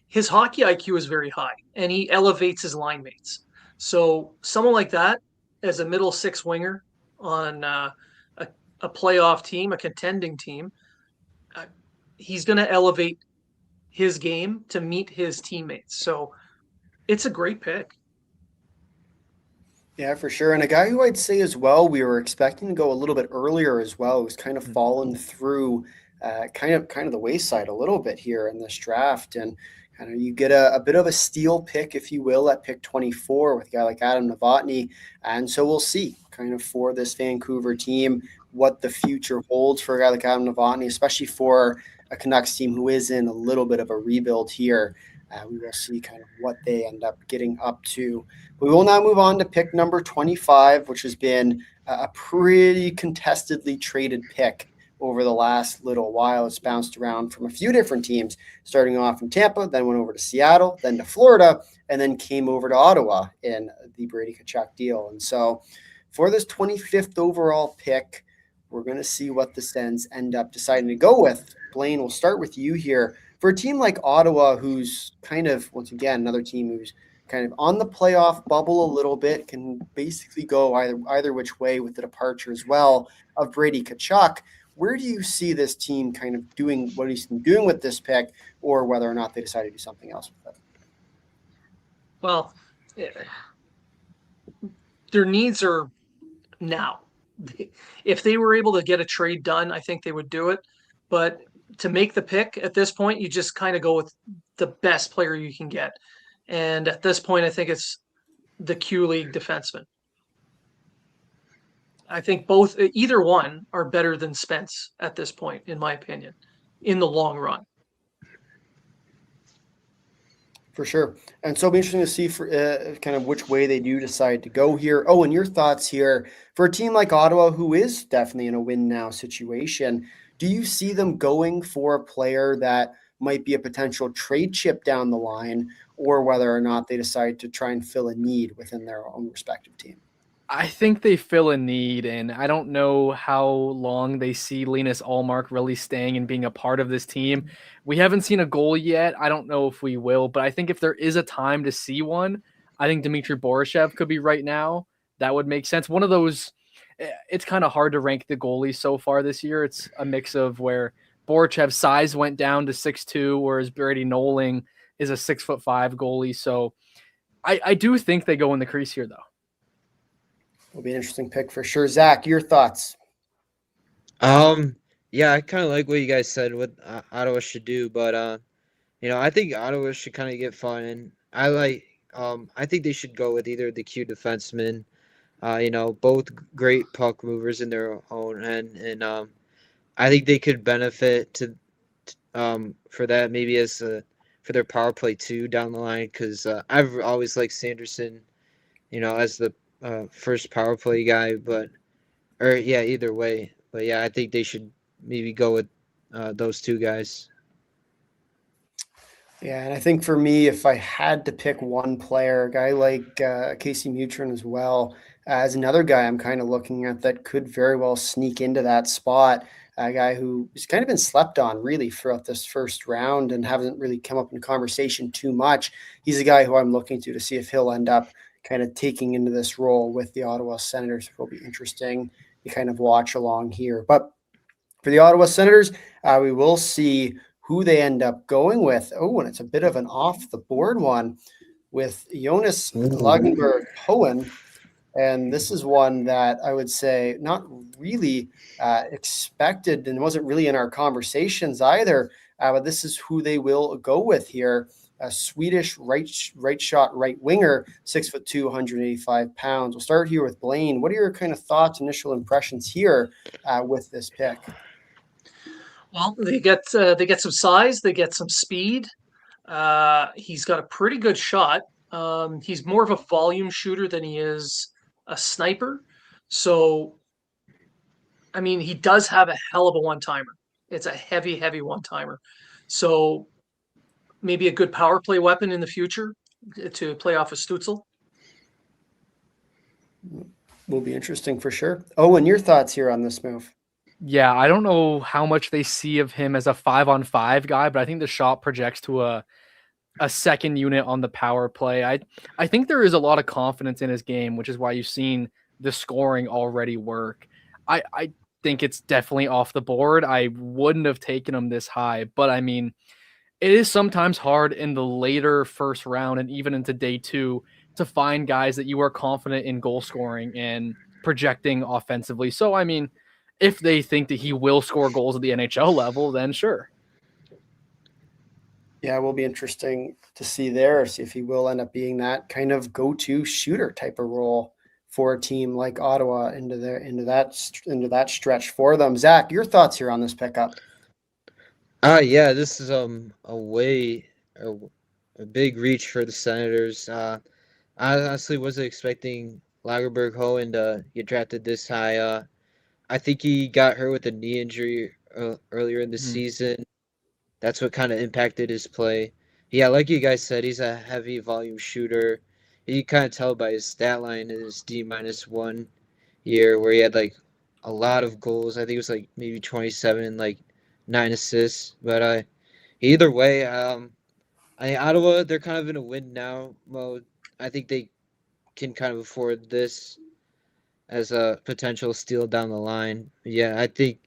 His hockey IQ is very high, and he elevates his line mates. So someone like that, as a middle six winger on a playoff team, a contending team, he's going to elevate his game to meet his teammates. So it's a great pick. Yeah, for sure. And a guy who I'd say as well, we were expecting to go a little bit earlier as well, who's kind of fallen through kind of the wayside a little bit here in this draft. And kind of you get a bit of a steal pick, if you will, at pick 24 with a guy like Adam Novotny. And so we'll see kind of for this Vancouver team what the future holds for a guy like Adam Novotny, especially for a Canucks team who is in a little bit of a rebuild here. We will see kind of what they end up getting up to. We will now move on to pick number 25, which has been a pretty contestedly traded pick over the last little while. It's bounced around from a few different teams, starting off in Tampa, then went over to Seattle, then to Florida, and then came over to Ottawa in the Brady Tkachuk deal. And so for this 25th overall pick, we're going to see what the Sens end up deciding to go with. Blaine, we'll start with you here. For a team like Ottawa, who's kind of, once again, another team who's kind of on the playoff bubble a little bit, can basically go either which way with the departure as well of Brady Tkachuk. Where do you see this team kind of doing what he's doing with this pick, or whether or not they decide to do something else with it? Well, their needs are now. If they were able to get a trade done, I think they would do it. But to make the pick at this point, you just kind of go with the best player you can get. And at this point, I think it's the Q League defenseman. I think either one are better than Spence at this point, in my opinion, in the long run. For sure. And so it'll be interesting to see for kind of which way they do decide to go here. Oh, and your thoughts here for a team like Ottawa, who is definitely in a win now situation. Do you see them going for a player that might be a potential trade chip down the line, or whether or not they decide to try and fill a need within their own respective team? I think they fill a need, and I don't know how long they see Linus Ullmark really staying and being a part of this team. We haven't seen a goal yet. I don't know if we will, but I think if there is a time to see one, I think Dmitry Borashev could be right now. That would make sense. One of those, it's kind of hard to rank the goalies so far this year. It's a mix of where Borachev's size went down to 6'2", whereas Brady Noling is a 6'5" goalie. So I do think they go in the crease here, though. Will be an interesting pick for sure. Zach, your thoughts? Yeah, I kind of like what you guys said, what Ottawa should do, but I think Ottawa should kind of get fun, and I think they should go with either the Q defenseman, both great puck movers in their own end, and I think they could benefit for that maybe as for their power play too down the line, because I've always liked Sanderson, as the first power play guy, either way. But yeah, I think they should maybe go with those two guys. Yeah, and I think for me, if I had to pick one player, a guy like Casey Mutrin as well, as another guy I'm kind of looking at that could very well sneak into that spot, a guy who has kind of been slept on really throughout this first round and hasn't really come up in conversation too much. He's a guy who I'm looking to see if he'll end up kind of taking into this role with the Ottawa Senators. It will be interesting to kind of watch along here. But for the Ottawa Senators, we will see who they end up going with. Oh, and it's a bit of an off-the-board one with Jonas Lagenberg-Hohen. And this is one that I would say not really expected and wasn't really in our conversations either. But this is who they will go with here. A Swedish right shot right winger, 6'2", 185 pounds. We'll start here with Blaine. What are your kind of thoughts, initial impressions here with this pick? Well, they get some size, they get some speed. He's got a pretty good shot. He's more of a volume shooter than he is a sniper. So, I mean, he does have a hell of a one-timer. It's a heavy, heavy one-timer. So maybe a good power play weapon in the future to play off of Stützle. Will be interesting for sure. Oh, and your thoughts here on this move? Yeah, I don't know how much they see of him as a 5-on-5 guy, but I think the shot projects to a second unit on the power play. I think there is a lot of confidence in his game, which is why you've seen the scoring already work. I think it's definitely off the board. I wouldn't have taken him this high, but I mean, it is sometimes hard in the later first round and even into day two to find guys that you are confident in goal scoring and projecting offensively. So, I mean, if they think that he will score goals at the NHL level, then sure. Yeah, it will be interesting to see there, see if he will end up being that kind of go-to shooter type of role for a team like Ottawa into that stretch for them. Zach, your thoughts here on this pickup? Yeah, this is a big reach for the Senators. I honestly wasn't expecting Lagerberg-Hohen to get drafted this high. I think he got hurt with a knee injury earlier in the season. That's what kind of impacted his play. Yeah, like you guys said, he's a heavy volume shooter. You kind of tell by his stat line in his D-1 year where he had like a lot of goals. I think it was like maybe 27 and like 9 assists. But either way, Ottawa, they're kind of in a win now mode. I think they can kind of afford this as a potential steal down the line. Yeah, I think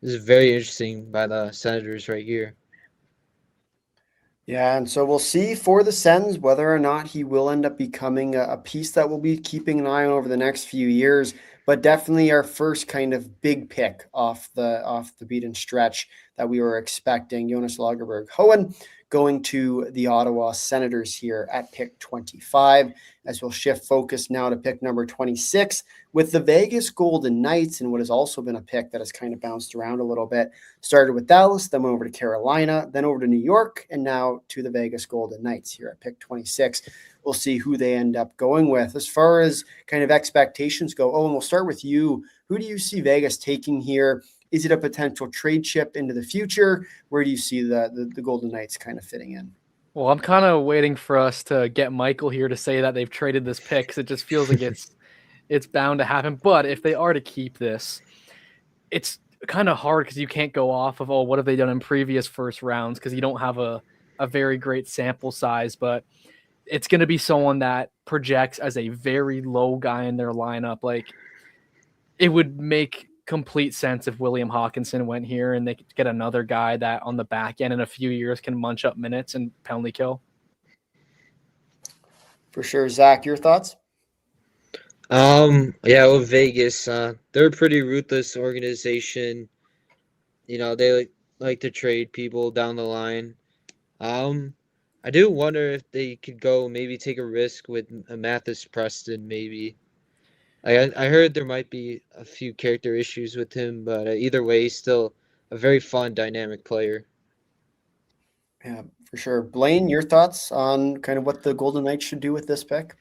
this is very interesting by the Senators right here. Yeah, and so we'll see for the Sens whether or not he will end up becoming a piece that we'll be keeping an eye on over the next few years. But definitely our first kind of big pick off the beaten stretch that we were expecting. Jonas Lagerberg-Hohen going to the Ottawa Senators here at pick 25, as we'll shift focus now to pick number 26 with the Vegas Golden Knights, and what has also been a pick that has kind of bounced around a little bit. Started with Dallas, then went over to Carolina, then over to New York, and now to the Vegas Golden Knights here at pick 26. We'll see who they end up going with. As far as kind of expectations go, and we'll start with you. Who do you see Vegas taking here? Is it a potential trade chip into the future? Where do you see the Golden Knights kind of fitting in? Well, I'm kind of waiting for us to get Michael here to say that they've traded this pick, because it just feels like it's bound to happen. But if they are to keep this, it's kind of hard because you can't go off of, what have they done in previous first rounds, because you don't have a very great sample size. But it's going to be someone that projects as a very low guy in their lineup. Like, it would make complete sense if William Hawkinson went here and they could get another guy that on the back end in a few years can munch up minutes and penalty kill. For sure. Zach, your thoughts? Yeah, with Vegas, they're a pretty ruthless organization. They like to trade people down the line. I do wonder if they could go maybe take a risk with Mathis Preston, maybe. I heard there might be a few character issues with him, but either way, he's still a very fun, dynamic player. Yeah, for sure. Blaine, your thoughts on kind of what the Golden Knights should do with this pick?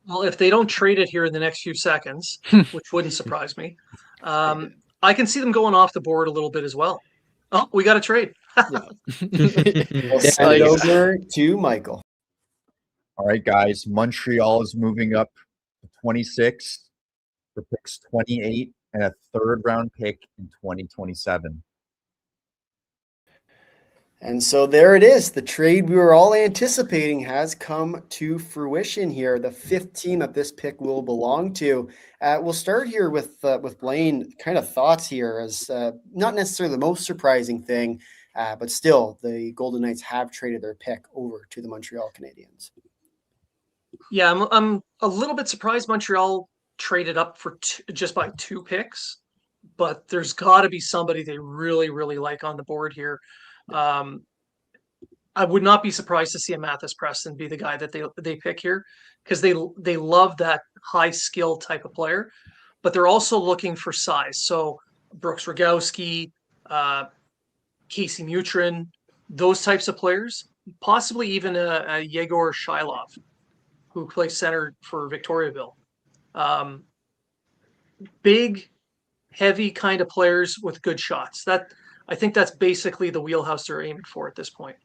Well, if they don't trade it here in the next few seconds, which wouldn't surprise me, I can see them going off the board a little bit as well. Oh, we got a trade. We'll send it over to Michael. All right, guys. Montreal is moving up to 26 for picks 28 and a third-round pick in 2027. And so there it is. The trade we were all anticipating has come to fruition here. The fifth team that this pick will belong to. We'll start here with Blaine. Kind of thoughts here, as not necessarily the most surprising thing, but still the Golden Knights have traded their pick over to the Montreal Canadiens. Yeah, I'm a little bit surprised Montreal traded up for just by 2 picks, but there's got to be somebody they really, really like on the board here. I would not be surprised to see a Mathis Preston be the guy that they pick here, because they love that high skill type of player, but they're also looking for size. So Brooks Rogowski, Casey Mutrin, those types of players, possibly even a Yegor Shilov, who plays center for Victoriaville. Big, heavy kind of players with good shots. I think that's basically the wheelhouse they're aiming for at this point.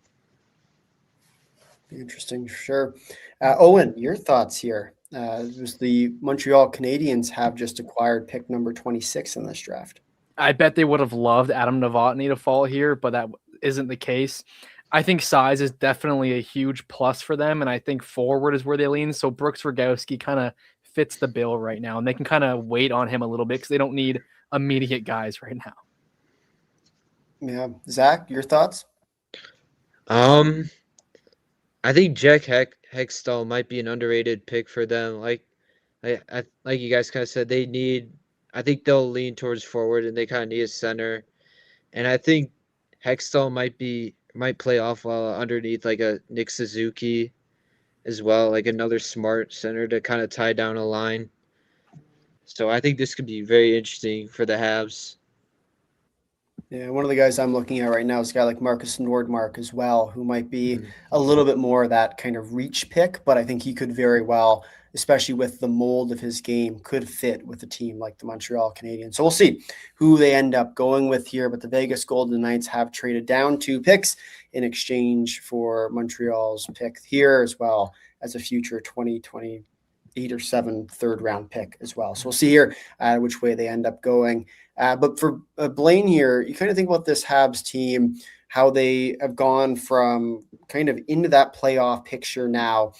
Interesting, sure. Owen, your thoughts here? The Montreal Canadiens have just acquired pick number 26 in this draft. I bet they would have loved Adam Novotny to fall here, but that isn't the case. I think size is definitely a huge plus for them, and I think forward is where they lean. So Brooks Rogowski kind of fits the bill right now, and they can kind of wait on him a little bit because they don't need immediate guys right now. Yeah, Zach, your thoughts? I think Jack Hextall might be an underrated pick for them. Like you guys kind of said, I think they'll lean towards forward, and they kind of need a center. And I think Hextall might play off well underneath like a Nick Suzuki as well, like another smart center to kind of tie down a line. So I think this could be very interesting for the Habs. Yeah, one of the guys I'm looking at right now is a guy like Marcus Nordmark as well, who might be a little bit more of that kind of reach pick, but I think he could very well, especially with the mold of his game, could fit with a team like the Montreal Canadiens. So we'll see who they end up going with here, but the Vegas Golden Knights have traded down 2 picks in exchange for Montreal's pick here, as well as a future 2028 8 or 7 third-round pick as well. So we'll see here which way they end up going. But for Blaine here, you kind of think about this Habs team, how they have gone from kind of into that playoff picture now.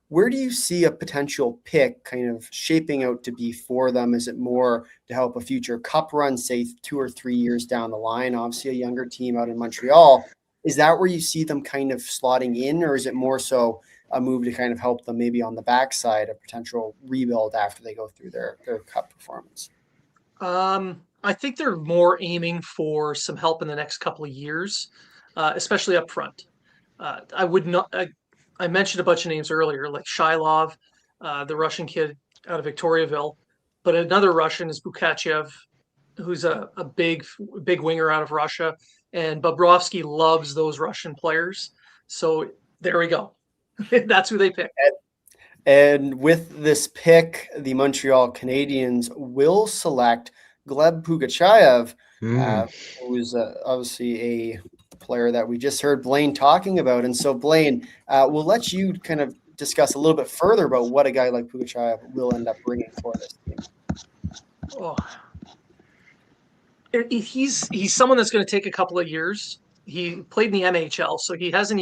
Where do you see a potential pick kind of shaping out to be for them? Is it more to help a future cup run, say 2 or 3 years down the line? Obviously, a younger team out in Montreal. Is that where you see them kind of slotting in, or is it more so a move to kind of help them maybe on the backside, a potential rebuild after they go through their cup performance? I think they're more aiming for some help in the next couple of years, especially up front. I would not. I mentioned a bunch of names earlier, like Shilov, the Russian kid out of Victoriaville, but another Russian is Bukachev, who's a big winger out of Russia, and Bobrovsky loves those Russian players. So there we go. That's who they pick. And with this pick, the Montreal Canadiens will select Gleb Pugachev, who is obviously a player that we just heard Blaine talking about. And so, Blaine, we'll let you kind of discuss a little bit further about what a guy like Pugachev will end up bringing for this team. Oh, he's someone that's going to take a couple of years. He played in the NHL, so he hasn't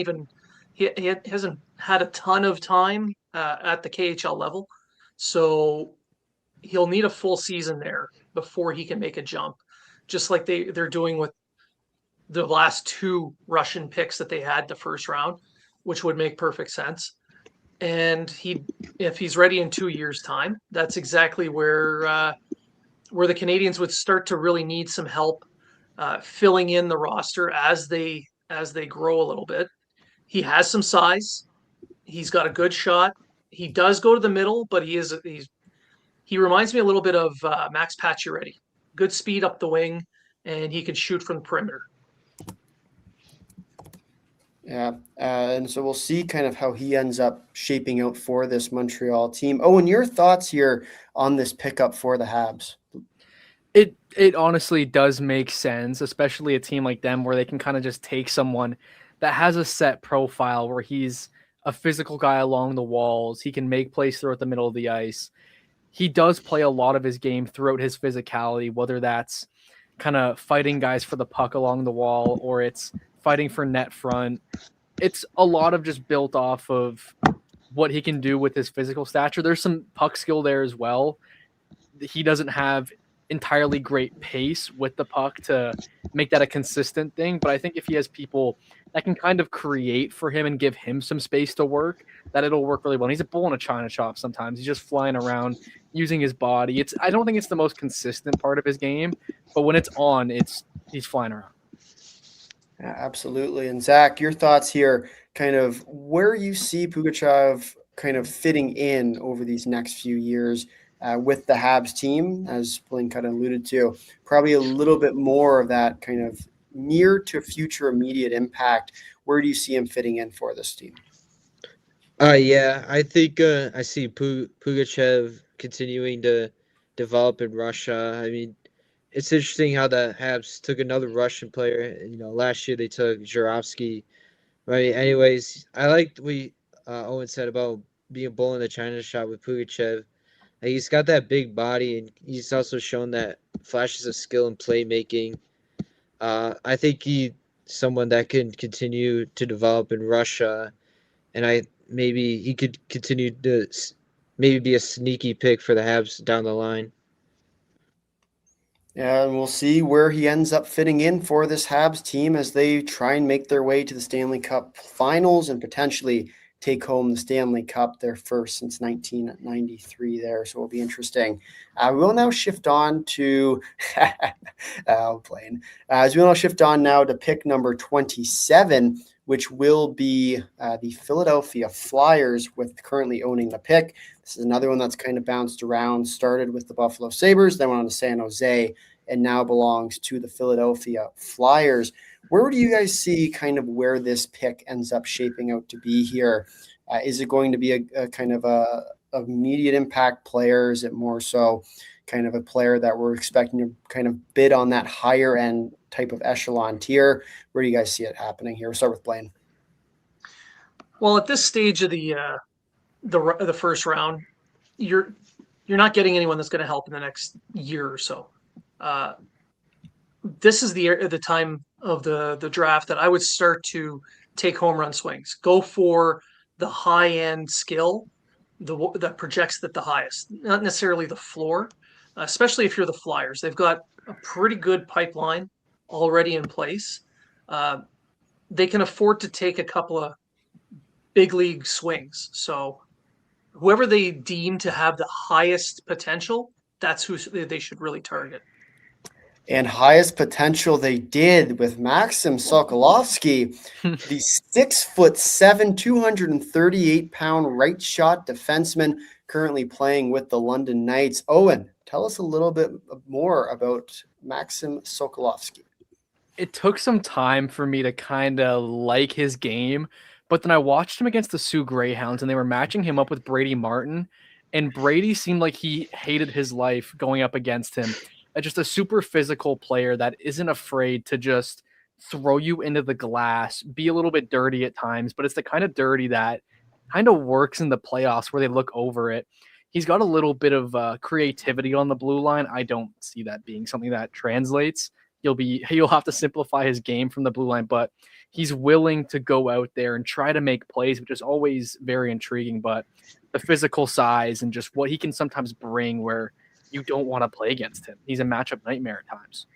had a ton of time at the KHL level. So he'll need a full season there before he can make a jump, just like they're doing with the last 2 Russian picks that they had the first round, which would make perfect sense. And if he's ready in 2 years' time, that's exactly where the Canadiens would start to really need some help filling in the roster as they grow a little bit. He has some size. He's got a good shot. He does go to the middle, but he reminds me a little bit of Max Pacioretty. Good speed up the wing, and he can shoot from the perimeter. Yeah, and so we'll see kind of how he ends up shaping out for this Montreal team. Oh, and your thoughts here on this pickup for the Habs? It honestly does make sense, especially a team like them where they can kind of just take someone that has a set profile where he's a physical guy along the walls. He can make plays throughout the middle of the ice. He does play a lot of his game throughout his physicality, whether that's kind of fighting guys for the puck along the wall or it's fighting for net front. It's a lot of just built off of what he can do with his physical stature. There's some puck skill there as well. He doesn't have entirely great pace with the puck to make that a consistent thing, but I think if he has people that can kind of create for him and give him some space to work, that it'll work really well. And he's a bull in a china shop sometimes. He's just flying around using his body. I don't think it's the most consistent part of his game, but when it's on, he's flying around. Yeah, absolutely. And Zach, your thoughts here, kind of where you see Pugachev kind of fitting in over these next few years with the Habs team, as Blaine kind of alluded to, probably a little bit more of that kind of near to future immediate impact. Where do you see him fitting in for this team? Yeah, I think I see Pugachev continuing to develop in Russia. I mean, it's interesting how the Habs took another Russian player. You know, last year they took Zhuravsky. Right. Anyways, I liked what Owen said about being a bull in the China shop with Pugachev. He's got that big body, and he's also shown that flashes of skill and playmaking. I think he's someone that can continue to develop in Russia, and maybe he could continue to maybe be a sneaky pick for the Habs down the line. Yeah, and we'll see where he ends up fitting in for this Habs team as they try and make their way to the Stanley Cup Finals and potentially take home the Stanley Cup, their first since 1993 there. So it'll be interesting. We'll now shift on to as we'll now shift on now to pick number 27, which will be the Philadelphia Flyers, with currently owning the pick. This is another one that's kind of bounced around, started with the Buffalo Sabres, then went on to San Jose, and now belongs to the Philadelphia Flyers. Where do you guys see kind of where this pick ends up shaping out to be here? Is it going to be a kind of a immediate impact player? Is it more so kind of a player that we're expecting to kind of bid on that higher end type of echelon tier? Where do you guys see it happening here? We'll start with Blaine. Well, at this stage of the first round, you're not getting anyone that's going to help in the next year or so. This is the time of the draft that I would start to take home run swings. Go for the high end skill, that projects at the highest, not necessarily the floor. Especially if you're the Flyers, they've got a pretty good pipeline already in place. They can afford to take a couple of big league swings. So whoever they deem to have the highest potential, that's who they should really target. And highest potential they did with Maxim Sokolovsky, the 6'7", 238-pound right shot defenseman currently playing with the London Knights. Owen, tell us a little bit more about Maxim Sokolovsky. It took some time for me to kind of like his game, but then I watched him against the Sioux Greyhounds, and they were matching him up with Brady Martin, and Brady seemed like he hated his life going up against him. Just a super physical player that isn't afraid to just throw you into the glass, be a little bit dirty at times, but it's the kind of dirty that kind of works in the playoffs where they look over it. He's got a little bit of creativity on the blue line. I don't see that being something that translates. You'll have to simplify his game from the blue line, but he's willing to go out there and try to make plays, which is always very intriguing. But the physical size and just what he can sometimes bring where you don't want to play against him. He's a matchup nightmare at times.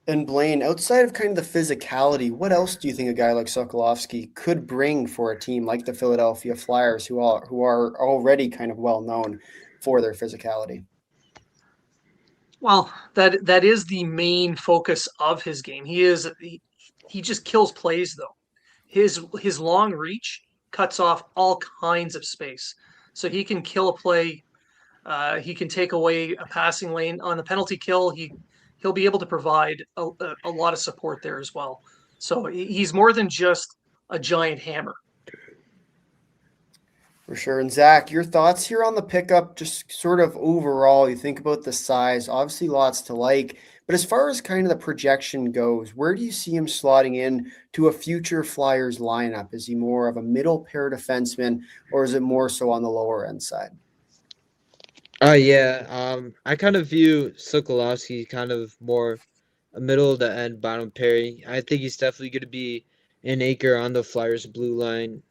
And Blaine, outside of kind of the physicality, what else do you think a guy like Sokolovsky could bring for a team like the Philadelphia Flyers, who are already kind of well known for their physicality? Well, that is the main focus of his game. He just kills plays though. His long reach cuts off all kinds of space, so he can kill a play. He can take away a passing lane on the penalty kill. He'll be able to provide a lot of support there as well. So he's more than just a giant hammer. For sure. And Zach, your thoughts here on the pickup, just sort of overall, you think about the size, obviously lots to like, but as far as kind of the projection goes, where do you see him slotting in to a future Flyers lineup? Is he more of a middle pair defenseman, or is it more so on the lower end side? I kind of view Sokolovsky kind of more a middle of the end bottom pairing. I think he's definitely going to be an anchor on the Flyers blue line.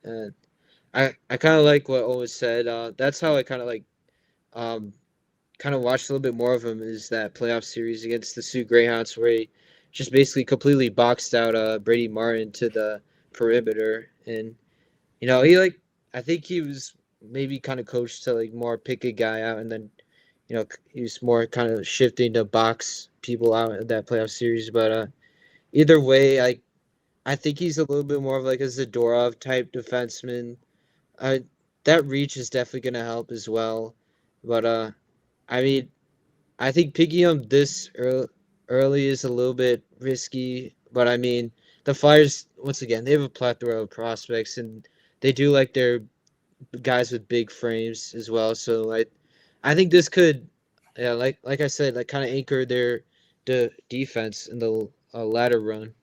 I kind of like what Owen said. That's how I kind of like kind of watched a little bit more of him, is that playoff series against the Sioux Greyhounds where he just basically completely boxed out Brady Martin to the perimeter. And, I think he was maybe kind of coached to like more pick a guy out, and then, he was more kind of shifting to box people out in that playoff series. But either way, I think he's a little bit more of like a Zadorov type defenseman. That reach is definitely going to help as well. But, I think picking him this early is a little bit risky. But, the Flyers, once again, they have a plethora of prospects, and they do like their guys with big frames as well. So, I think this could, like I said, like kind of anchor the defense in the latter run.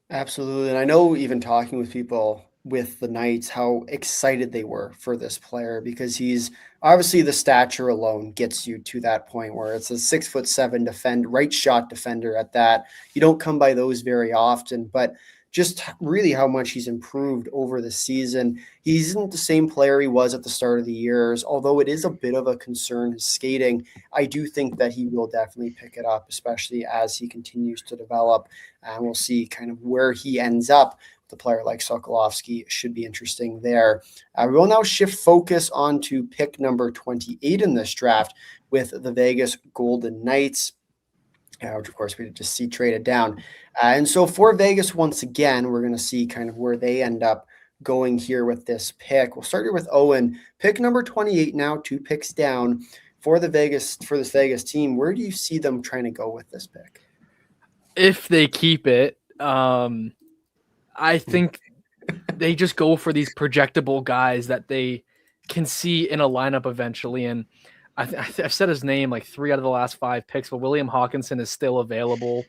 Absolutely. And I know even talking with people with the Knights, how excited they were for this player, because he's obviously, the stature alone gets you to that point where it's a 6'7" right shot defender at that. You don't come by those very often, but just really how much he's improved over the season. He isn't the same player he was at the start of the years, although it is a bit of a concern, his skating. I do think that he will definitely pick it up, especially as he continues to develop, and we'll see kind of where he ends up. The player like Sokolovsky should be interesting there. We will now shift focus on to pick number 28 in this draft with the Vegas Golden Knights, which of course we just see traded down. And so for Vegas, once again, we're going to see kind of where they end up going here with this pick. We'll start here with Owen. Pick number 28 now, 2 picks down for this Vegas team. Where do you see them trying to go with this pick? If they keep it, I think they just go for these projectable guys that they can see in a lineup eventually. And I've said his name like 3 out of the last 5 picks, but William Hawkinson is still available.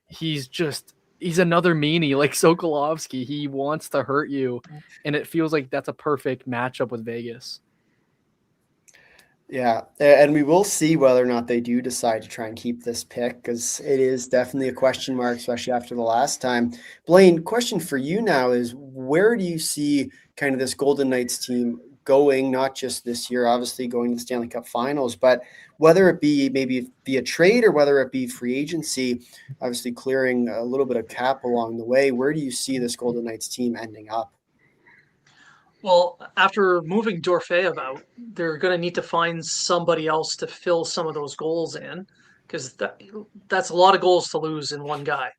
He's just he's another meanie like Sokolovsky. He wants to hurt you, and it feels like that's a perfect matchup with Vegas. Yeah, and we will see whether or not they do decide to try and keep this pick, because it is definitely a question mark, especially after the last time. Blaine, question for you now is, where do you see kind of this Golden Knights team going, not just this year, obviously going to the Stanley Cup Finals, but whether it be maybe via trade or whether it be free agency, obviously clearing a little bit of cap along the way, where do you see this Golden Knights team ending up? Well, after moving Dorfeev out, they're going to need to find somebody else to fill some of those goals in, because that's a lot of goals to lose in one guy.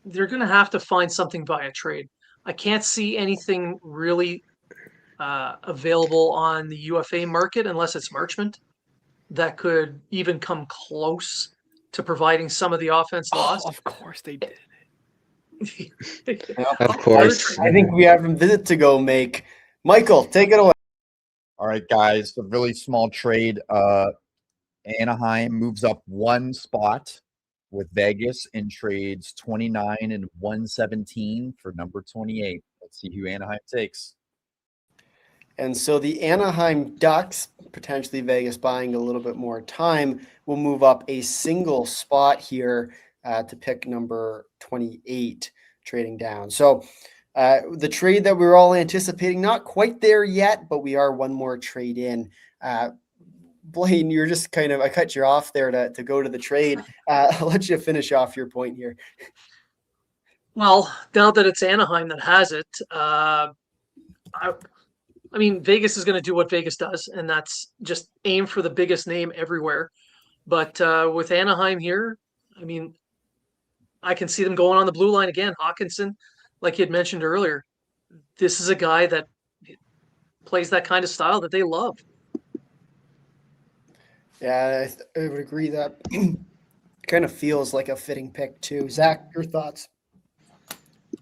They're going to have to find something via trade. I can't see anything really available on the UFA market unless it's Marchment that could even come close to providing some of the offense lost. Of course they did. Of course. I think we have a visit to go make. Michael, take it away. All right, guys, a really small trade. Anaheim moves up one spot with Vegas and trades 29 and 117 for number 28. Let's see who Anaheim takes. And so the Anaheim Ducks, potentially Vegas buying a little bit more time, will move up a single spot here to pick number 28, trading down. So the trade that we were all anticipating, not quite there yet, but we are one more trade in. Blaine, you're just kind of, I cut you off there to go to the trade. I'll let you finish off your point here. Well, now that it's Anaheim that has it, I mean, Vegas is going to do what Vegas does, and that's just aim for the biggest name everywhere. But with Anaheim here, I mean, I can see them going on the blue line again. Hawkinson, like you had mentioned earlier, this is a guy that plays that kind of style that they love. Yeah, I would agree that kind of feels like a fitting pick too. Zach, your thoughts?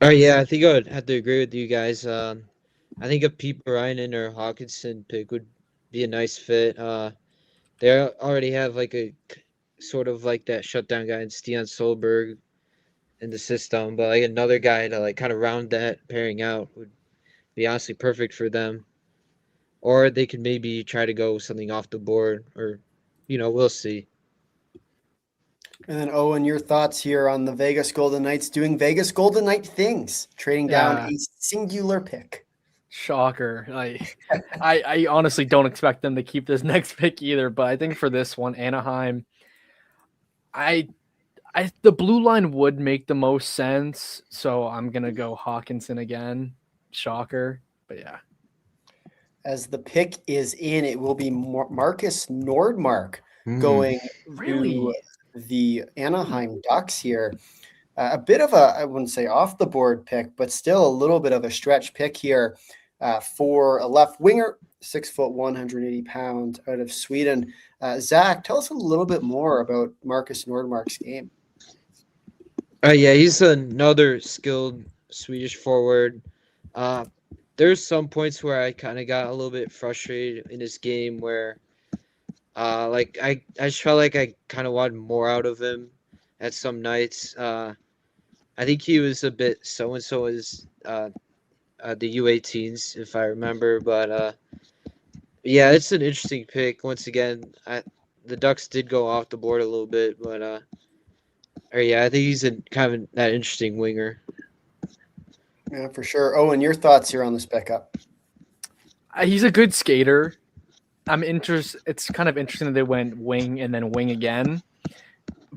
All right, yeah, I think I would have to agree with you guys. I think a Pete Ryan or Hawkinson pick would be a nice fit. They already have like a sort of like that shutdown guy in Stian Solberg in the system, but like another guy to like kind of round that pairing out would be honestly perfect for them. Or they could maybe try to go something off the board, or we'll see. And then Owen, your thoughts here on the Vegas Golden Knights doing Vegas Golden Knight things, trading down a singular pick. Shocker. I honestly don't expect them to keep this next pick either, but I think for this one, Anaheim, the blue line would make the most sense, so I'm gonna go Hawkinson again. Shocker, but yeah. As the pick is in, it will be Marcus Nordmark going to the Anaheim Ducks here. A bit of a, I wouldn't say off the board pick, but still a little bit of a stretch pick here for a left winger, 6 foot, 180 pounds out of Sweden. Zach, tell us a little bit more about Marcus Nordmark's game. Yeah, he's another skilled Swedish forward. There's some points where I kind of got a little bit frustrated in his game where I just felt like I kind of wanted more out of him at some nights. I think he was a bit so-and-so as the U18s, if I remember. But, yeah, it's an interesting pick. Once again, the Ducks did go off the board a little bit. But, yeah, I think he's kind of that interesting winger. Yeah, for sure. Owen, your thoughts here on this pickup? He's a good skater. It's kind of interesting that they went wing and then wing again.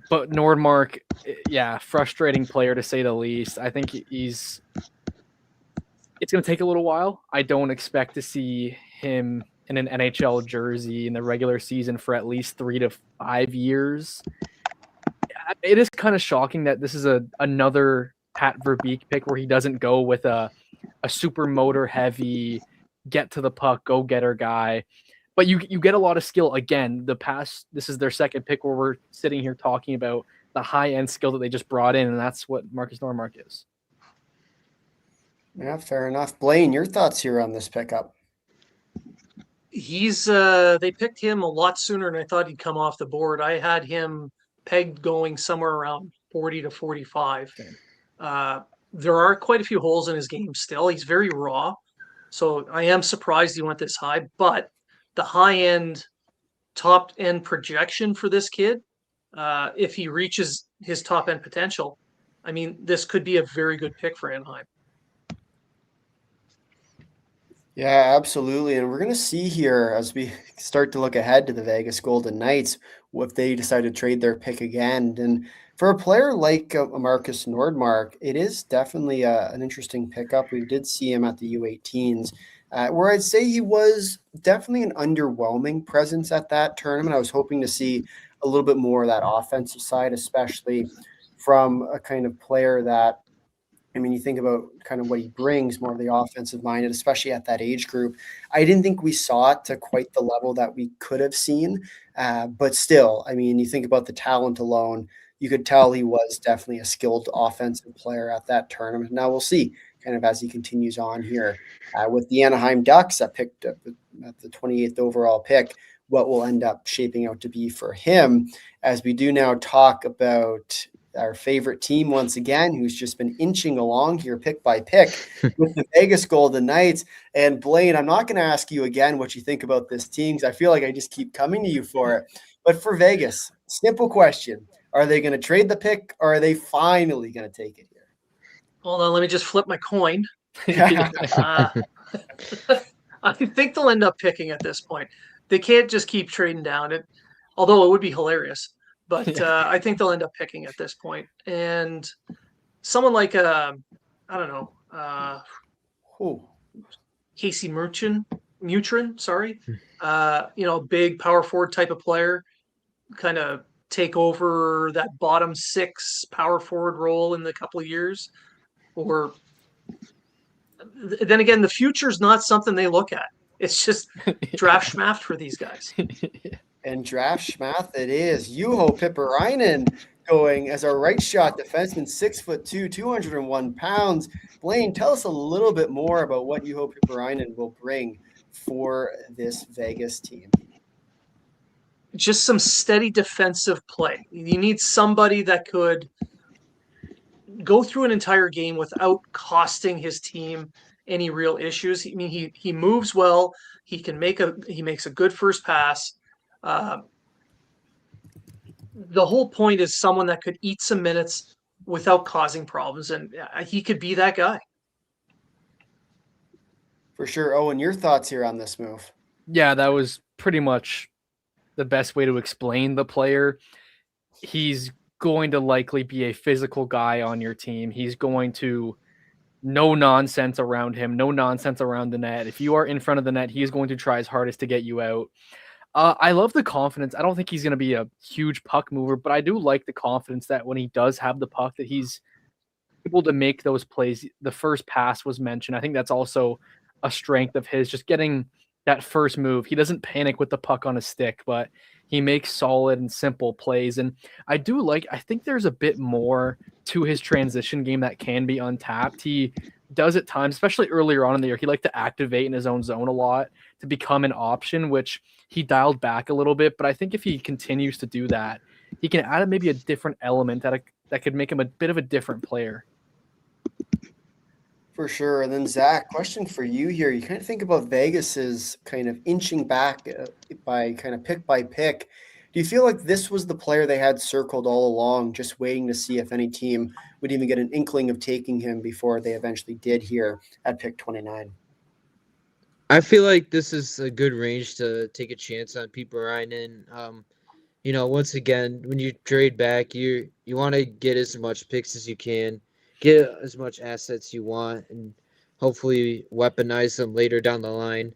But Nordmark, yeah, frustrating player to say the least. I think it's going to take a little while. I don't expect to see him in an NHL jersey in the regular season for at least 3 to 5 years. It is kind of shocking that this is another Pat Verbeek pick where he doesn't go with a super motor heavy, get to the puck, go getter guy. But you get a lot of skill. Again, this is their second pick where we're sitting here talking about the high-end skill that they just brought in, and that's what Marcus Nordmark is. Yeah, fair enough. Blaine, your thoughts here on this pickup? They picked him a lot sooner than I thought he'd come off the board. I had him pegged going somewhere around 40 to 45. There are quite a few holes in his game still. He's very raw. So I am surprised he went this high, but the top end projection for this kid, if he reaches his top end potential, I mean, this could be a very good pick for Anaheim. Yeah, absolutely. And we're going to see here as we start to look ahead to the Vegas Golden Knights, if they decide to trade their pick again. And for a player like Marcus Nordmark, it is definitely an interesting pickup. We did see him at the U18s, where I'd say he was definitely an underwhelming presence at that tournament. I was hoping to see a little bit more of that offensive side, especially from a kind of player that, I mean, you think about kind of what he brings, more of the offensive minded, especially at that age group. I didn't think we saw it to quite the level that we could have seen. But still, I mean, you think about the talent alone, you could tell he was definitely a skilled offensive player at that tournament. Now we'll see kind of as he continues on here with the Anaheim Ducks that picked up at the 28th overall pick, what will end up shaping out to be for him as we do now talk about our favorite team once again, who's just been inching along here pick by pick with the Vegas Golden Knights. And Blaine, I'm not going to ask you again what you think about this team because I feel like I just keep coming to you for it. But for Vegas, simple question. Are they going to trade the pick or are they finally going to take it here? Hold on, let me just flip my coin. I think they'll end up picking at this point. They can't just keep trading down it, although it would be hilarious. But I think they'll end up picking at this point. And someone like, I don't know, Casey Mutrin, sorry. Big power forward type of player, kind of take over that bottom six power forward role in a couple of years. Or then again, the future is not something they look at. It's just draft schmaft for these guys. And draft schmath it is. Juho Pipparainen going as our right shot defenseman, 6'2", 201 pounds. Blaine, tell us a little bit more about what Juho Pipparainen will bring for this Vegas team. Just some steady defensive play. You need somebody that could go through an entire game without costing his team any real issues. I mean, he moves well. He makes a good first pass. The whole point is someone that could eat some minutes without causing problems, and he could be that guy. For sure. Owen, your thoughts here on this move? Yeah, that was pretty much the best way to explain the player. He's going to likely be a physical guy on your team. He's going to no nonsense around him, no nonsense around the net. If you are in front of the net, he's going to try his hardest to get you out. I love the confidence. I don't think he's going to be a huge puck mover, but I do like the confidence that when he does have the puck, that he's able to make those plays. The first pass was mentioned. I think that's also a strength of his, just getting that first move. He doesn't panic with the puck on his stick, but he makes solid and simple plays. And I think there's a bit more to his transition game that can be untapped. He does at times, especially earlier on in the year, he liked to activate in his own zone a lot to become an option, which he dialed back a little bit. But I think if he continues to do that, he can add maybe a different element that could make him a bit of a different player. For sure. And then Zach, question for you here. You kind of think about Vegas's kind of inching back by kind of pick by pick. Do you feel like this was the player they had circled all along, just waiting to see if any team would even get an inkling of taking him before they eventually did here at pick 29? I feel like this is a good range to take a chance on Pipparainen. Once again, when you trade back, you want to get as much picks as you can, get as much assets you want, and hopefully weaponize them later down the line.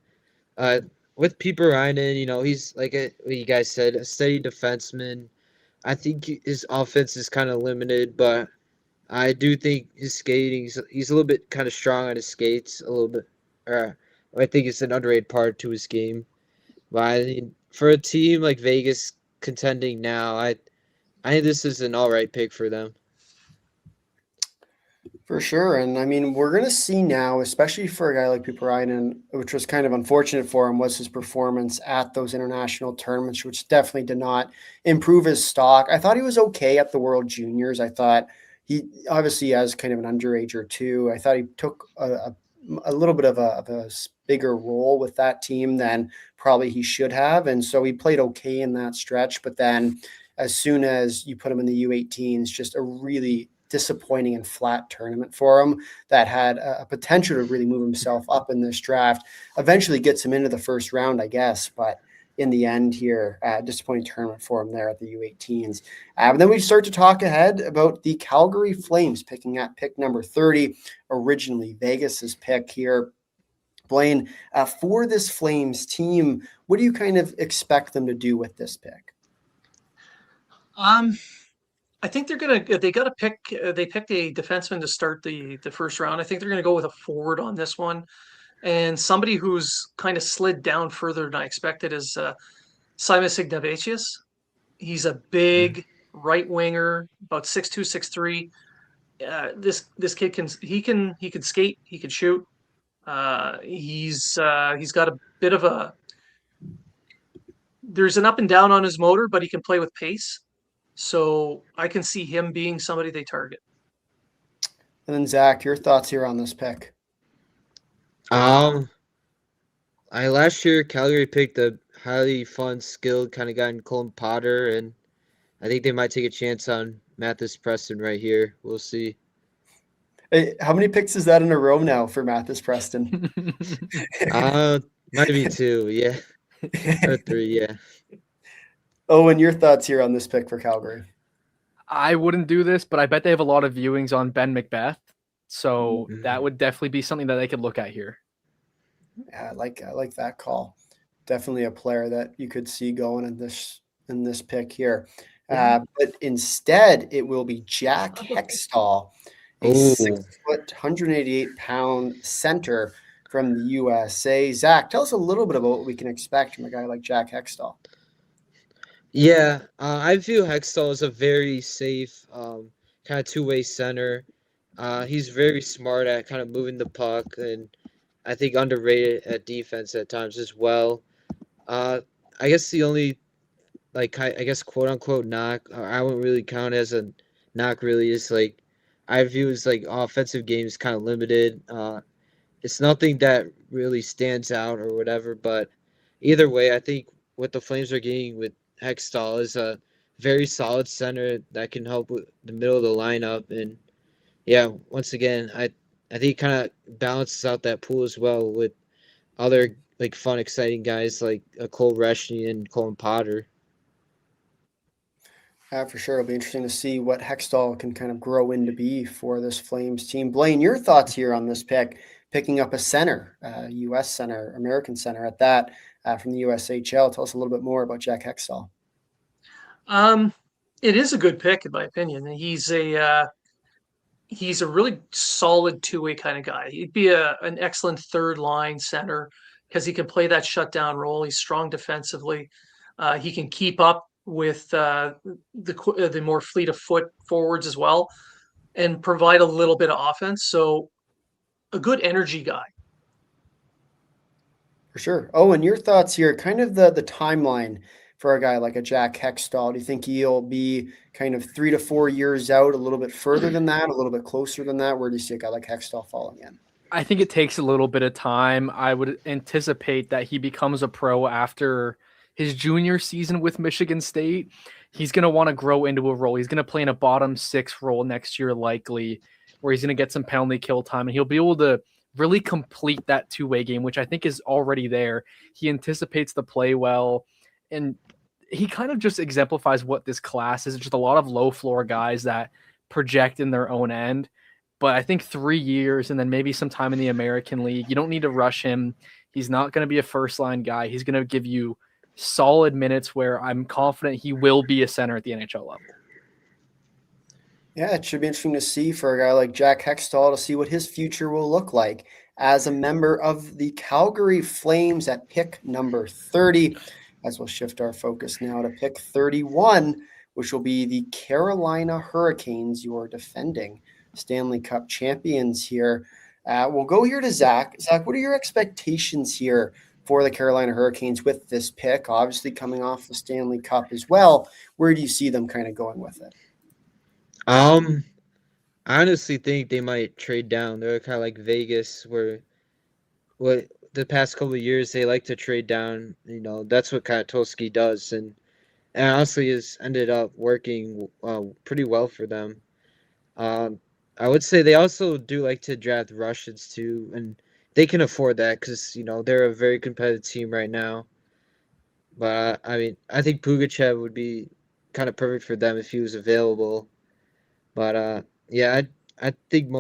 With Pipparainen, he's like what you guys said, a steady defenseman. I think his offense is kind of limited, but I do think his skating, he's a little bit kind of strong on his skates, a little bit. I think it's an underrated part to his game. But I mean, for a team like Vegas contending now, I think this is an all right pick for them. For sure. And I mean, we're going to see now, especially for a guy like Puparainen, which was kind of unfortunate for him, was his performance at those international tournaments, which definitely did not improve his stock. I thought he was okay at the World Juniors. I thought he obviously, as kind of an underager too, I thought he took a little bit of a bigger role with that team than probably he should have. And so he played okay in that stretch. But then as soon as you put him in the U18s, just a really disappointing and flat tournament for him that had a potential to really move himself up in this draft. Eventually gets him into the first round, I guess, but in the end here, disappointing tournament for him there at the U18s. But then we start to talk ahead about the Calgary Flames picking at pick number 30, originally Vegas's pick here. Blaine, for this Flames team, what do you kind of expect them to do with this pick? I think they got to pick. They picked a defenseman to start the first round. I think they're going to go with a forward on this one, and somebody who's kind of slid down further than I expected is Simon Ignavicius. He's a big right winger, about 6'2", 6'3". This kid can skate, he can shoot. He's got a bit of a. There's an up and down on his motor, but he can play with pace. So I can see him being somebody they target. And then Zach, your thoughts here on this pick? Last year Calgary picked a highly fun, skilled kind of guy in Colin Potter, and I think they might take a chance on Mathis Preston right here. We'll see. Hey, how many picks is that in a row now for Mathis Preston? Might be 2, yeah, or 3, yeah. Oh, and your thoughts here on this pick for Calgary? I wouldn't do this, but I bet they have a lot of viewings on Ben McBeth. So that would definitely be something that they could look at here. Yeah, I like that call. Definitely a player that you could see going in this pick here. But instead, it will be Jack Hextall, a 6 foot, 188-pound center from the USA. Zach, tell us a little bit about what we can expect from a guy like Jack Hextall. Yeah, I view Hextall as a very safe kind of two-way center. He's very smart at kind of moving the puck, and I think underrated at defense at times as well. I guess the only, I guess, quote-unquote knock, I wouldn't really count as a knock really, is I view as offensive games kind of limited. It's nothing that really stands out or whatever, but either way, I think what the Flames are getting with Hextall is a very solid center that can help with the middle of the lineup. And yeah, once again, I think it kind of balances out that pool as well with other fun, exciting guys like Cole Reshney and Colin Potter. For sure. It'll be interesting to see what Hextall can kind of grow into be for this Flames team. Blaine, your thoughts here on this pick, picking up a center, U.S. center, American center at that, from the USHL. Tell us a little bit more about Jack Hextall. It is a good pick, in my opinion. He's a really solid two-way kind of guy. He'd be an excellent third-line center because he can play that shutdown role. He's strong defensively. He can keep up with the more fleet of foot forwards as well and provide a little bit of offense. So a good energy guy. For sure. Oh, and your thoughts here, kind of the timeline for a guy like a Jack Hextall. Do you think he'll be kind of 3 to 4 years out, a little bit further than that, a little bit closer than that? Where do you see a guy like Hextall falling in? I think it takes a little bit of time. I would anticipate that he becomes a pro after his junior season with Michigan State. He's going to want to grow into a role. He's going to play in a bottom 6 role next year, likely, where he's going to get some penalty kill time, and he'll be able to really complete that two-way game, which I think is already there. He anticipates the play well, and he kind of just exemplifies what this class is. It's just a lot of low-floor guys that project in their own end. But I think 3 years and then maybe some time in the American League, you don't need to rush him. He's not going to be a first-line guy. He's going to give you solid minutes where I'm confident he will be a center at the NHL level. Yeah, it should be interesting to see for a guy like Jack Hextall to see what his future will look like as a member of the Calgary Flames at pick number 30. As we'll shift our focus now to pick 31, which will be the Carolina Hurricanes, your defending Stanley Cup champions here. We'll go here to Zach. Zach, what are your expectations here for the Carolina Hurricanes with this pick? Obviously coming off the Stanley Cup as well. Where do you see them kind of going with it? I honestly think they might trade down. They're kind of like Vegas, where what the past couple of years they like to trade down. That's what Katowski does, and honestly has ended up working pretty well for them. I would say they also do like to draft Russians too, and they can afford that because they're a very competitive team right now. But I think Pugachev would be kind of perfect for them if he was available. But yeah, I think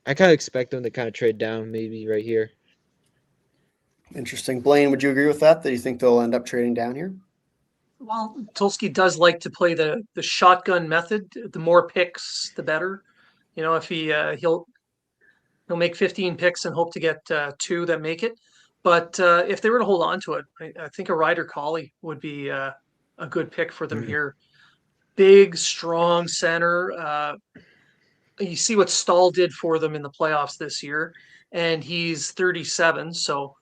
I kind of expect them to kind of trade down maybe right here. Interesting. Blaine, would you agree with that? That you think they'll end up trading down here? Well, Tulski does like to play the shotgun method. The more picks, the better. If he'll make 15 picks and hope to get 2 that make it. But if they were to hold on to it, I think a Ryder Collie would be a good pick for them here. Big, strong center. You see what Stahl did for them in the playoffs this year, and he's 37. So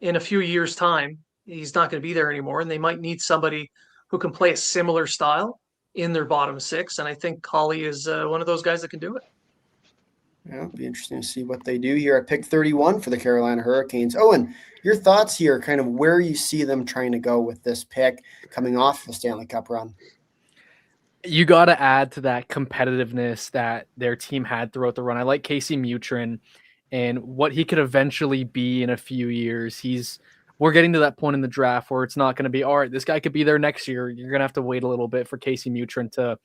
in a few years' time, he's not going to be there anymore, and they might need somebody who can play a similar style in their bottom 6. And I think Collie is one of those guys that can do it. Yeah, it'll be interesting to see what they do here at pick 31 for the Carolina Hurricanes. Owen, your thoughts here, kind of where you see them trying to go with this pick coming off the Stanley Cup run? You got to add to that competitiveness that their team had throughout the run. I like Casey Mutrin and what he could eventually be in a few years. We're getting to that point in the draft where it's not going to be, all right, this guy could be there next year. You're going to have to wait a little bit for Casey Mutrin to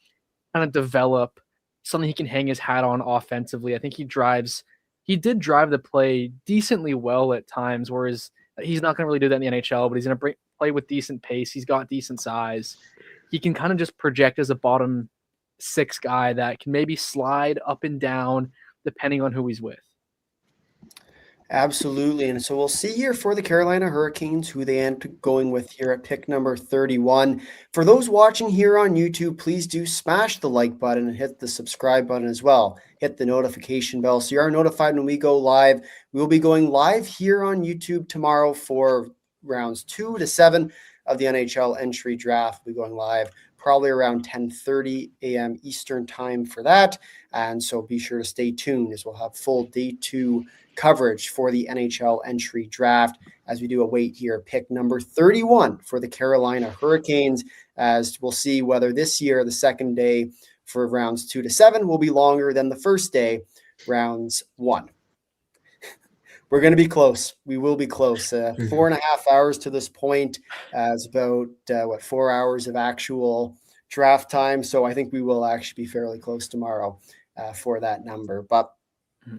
kind of develop something he can hang his hat on offensively. I think he did drive the play decently well at times, whereas he's not going to really do that in the NHL, but he's going to play with decent pace. He's got decent size. He can kind of just project as a bottom 6 guy that can maybe slide up and down depending on who he's with. Absolutely. And so we'll see here for the Carolina Hurricanes who they end up going with here at pick number 31. For those watching here on YouTube, please do smash the like button and hit the subscribe button as well. Hit the notification bell so you are notified when we go live. We will be going live here on YouTube tomorrow for rounds 2 to 7 of the NHL Entry Draft. We'll be going live probably around 10:30 a.m. Eastern time for that. And so be sure to stay tuned as we'll have full day 2 coverage for the NHL Entry Draft as we do await here pick number 31 for the Carolina Hurricanes, as we'll see whether this year the second day for rounds 2 to 7 will be longer than the first day, rounds 1. We're going to be close. We will be close. 4.5 hours to this point. It's about 4 hours of actual draft time. So I think we will actually be fairly close tomorrow for that number. But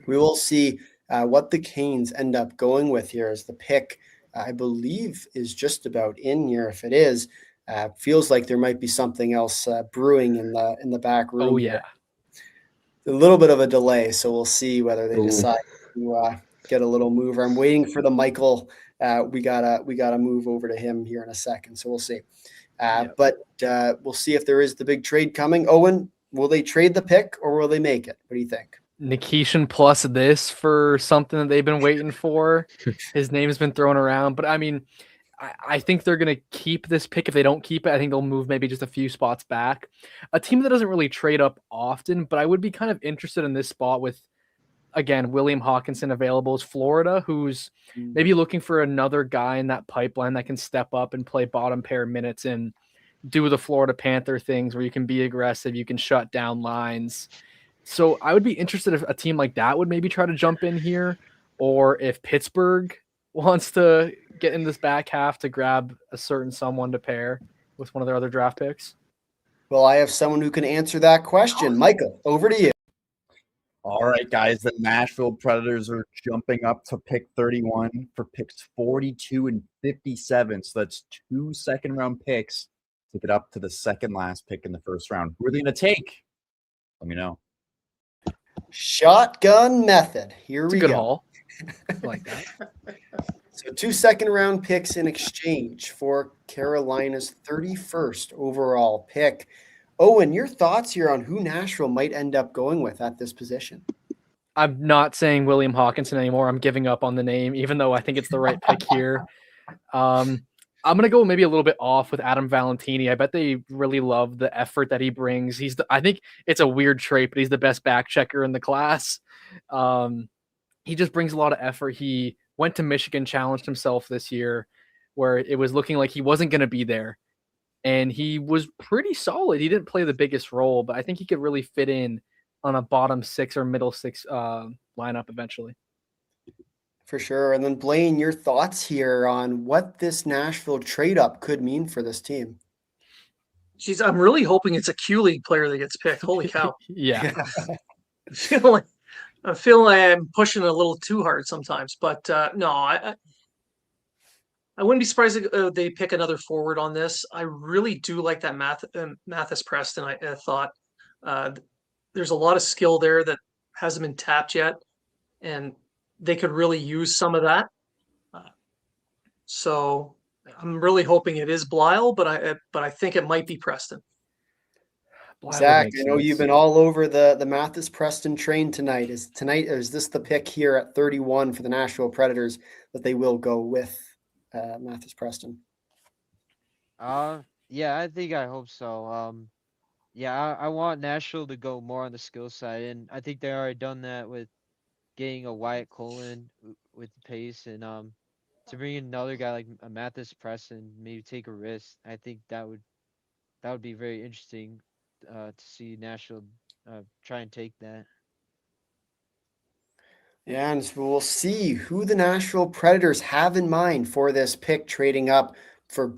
we will see what the Canes end up going with here as the pick, I believe, is just about in here. If it is, feels like there might be something else brewing in the back room. Oh yeah, a little bit of a delay, so we'll see whether they decide to get a little mover. I'm waiting for the Michael. We gotta move over to him here in a second, so we'll see. But we'll see if there is the big trade coming. Owen, will they trade the pick or will they make it? What do you think? Nikishin plus this for something that they've been waiting for. His name has been thrown around, but I mean, I think they're going to keep this pick. If they don't keep it, I think they'll move maybe just a few spots back. A team that doesn't really trade up often, but I would be kind of interested in this spot with, again, William Hawkinson available, is Florida, who's maybe looking for another guy in that pipeline that can step up and play bottom pair minutes and do the Florida Panther things where you can be aggressive, you can shut down lines. So I would be interested if a team like that would maybe try to jump in here, or if Pittsburgh wants to get in this back half to grab a certain someone to pair with one of their other draft picks. Well, I have someone who can answer that question. Michael, over to you. All right, guys, the Nashville Predators are jumping up to pick 31 for picks 42 and 57. So that's 2 second-round picks to get up to the second last pick in the first round. Who are they going to take? Let me know. Shotgun method. Here we go. Good haul. I like that. So 2 second-round picks in exchange for Carolina's 31st overall pick. Owen, your thoughts here on who Nashville might end up going with at this position? I'm not saying William Hawkinson anymore. I'm giving up on the name, even though I think it's the right pick here. I'm gonna go maybe a little bit off with Adam Valentini. I bet they really love the effort that he brings. I think it's a weird trait, but he's the best back checker in the class. He just brings a lot of effort. He went to Michigan, challenged himself this year, where it was looking like he wasn't going to be there, and he was pretty solid. He didn't play the biggest role, but I think he could really fit in on a bottom six or middle six lineup eventually. For sure. And then Blaine, your thoughts here on what this Nashville trade up could mean for this team. Jeez, I'm really hoping it's a Q League player that gets picked. Holy cow. Yeah. I feel like I'm pushing a little too hard sometimes, but no, I wouldn't be surprised if they pick another forward on this. I really do like that Mathis Preston. I thought there's a lot of skill there that hasn't been tapped yet, and they could really use some of that. So I'm really hoping it is Blyle, but I think it might be Preston. Zach, I know you've been all over the Mathis Preston train tonight. Is this the pick here at 31 for the Nashville Predators that they will go with Mathis Preston? Yeah, I hope so. Yeah, I want Nashville to go more on the skill side, and I think they already done that with getting a Wyatt Colin with pace, and to bring in another guy like a Mathis Preston, maybe take a risk. I think that would be very interesting to see Nashville try and take that. Yeah, and so we'll see who the Nashville Predators have in mind for this pick, trading up for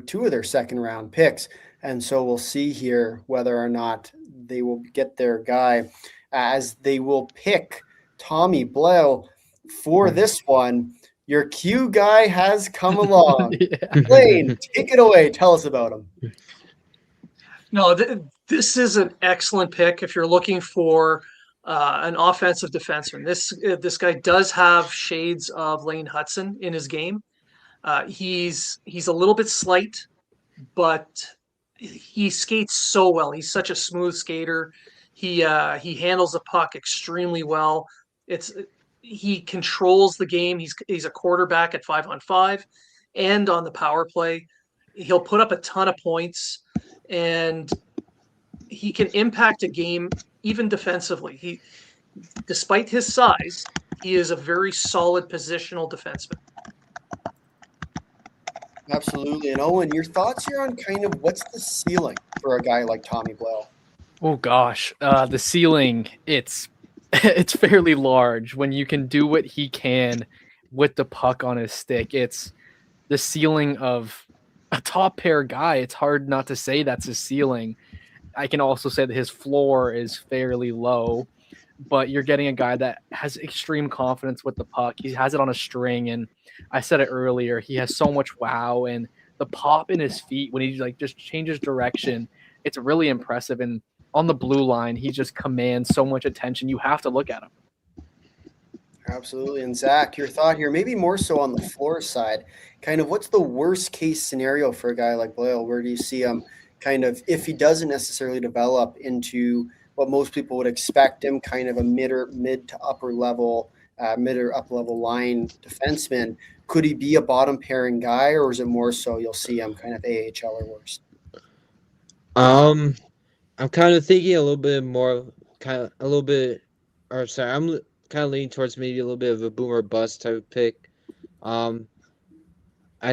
two of their second round picks. And so we'll see here whether or not they will get their guy, as they will pick Tommy Blale for this one. Your Q guy has come along. Yeah. Blaine, take it away. Tell us about him. No, this is an excellent pick if you're looking for an offensive defenseman. This guy does have shades of Lane Hudson in his game. He's a little bit slight, but he skates so well. He's such a smooth skater. He handles the puck extremely well. He controls the game. He's a quarterback at 5-on-5 and on the power play. He'll put up a ton of points, and he can impact a game even defensively. Despite his size, he is a very solid positional defenseman. Absolutely. And Owen, your thoughts here on kind of what's the ceiling for a guy like Tommy Blale? Oh gosh, the ceiling, it's fairly large when you can do what he can with the puck on his stick. It's the ceiling of a top pair guy. It's hard not to say that's his ceiling. I can also say that his floor is fairly low, but you're getting a guy that has extreme confidence with the puck. He has it on a string, and I said it earlier, he has so much wow, and the pop in his feet when he just changes direction, it's really impressive. And on the blue line, he just commands so much attention. You have to look at him. Absolutely. And Zach, your thought here, maybe more so on the floor side, kind of what's the worst case scenario for a guy like Blale? Where do you see him kind of, if he doesn't necessarily develop into what most people would expect him, kind of a mid to upper level, mid or up level line defenseman? Could he be a bottom pairing guy, or is it more so you'll see him kind of AHL or worse? I'm kind of thinking a little bit more, I'm kind of leaning towards maybe a little bit of a boomer bust type of pick. I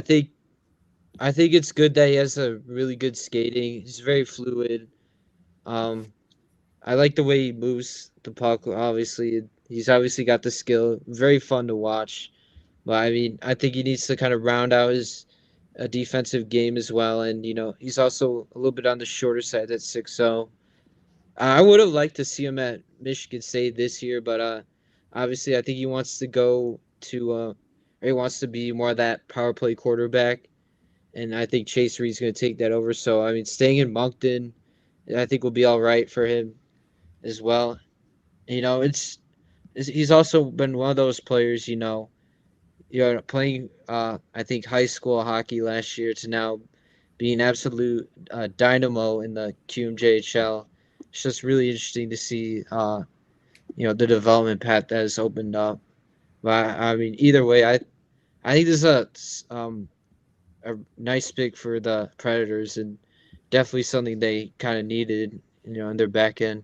think it's good that he has a really good skating. He's very fluid. I like the way he moves the puck. Obviously, he's obviously got the skill. Very fun to watch. But I mean, I think he needs to kind of round out his defensive game as well. And he's also a little bit on the shorter side at 6'0". I would have liked to see him at Michigan State this year, but obviously I think he wants to go to or he wants to be more of that power play quarterback, and I think Chase Reed's going to take that over. So I mean, staying in Moncton, I think will be all right for him as well. He's also been one of those players, playing I think high school hockey last year to now being absolute dynamo in the QMJHL. It's just really interesting to see, the development path that has opened up. But I mean, either way, I think this is a nice pick for the Predators and definitely something they kind of needed, in their back end.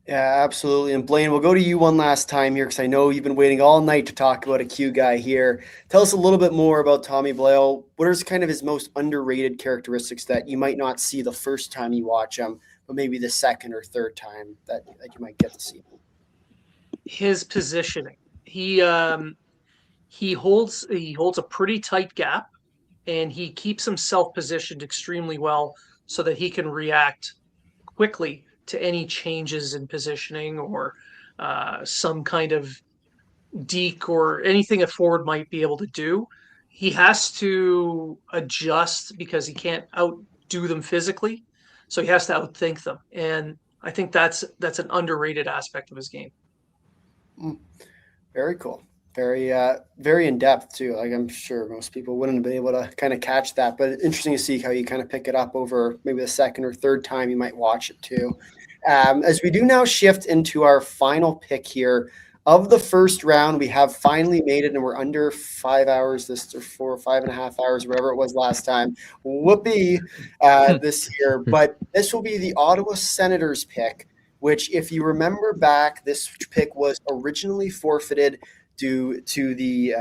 Yeah, absolutely. And Blaine, we'll go to you one last time here because I know you've been waiting all night to talk about a Q guy here. Tell us a little bit more about Tommy Blale. What are kind of his most underrated characteristics that you might not see the first time you watch him, but maybe the second or third time that you might get to see him? His positioning. He holds a pretty tight gap, and he keeps himself positioned extremely well so that he can react quickly to any changes in positioning or some kind of deke or anything a forward might be able to do. He has to adjust because he can't outdo them physically, so he has to outthink them, and I think that's an underrated aspect of his game. Very cool. Very in depth too. Like I'm sure most people wouldn't be able to kind of catch that, but interesting to see how you kind of pick it up over maybe the second or third time you might watch it too. As we do now shift into our final pick here of the first round, we have finally made it, and we're under 5 hours this or 5.5 hours, whatever it was last time. Whoopee this year, but this will be the Ottawa Senators pick, which, if you remember back, this pick was originally forfeited due to the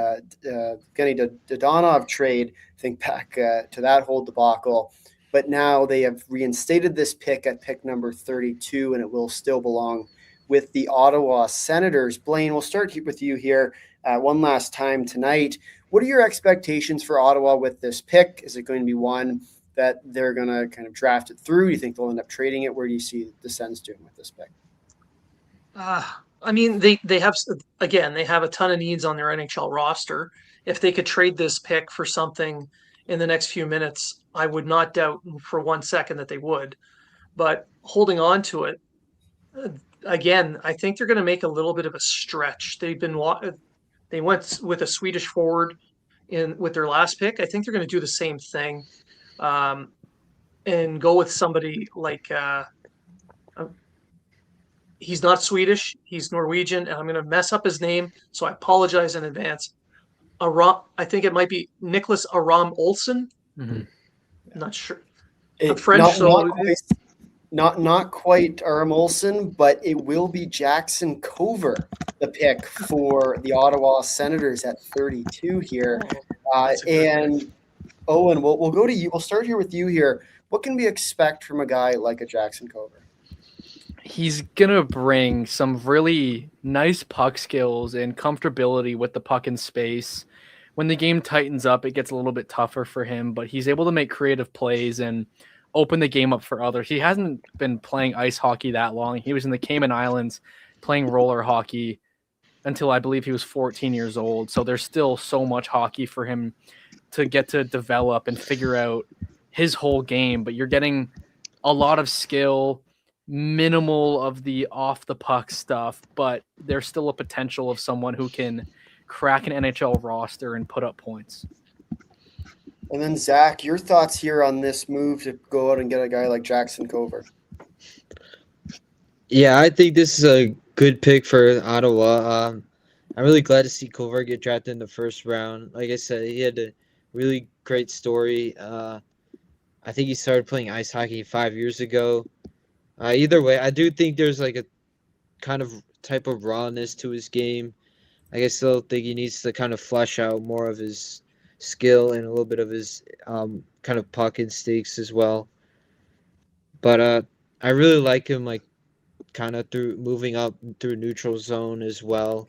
Kenny Dodonov trade. Think back to that whole debacle. But now they have reinstated this pick at pick number 32, and it will still belong with the Ottawa Senators. Blaine, we'll start with you here one last time tonight. What are your expectations for Ottawa with this pick? Is it going to be one that they're going to kind of draft it through? Do you think they'll end up trading it? Where do you see the Sens doing with this pick? I mean, they have a ton of needs on their NHL roster. If they could trade this pick for something in the next few minutes, I would not doubt for 1 second that they would. But holding on to it, again, I think they're going to make a little bit of a stretch. They went with a Swedish forward with their last pick. I think they're going to do the same thing, and go with somebody like. He's not Swedish. He's Norwegian, and I'm going to mess up his name, so I apologize in advance. I think it might be Nicholas Aram Olsen. Mm-hmm. Not sure. I'm French, not quite Aram Olsen, but it will be Jackson Cover, the pick for the Ottawa Senators at 32 here. And Owen, we'll go to you. We'll start here with you here. What can we expect from a guy like a Jackson Cover? He's going to bring some really nice puck skills and comfortability with the puck in space. When the game tightens up, it gets a little bit tougher for him, but he's able to make creative plays and open the game up for others. He hasn't been playing ice hockey that long. He was in the Cayman Islands playing roller hockey until I believe he was 14 years old. So there's still so much hockey for him to get to develop and figure out his whole game, but you're getting a lot of skill, minimal of the off the puck stuff, but there's still a potential of someone who can crack an NHL roster and put up points. And then Zach, your thoughts here on this move to go out and get a guy like Jackson Cover? Yeah, I think this is a good pick for Ottawa. I'm really glad to see Cover get drafted in the first round. Like I said, he had a really great story. I think he started playing ice hockey 5 years ago. Either way, I do think there's like a kind of type of rawness to his game. Like I still think he needs to kind of flesh out more of his skill and a little bit of his kind of puck instincts as well. But I really like him, like kind of through moving up through neutral zone as well.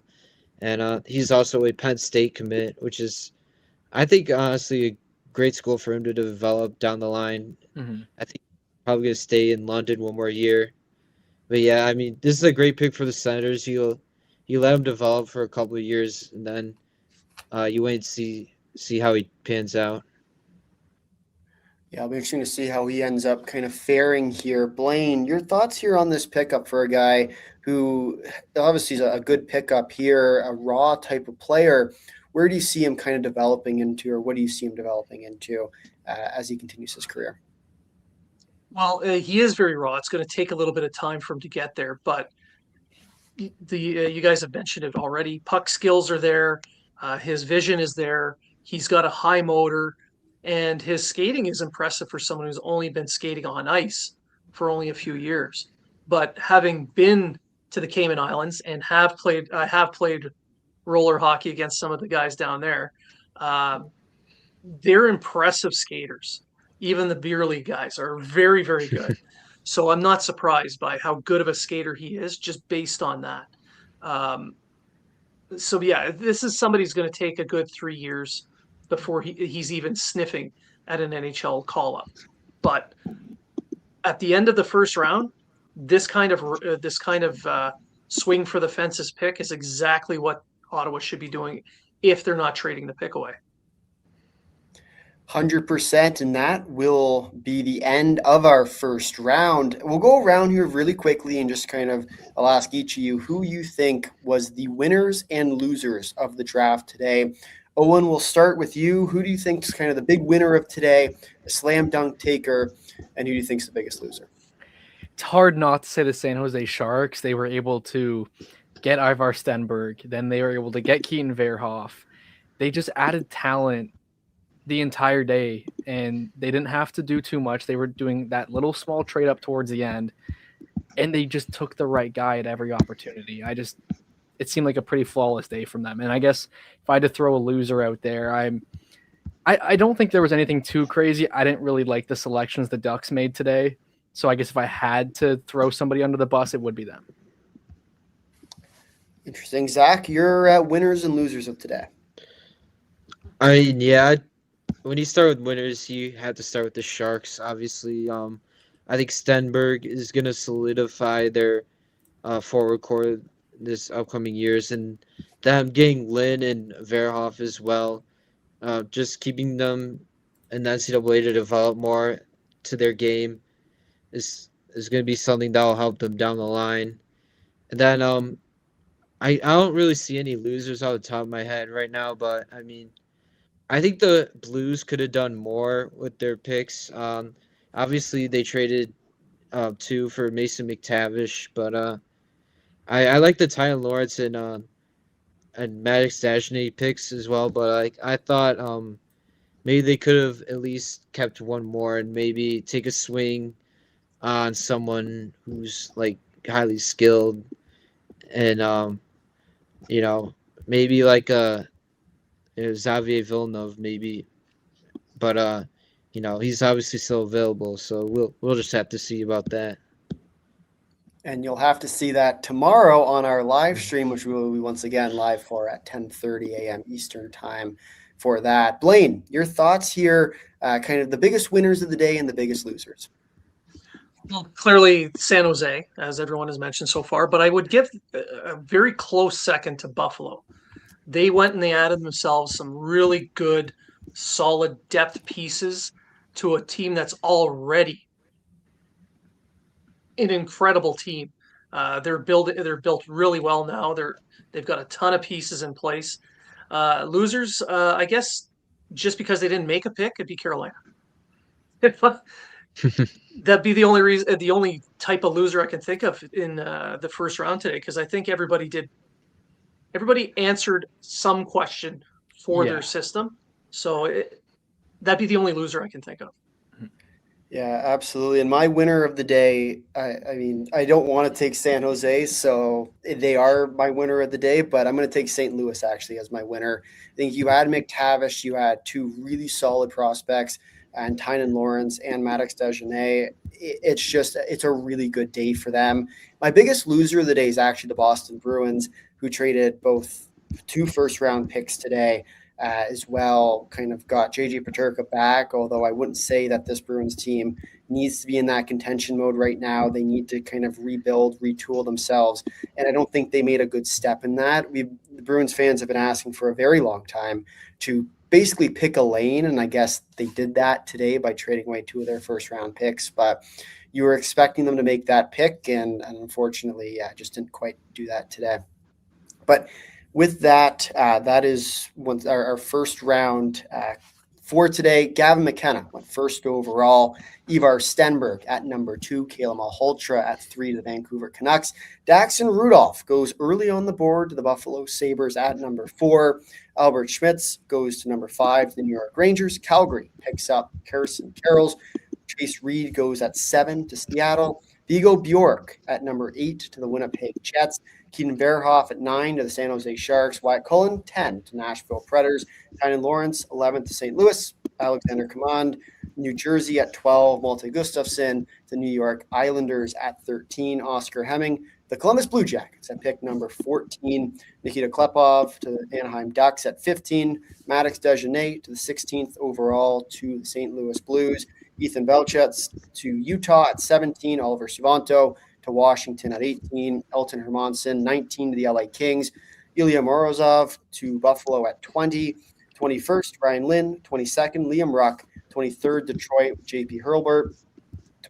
And he's also a Penn State commit, which is, I think, honestly, a great school for him to develop down the line. Mm-hmm. I think he's probably going to stay in London one more year. But yeah, I mean, this is a great pick for the Senators. You let him develop for a couple of years, and then you wait and see how he pans out. Yeah, it'll be interesting to see how he ends up kind of faring here. Blaine, your thoughts here on this pickup for a guy who obviously is a good pickup here, a raw type of player. where do you see him kind of developing into, or what do you see him developing into as he continues his career? Well, he is very raw. It's going to take a little bit of time for him to get there, but you guys have mentioned it already. Puck skills are there. His vision is there. He's got a high motor, and his skating is impressive for someone who's only been skating on ice for only a few years. But having been to the Cayman Islands and have played roller hockey against some of the guys down there, they're impressive skaters. Even the beer league guys are very, very good. So I'm not surprised by how good of a skater he is just based on that. So yeah, this is somebody who's going to take a good 3 years before he's even sniffing at an NHL call-up. But at the end of the first round, this kind of swing for the fences pick is exactly what Ottawa should be doing if they're not trading the pick away. 100%, and that will be the end of our first round. We'll go around here really quickly and just I'll ask each of you who you think was the winners and losers of the draft today. Owen, we'll start with you. Who do you think is kind of the big winner of today, a slam dunk taker, and who do you think is the biggest loser? It's hard not to say the San Jose Sharks. They were able to get Ivar Stenberg. Then they were able to get Keaton Verhoff. They just added talent the entire day, and they didn't have to do too much. They were doing that little small trade up towards the end, and they just took the right guy at every opportunity. It seemed like a pretty flawless day from them. And I guess if I had to throw a loser out there, I don't think there was anything too crazy. I didn't really like the selections the Ducks made today. So I guess if I had to throw somebody under the bus, it would be them. Interesting. Zach, your winners and losers of today. When you start with winners, you have to start with the Sharks. Obviously, I think Stenberg is going to solidify their forward core this upcoming years, and them getting Lynn and Verhoff as well, just keeping them in the NCAA to develop more to their game is going to be something that will help them down the line. And then I don't really see any losers off the top of my head right now, but I mean, I think the Blues could have done more with their picks. Obviously, they traded 2 for Mason McTavish, but I like the Tyler Lawrence and Maddox Dagenais picks as well. But I thought maybe they could have at least kept one more and maybe take a swing on someone who's like highly skilled and maybe like Xavier Villeneuve maybe, but he's obviously still available, so we'll just have to see about that. And you'll have to see that tomorrow on our live stream, which we will be once again live for at 10:30 a.m. Eastern time for that. Blaine, your thoughts here, kind of the biggest winners of the day and the biggest losers. Well, clearly San Jose, as everyone has mentioned so far, but I would give a very close second to Buffalo. They went and they added themselves some really good, solid depth pieces to a team that's already an incredible team. They're built really well now. They've got a ton of pieces in place. Losers, I guess, just because they didn't make a pick, it'd be Carolina. That'd be the only reason, the only type of loser I can think of in the first round today, because I think everybody answered some question for their system. So that'd be the only loser I can think of. Yeah, absolutely. And my winner of the day, I mean, I don't want to take San Jose, so they are my winner of the day, but I'm going to take St. Louis actually as my winner. I think you had McTavish, you had 2 really solid prospects, and Tynan Lawrence and Maddox Dagenais. It's a really good day for them. My biggest loser of the day is actually the Boston Bruins, who traded both 2 first-round picks today. As well, kind of got JJ Peterka back, although I wouldn't say that this Bruins team needs to be in that contention mode right now. They need to kind of rebuild, retool themselves, and I don't think they made a good step in that. The Bruins fans have been asking for a very long time to basically pick a lane, and I guess they did that today by trading away 2 of their first-round picks, but you were expecting them to make that pick, and unfortunately, just didn't quite do that today. But with that, that is our first round for today. Gavin McKenna went first overall. Ivar Stenberg at number 2. Kayla Malholtra at 3 to the Vancouver Canucks. Daxon Rudolph goes early on the board to the Buffalo Sabres at number 4. Albert Schmitz goes to number 5 to the New York Rangers. Calgary picks up Carson Carrolls. Chase Reed goes at 7 to Seattle. Vigo Bjork at number 8 to the Winnipeg Jets. Keaton Verhoff at 9 to the San Jose Sharks. Wyatt Cullen, 10 to Nashville Predators. Tynan Lawrence, 11 to St. Louis. Alexander Command, New Jersey at 12. Malte Gustafsson to New York Islanders at 13. Oscar Hemming, the Columbus Blue Jackets at pick number 14. Nikita Klepov to the Anaheim Ducks at 15. Maddox Dejanay to the 16th overall to the St. Louis Blues. Ethan Belchetz to Utah at 17. Oliver Suvanto to Washington at 18. Elton Hermanson, 19 to the LA Kings. Ilya Morozov to Buffalo at 20. 21st, Ryan Lynn. 22nd, Liam Ruck. 23rd, Detroit, JP Hurlburt.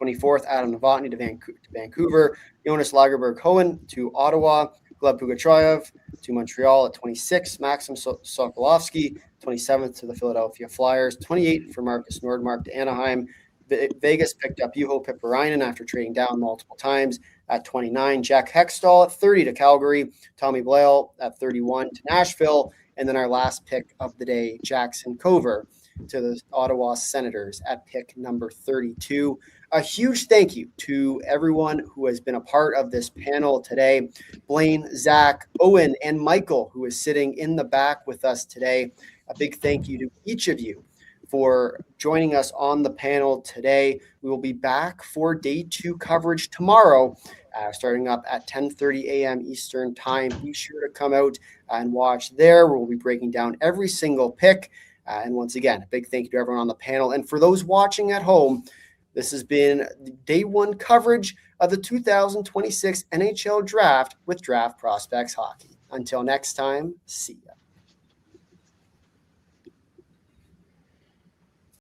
24th, Adam Novotny to Vancouver. Jonas Lagerberg-Cohen to Ottawa. Gleb Pugachev to Montreal at 26. Maxim Sokolovsky, 27th to the Philadelphia Flyers. 28 for Marcus Nordmark to Anaheim. Vegas picked up Juho Pipparainen after trading down multiple times at 29. Jack Hextall at 30 to Calgary. Tommy Blale at 31 to Nashville. And then our last pick of the day, Jackson Cover to the Ottawa Senators at pick number 32. A huge thank you to everyone who has been a part of this panel today. Blaine, Zach, Owen, and Michael, who is sitting in the back with us today. A big thank you to each of you for joining us on the panel today. We will be back for day 2 coverage tomorrow, starting up at 10:30 a.m. Eastern time. Be sure to come out and watch there. We'll be breaking down every single pick. And once again, a big thank you to everyone on the panel. And for those watching at home, this has been day 1 coverage of the 2026 NHL Draft with Draft Prospects Hockey. Until next time, see ya.